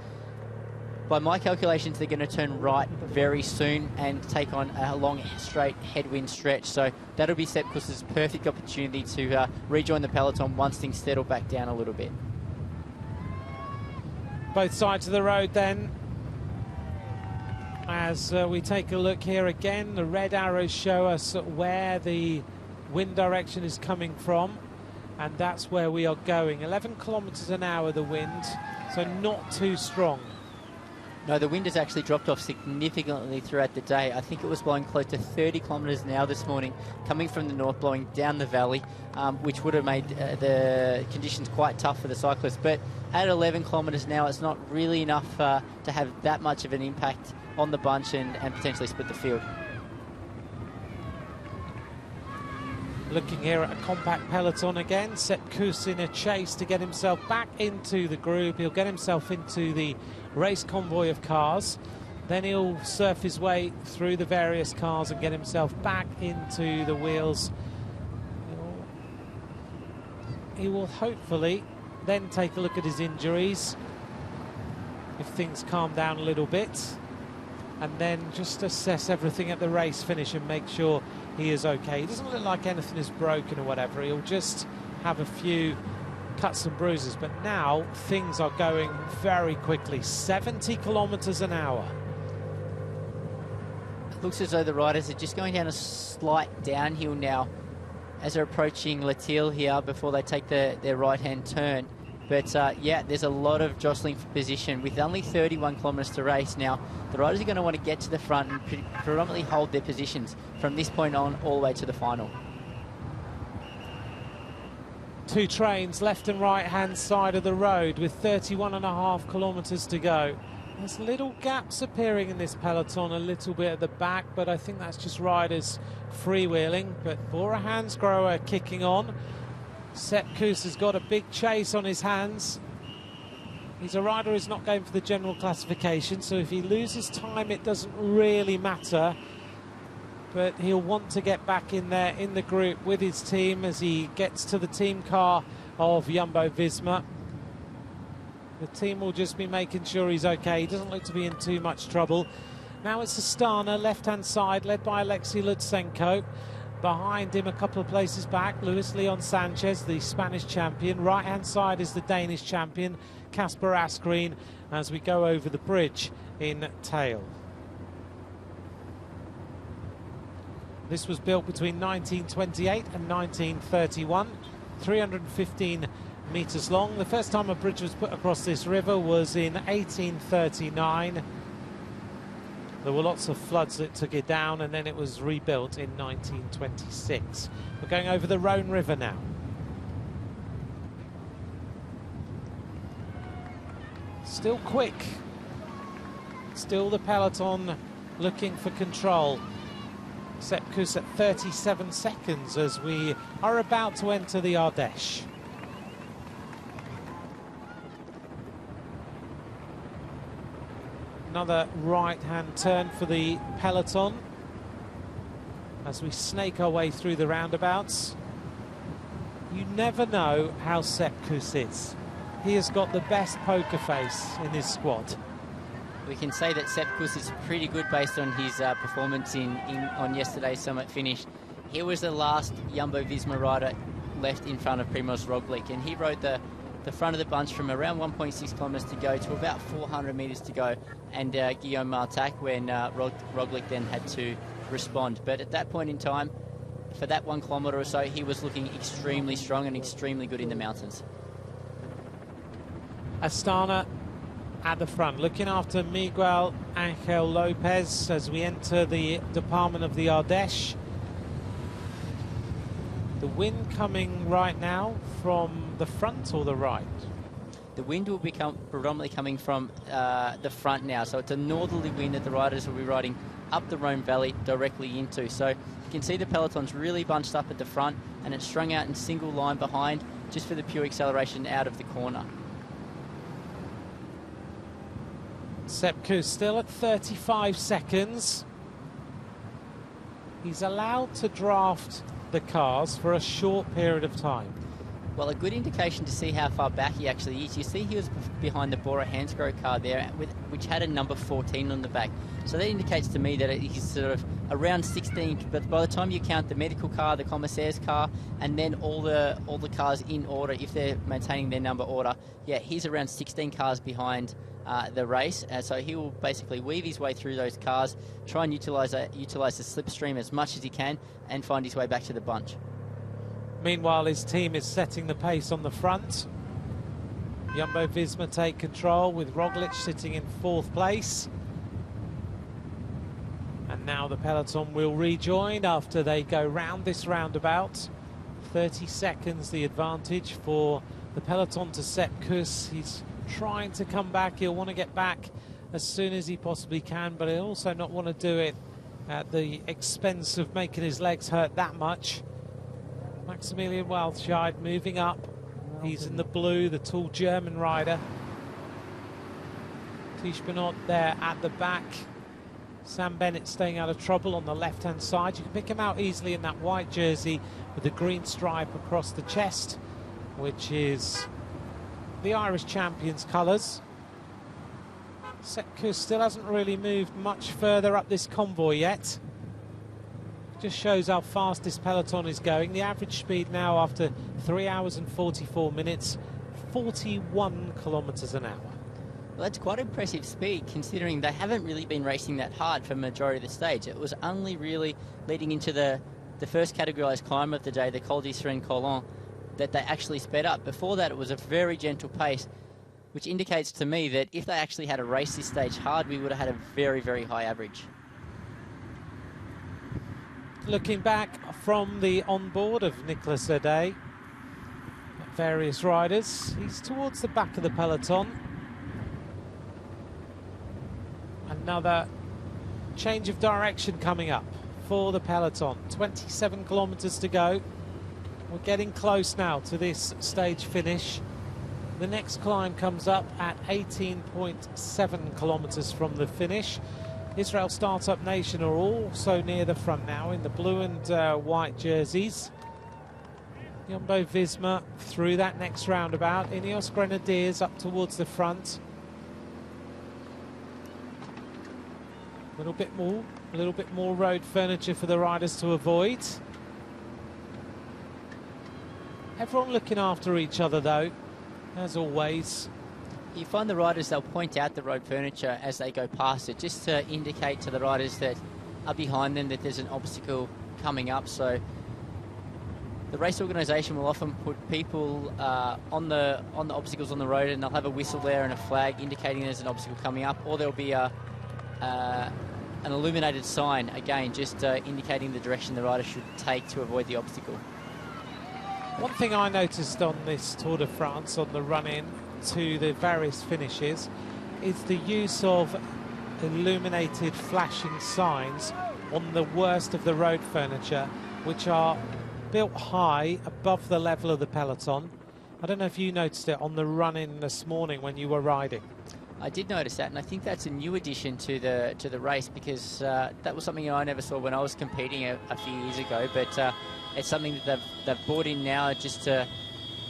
By my calculations, they're going to turn right very soon and take on a long, straight headwind stretch. So that'll be Sepp Kuss's perfect opportunity to rejoin the peloton once things settle back down a little bit. Both sides of the road then. As we take a look here again, the red arrows show us where the wind direction is coming from, and that's where we are going. 11 kilometres an hour the wind, so not too strong. No, the wind has actually dropped off significantly throughout the day. I think it was blowing close to 30 kilometres an hour this morning, coming from the north, blowing down the valley, which would have made the conditions quite tough for the cyclists. But at 11 kilometres an hour, it's not really enough to have that much of an impact on the bunch and potentially split the field. Looking here at a compact peloton again, Sepp Kuss in a chase to get himself back into the group. He'll get himself into the race convoy of cars. Then he'll surf his way through the various cars and get himself back into the wheels. He will hopefully then take a look at his injuries if things calm down a little bit, and then just assess everything at the race finish and make sure he is okay. He doesn't look like anything is broken or whatever. He'll just have a few cuts and bruises. But now things are going very quickly. 70 kilometres an hour. It looks as though the riders are just going down a slight downhill now as they're approaching Latil here before they take their right-hand turn. But yeah, there's a lot of jostling for position. With only 31 kilometres to race now, the riders are going to want to get to the front and predominantly hold their positions from this point on all the way to the final. Two trains left and right hand side of the road with 31.5 kilometres to go. There's little gaps appearing in this peloton a little bit at the back, but I think that's just riders freewheeling. But Bora Hansgrohe kicking on. Sepp Kuss has got a big chase on his hands. He's a rider who's not going for the general classification, so if he loses time it doesn't really matter. But he'll want to get back in there in the group with his team as he gets to the team car of Jumbo-Visma. The team will just be making sure he's okay. He doesn't look to be in too much trouble. Now it's Astana, left-hand side, led by Alexei Lutsenko. Behind him, a couple of places back, Luis Leon Sanchez, the Spanish champion. Right-hand side is the Danish champion, Kasper Asgreen, as we go over the bridge in Tail. This was built between 1928 and 1931, 315 metres long. The first time a bridge was put across this river was in 1839. There were lots of floods that took it down, and then it was rebuilt in 1926. We're going over the Rhone River now. Still quick. Still the peloton looking for control. Sepp Kuss at 37 seconds as we are about to enter the Ardèche. Another right-hand turn for the peloton as we snake our way through the roundabouts. You never know how Sepp Kuss is. He has got the best poker face in his squad. We can say that Sepp Kuss is pretty good based on his performance on yesterday's summit finish. He was the last Jumbo-Visma rider left in front of Primoz Roglic, and he rode the front of the bunch from around 1.6 kilometres to go to about 400 metres to go, and Guillaume Martac when Roglic then had to respond. But at that point in time, for that 1 kilometre or so, he was looking extremely strong and extremely good in the mountains. Astana at the front, looking after Miguel Angel Lopez as we enter the department of the Ardèche. The wind coming right now from the front or the right? The wind will become predominantly coming from the front now, so it's a northerly wind that the riders will be riding up the Rhone Valley directly into. So you can see the peloton's really bunched up at the front, and it's strung out in single line behind just for the pure acceleration out of the corner. Sepp Kuss still at 35 seconds. He's allowed to draft the cars for a short period of time. Well, a good indication to see how far back he actually is. You see he was behind the Bora Hansgrohe car there, which had a number 14 on the back. So that indicates to me that he's sort of around 16, but by the time you count the medical car, the commissaire's car, and then all the cars in order, if they're maintaining their number order, yeah, he's around 16 cars behind the race. So he will basically weave his way through those cars, try and utilise the slipstream as much as he can, and find his way back to the bunch. Meanwhile, his team is setting the pace on the front. Jumbo-Visma take control with Roglic sitting in 4th place. And now the peloton will rejoin after they go round this roundabout. 30 seconds the advantage for the peloton to Sepp Kuss. He's trying to come back. He'll want to get back as soon as he possibly can, but he'll also not want to do it at the expense of making his legs hurt that much. Maximilian Walscheid moving up. He's in the blue, the tall German rider. Tish Benoit there at the back. Sam Bennett staying out of trouble on the left-hand side. You can pick him out easily in that white jersey with the green stripe across the chest, which is the Irish champions' colours. Sepp Kuss still hasn't really moved much further up this convoy yet. Just shows how fast this peloton is going. The average speed now after 3 hours and 44 minutes, 41 kilometres an hour. Well, that's quite impressive speed, considering they haven't really been racing that hard for the majority of the stage. It was only really leading into the first categorised climb of the day, the Col d'Israël-Colon, that they actually sped up. Before that, it was a very gentle pace, which indicates to me that if they actually had to race this stage hard, we would have had a very, very high average. Looking back from the onboard of Nicolas Adet at various riders, he's towards the back of the peloton. Another change of direction coming up for the peloton. 27 kilometres to go. We're getting close now to this stage finish. The next climb comes up at 18.7 kilometres from the finish. Israel Startup Nation are also near the front now in the blue and white jerseys. Jumbo-Visma through that next roundabout. Ineos Grenadiers up towards the front. A little bit more road furniture for the riders to avoid. Everyone looking after each other though, as always. You find the riders, they'll point out the road furniture as they go past it, just to indicate to the riders that are behind them that there's an obstacle coming up. So the race organisation will often put people on the obstacles on the road, and they'll have a whistle there and a flag indicating there's an obstacle coming up, or there'll be an illuminated sign, again, just indicating the direction the rider should take to avoid the obstacle. One thing I noticed on this Tour de France, on the run-in to the various finishes, is the use of illuminated flashing signs on the worst of the road furniture, which are built high above the level of the peloton. I don't know if you noticed it on the run-in this morning when you were riding. I did notice that, and I think that's a new addition to the race, because that was something I never saw when I was competing a few years ago, but it's something that they've brought in now just to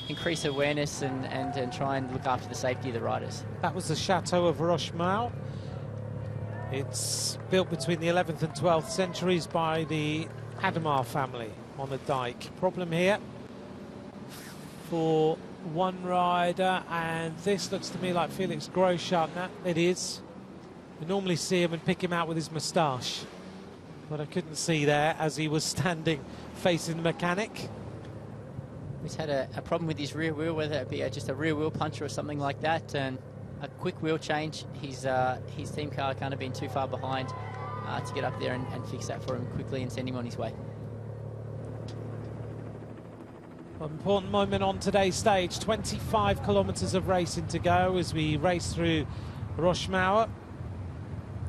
increase awareness and try and look after the safety of the riders. That was the Chateau of Rochemau. It's built between the 11th and 12th centuries by the Ademar family on the dike. Problem here for one rider, and this looks to me like Felix Großschartner. It is. We normally see him and pick him out with his moustache, but I couldn't see there as he was standing facing the mechanic. He's had a problem with his rear wheel, whether it be just a rear wheel puncher or something like that, and a quick wheel change. His team car can't have been too far behind to get up there and fix that for him quickly and send him on his way. An important moment on today's stage. 25 kilometres of racing to go as we race through Rochemau.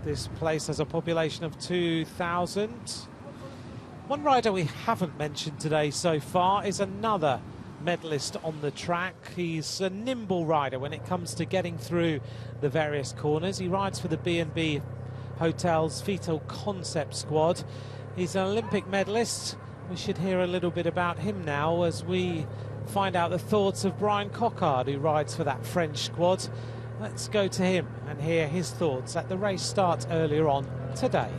This place has a population of 2,000. One rider we haven't mentioned today so far is another medalist on the track. He's a nimble rider when it comes to getting through the various corners. He rides for the B&B Hotels Vital Concept squad. He's an Olympic medalist. We should hear a little bit about him now as we find out the thoughts of Brian Coquard, who rides for that French squad. Let's go to him and hear his thoughts at the race start earlier on today.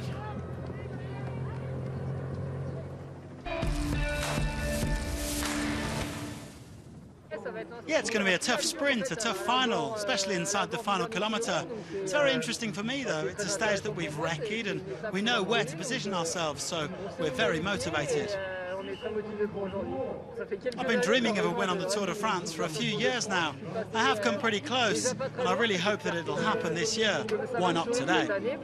Yeah, it's going to be a tough sprint, a tough final, especially inside the final kilometre. It's very interesting for me, though. It's a stage that we've recce'd and we know where to position ourselves, so we're very motivated. I've been dreaming of a win on the Tour de France for a few years now. I have come pretty close, and I really hope that it'll happen this year. Why not today?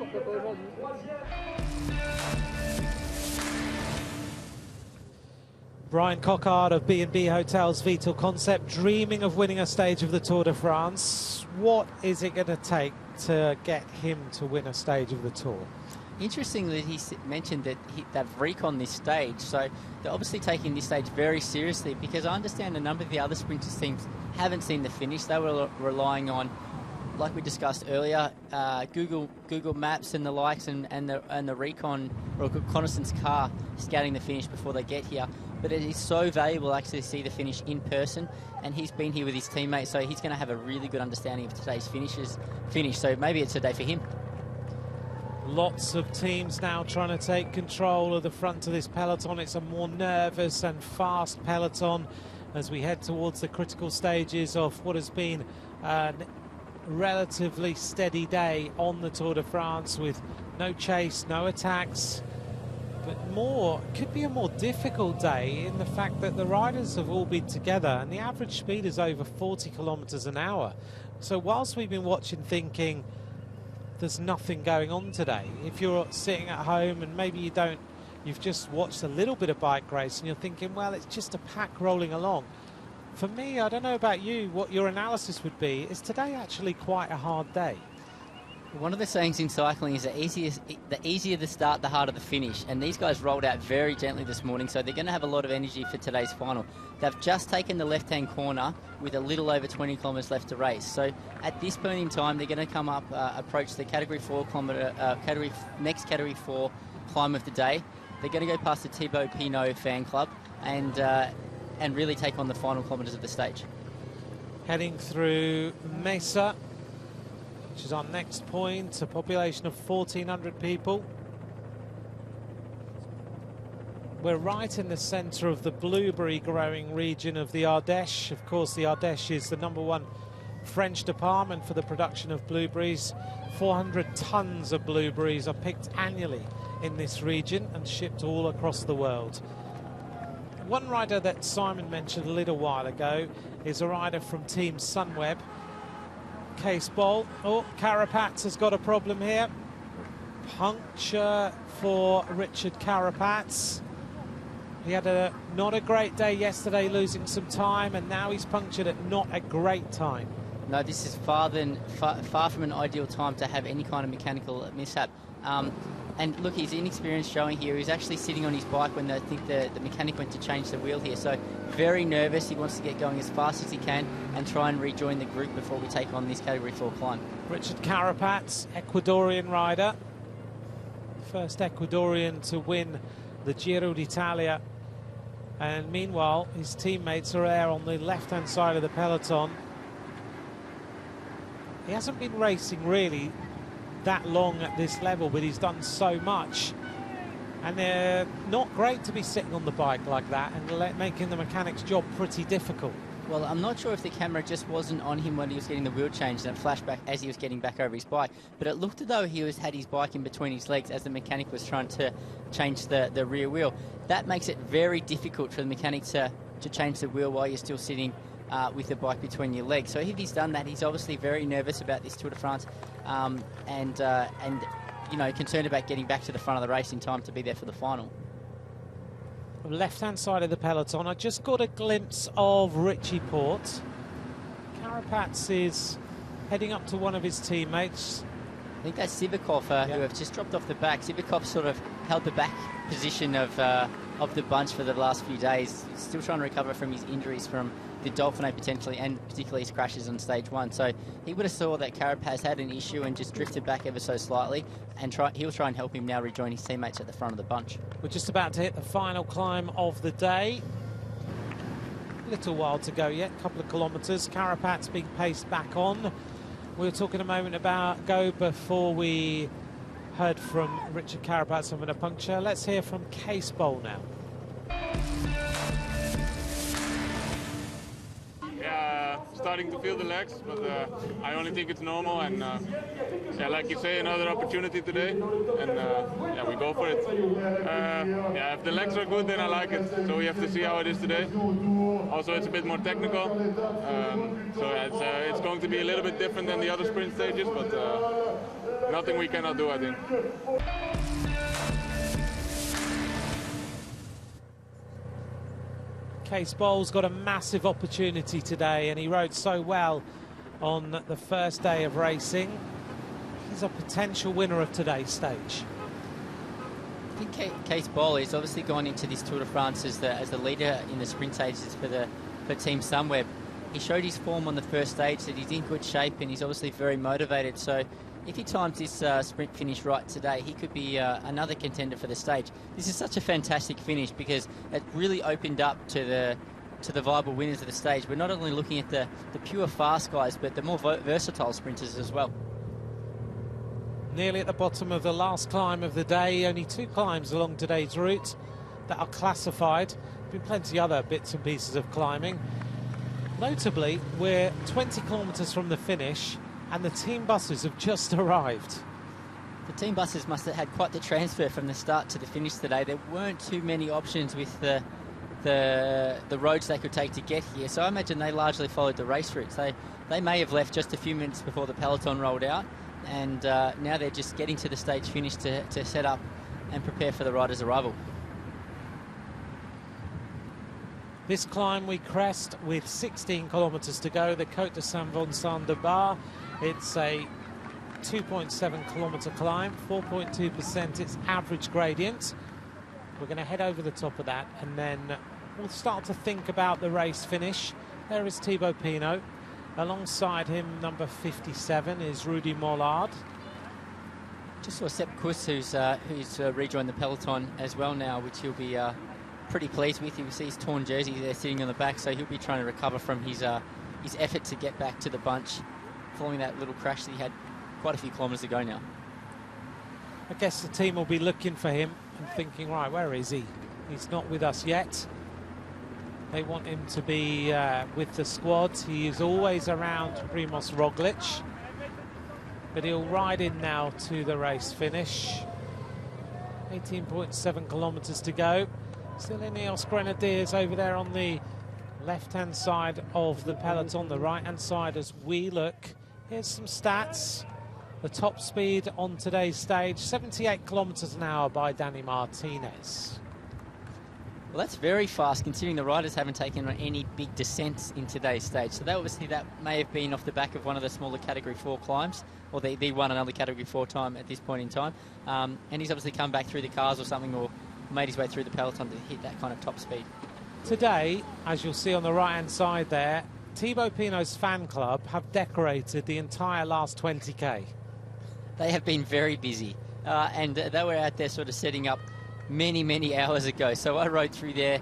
Brian Coquard of B&B Hotels Vital Concept, dreaming of winning a stage of the Tour de France. What is it going to take to get him to win a stage of the Tour? Interestingly, he mentioned that they've recon this stage, so they're obviously taking this stage very seriously, because I understand a number of the other sprinters teams haven't seen the finish. They were relying on, like we discussed earlier, Google Maps and the likes, and the recon or reconnaissance car scouting the finish before they get here. But it is so valuable actually to see the finish in person, and he's been here with his teammates, so he's going to have a really good understanding of today's finish. So maybe it's a day for him. Lots of teams now trying to take control of the front of this peloton. It's a more nervous and fast peloton as we head towards the critical stages of what has been a relatively steady day on the Tour de France, with no chase, no attacks, but could be a more difficult day in the fact that the riders have all been together and the average speed is over 40 kilometers an hour. So whilst we've been watching thinking there's nothing going on today, if you're sitting at home and maybe you've just watched a little bit of bike race and you're thinking, well, it's just a pack rolling along. For me, I don't know about you, what your analysis would be. Is today actually quite a hard day? One of the sayings in cycling is the easier the start, the harder the finish. And these guys rolled out very gently this morning, so they're going to have a lot of energy for today's final. They've just taken the left-hand corner with a little over 20 kilometres left to race. So at this point in time, they're going to come up, approach the Category 4 next Category 4 climb of the day. They're going to go past the Thibaut Pinot fan club and really take on the final kilometres of the stage. Heading through Mesa, which is our next point, a population of 1,400 people. We're right in the centre of the blueberry growing region of the Ardèche. Of course, the Ardèche is the #1 French department for the production of blueberries. 400 tons of blueberries are picked annually in this region and shipped all across the world. One rider that Simon mentioned a little while ago is a rider from Team Sunweb, Case Boll. Oh, Carapaz has got a problem here. Puncture for Richard Carapaz. He had not a great day yesterday, losing some time, and now he's punctured at not a great time. No, this is far from an ideal time to have any kind of mechanical mishap. And look, his inexperience showing here. He's actually sitting on his bike when I think the mechanic went to change the wheel here. So very nervous. He wants to get going as fast as he can and try and rejoin the group before we take on this Category 4 climb. Richard Carapaz, Ecuadorian rider. First Ecuadorian to win the Giro d'Italia. And meanwhile, his teammates are there on the left-hand side of the peloton. He hasn't been racing really that long at this level, but he's done so much, and they're not great to be sitting on the bike like that and making the mechanic's job pretty difficult. Well, I'm not sure if the camera just wasn't on him when he was getting the wheel changed and it flashed back as he was getting back over his bike, but it looked as though he had his bike in between his legs as the mechanic was trying to change the rear wheel. That makes it very difficult for the mechanic to change the wheel while you're still sitting with the bike between your legs. So if he's done that, he's obviously very nervous about this Tour de France and you know, concerned about getting back to the front of the race in time to be there for the final. Left-hand side of the peloton, I just got a glimpse of Richie Porte. Carapaz is heading up to one of his teammates. I think that's Sivakov who have just dropped off the back. Sivakov sort of held the back position of of the bunch for the last few days. He's still trying to recover from his injuries from the Dauphiné potentially, and particularly his crashes on stage 1. So he would have saw that Carapaz had an issue and just drifted back ever so slightly, and he'll try and help him now rejoin his teammates at the front of the bunch. We're just about to hit the final climb of the day. A little while to go yet, a couple of kilometres. Carapaz being paced back on. We were talking a moment ago before we heard from Richard Carapaz having a puncture. Let's hear from Case Bowl now. Yeah, starting to feel the legs, but I only think it's normal. And yeah, like you say, another opportunity today, and yeah, we go for it. Yeah, if the legs are good, then I like it. So we have to see how it is today. Also, it's a bit more technical, so yeah, it's going to be a little bit different than the other sprint stages, but nothing we cannot do, I think. Case Bowl's got a massive opportunity today, and he rode so well on the first day of racing. He's a potential winner of today's stage. I think Case Bowl is obviously gone into this Tour de France as the leader in the sprint stages for Team Sunweb. He showed his form on the first stage, that he's in good shape, and he's obviously very motivated. So if he times this sprint finish right today, he could be another contender for the stage. This is such a fantastic finish because it really opened up to the viable winners of the stage. We're not only looking at the pure fast guys, but the more versatile sprinters as well. Nearly at the bottom of the last climb of the day. Only 2 climbs along today's route that are classified. Been plenty other bits and pieces of climbing. Notably, we're 20 kilometres from the finish, and the team buses have just arrived. The team buses must have had quite the transfer from the start to the finish today. There weren't too many options with the roads they could take to get here, so I imagine they largely followed the race routes. They may have left just a few minutes before the peloton rolled out, and now they're just getting to the stage finish to set up and prepare for the riders' arrival. This climb we crest with 16 kilometres to go, the Côte de Saint-Vincent-de-Bar. It's a 2.7 kilometre climb, 4.2% its average gradient. We're going to head over the top of that, and then we'll start to think about the race finish. There is Thibaut Pinot. Alongside him, number 57 is Rudy Mollard. Just saw Sepp Kuss, who's rejoined the peloton as well now, which he'll be pretty pleased with. You see his torn jersey there sitting on the back, so he'll be trying to recover from his effort to get back to the bunch following that little crash that he had quite a few kilometres ago now. I guess the team will be looking for him and thinking, right, where is he? He's not with us yet. They want him to be with the squad. He is always around Primoz Roglic, but he'll ride in now to the race finish. 18.7 kilometres to go. Still Ineos Grenadiers over there on the left-hand side of the peloton, the right-hand side as we look. Here's some stats. The top speed on today's stage, 78 kilometres an hour by Danny Martinez. Well, that's very fast considering the riders haven't taken on any big descents in today's stage. So that may have been off the back of one of the smaller Category 4 climbs, or they won another Category 4 time at this point in time. And he's obviously come back through the cars or something, or made his way through the peloton to hit that kind of top speed. Today, as you'll see on the right-hand side there, Thibaut Pinot's fan club have decorated the entire last 20k. They have been very busy, and they were out there sort of setting up many hours ago. So I rode through there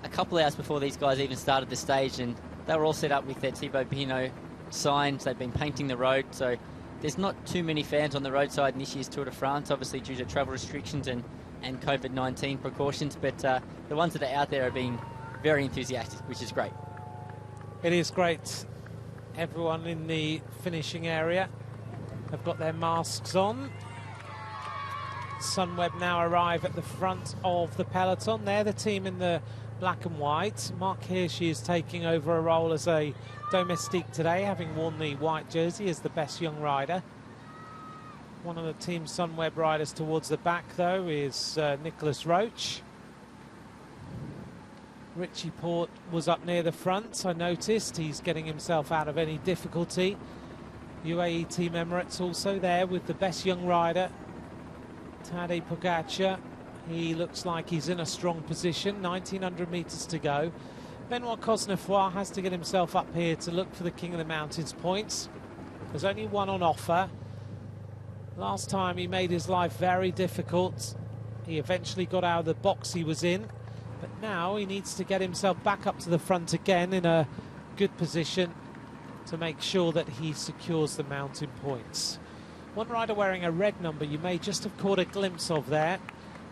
a couple of hours before these guys even started the stage, and they were all set up with their Thibaut Pinot signs. They've been painting the road, so there's not too many fans on the roadside in this year's Tour de France, obviously due to travel restrictions and COVID-19 precautions, but the ones that are out there are being very enthusiastic, which is great. It is great. Everyone in the finishing area have got their masks on. Sunweb now arrive at the front of the peloton. They're the team in the black and white. Mark Hirschi is taking over a role as a domestique today, having worn the white jersey as the best young rider. One of the Team Sunweb riders towards the back, though, is Nicholas Roach. Richie Porte was up near the front, I noticed. He's getting himself out of any difficulty. UAE Team Emirates also there with the best young rider, Tadej Pogacar, He looks like he's in a strong position. 1900 metres to go. Benoit Cosnefroy has to get himself up here to look for the King of the Mountains points. There's only one on offer. Last time he made his life very difficult. He eventually got out of the box he was in, but now he needs to get himself back up to the front again in a good position to make sure that he secures the mountain points. One rider wearing a red number you may just have caught a glimpse of there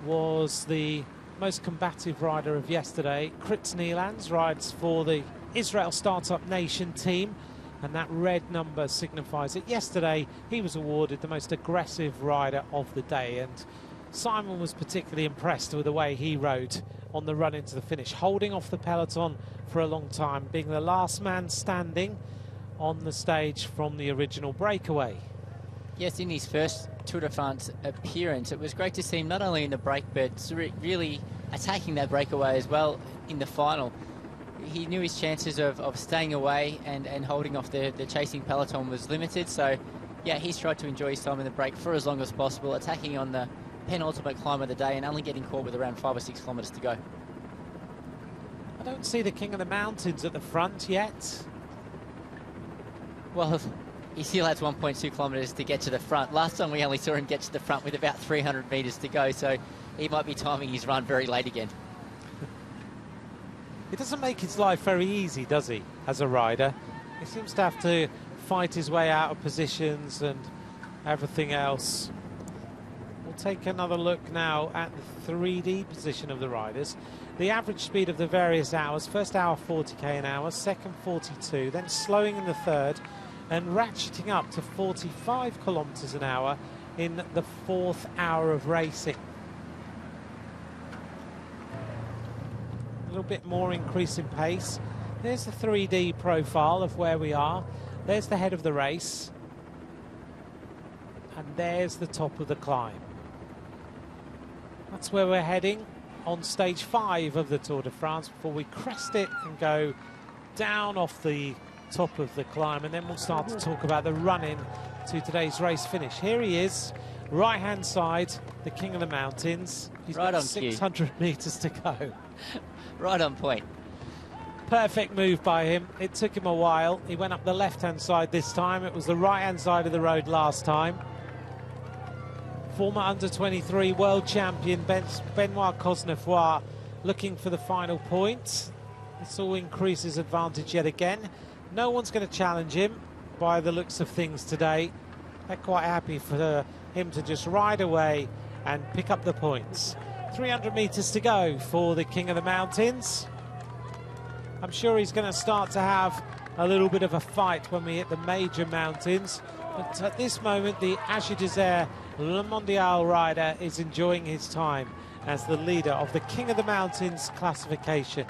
was the most combative rider of yesterday. Krits Nielands rides for the Israel Startup Nation team, and that red number signifies it. Yesterday he was awarded the most aggressive rider of the day, and Simon was particularly impressed with the way he rode on the run into the finish, holding off the peloton for a long time, being the last man standing on the stage from the original breakaway. Yes, in his first Tour de France appearance, it was great to see him not only in the break, but really attacking that breakaway as well in the final. He knew his chances of staying away and holding off the chasing peloton was limited. So, yeah, he's tried to enjoy his time in the break for as long as possible, attacking on the penultimate climb of the day and only getting caught with around 5 or 6 kilometres to go. I don't see the King of the Mountains at the front yet. Well, he still has 1.2 kilometres to get to the front. Last time we only saw him get to the front with about 300 metres to go, so he might be timing his run very late again. It doesn't make his life very easy, does he, as a rider? He seems to have to fight his way out of positions and everything else. We'll take another look now at the 3D position of the riders. The average speed of the various hours: first hour 40k an hour, second 42, then slowing in the third and ratcheting up to 45 kilometers an hour in the 4th hour of racing. A little bit more increase in pace. There's the 3D profile of where we are. There's the head of the race, and there's the top of the climb. That's where we're heading on stage 5 of the Tour de France before we crest it and go down off the top of the climb, and then we'll start to talk about the run-in to today's race finish. Here he is, right-hand side, the King of the Mountains. He's right got on 600 metres to go. Right on point. Perfect move by him. It took him a while. He went up the left-hand side this time. It was the right-hand side of the road last time. Former under-23 world champion Benoit Cosnefroy looking for the final point. This all increases advantage yet again. No one's going to challenge him by the looks of things today. They're quite happy for him to just ride away and pick up the points. 300 metres to go for the King of the Mountains. I'm sure he's going to start to have a little bit of a fight when we hit the major mountains. But at this moment, the Age Desert Le Mondial rider is enjoying his time as the leader of the King of the Mountains classification.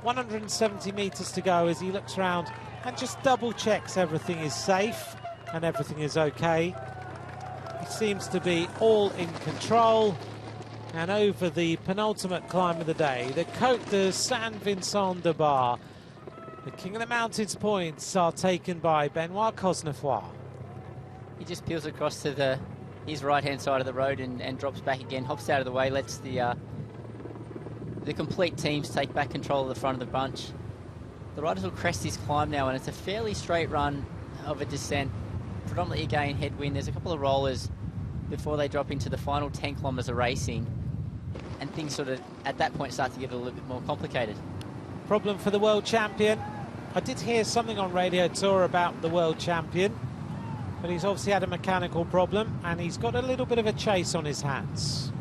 170 metres to go as he looks around and just double checks everything is safe and everything is okay. He seems to be all in control. And over the penultimate climb of the day, the Côte de Saint-Vincent-de-Bar, the King of the Mountains points are taken by Benoit Cosnefroy. He just peels across to his right-hand side of the road and drops back again, hops out of the way, lets the complete teams take back control of the front of the bunch. The riders will crest this climb now, and it's a fairly straight run of a descent, predominantly again headwind. There's a couple of rollers before they drop into the final 10 kilometres of racing, and things sort of at that point start to get a little bit more complicated. Problem for the world champion. I did hear something on Radio Tour about the world champion, but he's obviously had a mechanical problem and he's got a little bit of a chase on his hands.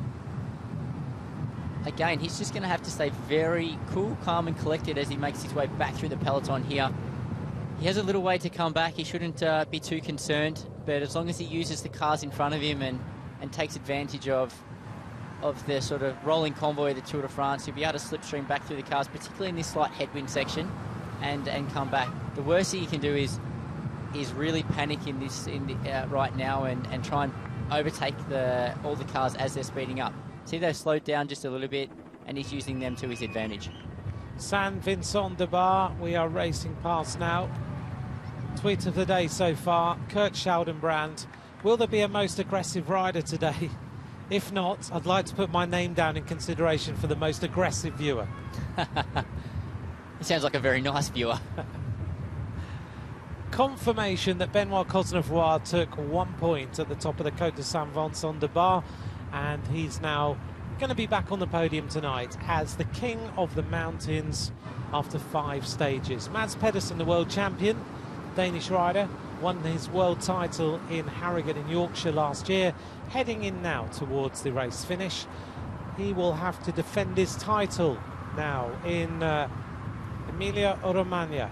Again, he's just going to have to stay very cool, calm and collected as he makes his way back through the peloton here. He has a little way to come back. He shouldn't be too concerned, but as long as he uses the cars in front of him and takes advantage of the sort of rolling convoy of the Tour de France, he'll be able to slipstream back through the cars, particularly in this slight headwind section, and come back. The worst thing he can do is really panic in right now and try and overtake all the cars as they're speeding up. See, they've slowed down just a little bit, and he's using them to his advantage. Saint-Vincent-de-Bar, we are racing past now. Tweet of the day so far, Kurt Schaldenbrand. Will there be a most aggressive rider today If not, I'd like to put my name down in consideration for the most aggressive viewer. He sounds like a very nice viewer. Confirmation that Benoit Cosnefroy took 1 point at the top of the Côte de Saint-Vincent-de-Bar, and he's now going to be back on the podium tonight as the king of the mountains after 5 stages. Mads Pedersen, the world champion, Danish rider, won his world title in Harrogate in Yorkshire last year, heading in now towards the race finish. He will have to defend his title now in Emilia-Romagna,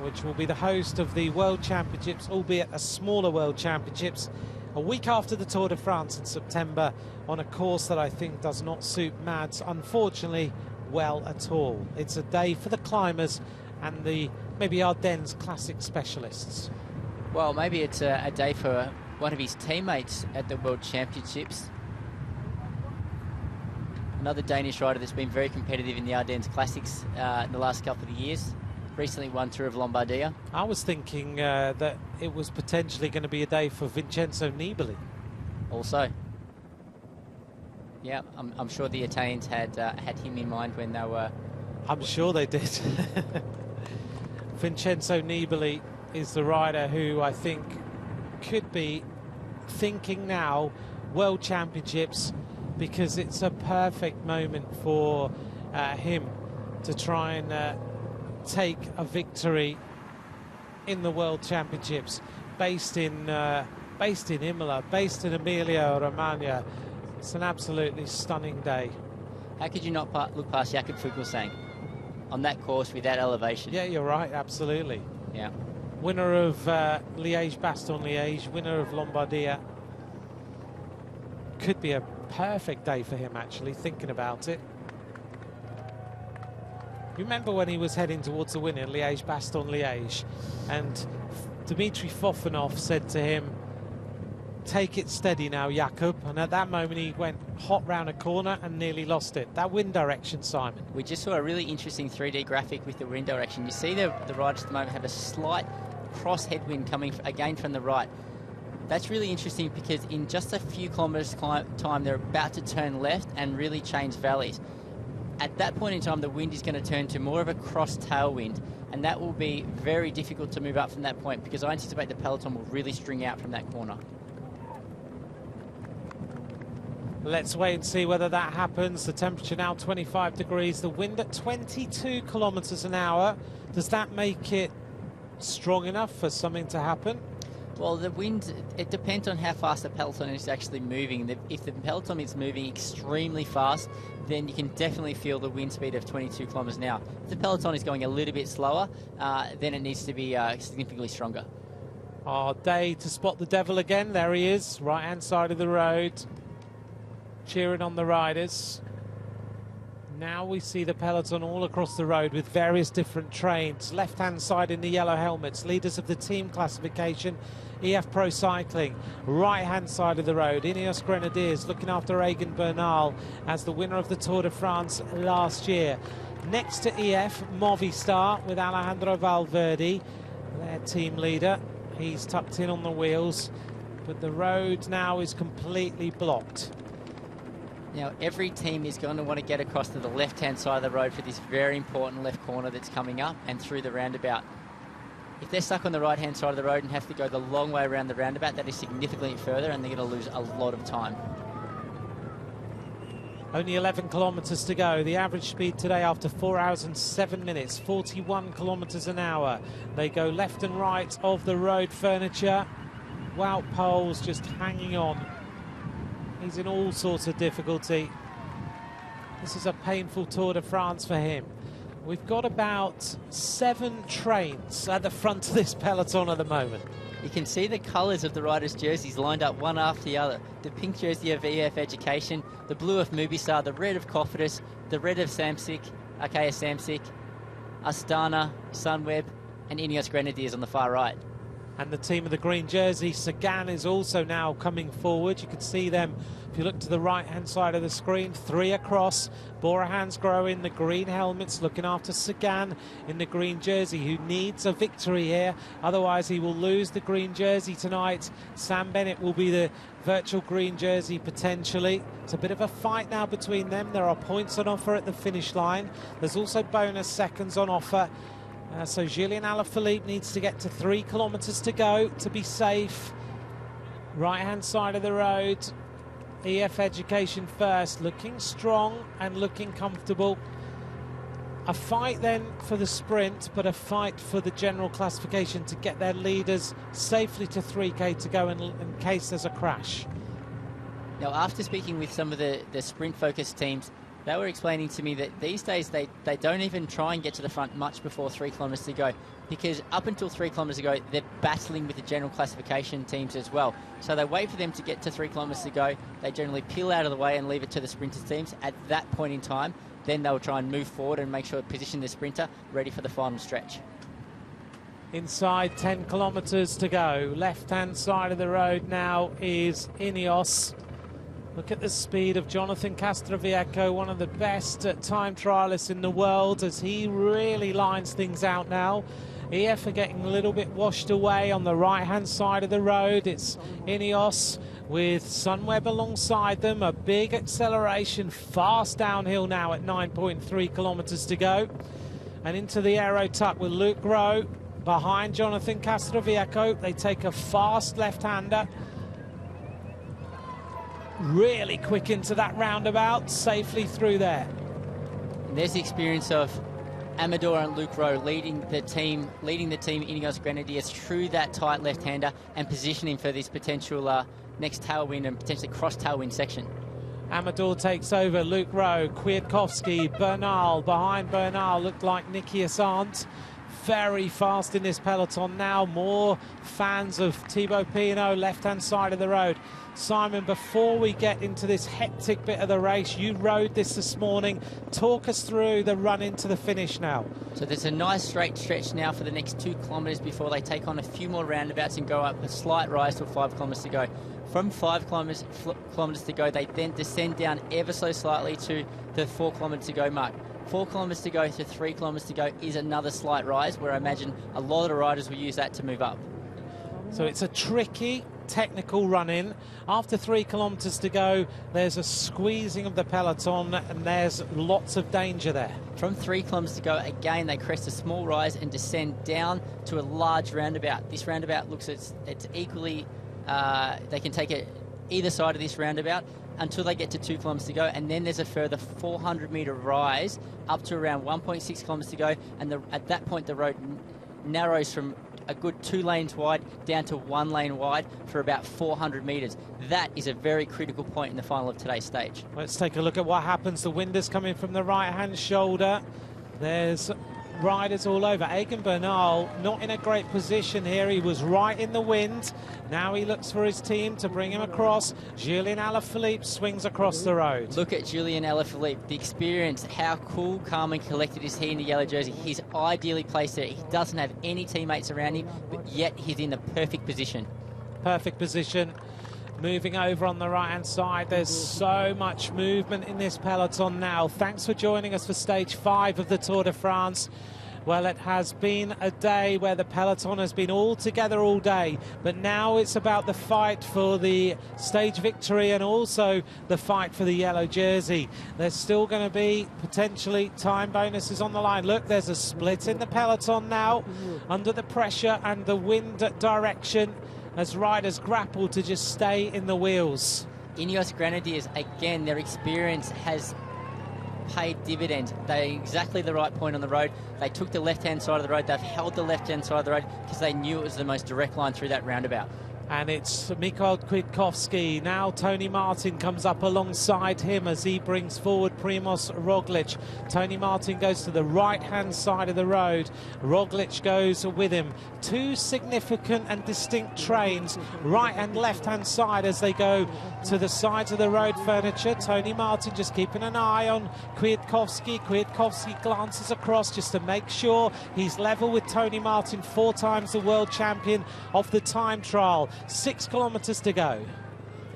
which will be the host of the World Championships, albeit a smaller World Championships, a week after the Tour de France in September, on a course that I think does not suit Mads, unfortunately, well at all. It's a day for the climbers and the maybe Ardennes classic specialists. Well, maybe it's a day for one of his teammates at the World Championships. Another Danish rider that's been very competitive in the Ardennes Classics in the last couple of years. Recently won Tour of Lombardia. I was thinking that it was potentially going to be a day for Vincenzo Nibali. Also. Yeah, I'm sure the Italians had him in mind when they were... I'm sure they did. Vincenzo Nibali is the rider who I think could be thinking now World Championships, because it's a perfect moment for him to try and take a victory in the World Championships, based in Imola, based in Emilia-Romagna. It's an absolutely stunning day. How could you not look past Jakob Fuglsang on that course with that elevation? Yeah, you're right, absolutely. Yeah. Winner of Liège-Bastogne-Liège, winner of Lombardia. Could be a perfect day for him, actually, thinking about it. You remember when he was heading towards the win in Liège-Bastogne-Liège, and Dmitry Fofanov said to him, "Take it steady now, Jakob." And at that moment he went hot round a corner and nearly lost it. That wind direction, Simon. We just saw a really interesting 3D graphic with the wind direction. You see the riders at the moment have a slight cross headwind coming again from the right. That's really interesting because in just a few kilometres time they're about to turn left and really change valleys. At that point in time, the wind is going to turn to more of a cross tailwind, and that will be very difficult to move up from that point, because I anticipate the peloton will really string out from that corner. Let's wait and see whether that happens. The temperature now 25 degrees, the wind at 22 kilometres an hour. Does that make it strong enough for something to happen? Well, the wind, it depends on how fast the peloton is actually moving. If the peloton is moving extremely fast, then you can definitely feel the wind speed of 22 kilometres an hour. If the peloton is going a little bit slower, then it needs to be significantly stronger. Our day to spot the devil again. There he is, right-hand side of the road, cheering on the riders. Now we see the peloton all across the road with various different trains. Left-hand side in the yellow helmets, leaders of the team classification, EF Pro Cycling. Right-hand side of the road, Ineos Grenadiers looking after Egan Bernal as the winner of the Tour de France last year. Next to EF, Movistar with Alejandro Valverde, their team leader. He's tucked in on the wheels, but the road now is completely blocked. Now, every team is going to want to get across to the left-hand side of the road for this very important left corner that's coming up and through the roundabout. If they're stuck on the right-hand side of the road and have to go the long way around the roundabout, that is significantly further, and they're going to lose a lot of time. Only 11 kilometres to go. The average speed today after 4 hours and 7 minutes, 41 kilometres an hour. They go left and right of the road furniture. Wout Poels just hanging on. He's in all sorts of difficulty. This is a painful Tour de France for him. We've got about 7 trains at the front of this peloton at the moment. You can see the colours of the riders' jerseys lined up one after the other. The pink jersey of EF Education, the blue of Movistar, the red of Cofidis, the red of Samsic, Astana, Sunweb, and Ineos Grenadiers on the far right. And the team of the green jersey, Sagan, is also now coming forward. You can see them if you look to the right-hand side of the screen, 3 across. Bora Hansgrohe in the green helmets, looking after Sagan in the green jersey, who needs a victory here. Otherwise, he will lose the green jersey tonight. Sam Bennett will be the virtual green jersey potentially. It's a bit of a fight now between them. There are points on offer at the finish line. There's also bonus seconds on offer. So Julien Alaphilippe needs to get to 3 kilometres to go to be safe. Right-hand side of the road, EF Education first, looking strong and looking comfortable. A fight then for the sprint, but a fight for the general classification to get their leaders safely to 3K to go in case there's a crash. Now, after speaking with some of the sprint-focused teams, they were explaining to me that these days they don't even try and get to the front much before 3 kilometres to go, because up until 3 kilometres to go, they're battling with the general classification teams as well. So they wait for them to get to 3 kilometres to go. They generally peel out of the way and leave it to the sprinters teams. At that point in time, then they'll try and move forward and make sure to position the sprinter ready for the final stretch. Inside 10 kilometres to go. Left-hand side of the road now is Ineos. Look at the speed of Jonathan Castroviejo, one of the best time trialists in the world, as he really lines things out now. EF are getting a little bit washed away on the right-hand side of the road. It's Ineos with Sunweb alongside them. A big acceleration, fast downhill now at 9.3 kilometres to go. And into the aero tuck with Luke Rowe behind Jonathan Castroviejo. They take a fast left-hander. Really quick into that roundabout, safely through there. And there's the experience of Amador and Luke Rowe leading the team Ineos Grenadiers through that tight left-hander and positioning for this potential next tailwind and potentially cross tailwind section. Amador takes over, Luke Rowe, Kwiatkowski, Bernal. Behind Bernal looked like Nicky Assant. Very fast in this peloton now. More fans of Thibaut Pinot, left-hand side of the road. Simon, before we get into this hectic bit of the race, you rode this morning. Talk us through the run into the finish now. So there's a nice straight stretch now for the next 2 kilometres before they take on a few more roundabouts and go up a slight rise to 5 kilometres to go. From 5 kilometres to go, they then descend down ever so slightly to the 4 kilometres to go mark. 4 kilometres to go to 3 kilometres to go is another slight rise, where I imagine a lot of the riders will use that to move up. So it's a tricky technical run in. After 3 kilometres to go, there's a squeezing of the peloton and there's lots of danger there. From 3 kilometres to go, again, they crest a small rise and descend down to a large roundabout. This roundabout looks it's equally, they can take it either side of this roundabout until they get to 2 kilometres to go, and then there's a further 400-metre rise up to around 1.6 kilometres to go, and at that point the road narrows from a good 2 lanes wide down to 1 lane wide for about 400 metres. That is a very critical point in the final of today's stage. Let's take a look at what happens. The wind is coming from the right-hand shoulder. There's riders all over. Egan Bernal not in a great position here. He was right in the wind. Now he looks for his team to bring him across. Julien Alaphilippe swings across the road. Look at Julien Alaphilippe, the experience, how cool, calm and collected is he in the yellow jersey. He's ideally placed there. He doesn't have any teammates around him, but yet he's in the perfect position. Perfect position. Moving over on the right-hand side, there's so much movement in this peloton now. Thanks for joining us for stage 5 of the Tour de France. Well, it has been a day where the peloton has been all together all day, but now it's about the fight for the stage victory and also the fight for the yellow jersey. There's still going to be potentially time bonuses on the line. Look, there's a split in the peloton now under the pressure and the wind direction, as riders grapple to just stay in the wheels. Ineos Grenadiers, again, their experience has paid dividends. They're exactly the right point on the road. They took the left-hand side of the road. They've held the left-hand side of the road because they knew it was the most direct line through that roundabout. And it's Mikhail Kwiatkowski. Now Tony Martin comes up alongside him as he brings forward Primoz Roglic. Tony Martin goes to the right-hand side of the road. Roglic goes with him. Two significant and distinct trains, right and left-hand side as they go to the sides of the road furniture. Tony Martin just keeping an eye on Kwiatkowski. Kwiatkowski glances across just to make sure he's level with Tony Martin, 4 times the world champion of the time trial. 6 kilometres to go.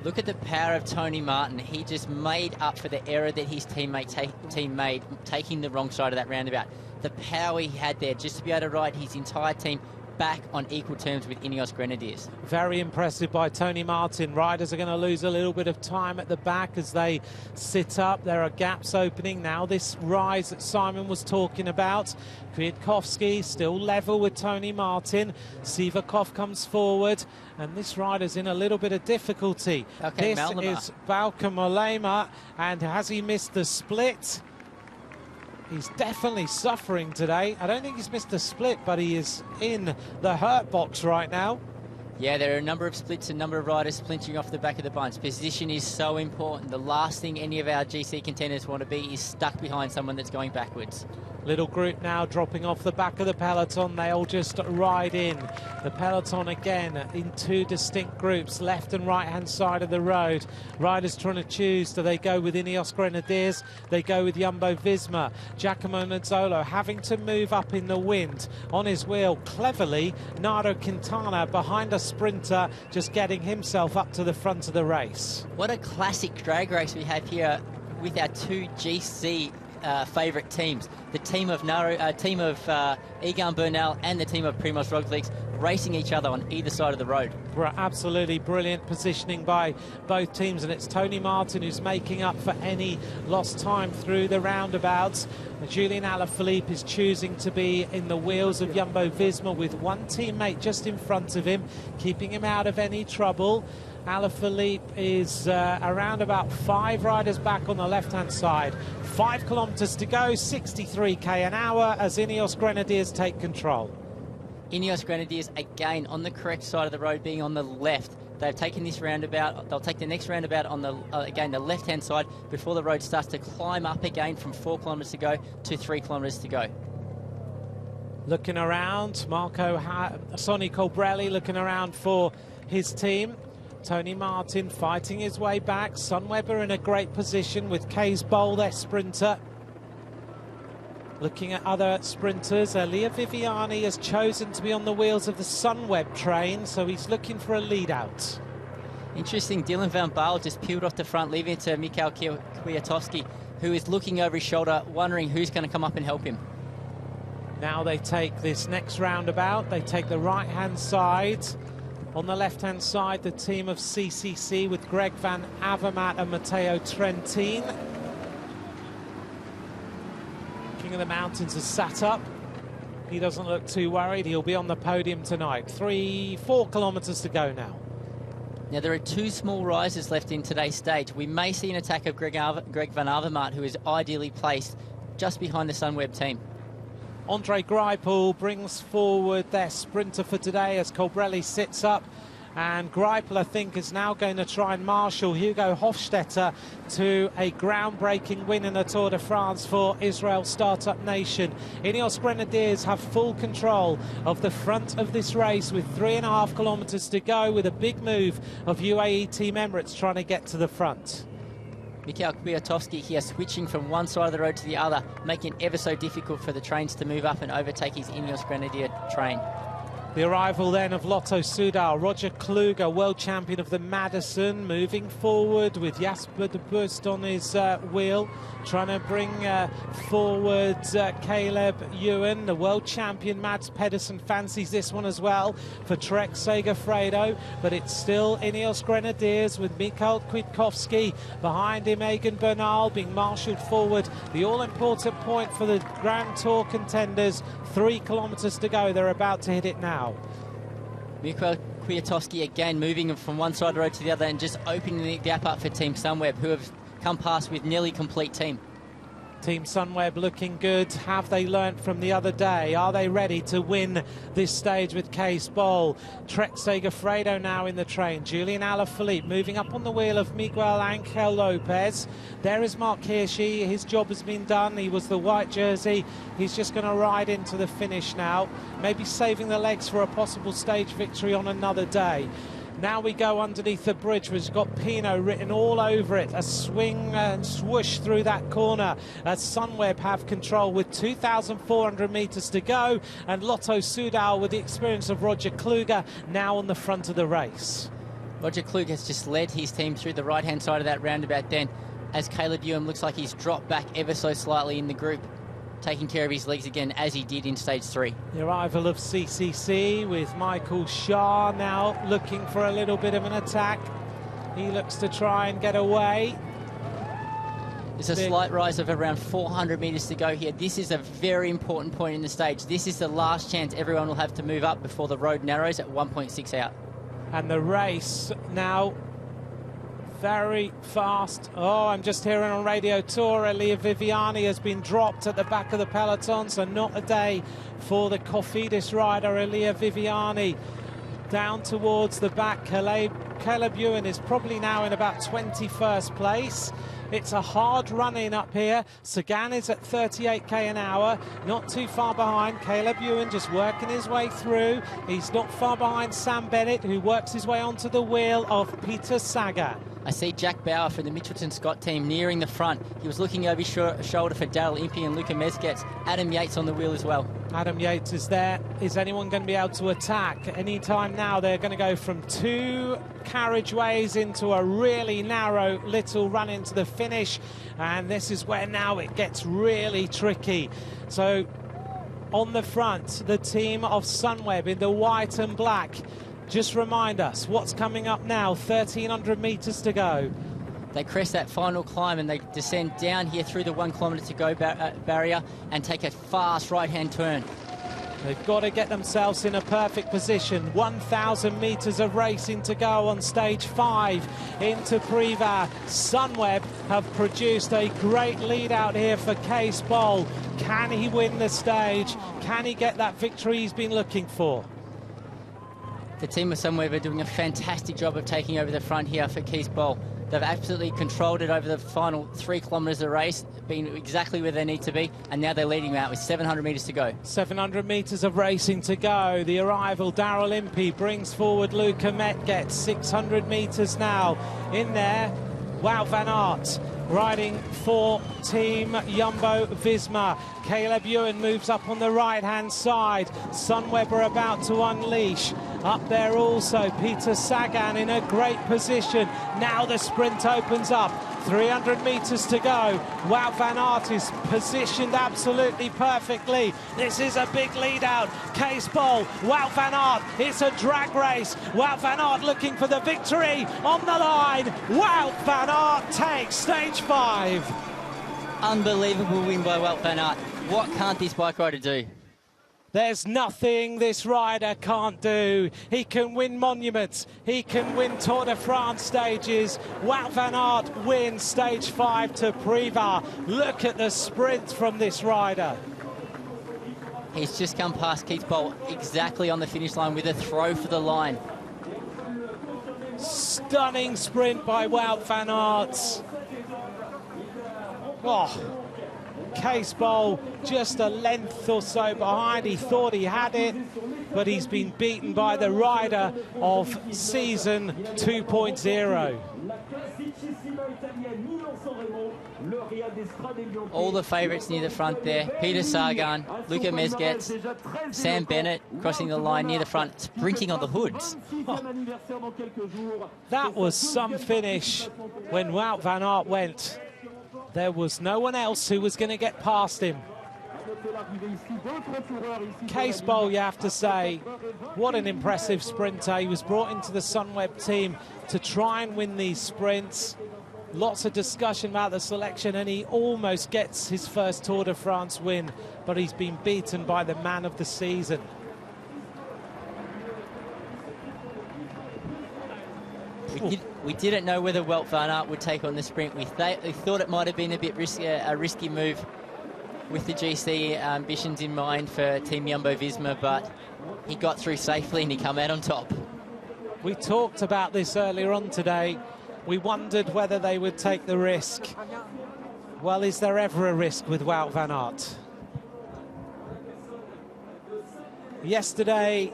Look at the power of Tony Martin. He just made up for the error that his team made, taking the wrong side of that roundabout. The power he had there just to be able to ride his entire team back on equal terms with Ineos Grenadiers. Very impressive by Tony Martin. Riders are going to lose a little bit of time at the back as they sit up. There are gaps opening now. This rise that Simon was talking about. Kwiatkowski still level with Tony Martin. Sivakov comes forward, and this rider's in a little bit of difficulty. Okay, this is Bauke Mollema, and has he missed the split? He's definitely suffering today. I don't think he's missed a split, but he is in the hurt box right now. Yeah, there are a number of splits, a number of riders splintering off the back of the bunch. Position is so important. The last thing any of our GC contenders want to be is stuck behind someone that's going backwards. Little group now dropping off the back of the peloton. They'll just ride in. The peloton again in 2 distinct groups, left and right hand side of the road. Riders trying to choose. Do they go with Ineos Grenadiers? They go with Jumbo-Visma. Giacomo Nizzolo having to move up in the wind. On his wheel, cleverly, Nairo Quintana behind a sprinter, just getting himself up to the front of the race. What a classic drag race we have here with our 2 GC favourite teams. The team of Egan Bernal and the team of Primoz Roglic racing each other on either side of the road. Absolutely brilliant positioning by both teams, and it's Tony Martin who's making up for any lost time through the roundabouts. Julian Alaphilippe is choosing to be in the wheels of Jumbo-Visma with one teammate just in front of him, keeping him out of any trouble. Alaphilippe is around about 5 riders back on the left-hand side. 5 kilometres to go, 63k an hour as Ineos Grenadiers take control. Ineos Grenadiers again on the correct side of the road, being on the left. They've taken this roundabout. They'll take the next roundabout on the again the left-hand side before the road starts to climb up again from 4 kilometres to go to 3 kilometres to go. Looking around, Sonny Colbrelli looking around for his team. Tony Martin fighting his way back. Sunweb in a great position with Cees Bol, their sprinter. Looking at other sprinters, Elia Viviani has chosen to be on the wheels of the Sunweb train, so he's looking for a lead out. Interesting, Dylan Van Baarle just peeled off the front, leaving it to Mikhail Kwiatkowski, who is looking over his shoulder, wondering who's going to come up and help him. Now they take this next roundabout. They take the right-hand side. On the left-hand side, the team of CCC with Greg Van Avermaet and Matteo Trentin. King of the Mountains has sat up. He doesn't look too worried. He'll be on the podium tonight. 4 kilometres to go now. Now, there are 2 small rises left in today's stage. We may see an attack of Greg Van Avermaet, who is ideally placed just behind the Sunweb team. Andre Greipel brings forward their sprinter for today as Colbrelli sits up, and Greipel, I think, is now going to try and marshal Hugo Hofstetter to a groundbreaking win in the Tour de France for Israel Startup Nation. Ineos Grenadiers have full control of the front of this race with 3.5 kilometres to go, with a big move of UAE Team Emirates trying to get to the front. Mikhail Kwiatkowski here switching from one side of the road to the other, making it ever so difficult for the trains to move up and overtake his Ineos Grenadier train. The arrival then of Lotto Soudal, Roger Kluge, world champion of the Madison, moving forward with Jasper de Bust on his wheel, trying to bring forward Caleb Ewan. The world champion Mads Pedersen fancies this one as well for Trek Segafredo, but it's still Ineos Grenadiers with Mikhail Kwiatkowski behind him, Egan Bernal being marshalled forward. The all-important point for the Grand Tour contenders, 3 kilometres to go. They're about to hit it now. Mikhail Kwiatkowski again moving from one side of the road to the other and just opening the gap up for Team Sunweb, who have come past with nearly complete team. Team Sunweb looking good. Have they learnt from the other day? Are they ready to win this stage with Case Bowl? Trek Segafredo now in the train. Julian Alaphilippe moving up on the wheel of Miguel Angel Lopez. There is Mark Hirschi. His job has been done. He was the white jersey. He's just going to ride into the finish now, maybe saving the legs for a possible stage victory on another day. Now we go underneath the bridge, which has got Pinot written all over it. A swing and swoosh through that corner as Sunweb have control with 2,400 metres to go. And Lotto Soudal, with the experience of Roger Kluge, now on the front of the race. Roger Kluge has just led his team through the right-hand side of that roundabout then, as Caleb Ewan looks like he's dropped back ever so slightly in the group, taking care of his legs again as he did in stage 3. The arrival of CCC with Michael Shah now looking for a little bit of an attack. He looks to try and get away. There's a slight rise of around 400 metres to go here. This is a very important point in the stage. This is the last chance everyone will have to move up before the road narrows at 1.6 out. And the race now very fast. Oh, I'm just hearing on Radio Tour, Elia Viviani has been dropped at the back of the peloton, so not a day for the Cofidis rider, Elia Viviani. Down towards the back, Caleb Ewan is probably now in about 21st place. It's a hard run in up here. Sagan is at 38k an hour, not too far behind. Caleb Ewan just working his way through. He's not far behind Sam Bennett, who works his way onto the wheel of Peter Sagan. I see Jack Bauer from the Mitchelton Scott team nearing the front. He was looking over his shoulder for Daryl Impey and Luca Mezgets. Adam Yates on the wheel as well. Adam Yates is there. Is anyone going to be able to attack? Anytime now, they're going to go from 2 carriageways into a really narrow little run into the finish. And this is where now it gets really tricky. So on the front, the team of Sunweb in the white and black. Just remind us what's coming up now. 1,300 metres to go. They crest that final climb and they descend down here through the 1 kilometre to go barrier and take a fast right-hand turn. They've got to get themselves in a perfect position. 1,000 metres of racing to go on stage 5 into Privas. Sunweb have produced a great lead out here for Case Bowl. Can he win the stage? Can he get that victory he's been looking for? The team of Sunweb are doing a fantastic job of taking over the front here for Case Bowl. They've absolutely controlled it over the final 3 kilometres of the race, been exactly where they need to be, and now they're leading out with 700 metres to go. 700 metres of racing to go. The arrival, Daryl Impey, brings forward Luca Metgets. 600 metres now. In there, Wout van Aert riding for Team Jumbo-Visma. Caleb Ewan moves up on the right-hand side. Sunweb are about to unleash. Up there also, Peter Sagan in a great position. Now the sprint opens up. 300 metres to go. Wout van Aert is positioned absolutely perfectly. This is a big lead out. Case Bowl, Wout van Aert. It's a drag race. Wout van Aert looking for the victory on the line. Wout van Aert takes stage 5. Unbelievable win by Wout van Aert. What can't this bike rider do? There's nothing this rider can't do. He can win monuments. He can win Tour de France stages. Wout van Aert wins stage 5 to Privas. Look at the sprint from this rider. He's just come past Keith Bolt exactly on the finish line with a throw for the line. Stunning sprint by Wout van Aert. Oh. Case Bowl just a length or so behind. He thought he had it, but he's been beaten by the rider of season 2.0. All the favourites near the front there. Peter Sagan, Luca Mezgets, Sam Bennett crossing the line near the front, sprinting on the hoods. Oh, that was some finish when Wout van Aert went. There was no one else who was going to get past him. Case Bowl, you have to say, what an impressive sprinter. He was brought into the Sunweb team to try and win these sprints. Lots of discussion about the selection, and he almost gets his first Tour de France win, but he's been beaten by the man of the season. We didn't know whether Wout van Aert would take on the sprint. We thought it might have been a bit a risky move with the GC ambitions in mind for Team Jumbo-Visma, but he got through safely and he come out on top. We talked about this earlier on today. We wondered whether they would take the risk. Well, is there ever a risk with Wout van Aert? Yesterday,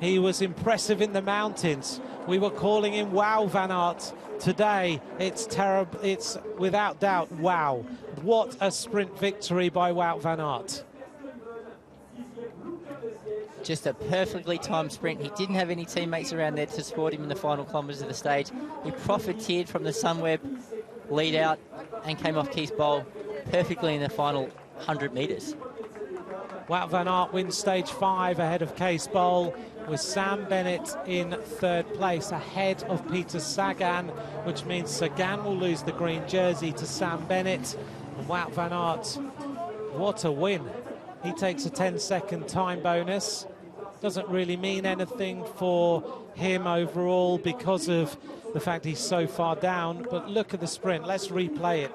he was impressive in the mountains. We were calling him Wow van Aert. Today, it's terrible. It's without doubt, wow. What a sprint victory by Wout van Aert. Just a perfectly timed sprint. He didn't have any teammates around there to support him in the final kilometres of the stage. He profiteered from the Sunweb lead out and came off Keith Boll perfectly in the final 100 metres. Wout van Aert wins stage 5 ahead of Kees Bol, with Sam Bennett in 3rd place ahead of Peter Sagan, which means Sagan will lose the green jersey to Sam Bennett. And Wout van Aert, what a win. He takes a 10-second time bonus. Doesn't really mean anything for him overall because of the fact he's so far down, but look at the sprint. Let's replay it.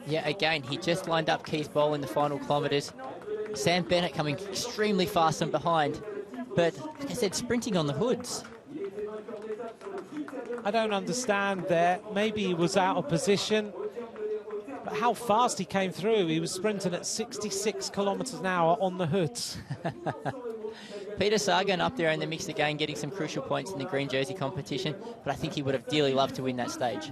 Yeah, again, he just lined up Keith Boll in the final kilometres. Sam Bennett coming extremely fast and behind, but like I said, sprinting on the hoods. I don't understand there. Maybe he was out of position, but how fast he came through. He was sprinting at 66 kilometres an hour on the hoods. Peter Sagan up there in the mix again, getting some crucial points in the green jersey competition, but I think he would have dearly loved to win that stage.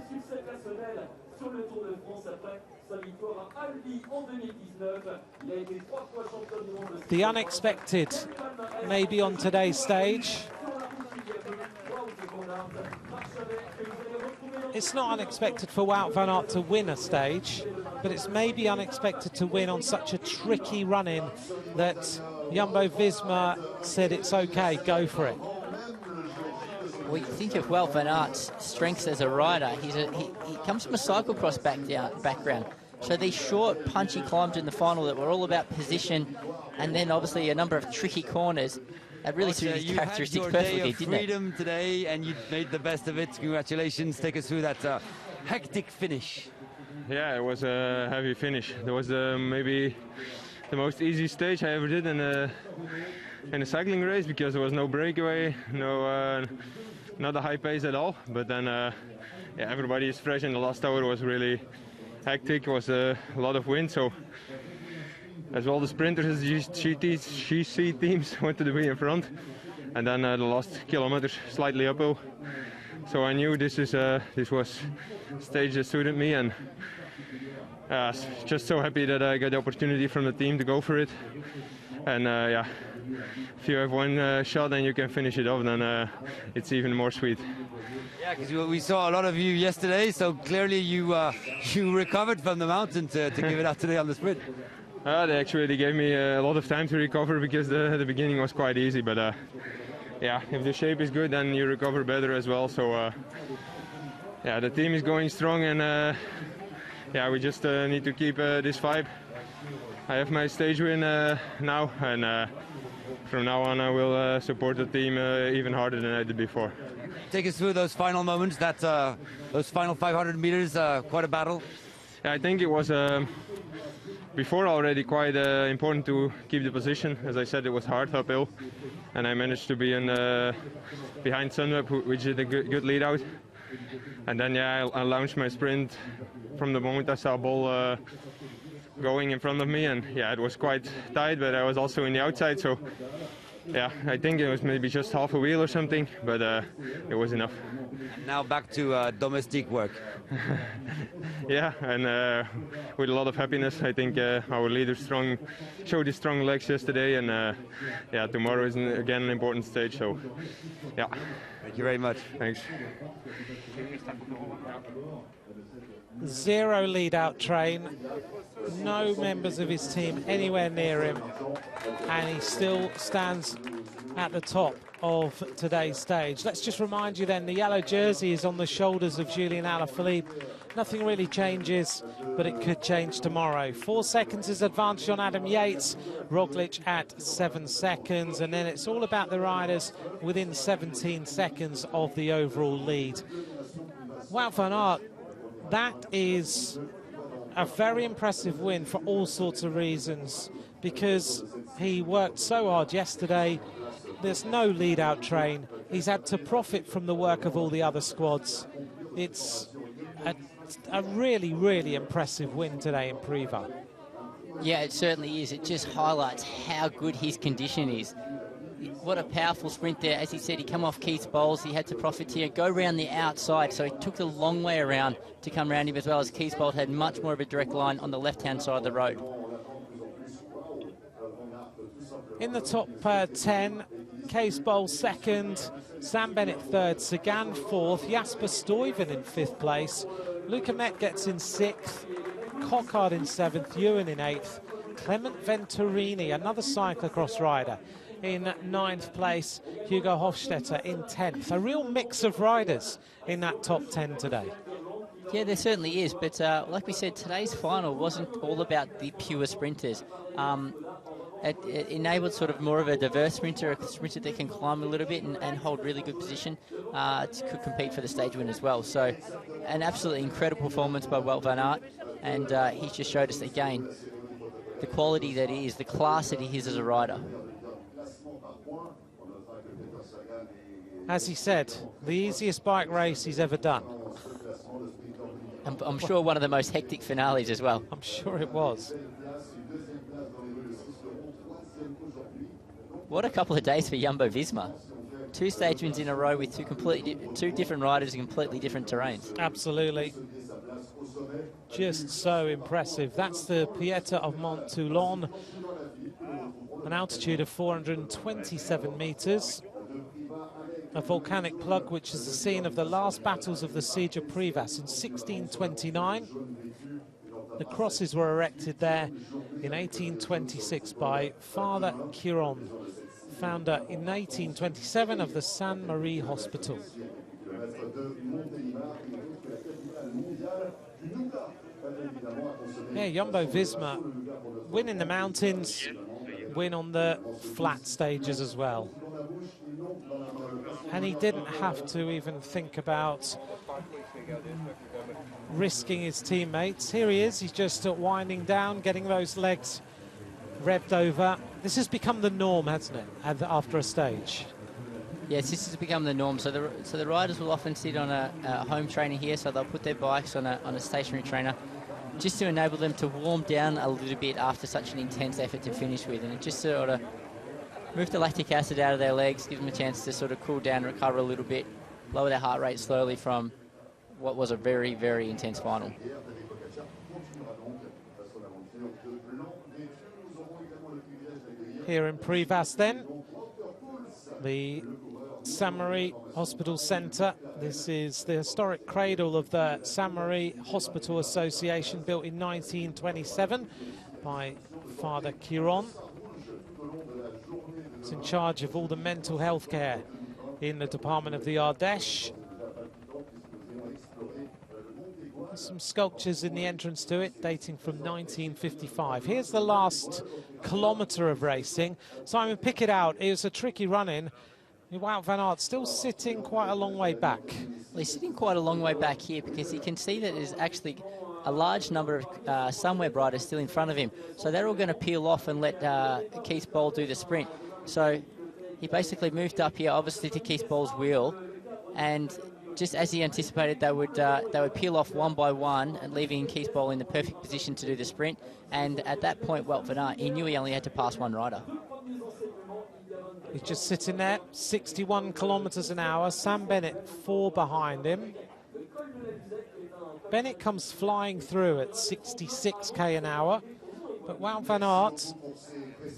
The unexpected maybe on today's stage. It's not unexpected for Wout van Aert to win a stage, but it's maybe unexpected to win on such a tricky run-in that Jumbo-Visma said it's okay, go for it. We think of Wout van Aert's strengths as a rider. He comes from a cyclocross background. So these short, punchy climbs in the final that were all about position, and then obviously a number of tricky corners, that really suited his characteristics perfectly, didn't it? You had your day of freedom today, and you made the best of it. Congratulations. Take us through that hectic finish. Yeah, it was a heavy finish. It was maybe the most easy stage I ever did in a cycling race, because there was no breakaway, not a high pace at all. But then yeah, everybody is fresh, and the last hour was really hectic. It was a lot of wind, so as all the sprinters, the GC teams wanted to be in front, and then the last kilometers slightly uphill. So I knew this was a stage that suited me, and just so happy that I got the opportunity from the team to go for it. And yeah, if you have one shot and you can finish it off, then it's even more sweet. Yeah, because we saw a lot of you yesterday, so clearly you recovered from the mountain to give it out today on the sprint. They actually gave me a lot of time to recover, because the beginning was quite easy. But yeah, if the shape is good, then you recover better as well. So yeah, the team is going strong, and yeah, we just need to keep this vibe. I have my stage win now, and from now on I will support the team even harder than I did before. Take us through those final moments, those final 500 meters, quite a battle. Yeah, I think it was before already quite important to keep the position. As I said, it was hard uphill, and I managed to be in behind Sunweb, which did a good lead out. And then yeah, I launched my sprint from the moment I saw Bol going in front of me, and yeah, it was quite tight, but I was also in the outside, so yeah, I think it was maybe just half a wheel or something, but it was enough. And now back to domestic work. Yeah, and with a lot of happiness. I think our leaders showed his strong legs yesterday, and yeah, tomorrow is again an important stage, so yeah. Thank you very much. Thanks. 0 lead-out train, no members of his team anywhere near him, and he still stands at the top of today's stage. Let's just remind you then, the yellow jersey is on the shoulders of Julian Alaphilippe. Nothing really changes. but it could change tomorrow. 4 seconds is advantage on Adam Yates, Roglic at 7 seconds, and then it's all about the riders within 17 seconds of the overall lead. Wout van Aert, that is a very impressive win for all sorts of reasons, because he worked so hard yesterday. There's no lead-out train. He's had to profit from the work of all the other squads. It's a really, really impressive win today in Privas. Yeah, it certainly is. It just highlights how good his condition is. What a powerful sprint there. As he said, he come off Keith's bowls. He had to profit here, go around the outside. So he took the long way around to come around him, as well as Keith's bowl had much more of a direct line on the left-hand side of the road. In the top 10, Kees Bol second, Sam Bennett third, Sagan fourth, Jasper Stuyven in 5th place, Luca Met gets in 6th, Cockard in 7th, Ewan in 8th, Clement Venturini, another cyclocross rider, in 9th place, Hugo Hofstetter in 10th. A real mix of riders in that top 10 today. Yeah, there certainly is, but like we said, today's final wasn't all about the pure sprinters. It enabled sort of more of a diverse sprinter, a sprinter that can climb a little bit and hold really good position to compete for the stage win as well. So an absolutely incredible performance by Wout van Aert, and he's just showed us again the quality that he is, the class that he is as a rider. As he said, the easiest bike race he's ever done. I'm sure one of the most hectic finales as well. I'm sure it was. What a couple of days for Jumbo-Visma. 2 stage wins in a row with two different riders in completely different terrains. Absolutely. Just so impressive. That's the Pieta of Mont Toulon, an altitude of 427 meters. A volcanic plug which is the scene of the last battles of the siege of Privas in 1629. The crosses were erected there in 1826 by Father Quiron, founder in 1827 of the Sainte Marie Hospital. Yeah, Jumbo-Visma win in the mountains, win on the flat stages as well. And he didn't have to even think about risking his teammates. Here he is, he's just winding down, getting those legs revved over. This has become the norm, hasn't it, after a stage? Yes, this has become the norm. So the riders will often sit on a home trainer here, so they'll put their bikes on a stationary trainer just to enable them to warm down a little bit after such an intense effort to finish with, and it just sort of move the lactic acid out of their legs, give them a chance to sort of cool down, recover a little bit, lower their heart rate slowly from what was a very, very intense final. Here in Privas then, the Sainte Marie Hospital Centre. This is the historic cradle of the Sainte Marie Hospital Association, built in 1927 by Father Quiron. It's in charge of all the mental health care in the department of the Ardèche. There's some sculptures in the entrance to it dating from 1955. Here's the last kilometre of racing. Simon, pick it out. It was a tricky run-in. Wout van Aert still sitting quite a long way back. Well, he's sitting quite a long way back here because you can see that there's actually a large number of Sunweb riders still in front of him. So they're all going to peel off and let Keith Bol do the sprint. So he basically moved up here, obviously, to Keith Bol's wheel, and just as he anticipated, they would peel off one by one, and leaving Keith Bol in the perfect position to do the sprint. And at that point, Wout van Aert, he knew he only had to pass one rider. He's just sitting there, 61 kilometres an hour. Sam Bennett 4 behind him. Bennett comes flying through at 66k an hour, but Wout van Aert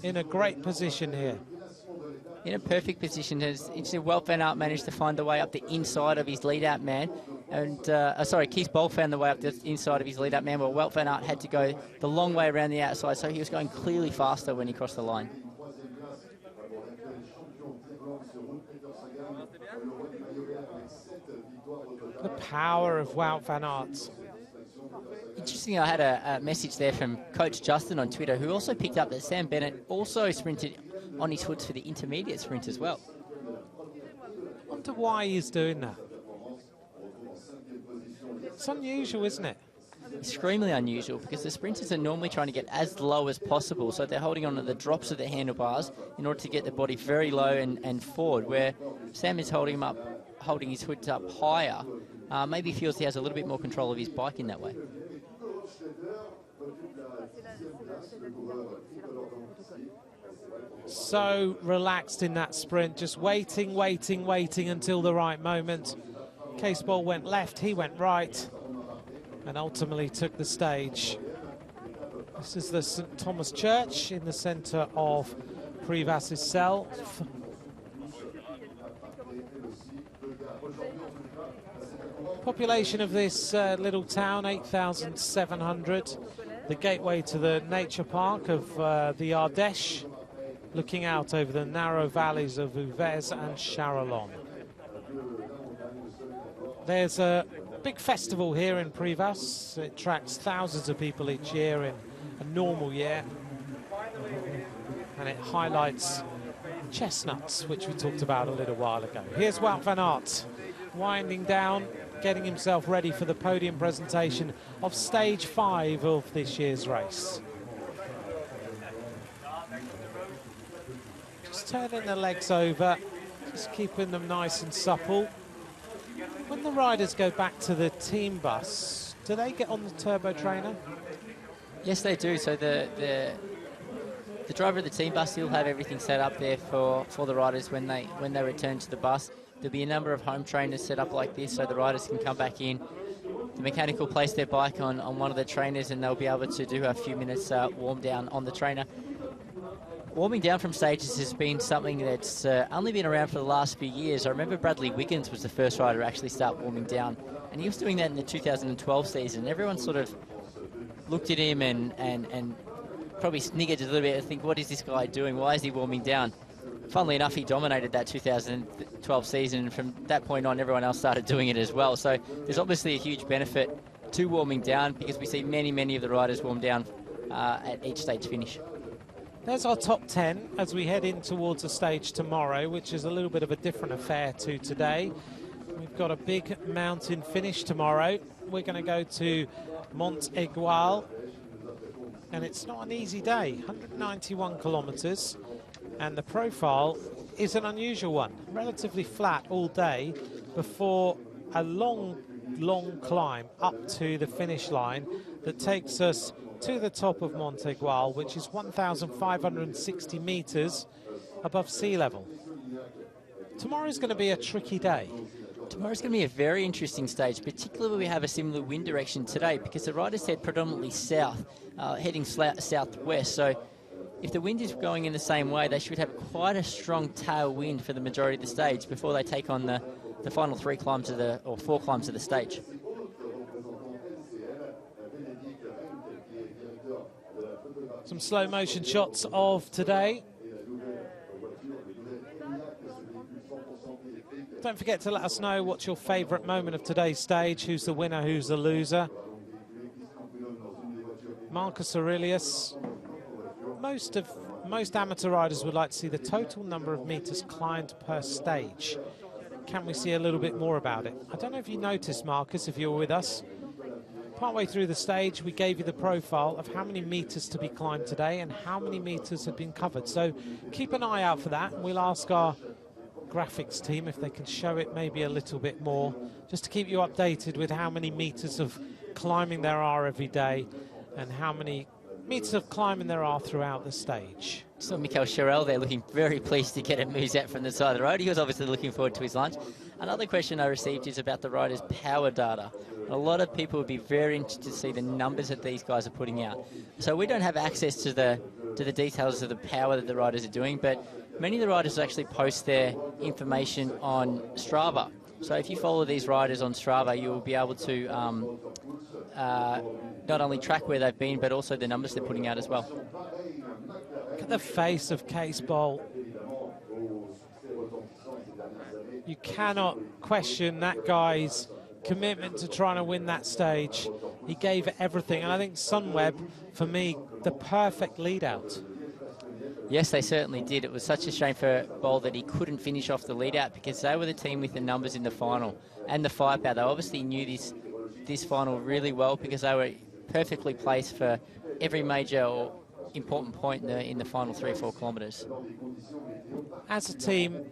in a great position here. In a perfect position. Wout van Aert managed to find the way up the inside of his lead-out man. And, Keith Bol found the way up the inside of his lead-out man, while Wout van Aert had to go the long way around the outside, so he was going clearly faster when he crossed the line. The power of Wout van Aert. interesting, I had a message there from Coach Justin on Twitter, who also picked up that Sam Bennett also sprinted on his hoods for the intermediate sprint as well. I wonder why he's doing that. It's unusual, isn't it? Extremely unusual, because the sprinters are normally trying to get as low as possible, so they're holding on to the drops of the handlebars in order to get the body very low and forward, where Sam is holding his hoods up higher. Maybe feels he has a little bit more control of his bike in that way. So relaxed in that sprint, just waiting until the right moment. Case Ball went left, he went right, and ultimately took the stage. This is the St. Thomas Church in the centre of Privas itself. Population of this little town, 8,700. The gateway to the nature park of the Ardèche, looking out over the narrow valleys of Uvez and Charolon. There's a big festival here in Privas. It attracts thousands of people each year in a normal year. And it highlights chestnuts, which we talked about a little while ago. Here's Wout van Aert, winding down, getting himself ready for the podium presentation of stage 5 of this year's race. Just turning the legs over, just keeping them nice and supple. When the riders go back to the team bus, do they get on the turbo trainer? Yes, they do. So the driver of the team bus will have everything set up there for the riders when they return to the bus. There'll be a number of home trainers set up like this, so the riders can come back in. The mechanic will place their bike on one of the trainers, and they'll be able to do a few minutes warm down on the trainer. Warming down from stages has been something that's only been around for the last few years. I remember Bradley Wiggins was the first rider to actually start warming down, and he was doing that in the 2012 season. Everyone sort of looked at him and probably sniggered a little bit and think, what is this guy doing? Why is he warming down? Funnily enough, he dominated that 2012 season, and from that point on, everyone else started doing it as well. So there's obviously a huge benefit to warming down, because we see many of the riders warm down at each stage finish. There's our top 10 as we head in towards the stage tomorrow, which is a little bit of a different affair to today. We've got a big mountain finish tomorrow. We're going to go to Mont Aigual, and it's not an easy day, 191 kilometres, and the profile is an unusual one, relatively flat all day before a long climb up to the finish line that takes us to the top of Mont Aigual, which is 1,560 metres above sea level. Tomorrow's going to be a tricky day. Tomorrow's going to be a very interesting stage, particularly we have a similar wind direction today, because the riders head predominantly south, heading southwest. So if the wind is going in the same way, they should have quite a strong tailwind for the majority of the stage before they take on the final 4 climbs of the stage. Some slow motion shots of today. Don't forget to let us know what's your favourite moment of today's stage, who's the winner, who's the loser. Marcus Aurelius. Most amateur riders would like to see the total number of metres climbed per stage. Can we see a little bit more about it? I don't know if you noticed, Marcus, if you were with us. Partway through the stage, we gave you the profile of how many metres to be climbed today and how many metres have been covered. So keep an eye out for that. We'll ask our graphics team if they can show it maybe a little bit more, just to keep you updated with how many metres of climbing there are every day and how many metres of climbing there are throughout the stage. So Mikel Charel there looking very pleased to get a Musette from the side of the road. He was obviously looking forward to his lunch. Another question I received is about the riders' power data. A lot of people would be very interested to see the numbers that these guys are putting out. So we don't have access to the details of the power that the riders are doing, but many of the riders actually post their information on Strava. So if you follow these riders on Strava, you will be able to not only track where they've been, but also the numbers they're putting out as well. Look at the face of Case Bowl. You cannot question that guy's commitment to trying to win that stage. He gave it everything, and I think Sunweb, for me, the perfect lead-out. Yes, they certainly did. It was such a shame for Bol that he couldn't finish off the lead-out, because they were the team with the numbers in the final and the firepower. They obviously knew this final really well, because they were perfectly placed for every major or important point in the final 3 or 4 kilometres. As a team,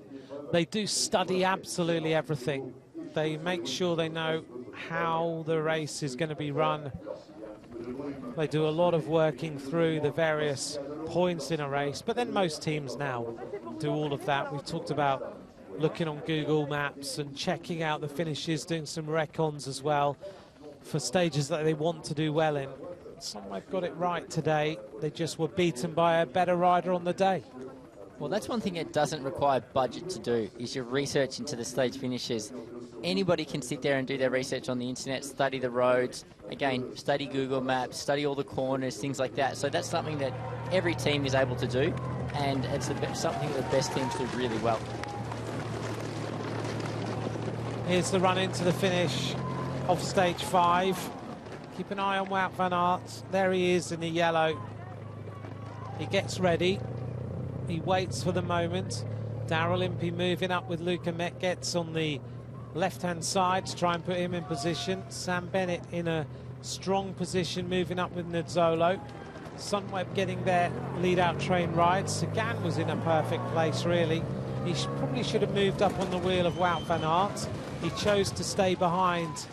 they do study absolutely everything. They make sure they know how the race is going to be run. They do a lot of working through the various points in a race, but then most teams now do all of that. We've talked about looking on Google Maps and checking out the finishes, doing some recons as well for stages that they want to do well in. Sunweb got it right today. They just were beaten by a better rider on the day. Well, that's one thing it doesn't require budget to do, is your research into the stage finishes. Anybody can sit there and do their research on the internet, study the roads, again, study Google Maps, study all the corners, things like that. So that's something that every team is able to do, and it's something that the best teams do really well. Here's the run into the finish of stage 5. Keep an eye on Wout van Aert. There he is in the yellow. He gets ready. He waits for the moment. Daryl Impey moving up with Luca Metgetz on the left-hand side to try and put him in position. Sam Bennett in a strong position, moving up with Nizzolo. Sunweb getting their lead-out train right. Sagan was in a perfect place, really. He probably should have moved up on the wheel of Wout van Aert. He chose to stay behind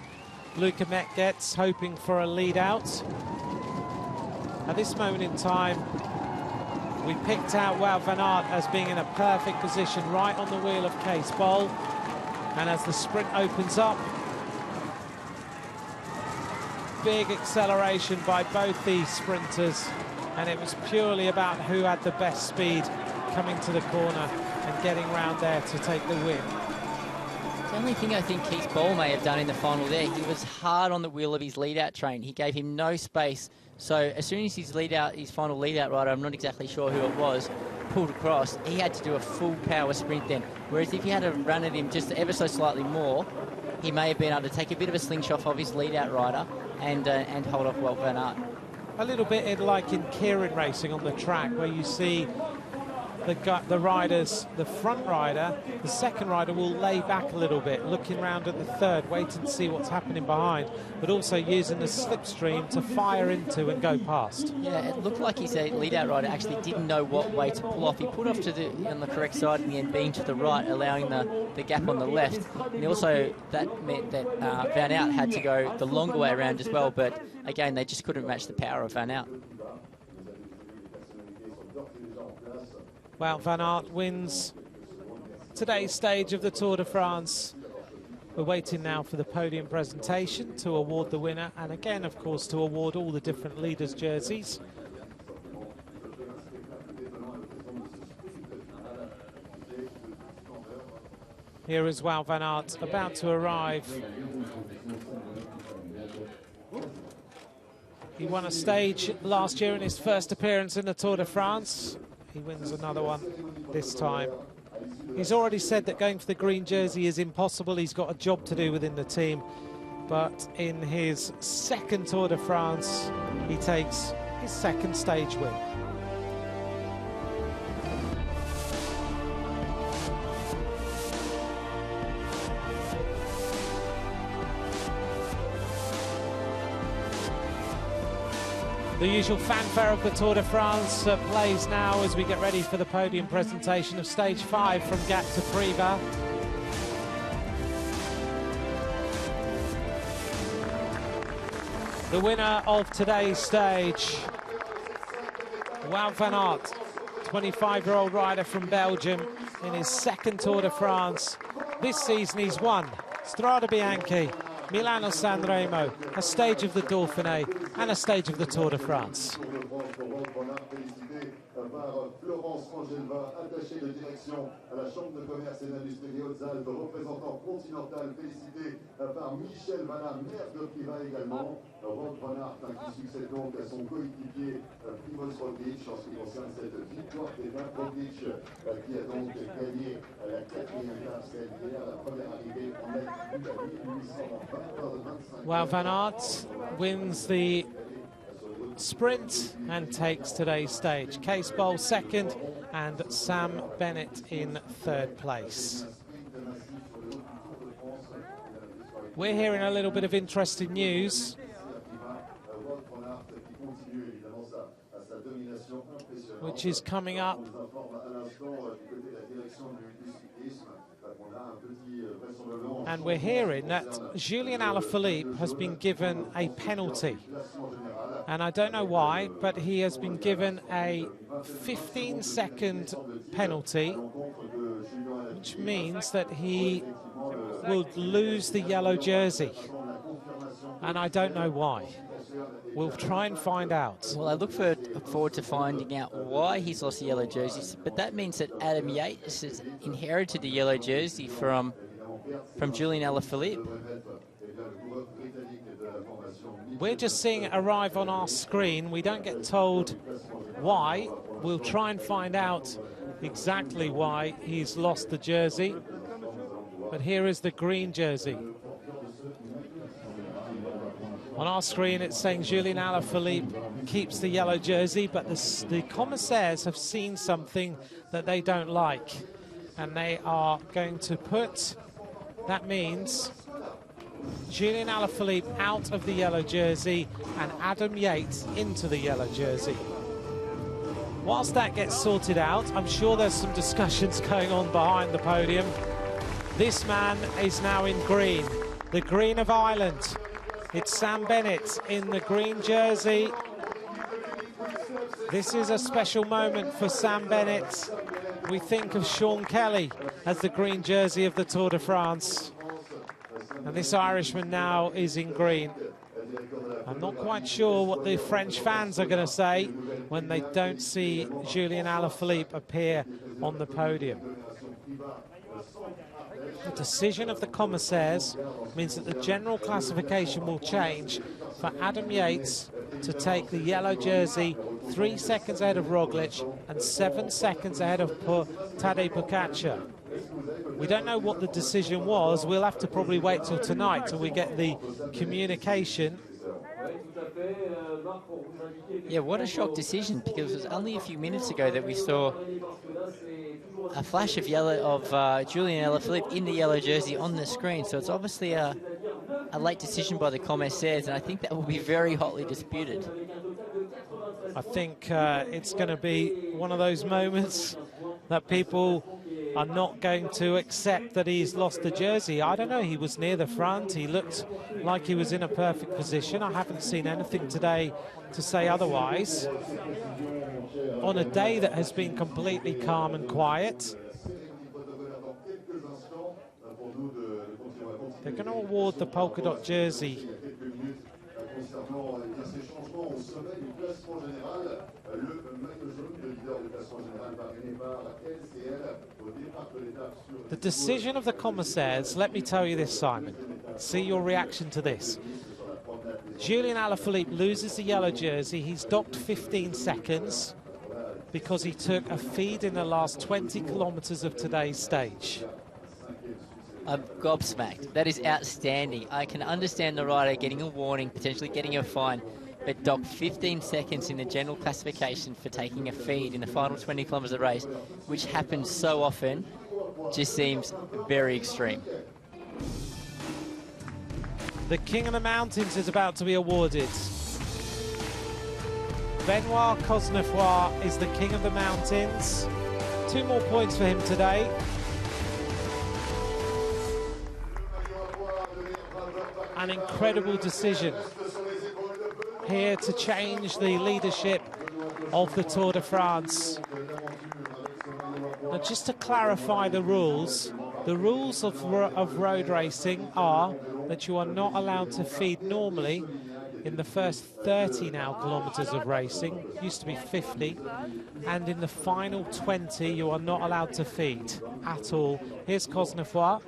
Luca Metgetz, hoping for a lead-out. At this moment in time, we picked out Wout van Aert as being in a perfect position right on the wheel of Cees Bol. And as the sprint opens up, big acceleration by both these sprinters, and it was purely about who had the best speed coming to the corner and getting round there to take the win. The only thing I think Cees Bol may have done in the final there, he was hard on the wheel of his lead-out train. He gave him no space. So as soon as his final lead-out rider, I'm not exactly sure who it was, pulled across, he had to do a full power sprint then. Whereas if he had a run at him just ever so slightly more, he may have been able to take a bit of a slingshot off his lead-out rider and hold off Wout van Aert. A little bit like in Keirin racing on the track, where you see the riders, the front rider, the second rider will lay back a little bit, looking round at the third, wait and see what's happening behind, but also using the slipstream to fire into and go past. Yeah, it looked like his lead-out rider actually didn't know what way to pull off. He put off on the correct side in the end, being to the right, allowing the gap on the left. And also that meant that Van Aert had to go the longer way around as well, but again, they just couldn't match the power of Van Aert. Wout van Aert wins today's stage of the Tour de France. We're waiting now for the podium presentation to award the winner, and again, of course, to award all the different leaders' jerseys. Here is Wout van Aert about to arrive. He won a stage last year in his first appearance in the Tour de France. He wins another one this time. He's already said that going for the green jersey is impossible. He's got a job to do within the team. But in his second Tour de France, he takes his second stage win. The usual fanfare of the Tour de France plays now as we get ready for the podium presentation of stage 5 from Gap to Privas. The winner of today's stage, Wout van Aert, 25-year-old rider from Belgium, in his second Tour de France. This season he's won Strade Bianche, Milano-San Remo, a stage of the Dauphiné and a stage of the Tour de France. Florence Angelva, attachée de direction à la Chambre de commerce et d'industrie des Hautes-Alpes, représentant continental, félicité par Michel Vanna, maire de Privas également. Rob Renard qui succède donc à son coéquipier Privas Roglic en ce qui concerne cette victoire d'étape. Roglic qui a donc gagné la 4e étape, celle d'hier, la première arrivée en altitude à 1820. Well, Van Aert wins the sprint and takes today's stage. Case Bowl second and Sam Bennett in third place. We're hearing a little bit of interesting news. Which is coming up. And we're hearing that Julian Alaphilippe has been given a penalty. And I don't know why, but he has been given a 15-second penalty, which means that he will lose the yellow jersey. And I don't know why. We'll try and find out. Well, I look forward to finding out why he's lost the yellow jerseys, but that means that Adam Yates has inherited the yellow jersey from Julian Alaphilippe. We're just seeing it arrive on our screen. We don't get told why. We'll try and find out exactly why he's lost the jersey. But here is the green jersey. On our screen, it's saying Julian Alaphilippe keeps the yellow jersey, but the commissaires have seen something that they don't like. And they are going to put, that means, Julian Alaphilippe out of the yellow jersey and Adam Yates into the yellow jersey. Whilst that gets sorted out, I'm sure there's some discussions going on behind the podium. This man is now in green, the green of Ireland. It's Sam Bennett in the green jersey. This is a special moment for Sam Bennett. We think of Sean Kelly as the green jersey of the Tour de France. And this Irishman now is in green. I'm not quite sure what the French fans are going to say when they don't see Julian Alaphilippe appear on the podium. The decision of the commissaires means that the general classification will change for Adam Yates to take the yellow jersey 3 seconds ahead of Roglic and 7 seconds ahead of Tadej Pogačar. We don't know what the decision was. We'll have to probably wait till tonight till we get the communication. Yeah, what a shock decision, because it was only a few minutes ago that we saw a flash of yellow of Julian Alaphilippe in the yellow jersey on the screen. So it's obviously a late decision by the commissaires, and I think that will be very hotly disputed. I think it's going to be one of those moments that people are not going to accept that he's lost the jersey. I don't know, he was near the front, he looked like he was in a perfect position. I haven't seen anything today to say otherwise. On a day that has been completely calm and quiet. They're going to award the polka dot jersey the decision of the commissaires. Let me tell you this, Simon. See your reaction to this. Julian Alaphilippe loses the yellow jersey. He's docked 15 seconds because he took a feed in the last 20 kilometers of today's stage. I'm gobsmacked. That is outstanding. I can understand the rider getting a warning, potentially getting a fine, but docked 15 seconds in the general classification for taking a feed in the final 20 kilometers of the race, which happens so often, just seems very extreme. The King of the Mountains is about to be awarded. Benoit Cosnefroy is the King of the Mountains. 2 more points for him today. An incredible decision here to change the leadership of the Tour de France. Now, just to clarify the rules of road racing are that you are not allowed to feed normally in the first 30 now kilometres of racing, used to be 50, and in the final 20 you are not allowed to feed at all. Here's Cosnefroid,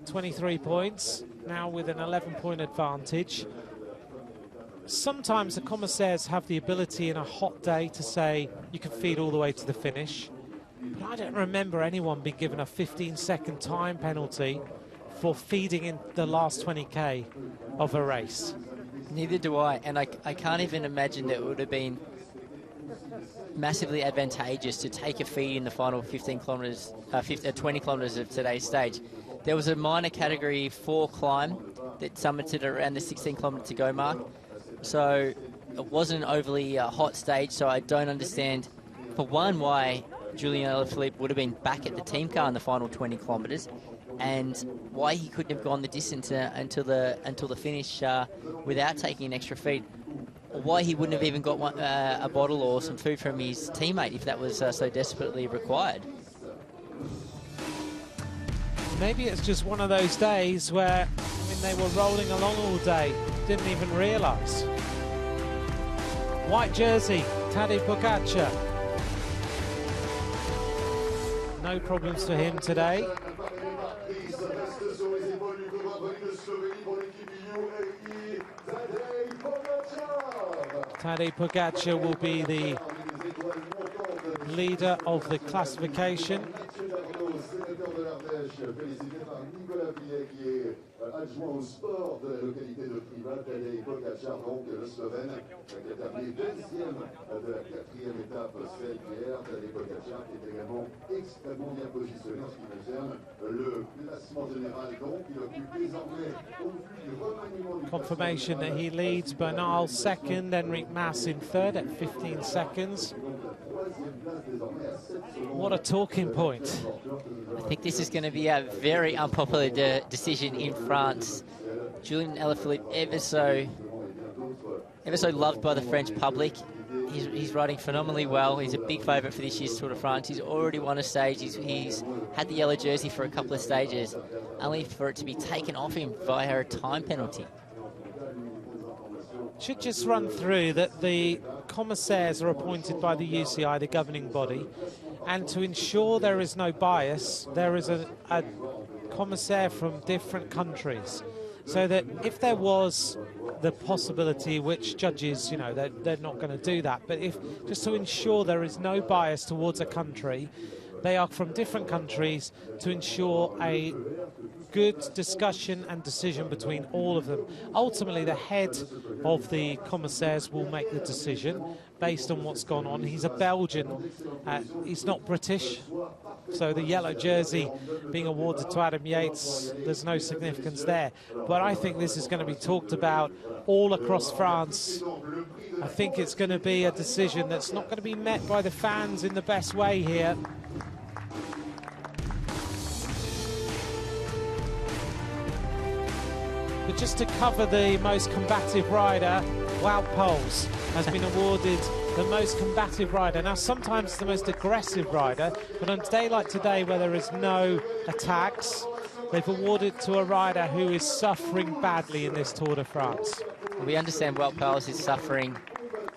23 points, now with an 11-point advantage. Sometimes the commissaires have the ability in a hot day to say you can feed all the way to the finish, but I don't remember anyone being given a 15-second time penalty for feeding in the last 20k of a race. Neither do I, and I can't even imagine that it would have been massively advantageous to take a feed in the final 15 kilometres, 20 kilometres of today's stage. There was a minor category 4 climb that summited around the 16 kilometre to go mark, so it wasn't an overly hot stage, so I don't understand, for one, why Julien Alaphilippe would have been back at the team car in the final 20 kilometres, and why he couldn't have gone the distance until the finish without taking an extra feed, or why he wouldn't have even got a bottle or some food from his teammate if that was so desperately required. Maybe it's just one of those days where, I mean, they were rolling along all day, didn't even realise. White jersey, Tadej Pogačar. No problems for him today. Tadej Pogačar will be the leader of the classification. Adjoint au sport de la localité de Privas, Tadej Pogačar, donc le Slovène, qui a terminé deuxième de la 4e étape, celle d'hier. Tadej Pogačar qui est également extrêmement bien positionné en ce qui concerne le classement général. Donc il occupe désormais, au vu du remaniement du Confirmation that he leads Bernal second, Enric Mas in third at 15 seconds. What a talking point. I think this is going to be a very unpopular decision in France. Julien Alaphilippe, ever so loved by the French public. He's riding phenomenally well. He's a big favourite for this year's Tour de France. He's already won a stage. He's had the yellow jersey for a couple of stages, only for it to be taken off him via a time penalty. Should just run through that the commissaires are appointed by the UCI, the governing body, and to ensure there is no bias, there is a commissaire from different countries, so that if there was the possibility, which judges, you know, they're not going to do that, but if just to ensure there is no bias towards a country, they are from different countries to ensure a good discussion and decision between all of them. Ultimately, the head of the commissaires will make the decision based on what's gone on. He's a Belgian, he's not British, so the yellow jersey being awarded to Adam Yates, there's no significance there. But I think this is going to be talked about all across France. I think it's going to be a decision that's not going to be met by the fans in the best way here. But just to cover the most combative rider, Wout Poels has been awarded the most combative rider. Now, sometimes the most aggressive rider, but on a day like today where there is no attacks, they've awarded to a rider who is suffering badly in this Tour de France. We understand Wout Poels is suffering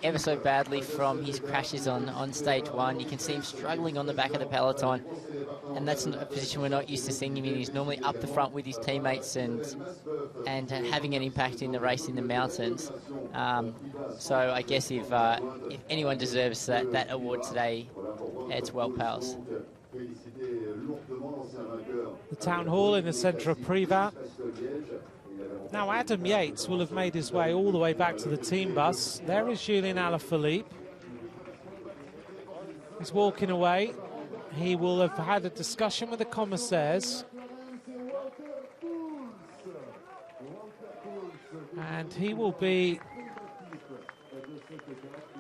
ever so badly from his crashes on stage 1. You can see him struggling on the back of the peloton, and that's a position we're not used to seeing him in. He's normally up the front with his teammates and having an impact in the race in the mountains. So I guess if anyone deserves that award today, it's Wout Poels. The town hall in the centre of Privas. Now Adam Yates will have made his way all the way back to the team bus. There is Julien Alaphilippe. He's walking away. He will have had a discussion with the commissaires. And he will be...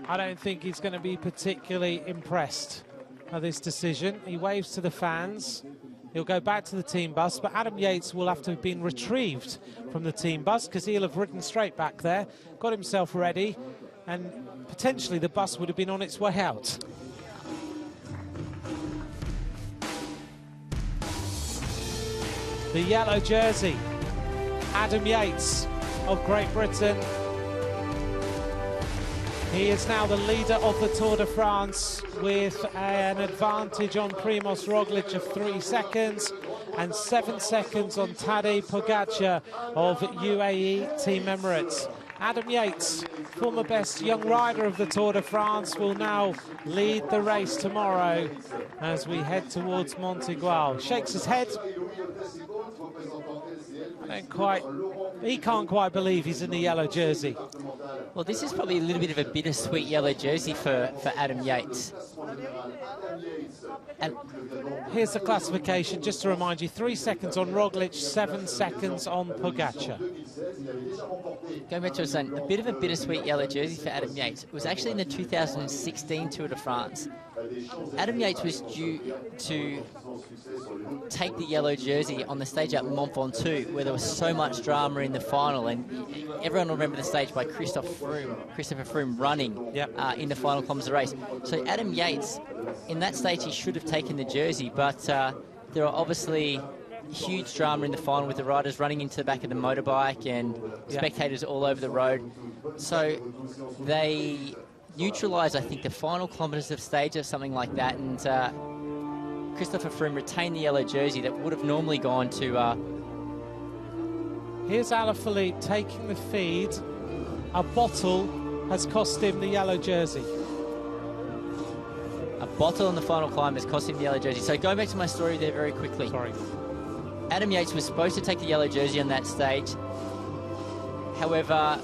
I don't think he's going to be particularly impressed by this decision. He waves to the fans. He'll go back to the team bus, but Adam Yates will have to have been retrieved from the team bus because he'll have ridden straight back there, got himself ready, and potentially the bus would have been on its way out. The yellow jersey, Adam Yates of Great Britain, He is now the leader of the Tour de France with an advantage on Primoz Roglic of 3 seconds and 7 seconds on Tadej Pogacar of UAE Team Emirates. Adam Yates, former best young rider of the Tour de France, will now lead the race tomorrow as we head towards Montegual. Shakes his head. He can't quite believe he's in the yellow jersey. Well, this is probably a little bit of a bittersweet yellow jersey for Adam Yates. And here's the classification, just to remind you, 3 seconds on Roglic, 7 seconds on Pogacar. Going back to what I was saying, a bit of a bittersweet yellow jersey for Adam Yates. It was actually in the 2016 Tour de France. Adam Yates was due to take the yellow jersey on the stage at Mont Ventoux, where there was so much drama in the final, and everyone will remember the stage by Christopher Froome running in the final kilometres of the race. So Adam Yates, in that stage, he should have taken the jersey, but there are obviously huge drama in the final with the riders running into the back of the motorbike and spectators all over the road. So they neutralised, I think, the final kilometres of stage or something like that, and Christopher Froome retained the yellow jersey that would have normally gone to... Here's Alaphilippe taking the feed. A bottle has cost him the yellow jersey. A bottle on the final climb has cost him the yellow jersey. So going back to my story there very quickly. Sorry. Adam Yates was supposed to take the yellow jersey on that stage. However,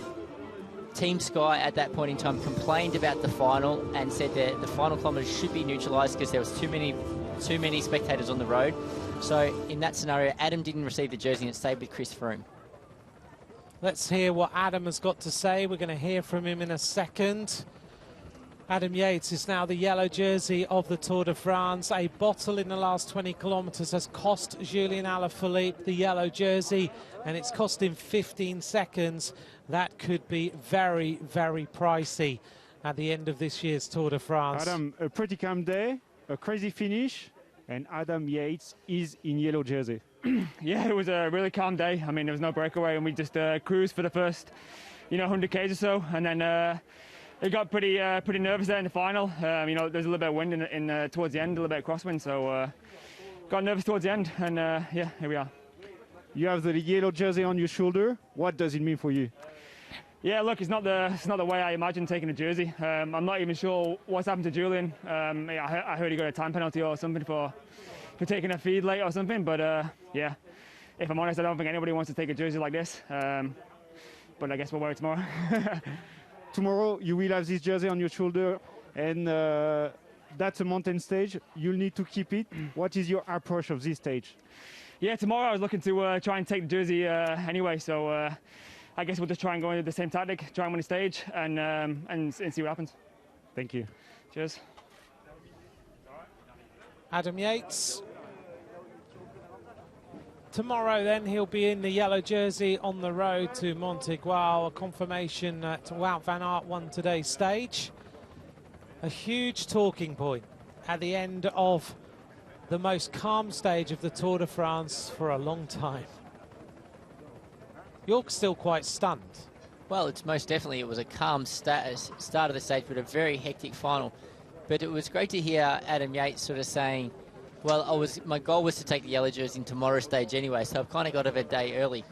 Team Sky at that point in time complained about the final and said that the final kilometres should be neutralised because there was too many spectators on the road. So in that scenario, Adam didn't receive the jersey and it stayed with Chris Froome. Let's hear what Adam has got to say. We're going to hear from him in a second. Adam Yates is now the yellow jersey of the Tour de France. A bottle in the last 20 kilometres has cost Julian Alaphilippe the yellow jersey, and it's cost him 15 seconds. That could be very, very pricey at the end of this year's Tour de France. Adam, a pretty calm day, a crazy finish, and Adam Yates is in yellow jersey. Yeah, it was a really calm day. I mean, there was no breakaway, and we just cruised for the first, 100 k's or so, and then it got pretty nervous there in the final. There's a little bit of wind in towards the end, a little bit of crosswind, so got nervous towards the end, and yeah, here we are. You have the yellow jersey on your shoulder. What does it mean for you? Yeah, look, it's not the way I imagined taking a jersey. I'm not even sure what's happened to Julian. I heard he got a time penalty or something for taking a feed late or something. But yeah, if I'm honest, I don't think anybody wants to take a jersey like this. But I guess we'll wear it tomorrow. Tomorrow you will have this jersey on your shoulder, and that's a mountain stage. You'll need to keep it. What is your approach of this stage? Yeah, tomorrow I was looking to try and take the jersey anyway. So. I guess we'll just try and go into the same tactic, try and win the stage, and see what happens. Thank you. Cheers. Adam Yates. Tomorrow then he'll be in the yellow jersey on the road to Montegual, a confirmation that Wout van Aert won today's stage. A huge talking point at the end of the most calm stage of the Tour de France for a long time. You're still quite stunned. Well, it's most definitely, it was a calm start of the stage, but a very hectic final. But it was great to hear Adam Yates sort of saying, well, my goal was to take the yellow jersey in tomorrow's stage anyway, so I've kind of got it a day early.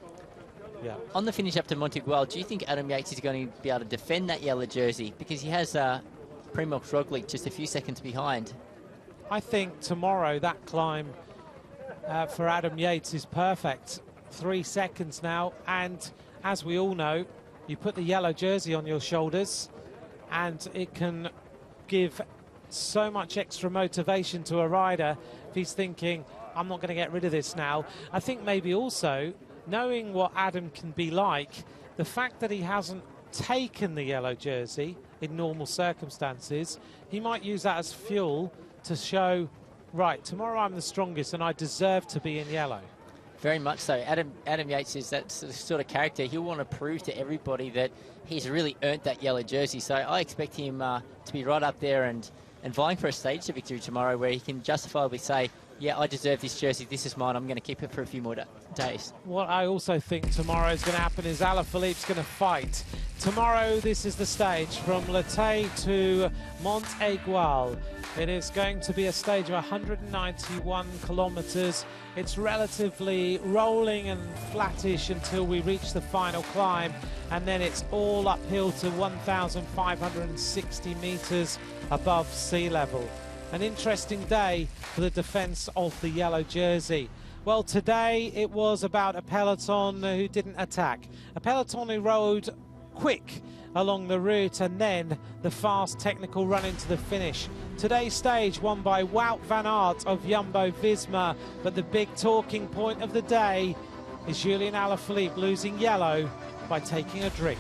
Yeah. On the finish up to Montegual, do you think Adam Yates is going to be able to defend that yellow jersey? Because he has Primoz Roglic just a few seconds behind. I think tomorrow that climb for Adam Yates is perfect. 3 seconds now, and as we all know, you put the yellow jersey on your shoulders and it can give so much extra motivation to a rider if he's thinking, I'm not going to get rid of this now. I think maybe also, knowing what Adam can be like, the fact that he hasn't taken the yellow jersey in normal circumstances, he might use that as fuel to show, right, tomorrow I'm the strongest and I deserve to be in yellow. Very much so. Adam Yates is that sort of character. He'll want to prove to everybody that he's really earned that yellow jersey. So I expect him to be right up there and vying for a stage victory tomorrow, where he can justifiably say, yeah, I deserve this jersey, this is mine, I'm going to keep it for a few more days. What I also think tomorrow is going to happen is Alaphilippe's going to fight. Tomorrow, this is the stage from Le Tay to Mont Aigual. It is going to be a stage of 191 kilometers. It's relatively rolling and flattish until we reach the final climb, and then it's all uphill to 1,560 meters above sea level. An interesting day for the defense of the yellow jersey. Well, today it was about a peloton who didn't attack. A peloton who rode quick along the route, and then the fast technical run into the finish. Today's stage won by Wout van Aert of Jumbo-Visma, but the big talking point of the day is Julian Alaphilippe losing yellow by taking a drink.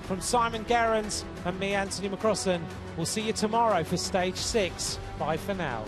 From Simon Gerrans and me, Anthony McCrossan, we'll see you tomorrow for stage 6. Bye for now.